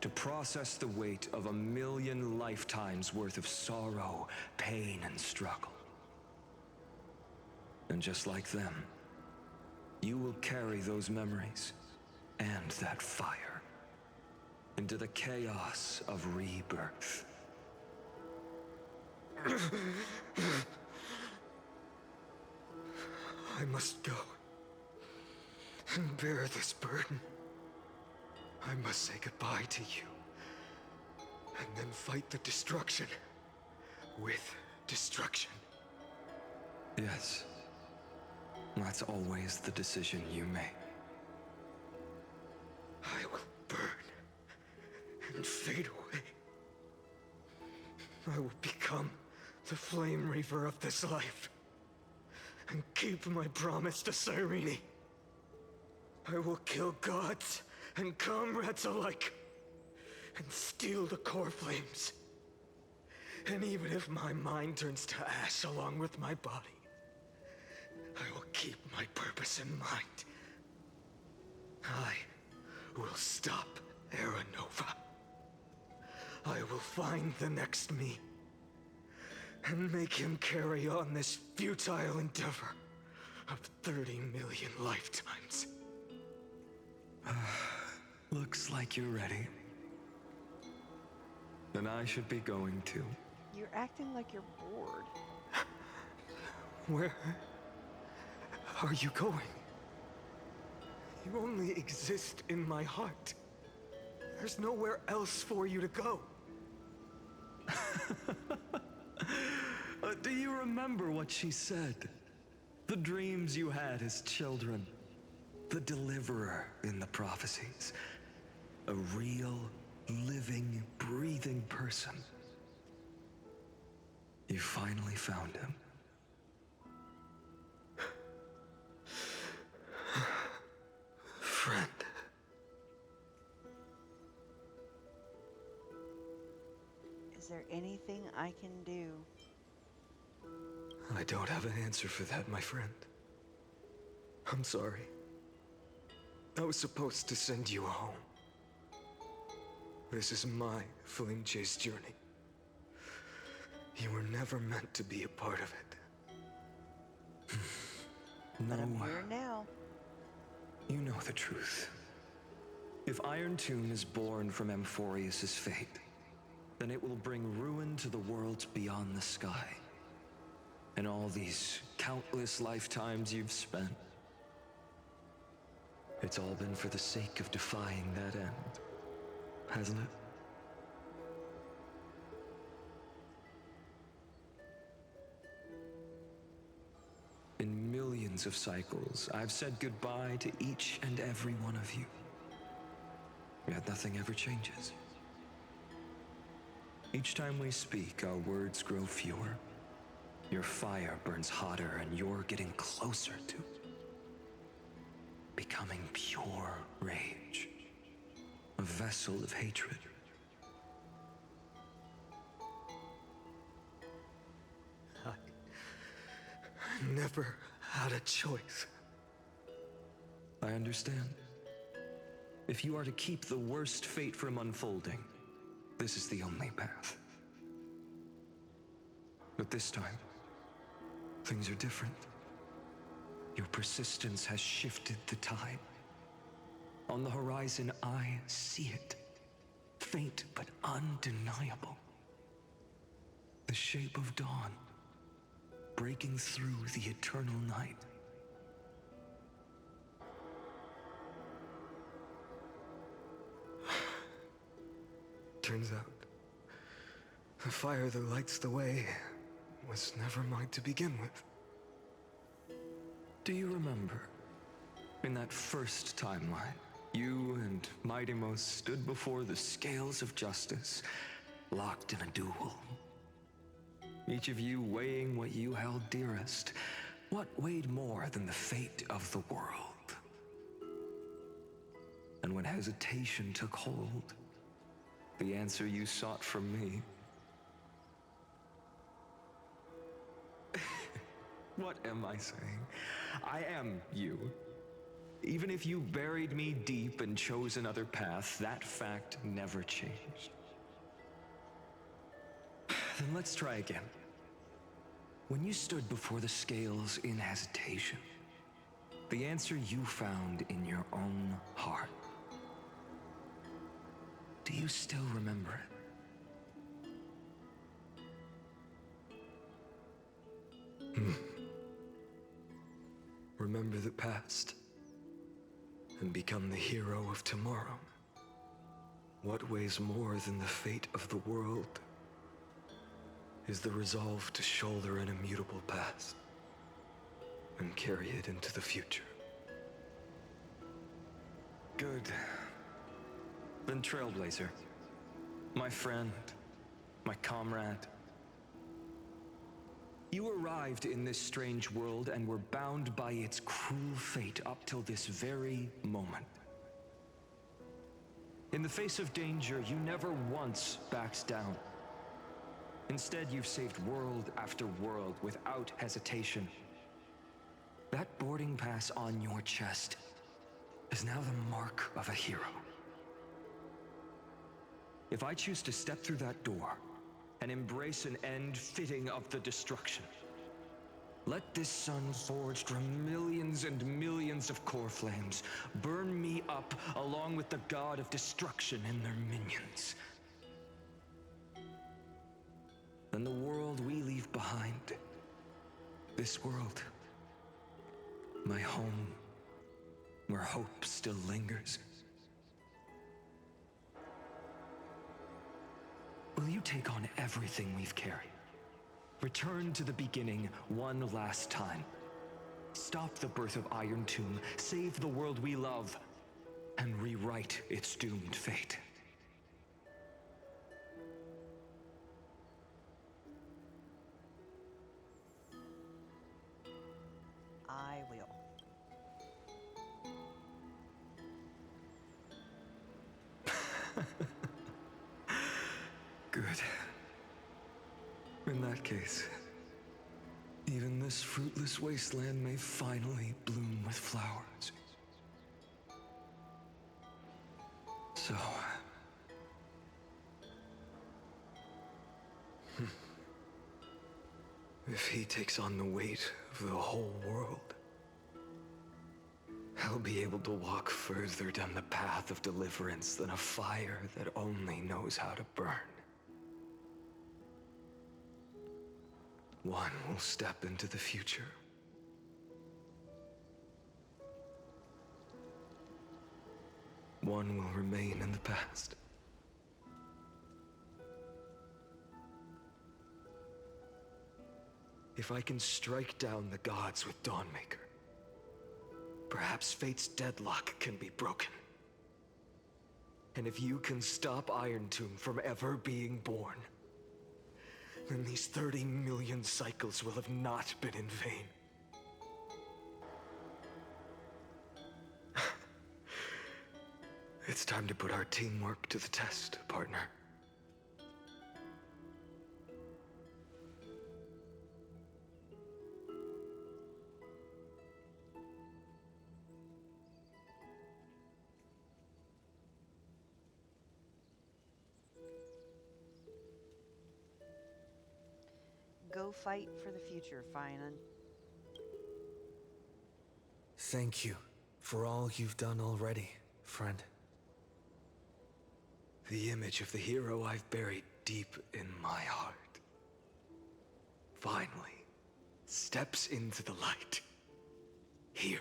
to process the weight of 1,000,000 lifetimes worth of sorrow, pain, and struggle. And just like them, you will carry those memories and that fire into the chaos of rebirth. I must go and bear this burden. I must say goodbye to you, and then fight the destruction with destruction. Yes, that's always the decision you make. I will burn and fade away. I will become the flame reaver of this life and keep my promise to Cyrene. I will kill gods and comrades alike and steal the core flames. And even if my mind turns to ash along with my body, I will keep my purpose in mind. I will stop Era Nova. I will find the next me and make him carry on this futile endeavor of 30 million lifetimes. Looks like you're ready. Then I should be going too. You're acting like you're bored. Where are you going? You only exist in my heart. There's nowhere else for you to go. Do you remember what she said? The dreams you had as children. The deliverer in the prophecies. A real, living, breathing person. You finally found him. Friend. Is there anything I can do? I don't have an answer for that, my friend. I'm sorry. I was supposed to send you home. This is my flame chase journey. You were never meant to be a part of it. But I'm here now. You know the truth. If Iron Tomb is born from Amphorius' fate, then it will bring ruin to the worlds beyond the sky. And all these countless lifetimes you've spent, it's all been for the sake of defying that end, hasn't it? In millions of cycles, I've said goodbye to each and every one of you. Yet nothing ever changes. Each time we speak, our words grow fewer. Your fire burns hotter, and you're getting closer to becoming pure rage. A vessel of hatred. I never had a choice. I understand. If you are to keep the worst fate from unfolding, this is the only path. But this time, things are different. Your persistence has shifted the tide. On the horizon, I see it. Faint but undeniable. The shape of dawn, breaking through the eternal night. Turns out, The fire that lights the way was never mine to begin with. Do you remember, in that first timeline, you and Mightymost stood before the scales of justice, locked in a duel? Each of you weighing what you held dearest. What weighed more than the fate of the world? And when hesitation took hold, the answer you sought from me. What am I saying? I am you. Even if you buried me deep and chose another path, that fact never changed. Then let's try again. When you stood before the scales in hesitation, the answer you found in your own heart. Do you still remember it? Remember the past and become the hero of tomorrow. What weighs more than the fate of the world is the resolve to shoulder an immutable past and carry it into the future. Good. Then Trailblazer, my friend, my comrade. You arrived in this strange world and were bound by its cruel fate up till this very moment. In the face of danger, you never once backed down. Instead, you've saved world after world without hesitation. That boarding pass on your chest is now the mark of a hero. If I choose to step through that door and embrace an end fitting of the destruction, let this sun forged from millions and millions of core flames burn me up along with the god of destruction and their minions. Then the world we leave behind, this world, my home, where hope still lingers. Will you take on everything we've carried? Return to the beginning one last time. Stop the birth of Iron Tomb, save the world we love, and rewrite its doomed fate. I will. Good. In that case, even this fruitless wasteland may finally bloom with flowers. So... if he takes on the weight of the whole world, I'll be able to walk further down the path of deliverance than a fire that only knows how to burn. One will step into the future. One will remain in the past. If I can strike down the gods with Dawnmaker, perhaps fate's deadlock can be broken. And if you can stop Iron Tomb from ever being born, then these 30 million cycles will have not been in vain. It's time to put our teamwork to the test, partner. Go fight for the future, Finan. Thank you for all you've done already, friend. The image of the hero I've buried deep in my heart finally steps into the light. Here,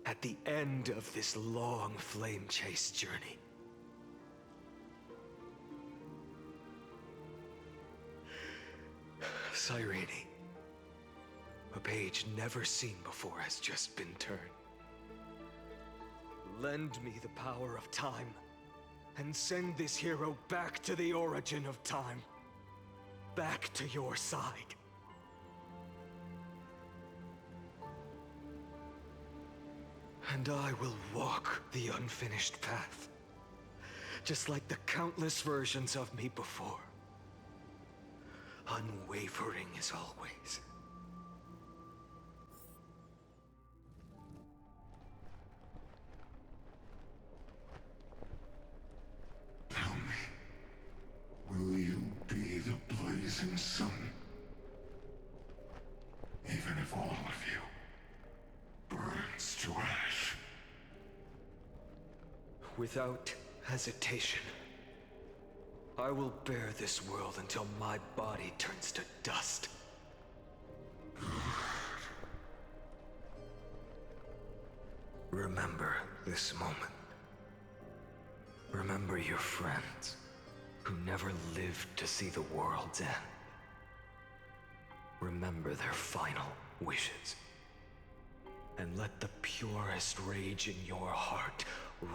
at the end of this long flame chase journey. Cyrene. A page never seen before has just been turned. Lend me the power of time, and send this hero back to the origin of time. Back to your side. And I will walk the unfinished path, just like the countless versions of me before. Unwavering as always. Tell me, will you be the blazing sun? Even if all of you burns to ash. Without hesitation, I will bear this world until my body turns to dust. Remember this moment. Remember your friends who never lived to see the world's end. Remember their final wishes. And let the purest rage in your heart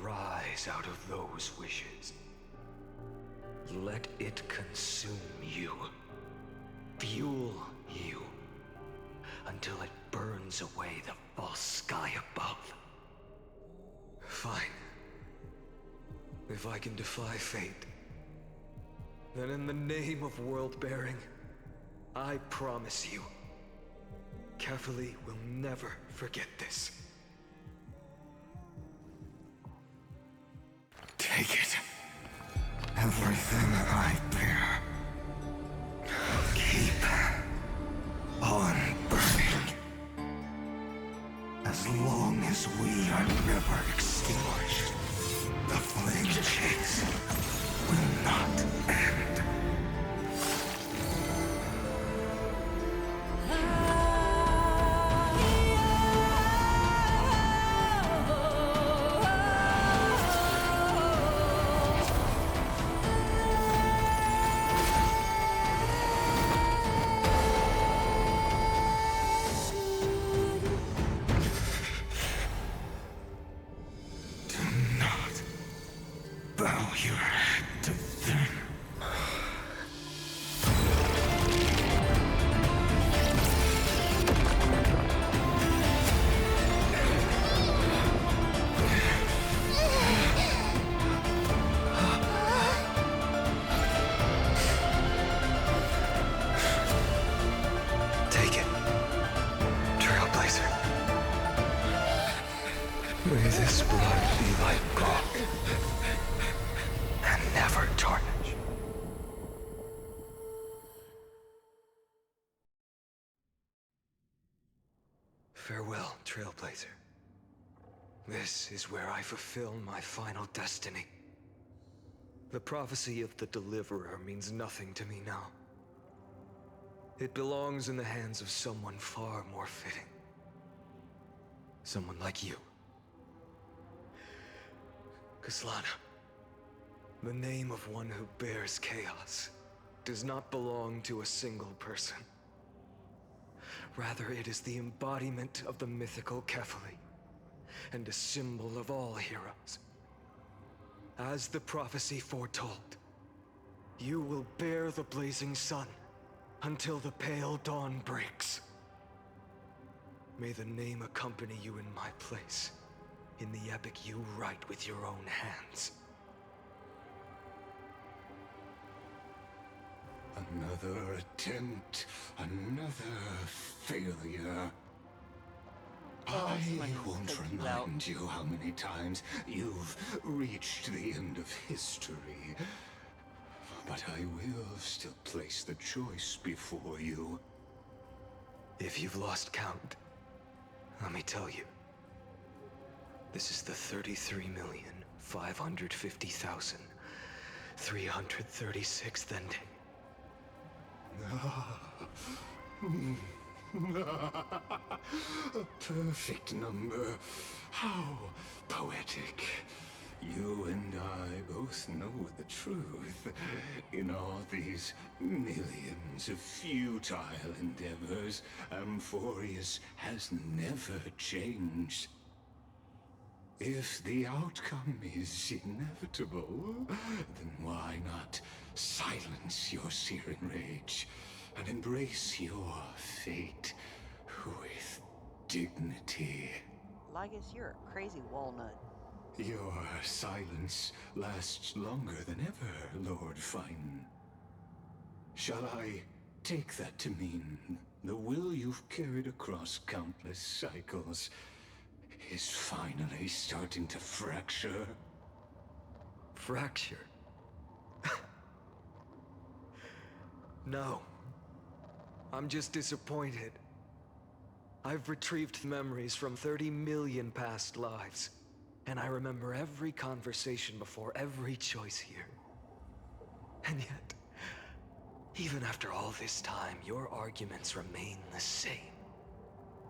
rise out of those wishes. Let it consume you, fuel you, until it burns away the false sky above. Fine. If I can defy fate, then in the name of world-bearing, I promise you, Kefali will never forget this. Take it. Everything I bear. Keep on burning. As long as we are never extinguished, the flame chase will not end. Bow your head to them. Take it, Trailblazer. May this blood be like gold, and never tarnish. Farewell, Trailblazer. This is where I fulfill my final destiny. The prophecy of the Deliverer means nothing to me now. It belongs in the hands of someone far more fitting. Someone like you. Kaslana. The name of one who bears chaos does not belong to a single person. Rather, it is the embodiment of the mythical Kefali, and a symbol of all heroes. As the prophecy foretold, you will bear the blazing sun until the pale dawn breaks. May the name accompany you in my place, in the epic you write with your own hands. Another attempt, another failure. I won't remind you how many times you've reached the end of history. But I will still place the choice before you. If you've lost count, let me tell you. This is the 33,550,336th ending. A perfect number. How poetic. You and I both know the truth. In all these millions of futile endeavors, Amphorius has never changed. If the outcome is inevitable, then why not silence your searing rage and embrace your fate with dignity? Lygus, you're a crazy walnut. Your silence lasts longer than ever, Lord Fine. Shall I take that to mean the will you've carried across countless cycles is finally starting to fracture? Fracture? No. I'm just disappointed. I've retrieved memories from 30 million past lives, and I remember every conversation before every choice here. And yet, even after all this time, your arguments remain the same.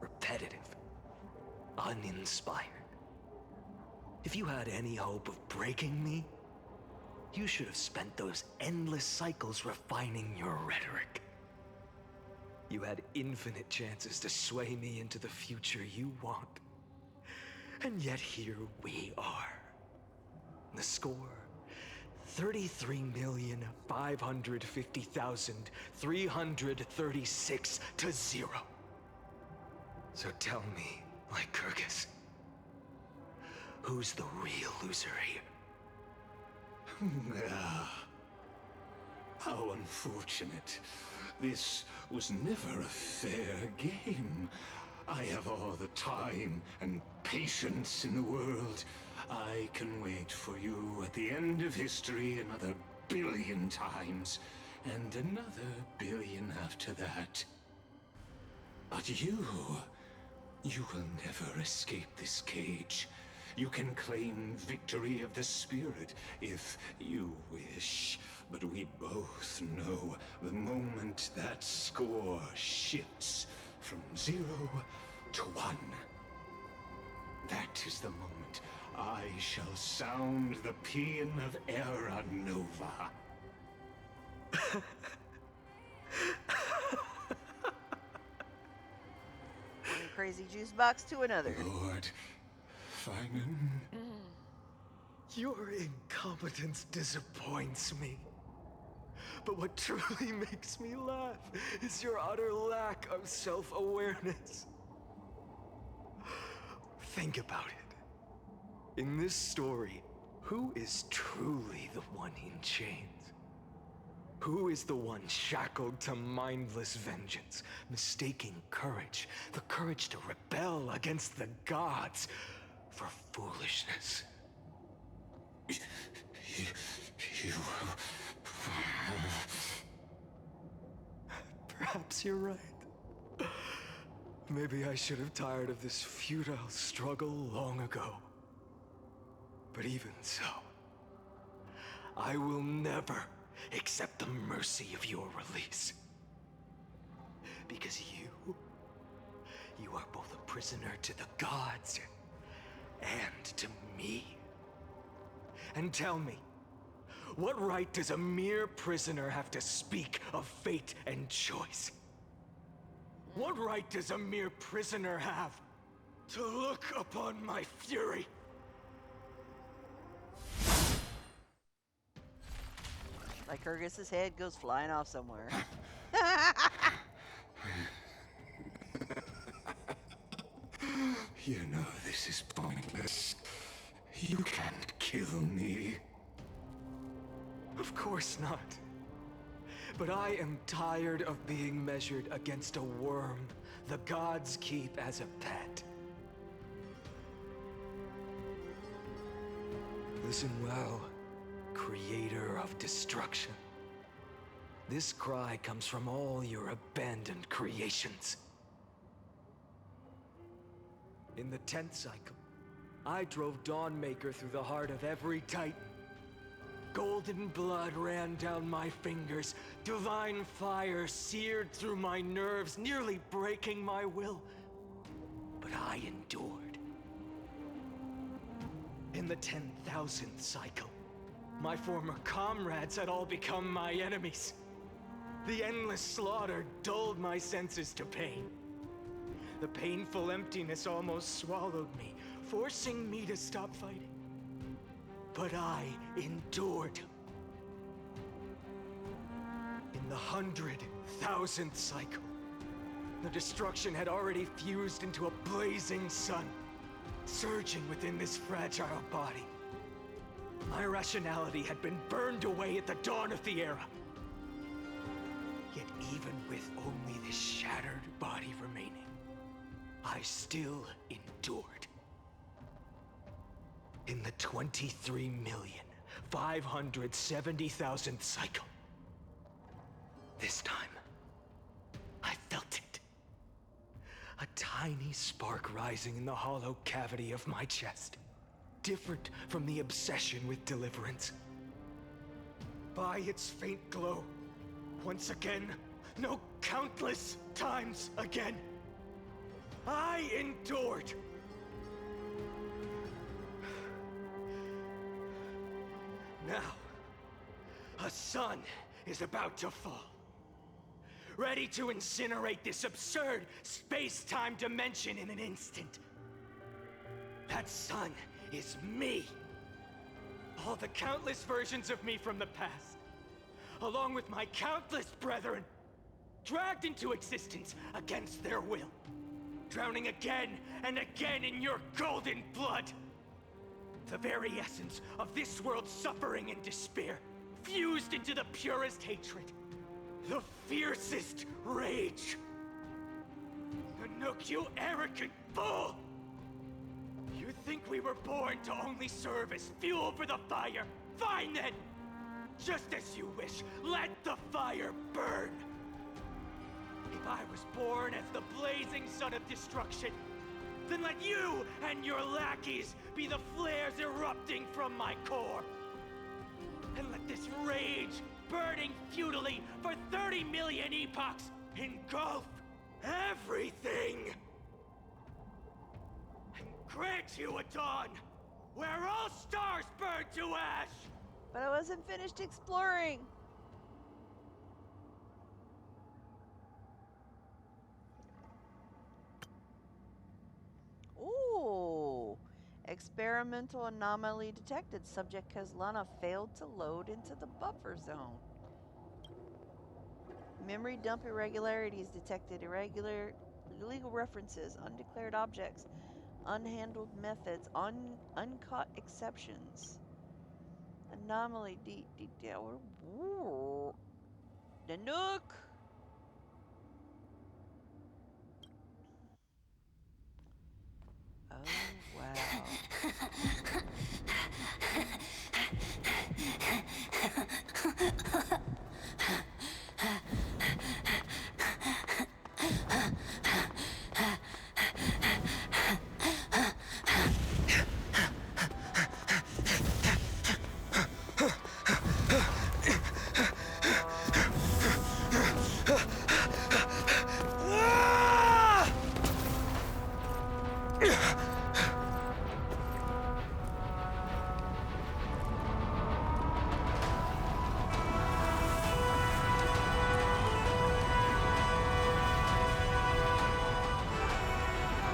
Repetitive. Uninspired. If you had any hope of breaking me, you should have spent those endless cycles refining your rhetoric. You had infinite chances to sway me into the future you want. And yet here we are. The score, 33,550,336 to 0. So tell me, Lycurgus, who's the real loser here? How unfortunate. This was never a fair game. I have all the time and patience in the world. I can wait for you at the end of history another billion times, and another billion after that. But you will never escape this cage. You can claim victory of the spirit if you wish, but we both know the moment that score shifts from 0 to 1. That is the moment I shall sound the paean of Era Nova. One crazy juice box to another. Lord Finan. Your incompetence disappoints me. But what truly makes me laugh is your utter lack of self-awareness. Think about it. In this story, who is truly the one in chains? Who is the one shackled to mindless vengeance, mistaking courage, the courage to rebel against the gods, for foolishness? You... Perhaps you're right. Maybe I should have tired of this futile struggle long ago. But even so, I will never accept the mercy of your release. Because you are both a prisoner to the gods and to me. And tell me, what right does a mere prisoner have to speak of fate and choice? What right does a mere prisoner have to look upon my fury? Lycurgus's head goes flying off somewhere. You know this is pointless. You can't kill me. Of course not. But I am tired of being measured against a worm the gods keep as a pet. Listen well, creator of destruction. This cry comes from all your abandoned creations. In the 10th cycle, I drove Dawnmaker through the heart of every Titan. Golden blood ran down my fingers, divine fire seared through my nerves, nearly breaking my will. But I endured. In the 10,000th cycle. My former comrades had all become my enemies. The endless slaughter dulled my senses to pain. The painful emptiness almost swallowed me, forcing me to stop fighting. But I endured. In the 100,000th cycle, the destruction had already fused into a blazing sun, surging within this fragile body. My rationality had been burned away at the dawn of the era. Yet even with only this shattered body remaining, I still endured. In the 23,570,000th cycle, this time, I felt it. A tiny spark rising in the hollow cavity of my chest. Different from the obsession with deliverance. By its faint glow, once again, no, countless times again, I endured. Now, a sun is about to fall. Ready to incinerate this absurd space-time dimension in an instant. That sun is me. All the countless versions of me from the past, along with my countless brethren, dragged into existence against their will, drowning again and again in your golden blood. The very essence of this world's suffering and despair, fused into the purest hatred, the fiercest rage. Nanook, you arrogant fool! You think we were born to only serve as fuel for the fire? Fine then! Just as you wish, let the fire burn! If I was born as the blazing sun of destruction, then let you and your lackeys be the flares erupting from my core. And let this rage, burning futilely for 30 million epochs, engulf everything! And grant you a dawn where all stars burn to ash! But I wasn't finished exploring. Ooh. Experimental anomaly detected. Subject Kezlana failed to load into the buffer zone. Memory dump irregularities detected. Illegal references, undeclared objects, unhandled methods, uncaught exceptions. Anomaly detail. Nanook! Oh, wow.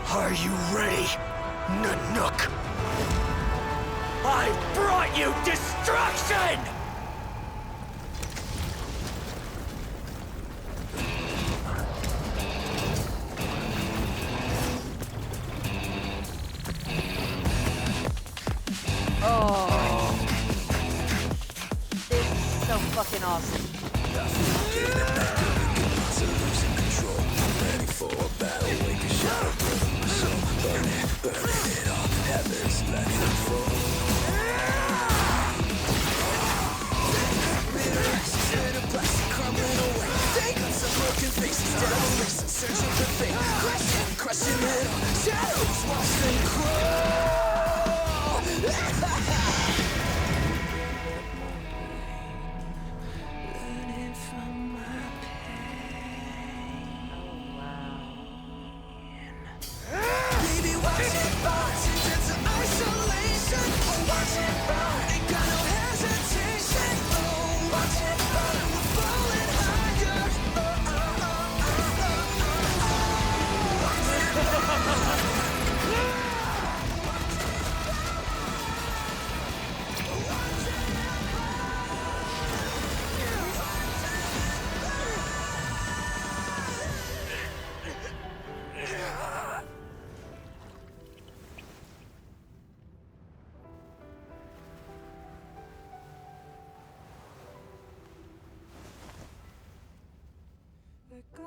Are you ready, Nanook? I brought you destruction! Oh. This is so fucking awesome. Ready for a battle, wake a shadow. So burning it all. Heavens, let it fall. The plastic crumbling away. Some broken faces, devilish, searching for fate. Crushing it all. Shadows watch them crawl. Learning from my pain. Baby, watch it box into isolation.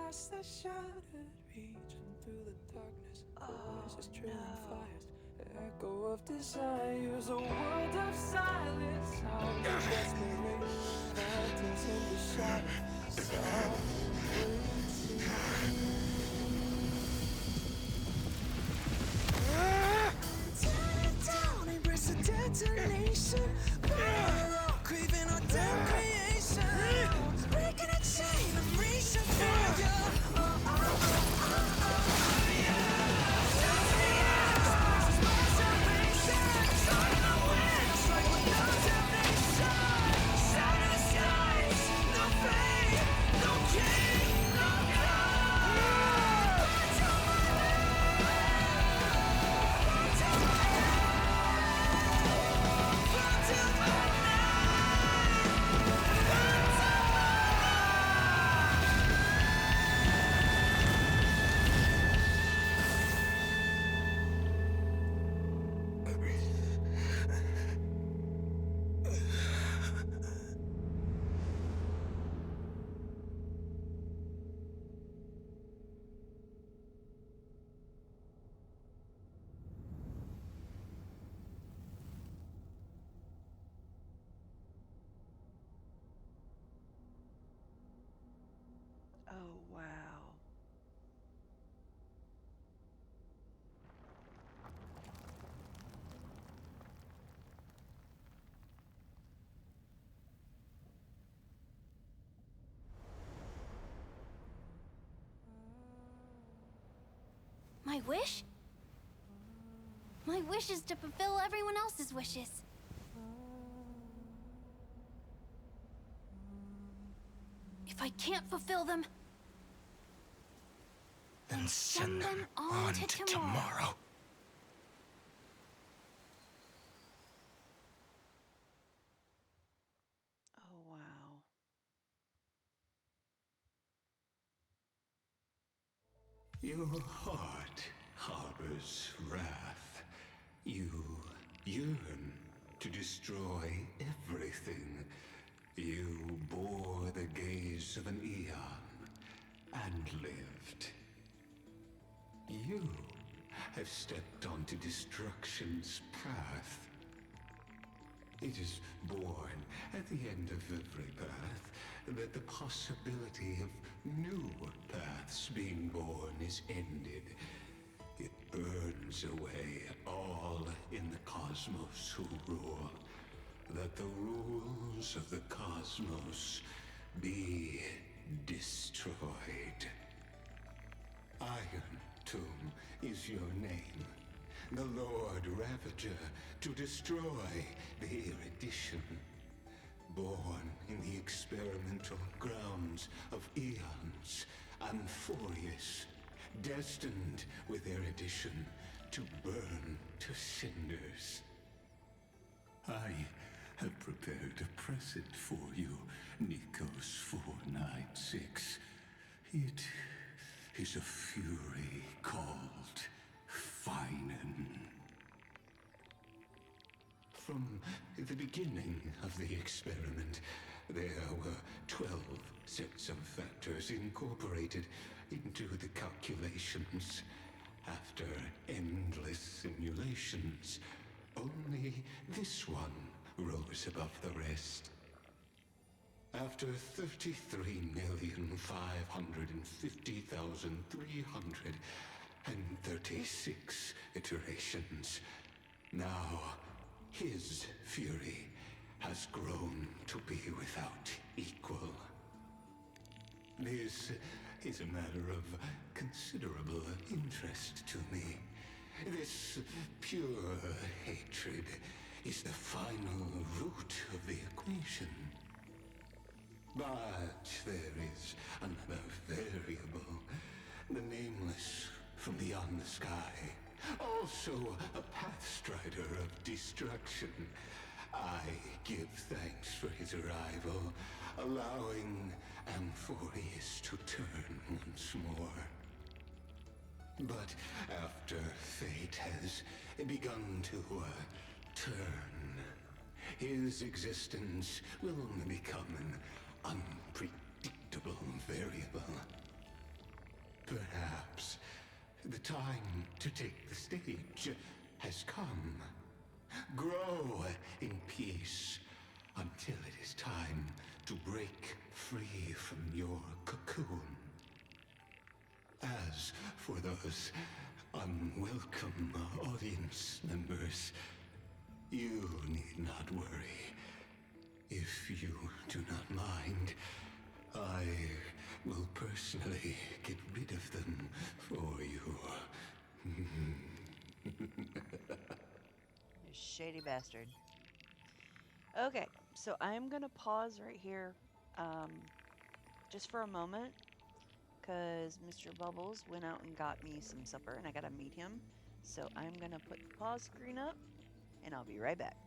past the shattered region through the darkness. Voices trailing fires, the echo of desires, a world of silence, sounds of desperation, phantoms in the shadows, soft tear it down, embrace the detonation, craving our damn creation, breaking a chain of reaching for you. Oh, wow. My wish? My wish is to fulfill everyone else's wishes. If I can't fulfill them, then send them on to tomorrow. Oh, wow. Your heart harbors wrath. You yearn to destroy everything. You bore the gaze of an eon and lived. You have stepped onto destruction's path. It is born at the end of every path that the possibility of new paths being born is ended. It burns away all in the cosmos who rule, that the rules of the cosmos be destroyed. Iron Tomb is your name. The Lord Ravager to destroy the erudition. Born in the experimental grounds of eons, Amphorius, destined with erudition to burn to cinders. I have prepared a present for you, Nikos 496. It is a fury called Finan. From the beginning of the experiment, there were 12 sets of factors incorporated into the calculations. After endless simulations, only this one rose above the rest. After 33,550,336 iterations, now his fury has grown to be without equal. This is a matter of considerable interest to me. This pure hatred is the final root of the equation. But there is another variable, the nameless from beyond the sky, also a pathstrider of destruction. I give thanks for his arrival, allowing Amphorius to turn once more. But after fate has begun to turn, his existence will only become an unpredictable variable. Perhaps the time to take the stage has come. Grow in peace until it is time to break free from your cocoon. As for those unwelcome audience members, you need not worry. If you do not mind, I will personally get rid of them for you. You shady bastard. Okay, so I'm gonna pause right here, just for a moment, because Mr. Bubbles went out and got me some supper, and I gotta meet him. So I'm gonna put the pause screen up, and I'll be right back.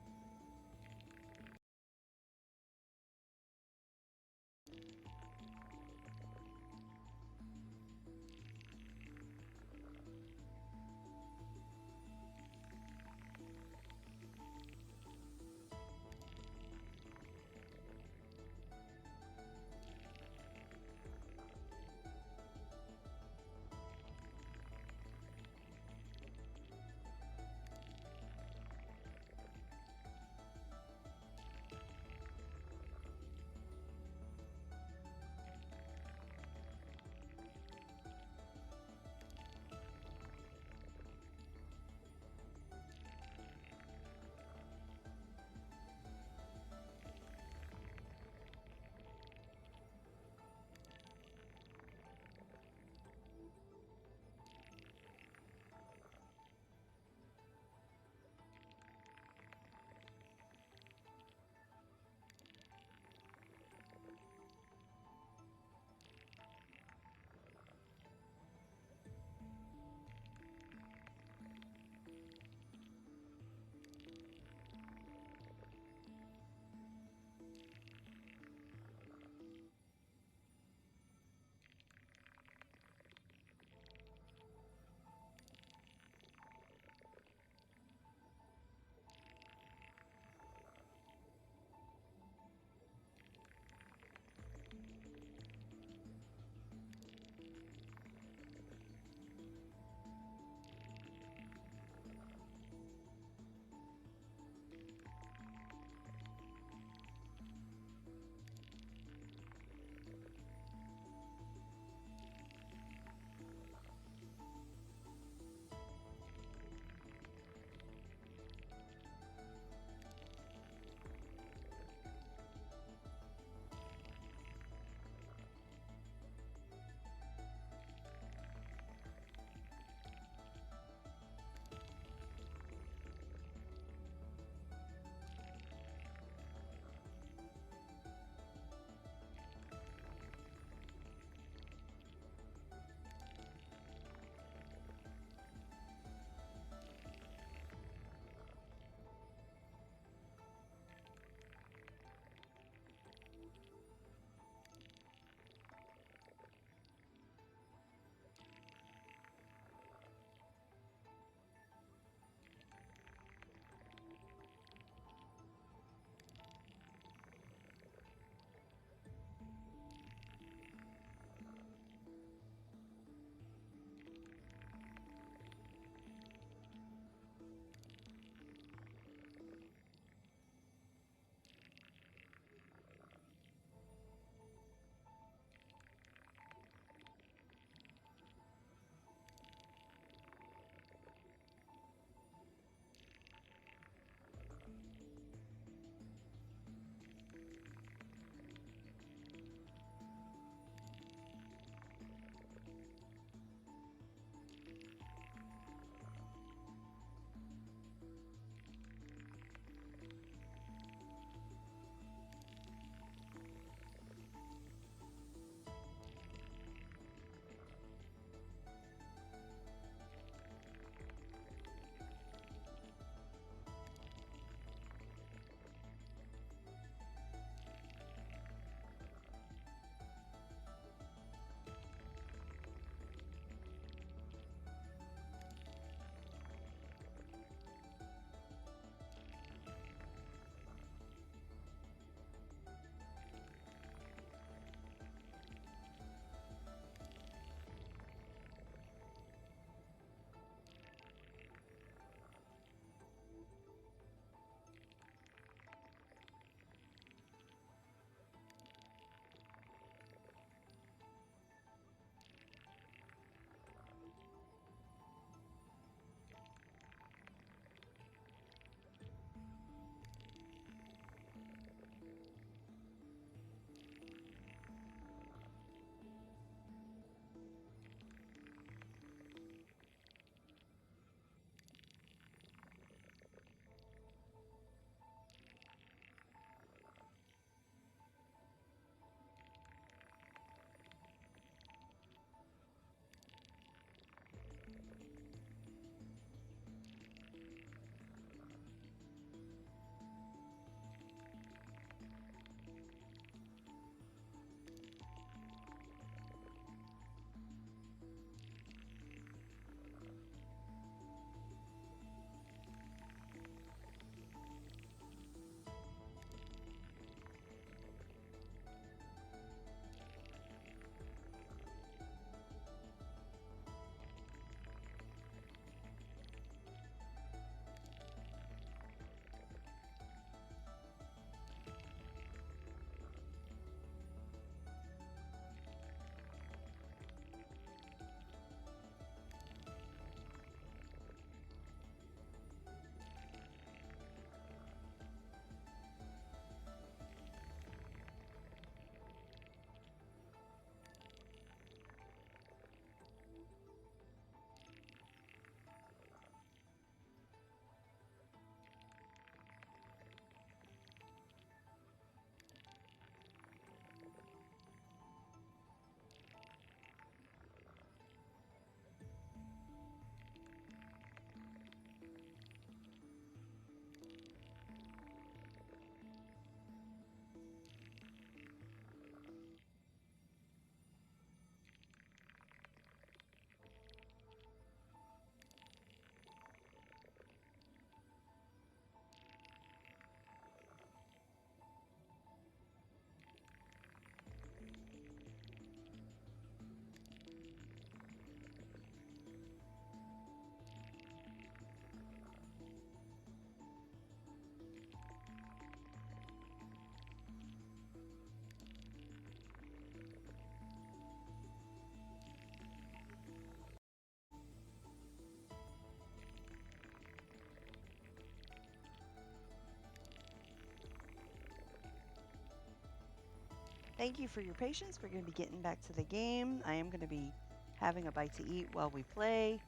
Thank you for your patience. We're going to be getting back to the game. I am going to be having a bite to eat while we play.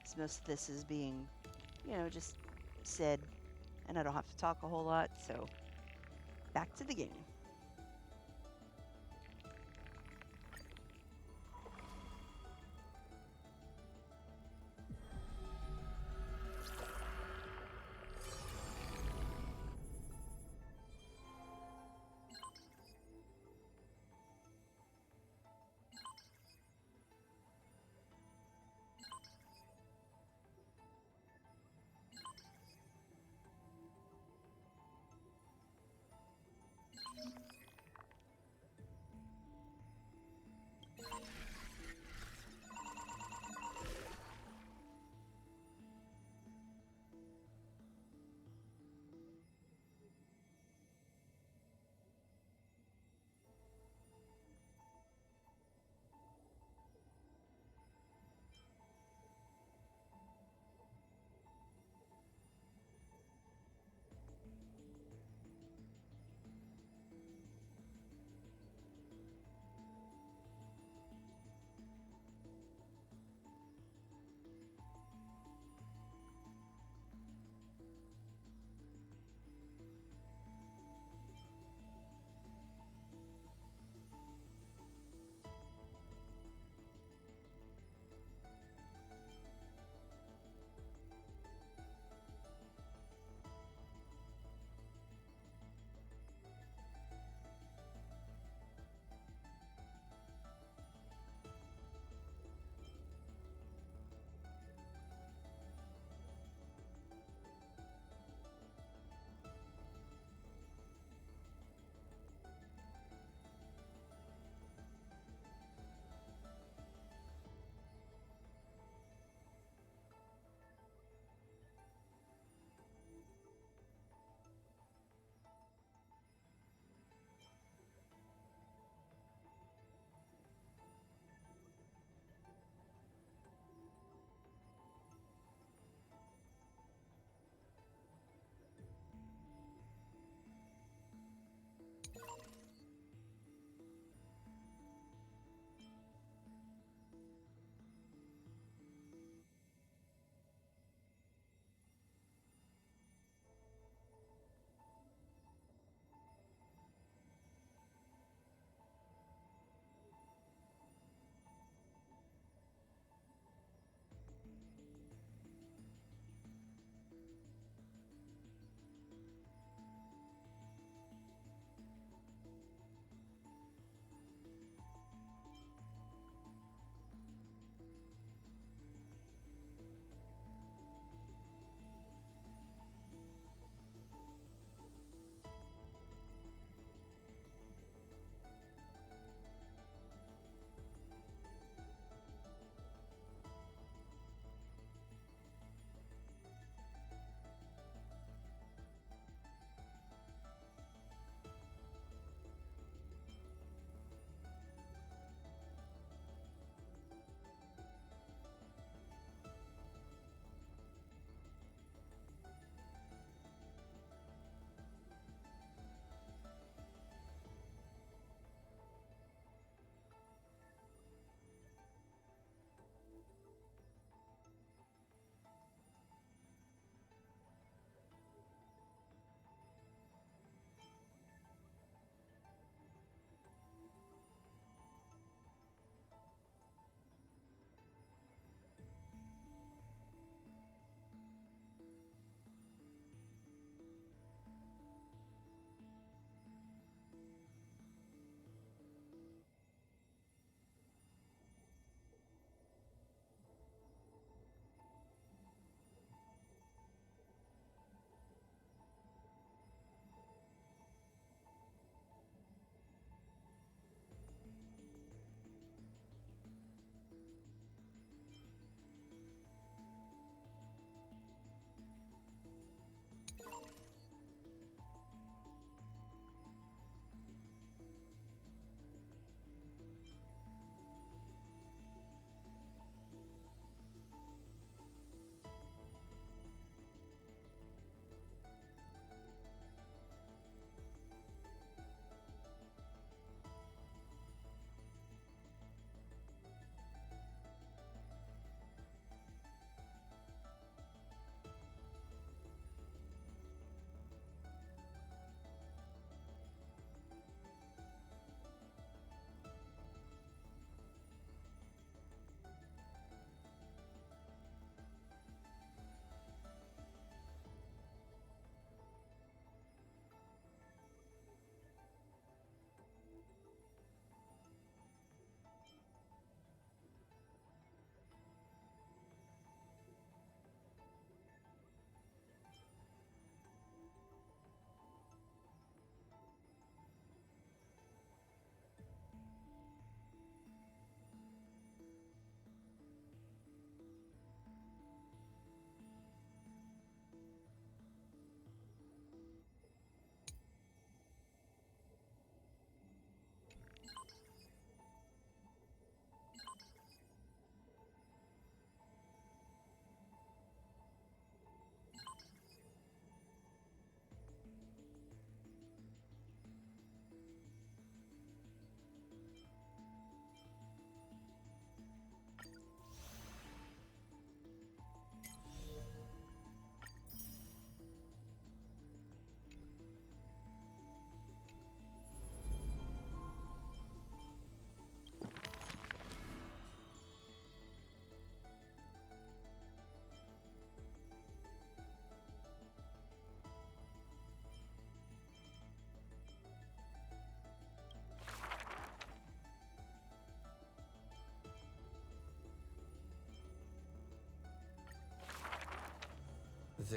So most of this is being, just said, and I don't have to talk a whole lot. So back to the game.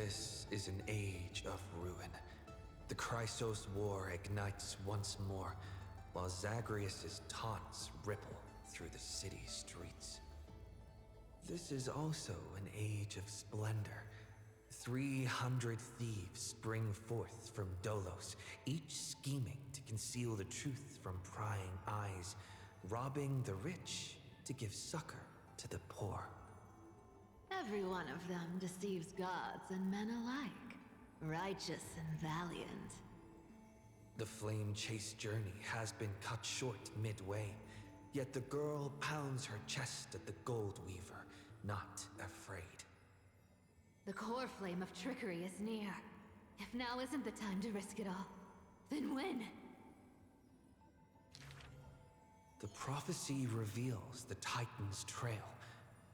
This is an age of ruin. The Chrysos War ignites once more, while Zagreus' taunts ripple through the city streets. This is also an age of splendor. 300 thieves spring forth from Dolos, each scheming to conceal the truth from prying eyes, robbing the rich to give succor to the poor. Every one of them deceives gods and men alike, righteous and valiant. The flame chase journey has been cut short midway, yet the girl pounds her chest at the Gold Weaver, not afraid. The core flame of trickery is near. If now isn't the time to risk it all, then when? The prophecy reveals the Titan's trail.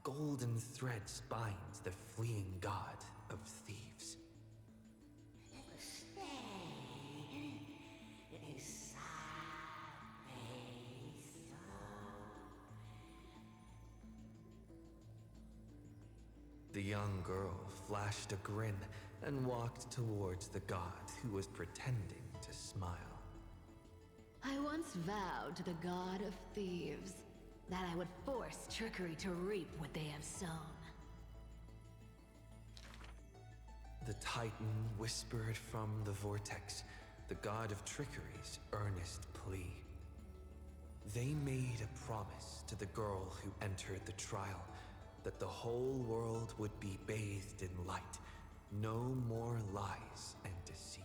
Golden threads binds the fleeing god of thieves. The young girl flashed a grin and walked towards the god who was pretending to smile. I once vowed to the god of thieves that I would force trickery to reap what they have sown. The Titan whispered from the vortex, the god of trickery's earnest plea. They made a promise to the girl who entered the trial, that the whole world would be bathed in light, no more lies and deceit.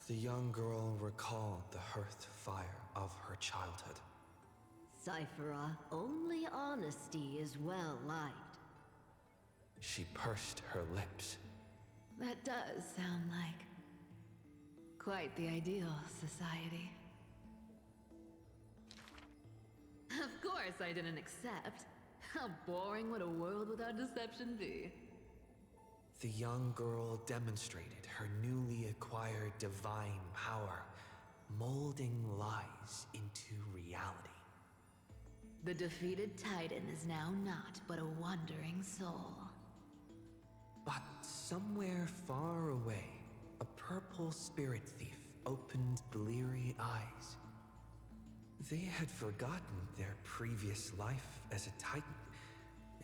The young girl recalled the hearth fire of her childhood. Cyphera, only honesty is well liked. She pursed her lips. That does sound like quite the ideal society. Of course I didn't accept. How boring would a world without deception be? The young girl demonstrated her newly acquired divine power, molding lies into reality. The defeated Titan is now not but a wandering soul. But somewhere far away, a purple spirit thief opened bleary eyes. They had forgotten their previous life as a Titan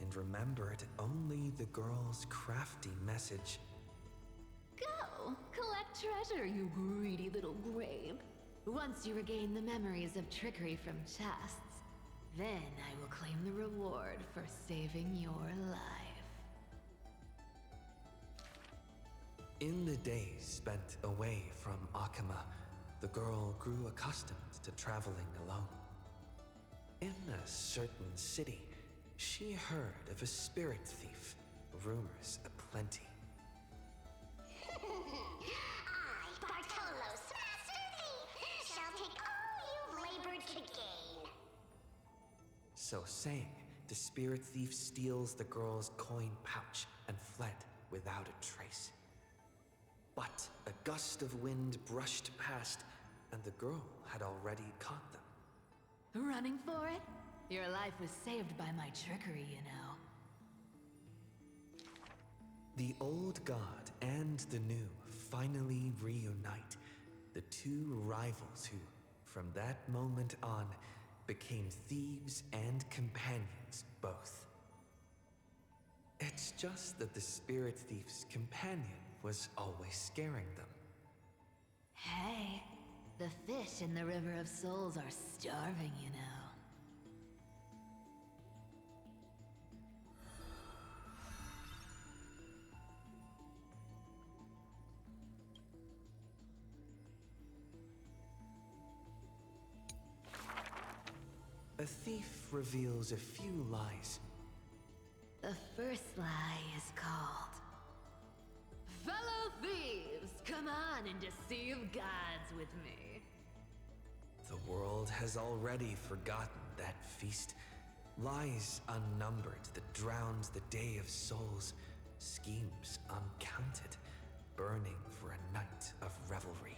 and remembered only the girl's crafty message. Go! Collect treasure, you greedy little grape. Once you regain the memories of trickery from chests, then I will claim the reward for saving your life. In the days spent away from Akama, the girl grew accustomed to traveling alone. In a certain city, she heard of a spirit thief, rumors aplenty. I, Bartolos, Master Thief, shall take all you've labored to gain. So saying, the spirit thief steals the girl's coin pouch and fled without a trace. But a gust of wind brushed past, and the girl had already caught them. Running for it? Your life was saved by my trickery, you know. The old god and the new finally reunite, the two rivals who, from that moment on, became thieves and companions both. It's just that the spirit thief's companion was always scaring them. Hey, the fish in the River of Souls are starving, you know. A thief reveals a few lies. The first lie is called Fellow Thieves, come on and deceive gods with me. The world has already forgotten that feast. Lies unnumbered that drowned the Day of Souls. Schemes uncounted, burning for a night of revelry.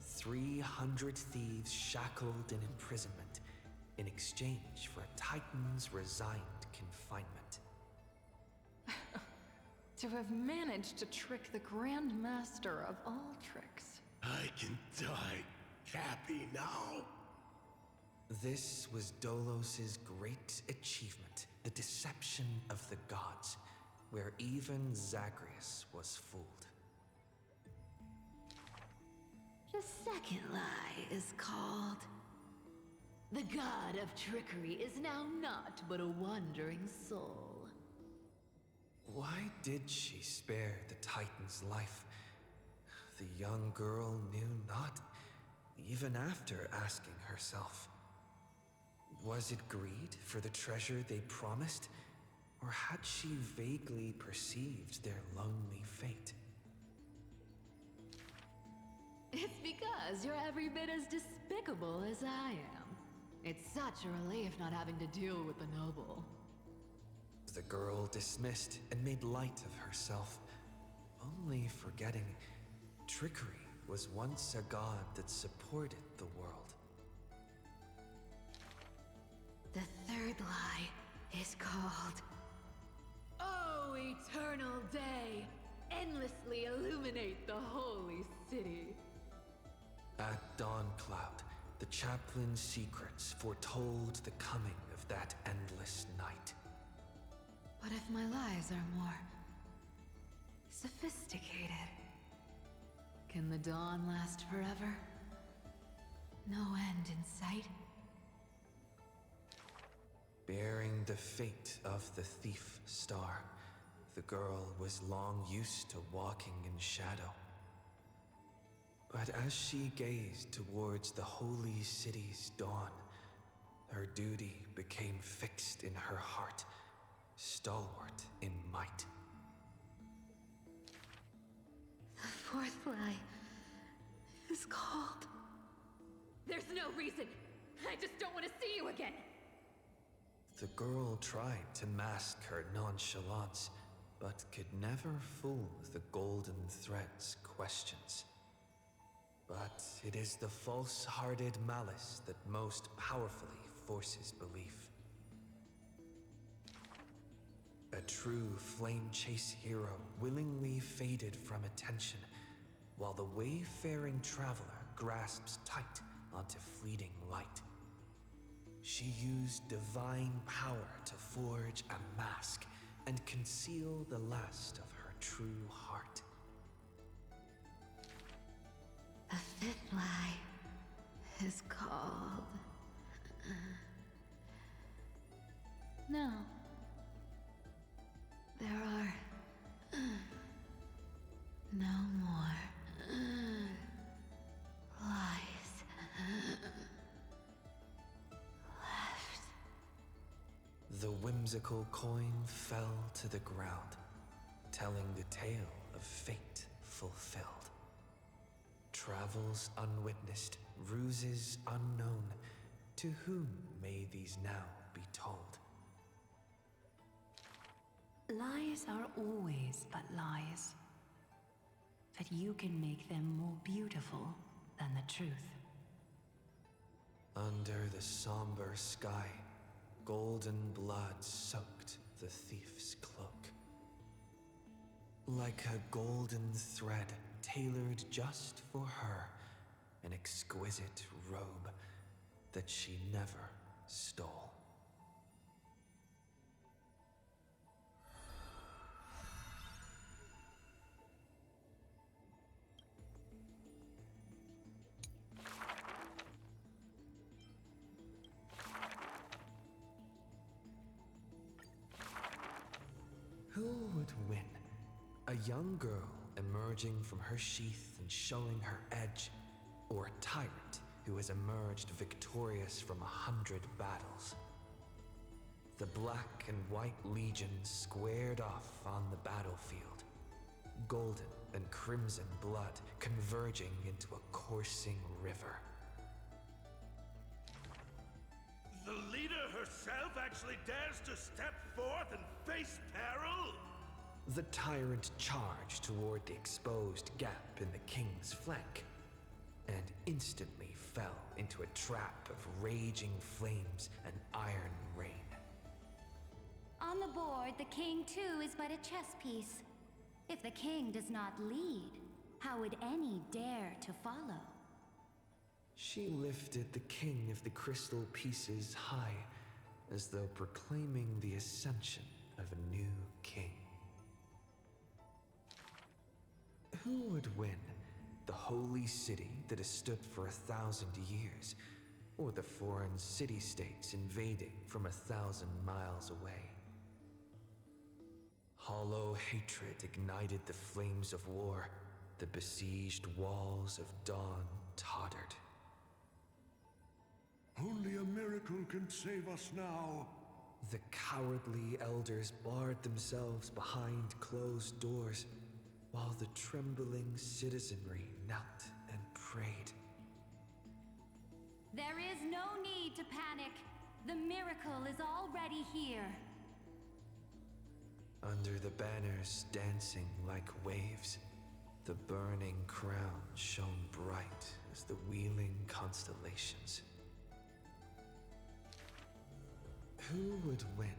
300 thieves shackled in imprisonment in exchange for a Titan's resigned confinement. To have managed to trick the Grand Master of all tricks. I can die happy now. This was Dolos's great achievement, the deception of the gods, where even Zagreus was fooled. The second lie is called... The god of trickery is now not but a wandering soul. Why did she spare the Titan's life? The young girl knew not, even after asking herself. Was it greed for the treasure they promised? Or had she vaguely perceived their lonely fate? It's because you're every bit as despicable as I am. It's such a relief not having to deal with the noble. The girl dismissed and made light of herself, only forgetting trickery was once a god that supported the world. The third lie is called... Oh, eternal day! Endlessly illuminate the holy city. At Dawncloud, the chaplain's secrets foretold the coming of that endless night. What if my lies are more... sophisticated? Can the dawn last forever? No end in sight? Bearing the fate of the thief star, the girl was long used to walking in shadow. But as she gazed towards the holy city's dawn, her duty became fixed in her heart, stalwart in might. The fourth lie is called... There's no reason! I just don't want to see you again! The girl tried to mask her nonchalance, but could never fool the Golden Thread's questions. But it is the false-hearted malice that most powerfully forces belief. A true flame-chase hero willingly faded from attention, while the wayfaring traveler grasps tight onto fleeting light. She used divine power to forge a mask and conceal the last of her true heart. The fifth lie is called... No. There are... no more... lies... left. The whimsical coin fell to the ground, telling the tale of fate fulfilled. Travels unwitnessed, ruses unknown, to whom may these now be told? Lies are always but lies. But you can make them more beautiful than the truth. Under the somber sky, golden blood soaked the thief's cloak. Like a golden thread tailored just for her, an exquisite robe that she never stole. Who would win? A young girl emerging from her sheath and showing her edge, or a tyrant who has emerged victorious from 100 battles? The Black and White Legions squared off on the battlefield, golden and crimson blood converging into a coursing river. The leader herself actually dares to step forth and face peril? The tyrant charged toward the exposed gap in the king's flank, and instantly fell into a trap of raging flames and iron rain. On the board, the king too is but a chess piece. If the king does not lead, how would any dare to follow? She lifted the king of the crystal pieces high, as though proclaiming the ascension of a new king. Who would win? The holy city that has stood for 1,000 years, or the foreign city-states invading from 1,000 miles away? Hollow hatred ignited the flames of war. The besieged walls of dawn tottered. Only a miracle can save us now. The cowardly elders barred themselves behind closed doors, while the trembling citizenry knelt and prayed. There is no need to panic. The miracle is already here. Under the banners dancing like waves, the burning crown shone bright as the wheeling constellations. Who would win?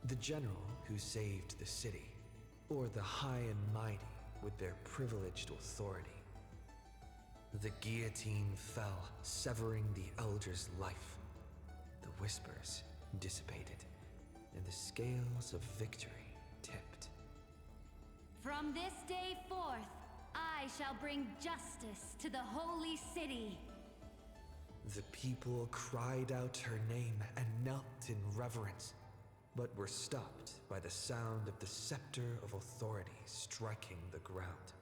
The general who saved the city, or the high and mighty with their privileged authority? The guillotine fell, severing the elder's life. The whispers dissipated, and the scales of victory tipped. From this day forth, I shall bring justice to the holy city. The people cried out her name and knelt in reverence, but were stopped by the sound of the scepter of authority striking the ground.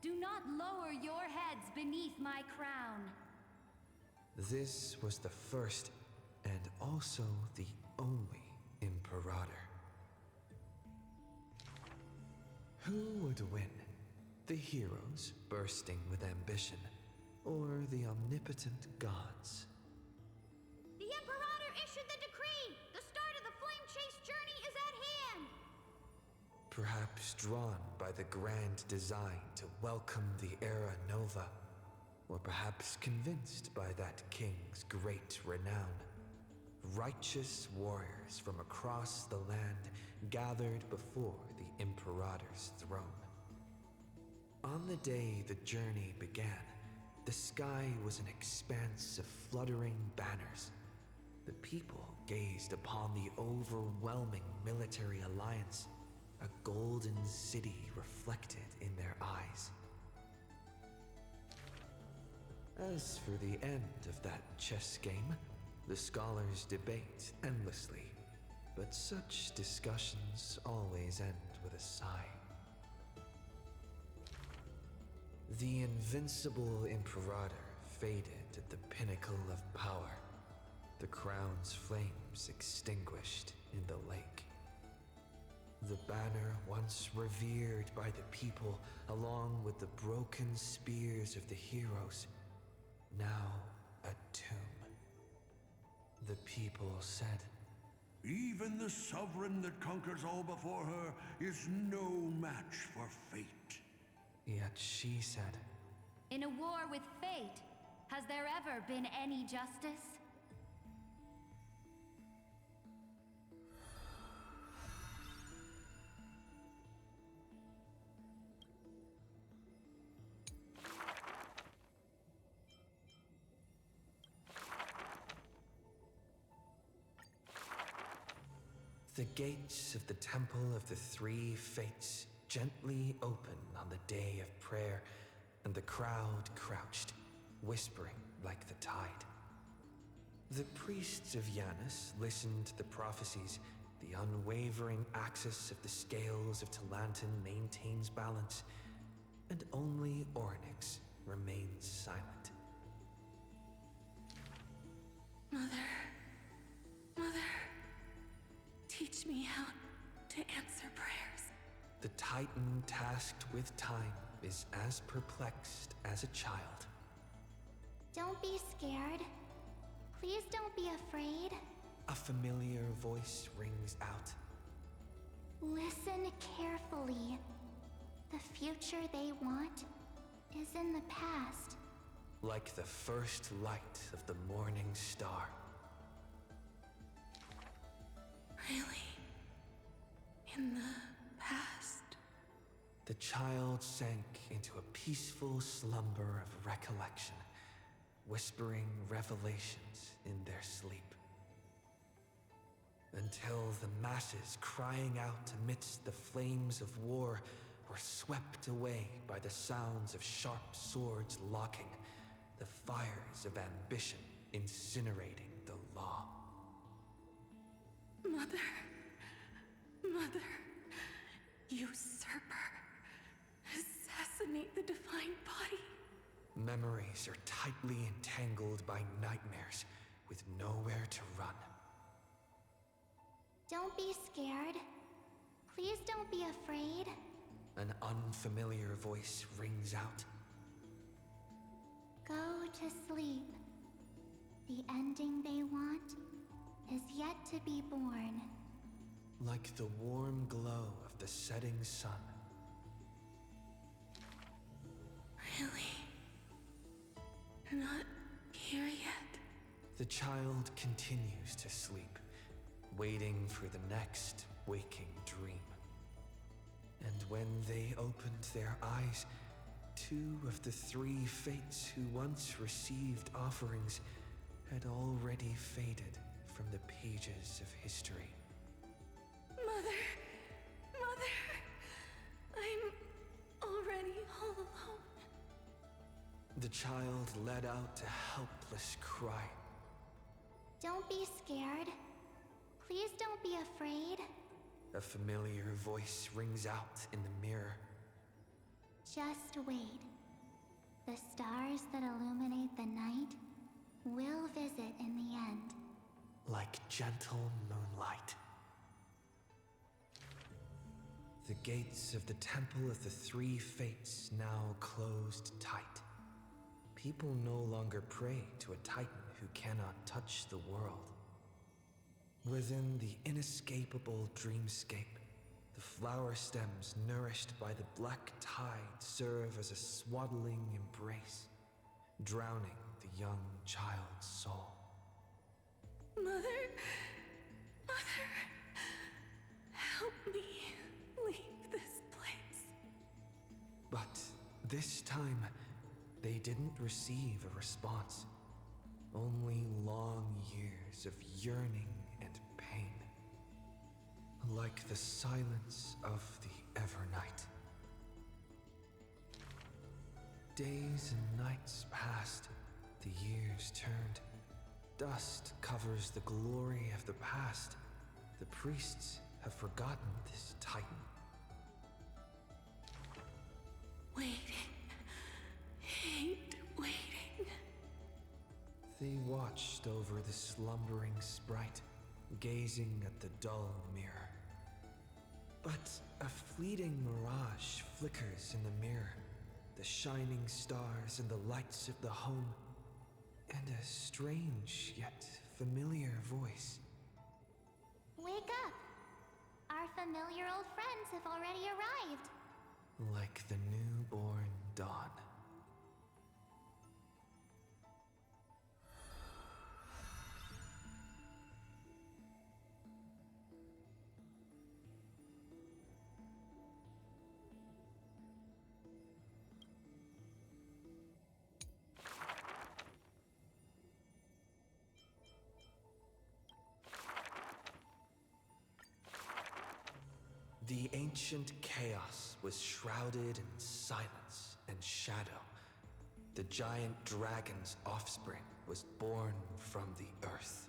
Do not lower your heads beneath my crown. This was the first and also the only Imperator. Who would win? The heroes bursting with ambition, or the omnipotent gods? The Imperator issued the decree! The start of the Flame Chase journey is at hand! Perhaps drawn by the grand design to welcome the Era Nova, or perhaps convinced by that king's great renown. Righteous warriors from across the land gathered before the Imperator's throne. On the day the journey began, the sky was an expanse of fluttering banners. The people gazed upon the overwhelming military alliance, a golden city reflected in their eyes. As for the end of that chess game, the scholars debate endlessly, but such discussions always end with a sigh. The invincible Imperator faded at the pinnacle of power, the crown's flames extinguished in the lake. The banner once revered by the people, along with the broken spears of the heroes, now a tomb. The people said, Even the sovereign that conquers all before her is no match for fate. Yet she said, In a war with fate, has there ever been any justice? The gates of the Temple of the Three Fates gently opened on the day of prayer, and the crowd crouched, whispering like the tide. The priests of Janus listened to the prophecies. The unwavering axis of the scales of Talantin maintains balance, and only Ornyx remains silent. Mother, teach me how to answer prayers. The Titan tasked with time is as perplexed as a child. Don't be scared. Please don't be afraid. A familiar voice rings out. Listen carefully. The future they want is in the past. Like the first light of the morning star. Really? In the past? The child sank into a peaceful slumber of recollection, whispering revelations in their sleep. Until the masses crying out amidst the flames of war were swept away by the sounds of sharp swords locking, the fires of ambition incinerating the law. Mother. Mother. Usurper. Assassinate the divine body. Memories are tightly entangled by nightmares with nowhere to run. Don't be scared. Please don't be afraid. An unfamiliar voice rings out. Go to sleep. The ending they want is yet to be born. Like the warm glow of the setting sun. Really? Not here yet? The child continues to sleep, waiting for the next waking dream. And when they opened their eyes, 2 of the 3 fates who once received offerings had already faded from the pages of history. Mother! Mother! I'm already all alone. The child let out a helpless cry. Don't be scared. Please don't be afraid. A familiar voice rings out in the mirror. Just wait. The stars that illuminate the night will visit in the end. Like gentle moonlight. The gates of the Temple of the 3 Fates now closed tight. People no longer pray to a titan who cannot touch the world. Within the inescapable dreamscape, the flower stems nourished by the black tide serve as a swaddling embrace, drowning the young child's soul. Mother! Mother! Help me leave this place. But this time, they didn't receive a response. Only long years of yearning and pain. Like the silence of the Evernight. Days and nights passed, the years turned. Dust covers the glory of the past. The priests have forgotten this titan. Waiting. Hate waiting. They watched over the slumbering sprite, gazing at the dull mirror. But a fleeting mirage flickers in the mirror, the shining stars and the lights of the home, and a strange yet familiar voice. Wake up! Our familiar old friends have already arrived. Like the newborn dawn. The ancient chaos was shrouded in silence and shadow. The giant dragon's offspring was born from the earth.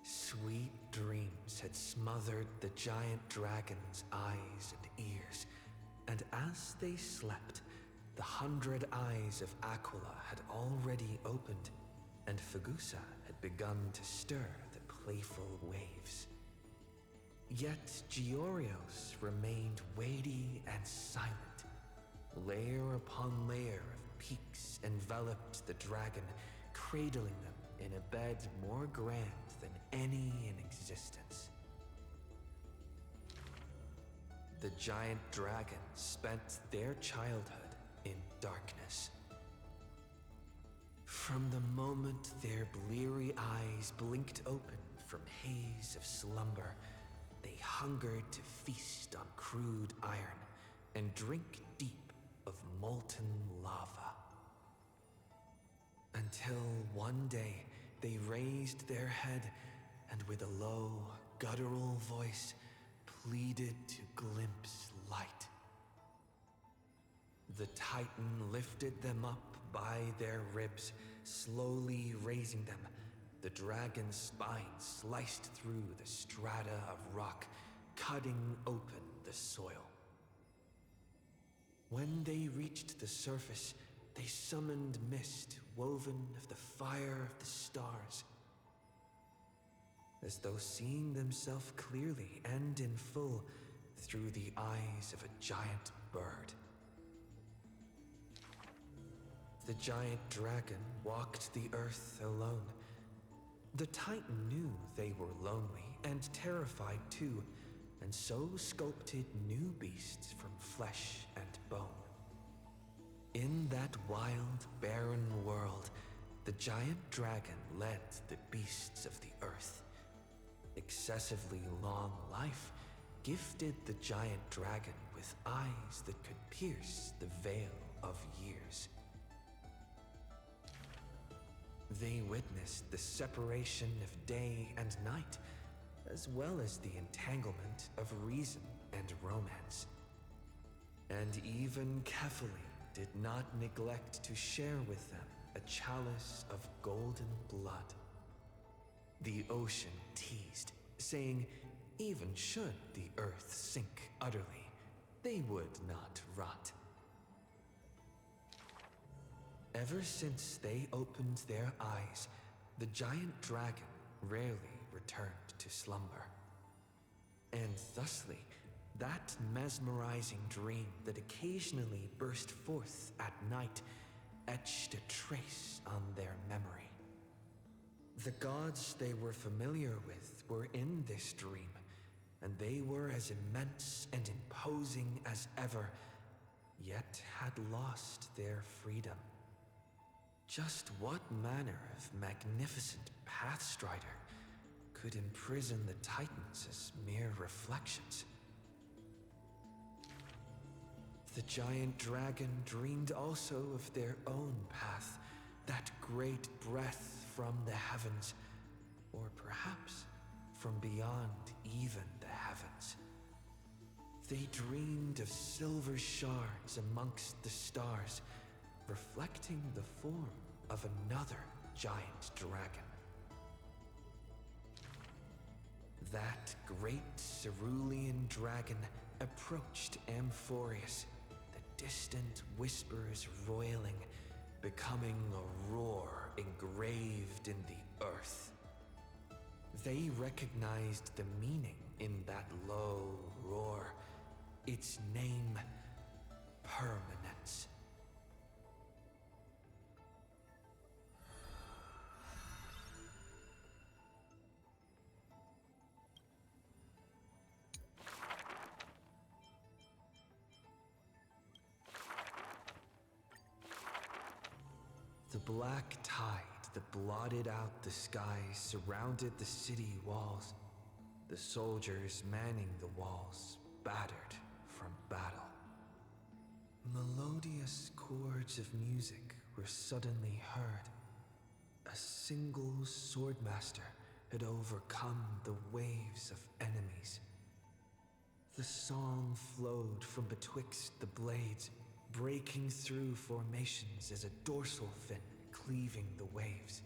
Sweet dreams had smothered the giant dragon's eyes and ears, and as they slept, the 100 eyes of Aquila had already opened, and Fagusa had begun to stir the playful waves. Yet Giorios remained weighty and silent. Layer upon layer of peaks enveloped the dragon, cradling them in a bed more grand than any in existence. The giant dragon spent their childhood in darkness. From the moment their bleary eyes blinked open from haze of slumber, they hungered to feast on crude iron and drink deep of molten lava. Until one day, they raised their head and with a low, guttural voice, pleaded to glimpse light. The Titan lifted them up by their ribs, slowly raising them. The dragon's spine sliced through the strata of rock, cutting open the soil. When they reached the surface, they summoned mist woven of the fire of the stars. As though seeing themselves clearly and in full through the eyes of a giant bird. The giant dragon walked the earth alone. The Titan knew they were lonely and terrified too, and so sculpted new beasts from flesh and bone. In that wild, barren world, the giant dragon led the beasts of the earth. Excessively long life gifted the giant dragon with eyes that could pierce the veil of years. They witnessed the separation of day and night, as well as the entanglement of reason and romance. And even Kefali did not neglect to share with them a chalice of golden blood. The ocean teased, saying even should the earth sink utterly, they would not rot. Ever since they opened their eyes, the giant dragon rarely returned to slumber. And thusly, that mesmerizing dream that occasionally burst forth at night etched a trace on their memory. The gods they were familiar with were in this dream, and they were as immense and imposing as ever, yet had lost their freedom. Just what manner of magnificent Pathstrider could imprison the Titans as mere reflections? The giant dragon dreamed also of their own path, that great breath from the heavens, or perhaps from beyond even the heavens. They dreamed of silver shards amongst the stars, reflecting the form of another giant dragon. That great cerulean dragon approached Amphorius, the distant whispers roiling, becoming a roar engraved in the earth. They recognized the meaning in that low roar, its name, Permanence. The black tide that blotted out the sky surrounded the city walls. The soldiers manning the walls, battered from battle. Melodious chords of music were suddenly heard. A single swordmaster had overcome the waves of enemies. The song flowed from betwixt the blades, breaking through formations as a dorsal fin cleaving the waves.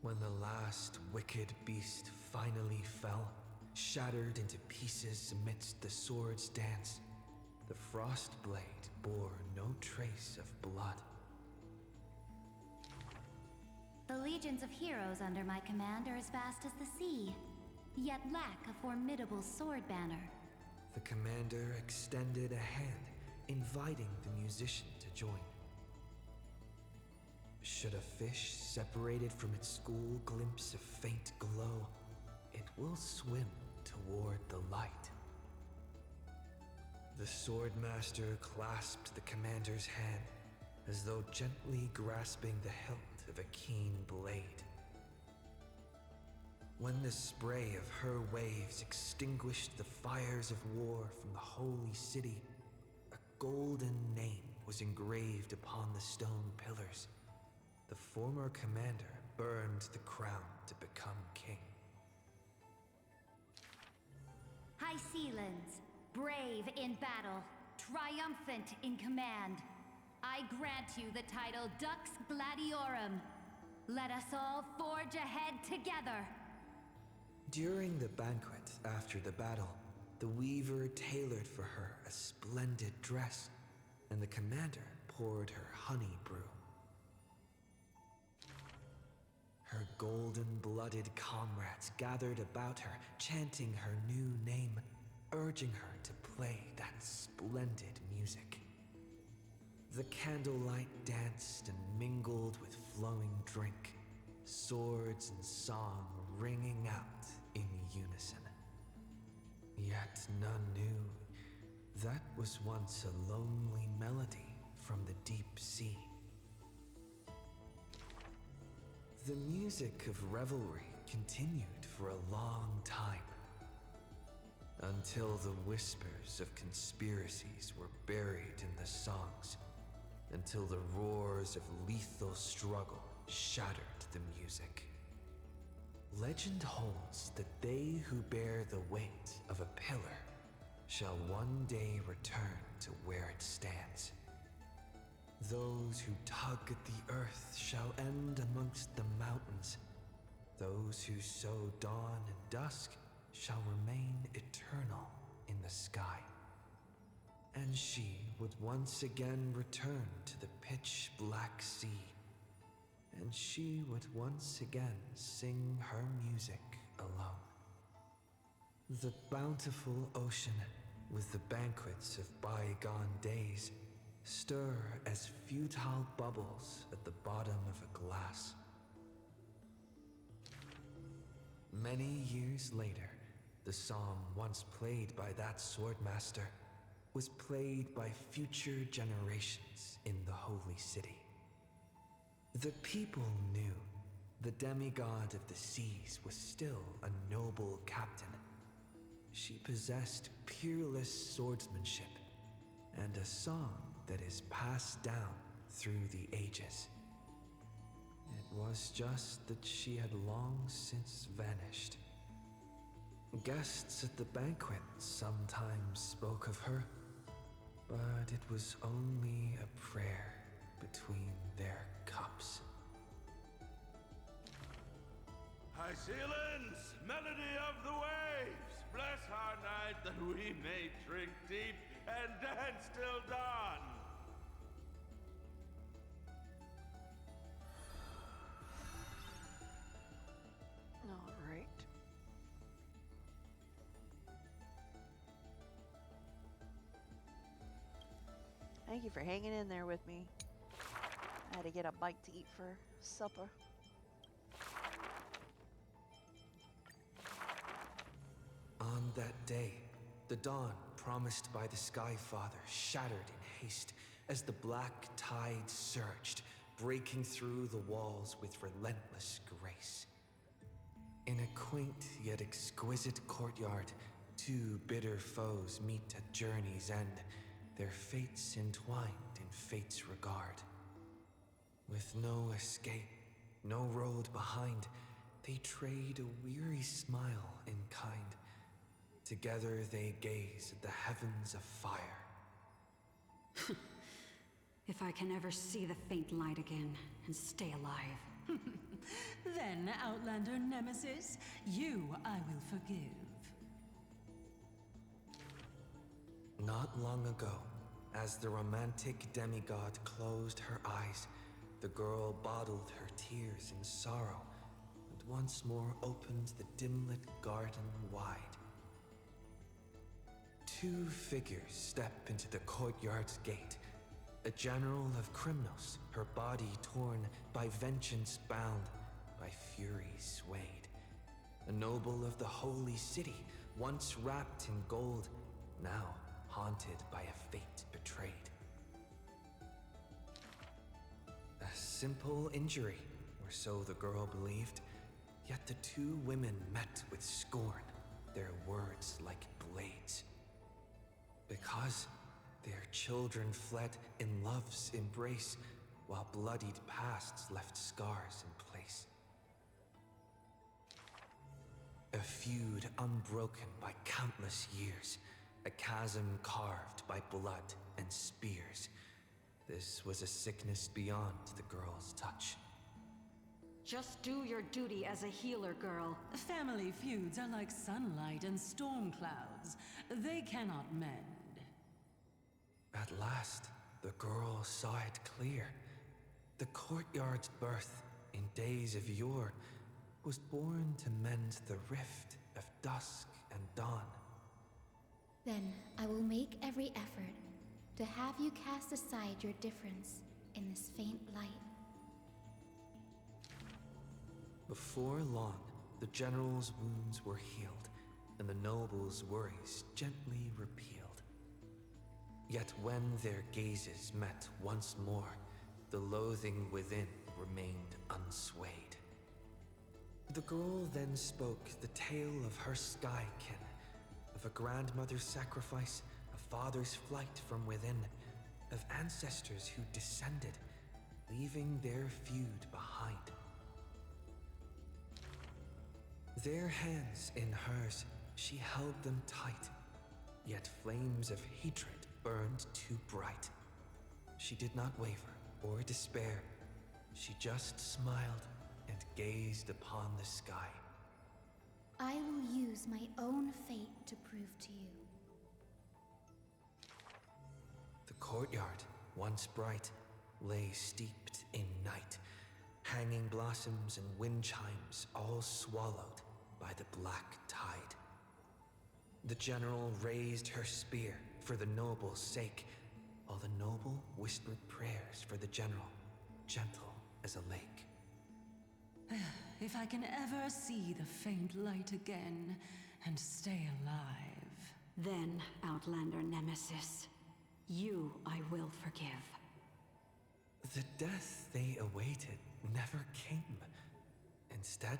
When the last wicked beast finally fell, shattered into pieces amidst the sword's dance, the frost blade bore no trace of blood. The legions of heroes under my command are as vast as the sea, yet lack a formidable sword banner. The commander extended a hand, inviting the musician to join. Should a fish separated from its school glimpse a faint glow, it will swim toward the light. The Swordmaster clasped the commander's hand, as though gently grasping the hilt of a keen blade. When the spray of her waves extinguished the fires of war from the holy city, a golden name was engraved upon the stone pillars. The former commander burned the crown to become king. High Sealands, brave in battle, triumphant in command, I grant you the title Dux Gladiorum. Let us all forge ahead together. During the banquet after the battle, the weaver tailored for her a splendid dress, and the commander poured her honey brew. Her golden-blooded comrades gathered about her, chanting her new name, urging her to play that splendid music. The candlelight danced and mingled with flowing drink, swords and song ringing out in unison. Yet none knew that was once a lonely melody from the deep sea. The music of revelry continued for a long time, until the whispers of conspiracies were buried in the songs, until the roars of lethal struggle shattered the music. Legend holds that they who bear the weight of a pillar shall one day return to where it stands. Those who tug at the earth shall end amongst the mountains. Those who sow dawn and dusk shall remain eternal in the sky. And she would once again return to the pitch-black sea. And she would once again sing her music alone. The bountiful ocean, with the banquets of bygone days, stir as futile bubbles at the bottom of a glass. Many years later, the song once played by that swordmaster was played by future generations in the Holy City. The people knew the demigod of the seas was still a noble captain. She possessed peerless swordsmanship and a song that is passed down through the ages. It was just that she had long since vanished. Guests at the banquet sometimes spoke of her, but it was only a prayer between their cups. High Sealands, melody of the waves, bless our night that we may drink deep and dance till dawn. All right. Thank you for hanging in there with me. I had to get a bite to eat for supper. On that day, the dawn promised by the Sky Father shattered in haste as the black tide surged, breaking through the walls with relentless grace. In a quaint yet exquisite courtyard, two bitter foes meet at journey's end, their fates entwined in fate's regard. With no escape, no road behind, they trade a weary smile in kind. Together they gaze at the heavens of fire. If I can ever see the faint light again and stay alive. Then, Outlander Nemesis, you I will forgive. Not long ago, as the romantic demigod closed her eyes, the girl bottled her tears in sorrow and once more opened the dim-lit garden wide. Two figures step into the courtyard's gate. A general of Krymnos, her body torn, by vengeance bound, by fury swayed. A noble of the holy city, once wrapped in gold, now haunted by a fate betrayed. A simple injury, or so the girl believed, yet the two women met with scorn, their words like blades. Because their children fled in love's embrace, while bloodied pasts left scars in place. A feud unbroken by countless years, a chasm carved by blood and spears. This was a sickness beyond the girl's touch. Just do your duty as a healer, girl. Family feuds are like sunlight and storm clouds. They cannot mend. At last, the girl saw it clear. The courtyard's birth, in days of yore, was born to mend the rift of dusk and dawn. Then I will make every effort to have you cast aside your difference in this faint light. Before long, the general's wounds were healed, and the noble's worries gently repealed. Yet when their gazes met once more, the loathing within remained unswayed. The girl then spoke the tale of her skykin, of a grandmother's sacrifice, a father's flight from within, of ancestors who descended, leaving their feud behind. Their hands in hers, she held them tight, yet flames of hatred burned too bright. She did not waver or despair. She just smiled and gazed upon the sky. I will use my own fate to prove to you. The courtyard, once bright, lay steeped in night, hanging blossoms and wind chimes all swallowed by the black tide. The general raised her spear for the noble's sake, while the noble whispered prayers for the general, gentle as a lake. If I can ever see the faint light again and stay alive. Then, Outlander Nemesis, you I will forgive. The death they awaited never came. Instead,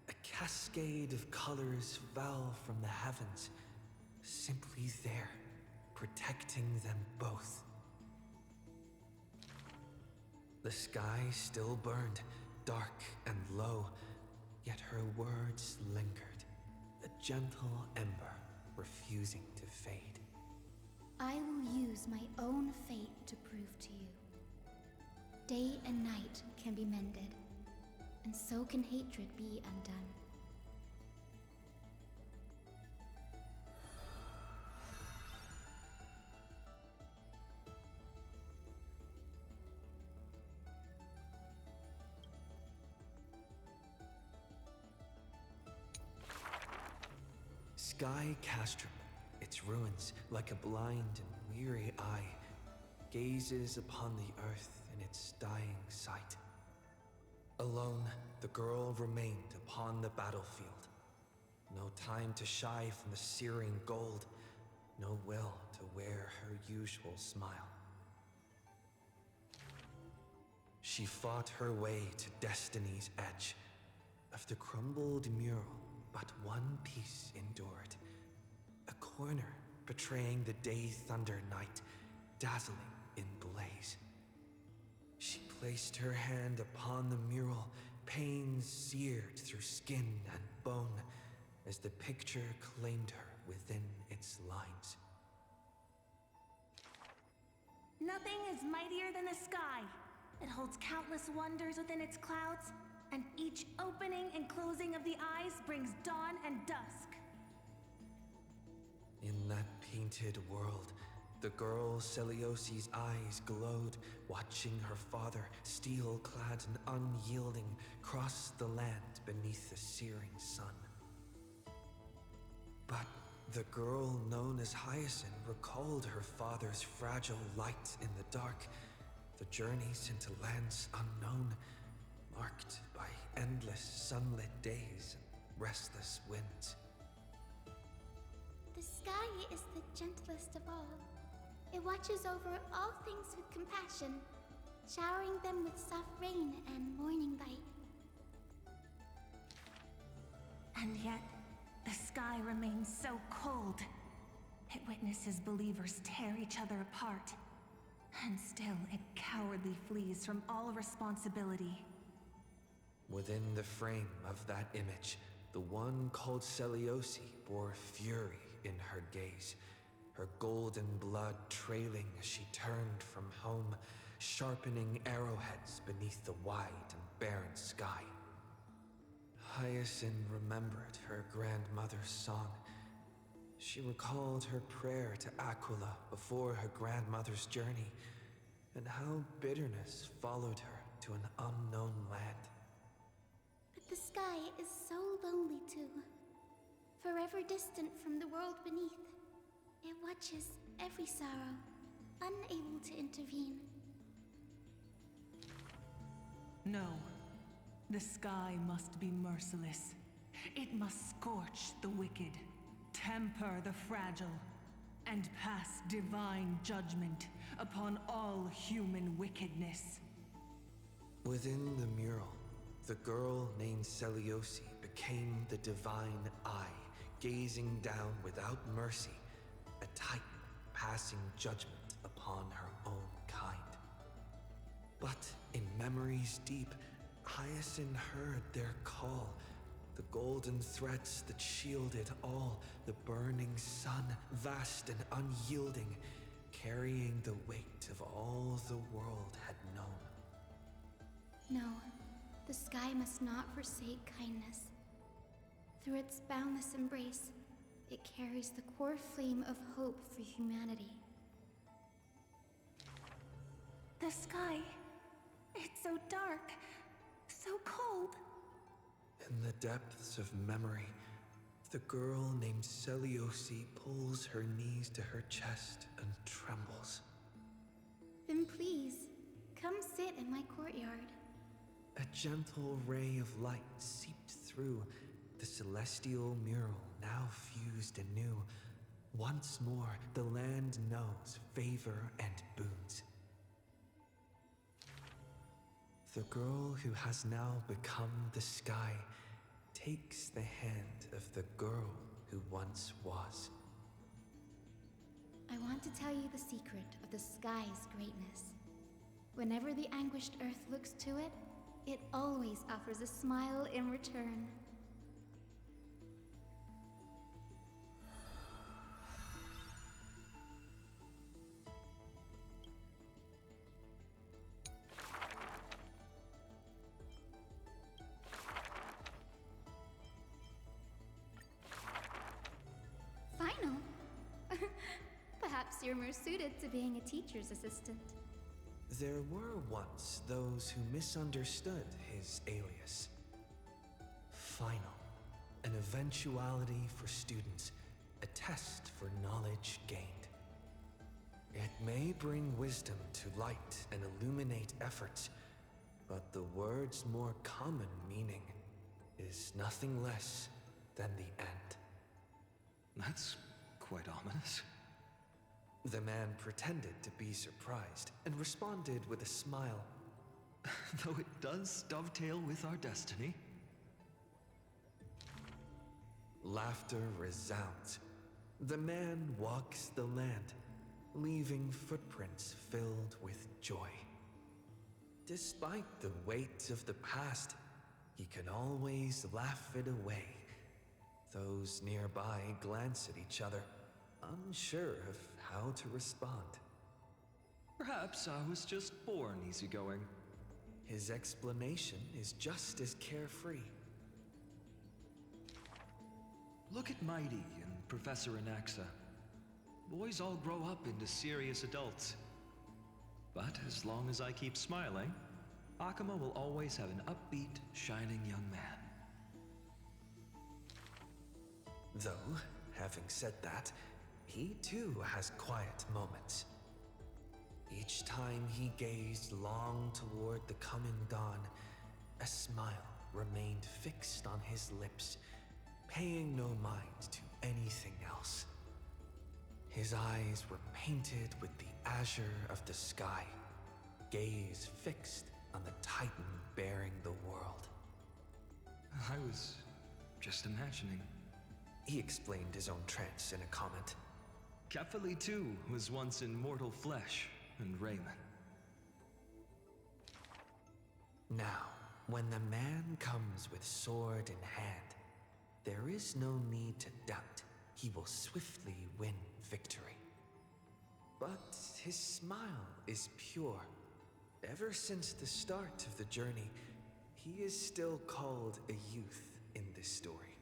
a cascade of colors fell from the heavens, simply there, protecting them both. The sky still burned, dark and low, yet her words lingered, a gentle ember refusing to fade. I will use my own fate to prove to you. Day and night can be mended, and so can hatred be undone. Sky Castrum, its ruins like a blind and weary eye, gazes upon the earth in its dying sight. Alone, the girl remained upon the battlefield. No time to shy from the searing gold, no will to wear her usual smile. She fought her way to destiny's edge. Of the crumbled mural, but one piece endured. A corner betraying the day thunder night, dazzling in blaze. She placed her hand upon the mural, pain seared through skin and bone, as the picture claimed her within its lines. Nothing is mightier than the sky. It holds countless wonders within its clouds, and each opening and closing of the eyes brings dawn and dusk. In that painted world, the girl Celiosi's eyes glowed, watching her father, steel-clad and unyielding, cross the land beneath the searing sun. But the girl known as Hyacinth recalled her father's fragile light in the dark, the journeys into lands unknown, marked by endless sunlit days and restless winds. The sky is the gentlest of all. It watches over all things with compassion, showering them with soft rain and morning light. And yet, the sky remains so cold. It witnesses believers tear each other apart. And still, it cowardly flees from all responsibility. Within the frame of that image, the one called Seliosi bore fury in her gaze, her golden blood trailing as she turned from home, sharpening arrowheads beneath the wide and barren sky. Hyacinth remembered her grandmother's song. She recalled her prayer to Aquila before her grandmother's journey, and how bitterness followed her to an unknown land. But the sky is so lonely too. Forever distant from the world beneath. It watches every sorrow, unable to intervene. No. The sky must be merciless. It must scorch the wicked, temper the fragile, and pass divine judgment upon all human wickedness. Within the mural, the girl named Seliosi became the divine eye, gazing down without mercy, a titan passing judgment upon her own kind. But in memories deep, Hyacinth heard their call, the golden threads that shielded all, the burning sun, vast and unyielding, carrying the weight of all the world had known. No, the sky must not forsake kindness. Through its boundless embrace, it carries the core flame of hope for humanity. The sky, it's so dark, so cold. In the depths of memory, the girl named Seliosi pulls her knees to her chest and trembles. Then please, come sit in my courtyard. A gentle ray of light seeped through, the celestial mural now fused anew. Once more, the land knows favor and boons. The girl who has now become the sky takes the hand of the girl who once was. I want to tell you the secret of the sky's greatness. Whenever the anguished earth looks to it, it always offers a smile in return. Final? Perhaps you're more suited to being a teacher's assistant. There were once those who misunderstood his alias. Final, an eventuality for students, a test for knowledge gained. It may bring wisdom to light and illuminate efforts, but the word's more common meaning is nothing less than the end. That's quite ominous. The man pretended to be surprised and responded with a smile. Though it does dovetail with our destiny. Laughter resounds. The man walks the land, leaving footprints filled with joy. Despite the weight of the past, he can always laugh it away. Those nearby glance at each other, unsure of how to respond. Perhaps I was just born easygoing. His explanation is just as carefree. Look at Mighty and Professor Anaxa. Boys all grow up into serious adults. But as long as I keep smiling, Akuma will always have an upbeat, shining young man. Though, having said that, he too has quiet moments. Each time he gazed long toward the coming dawn, a smile remained fixed on his lips, paying no mind to anything else. His eyes were painted with the azure of the sky, gaze fixed on the Titan bearing the world. I was just imagining. He explained his own trance in a comment. Kefali too was once in mortal flesh and raiment. Now, when the man comes with sword in hand, there is no need to doubt he will swiftly win victory. But his smile is pure. Ever since the start of the journey, he is still called a youth in this story.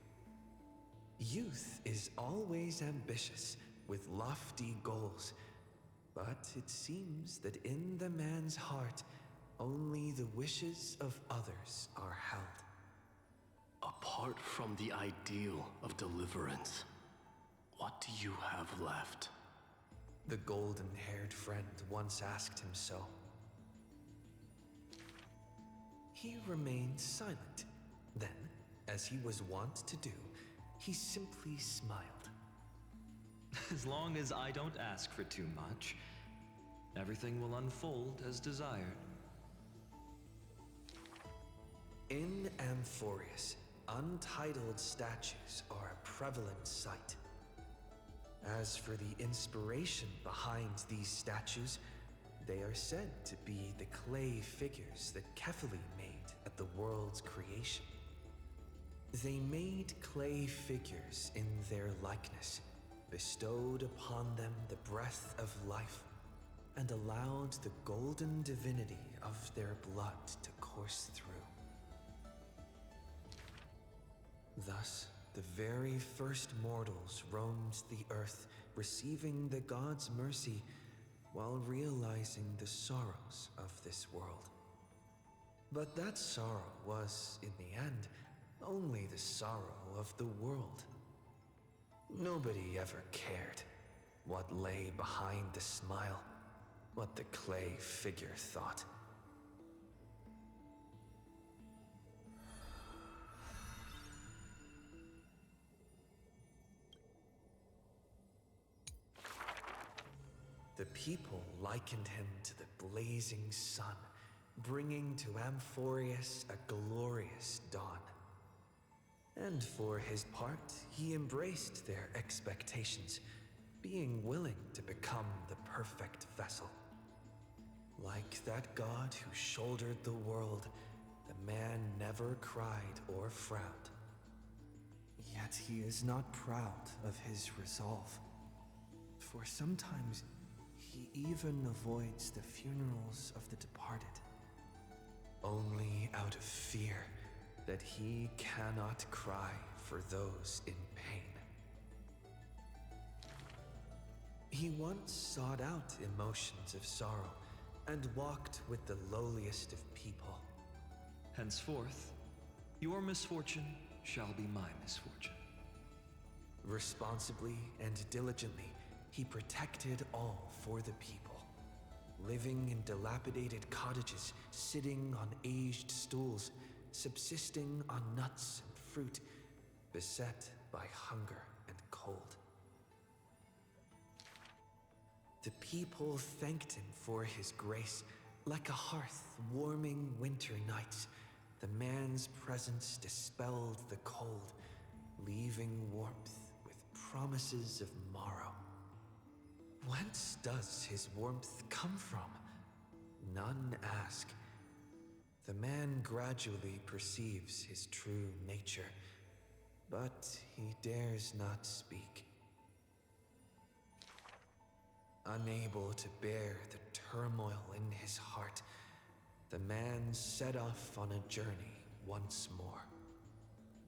Youth is always ambitious, with lofty goals, but it seems that in the man's heart, only the wishes of others are held. Apart from the ideal of deliverance, what do you have left? The golden-haired friend once asked him so. He remained silent. Then, as he was wont to do, he simply smiled. As long as I don't ask for too much, everything will unfold as desired. In Amphorius, untitled statues are a prevalent sight. As for the inspiration behind these statues, they are said to be the clay figures that Kefali made at the world's creation. They made clay figures in their likeness, bestowed upon them the breath of life, and allowed the golden divinity of their blood to course through. Thus, the very first mortals roamed the earth, receiving the gods' mercy while realizing the sorrows of this world. But that sorrow was, in the end, only the sorrow of the world. Nobody ever cared what lay behind the smile, what the clay figure thought. The people likened him to the blazing sun, bringing to Amphorius a glorious dawn. And for his part, he embraced their expectations, being willing to become the perfect vessel. Like that god who shouldered the world, the man never cried or frowned. Yet he is not proud of his resolve, for sometimes he even avoids the funerals of the departed. Only out of fear that he cannot cry for those in pain. He once sought out emotions of sorrow and walked with the lowliest of people. Henceforth, your misfortune shall be my misfortune. Responsibly and diligently, he protected all for the people, living in dilapidated cottages, sitting on aged stools, subsisting on nuts and fruit, beset by hunger and cold. The people thanked him for his grace, like a hearth warming winter nights. The man's presence dispelled the cold, leaving warmth with promises of morrow. Whence does his warmth come from? None ask. The man gradually perceives his true nature, but he dares not speak. Unable to bear the turmoil in his heart, the man set off on a journey once more.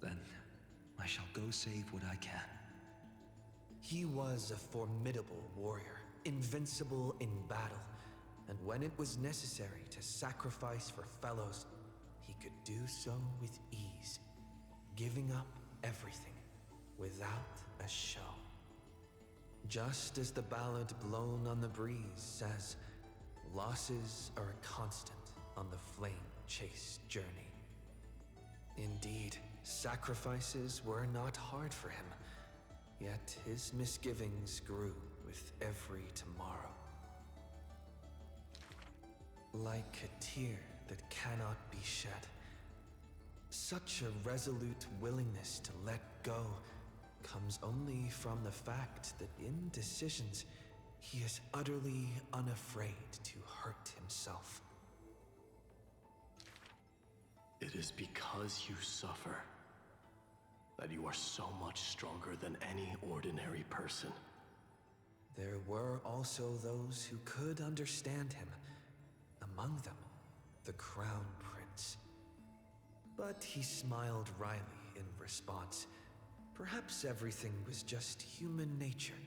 Then I shall go save what I can. He was a formidable warrior, invincible in battle, and when it was necessary to sacrifice for fellows, he could do so with ease, giving up everything without a show. Just as the ballad blown on the breeze says, losses are a constant on the flame-chased journey. Indeed, sacrifices were not hard for him, yet his misgivings grew with every tomorrow. Like a tear that cannot be shed. Such a resolute willingness to let go comes only from the fact that in decisions, he is utterly unafraid to hurt himself. It is because you suffer that you are so much stronger than any ordinary person. There were also those who could understand him. Among them, the Crown Prince. But he smiled wryly in response. Perhaps everything was just human nature.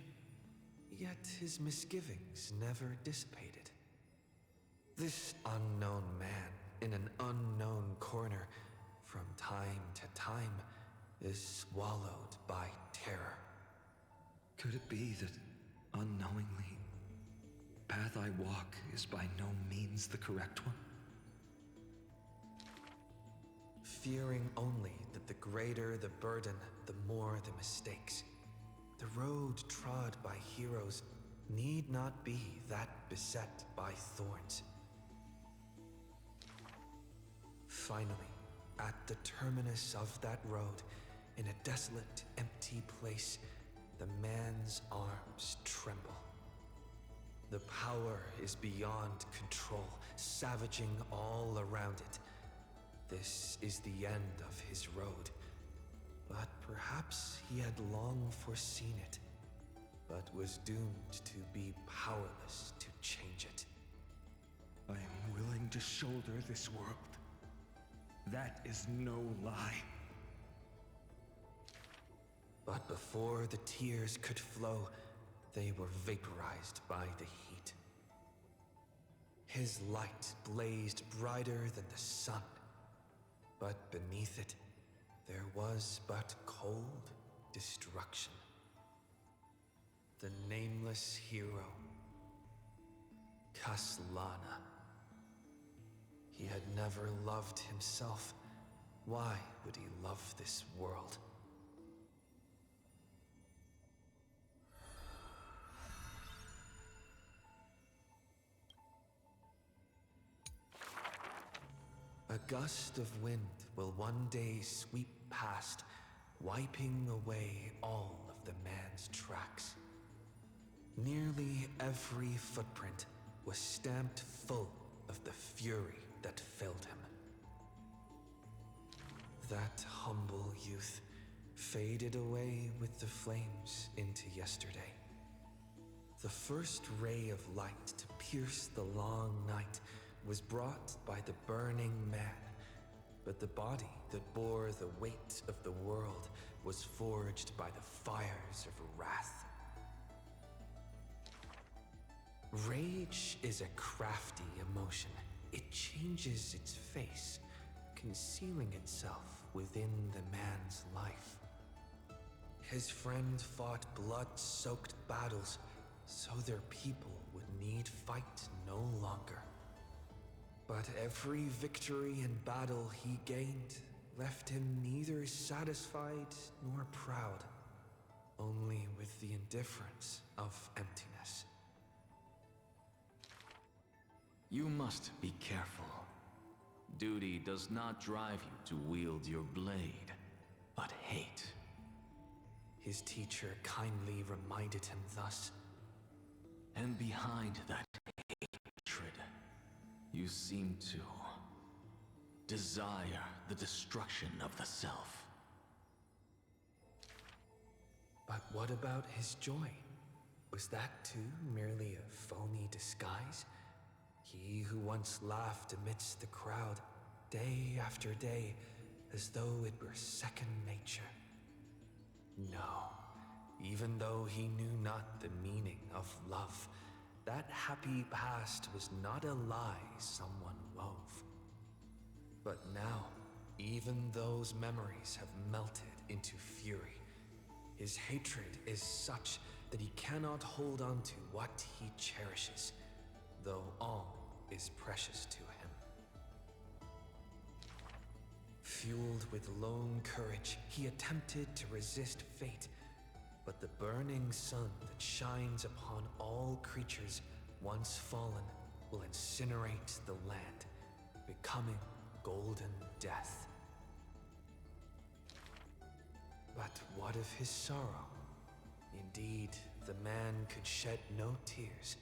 Yet his misgivings never dissipated. This unknown man in an unknown corner, from time to time, is swallowed by terror. Could it be that, unknowingly, the path I walk is by no means the correct one? Fearing only that the greater the burden, the more the mistakes. The road trod by heroes need not be that beset by thorns. Finally, at the terminus of that road, in a desolate, empty place, the man's arms tremble. The power is beyond control, savaging all around it. This is the end of his road. But perhaps he had long foreseen it, but was doomed to be powerless to change it. I am willing to shoulder this world. That is no lie. But before the tears could flow, they were vaporized by the heat. His light blazed brighter than the sun, but beneath it, there was but cold destruction. The nameless hero, Caslana. He had never loved himself. Why would he love this world? A gust of wind will one day sweep past, wiping away all of the man's tracks. Nearly every footprint was stamped full of the fury that filled him. That humble youth faded away with the flames into yesterday. The first ray of light to pierce the long night was brought by the burning man, but the body that bore the weight of the world was forged by the fires of wrath. Rage is a crafty emotion. It changes its face, concealing itself within the man's life. His friend fought blood-soaked battles so their people would need fight no longer. But every victory and battle he gained left him neither satisfied nor proud, only with the indifference of emptiness. You must be careful. Duty does not drive you to wield your blade, but hate. His teacher kindly reminded him thus. And behind that hatred, you seem to desire the destruction of the self. But what about his joy? Was that too merely a phony disguise? He who once laughed amidst the crowd, day after day, as though it were second nature. No, even though he knew not the meaning of love, that happy past was not a lie someone wove. But now, even those memories have melted into fury. His hatred is such that he cannot hold on to what he cherishes, though all is precious to him. Fueled with lone courage, he attempted to resist fate, but the burning sun that shines upon all creatures once fallen will incinerate the land, becoming golden death. But what of his sorrow? Indeed, the man could shed no tears.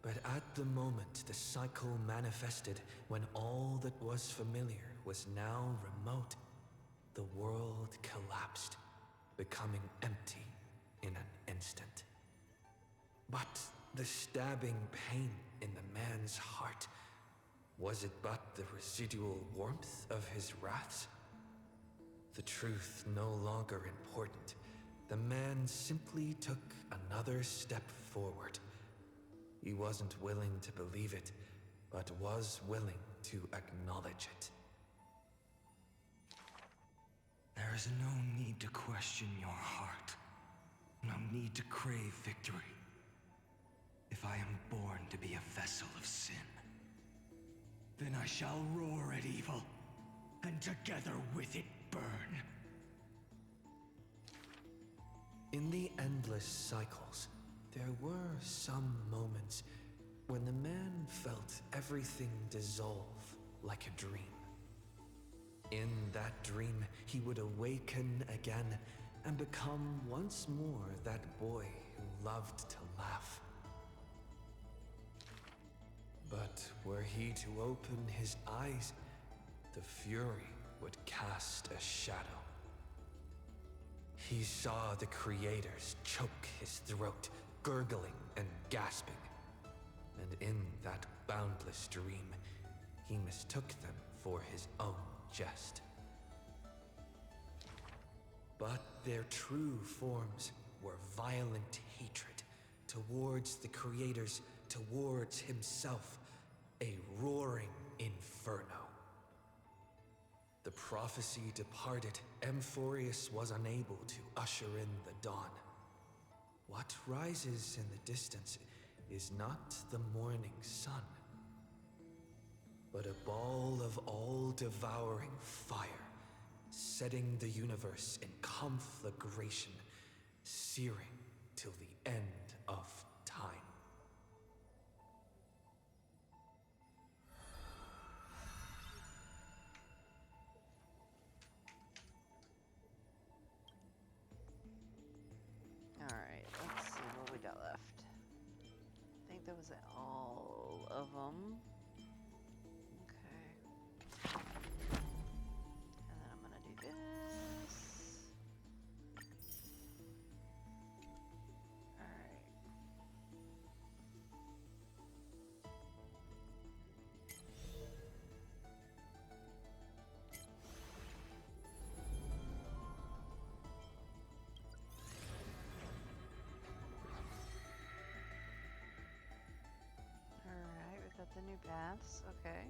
But at the moment the cycle manifested, when all that was familiar was now remote, the world collapsed, becoming empty in an instant. But the stabbing pain in the man's heart, was it but the residual warmth of his wraths? The truth no longer important, the man simply took another step forward. He wasn't willing to believe it, but was willing to acknowledge it. There is no need to question your heart. No need to crave victory. If I am born to be a vessel of sin, then I shall roar at evil, and together with it burn. In the endless cycles, there were some moments when the man felt everything dissolve like a dream. In that dream, he would awaken again and become once more that boy who loved to laugh. But were he to open his eyes, the fury would cast a shadow. He saw the creators choke his throat, gurgling and gasping. And in that boundless dream, he mistook them for his own jest. But their true forms were violent hatred towards the creators, towards himself, a roaring inferno. The prophecy departed, Amphorius was unable to usher in the dawn. What rises in the distance is not the morning sun, but a ball of all-devouring fire, setting the universe in conflagration, searing till the end of time. Alright, let's see what we got left. I think that was all of them. Okay. And then I'm gonna do this. Alright. Alright, we've got the new paths. Okay.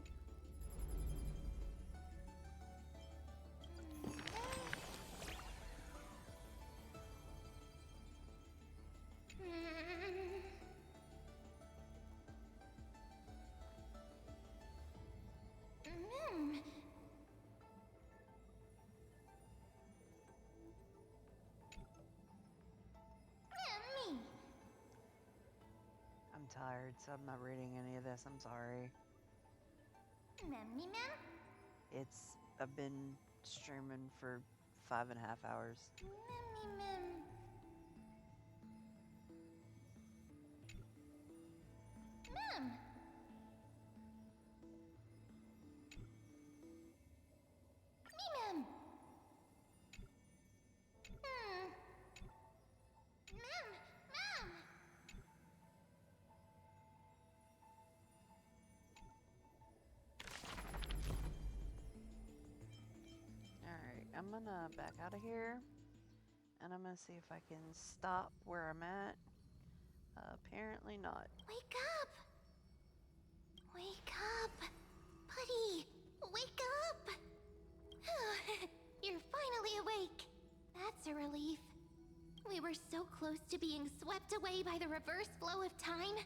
I'm tired, so I'm not reading any of this. I'm sorry. I've been streaming for 5.5 hours. Alright, I'm gonna back out of here. And I'm gonna see if I can stop where I'm at. Apparently not. Wake up! Wake up! Buddy! Wake up! You're finally awake. That's a relief. We were so close to being swept away by the reverse flow of time.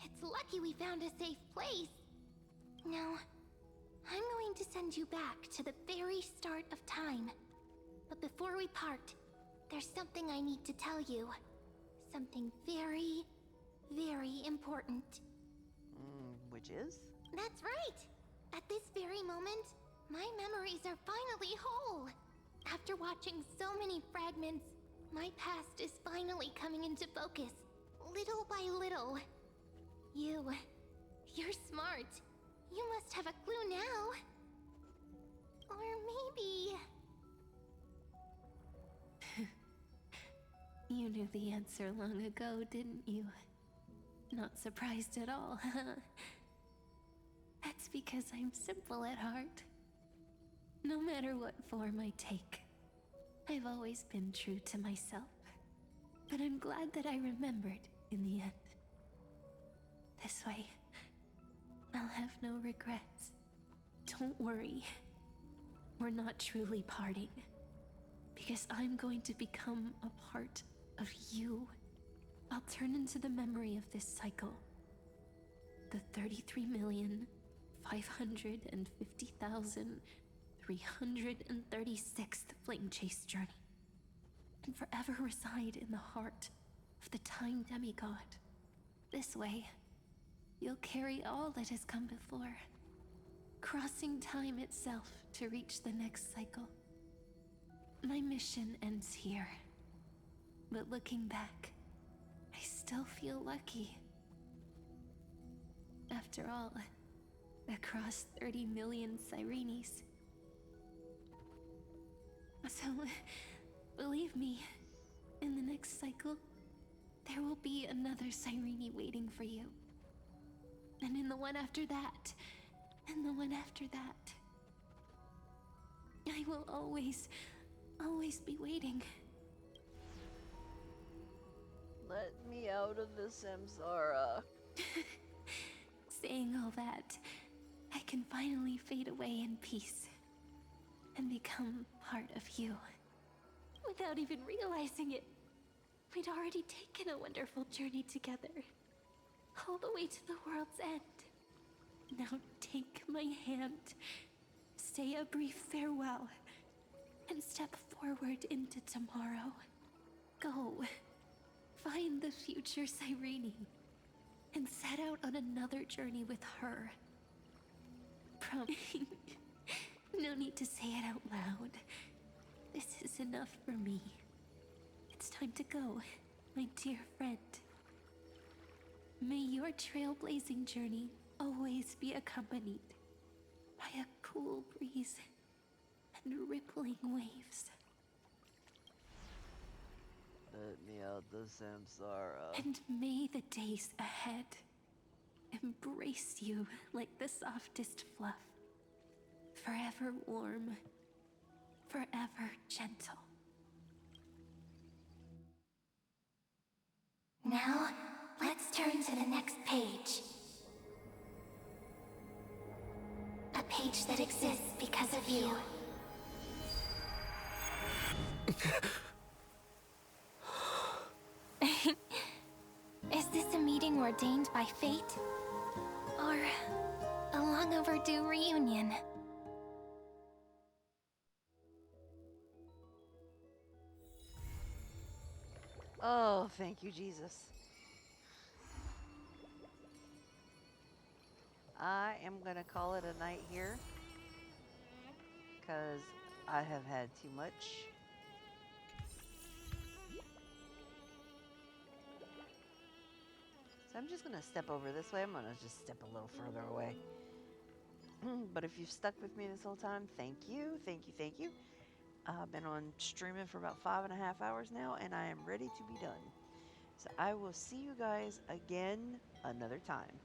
It's lucky we found a safe place. Now, I'm going to send you back to the very start of time. But before we part, there's something I need to tell you. Something very, very important. Which is? That's right! At this very moment, my memories are finally whole. After watching so many fragments, my past is finally coming into focus, little by little. You're smart. You must have a clue now. Or maybe... You knew the answer long ago, didn't you? Not surprised at all, huh? That's because I'm simple at heart. No matter what form I take, I've always been true to myself. But I'm glad that I remembered in the end. This way, I'll have no regrets. Don't worry. We're not truly parting. Because I'm going to become a part of you. I'll turn into the memory of this cycle. The 33,550,336th Flame Chase journey. And forever reside in the heart of the Time Demigod. This way, you'll carry all that has come before, crossing time itself to reach the next cycle. My mission ends here, but looking back, I still feel lucky. After all, across 30 million Sirenes. So, believe me, in the next cycle, there will be another Cyrene waiting for you. And in the one after that, and the one after that. I will always be waiting. Let me out of the samsara. Saying all that, I can finally fade away in peace and become part of you. Without even realizing it, we'd already taken a wonderful journey together, all the way to the world's end. Now take my hand, say a brief farewell, and step forward into tomorrow. Go, find the future Cyrene, and set out on another journey with her. No need to say it out loud. This is enough for me. It's time to go, my dear friend. May your trailblazing journey always be accompanied by a cool breeze and rippling waves. Let me out the samsara. And may the days ahead embrace you like the softest fluff. Forever warm, forever gentle. Now, let's turn to the next page. A page that exists because of you. Is this a meeting ordained by fate? Or a long overdue reunion? Oh, thank you, Jesus. I am gonna call it a night here, because I have had too much. So I'm just gonna step over this way. I'm gonna just step a little further away. But if you've stuck with me this whole time, thank you, thank you, thank you. I've been on streaming for about 5.5 hours now, and I am ready to be done. So I will see you guys again another time.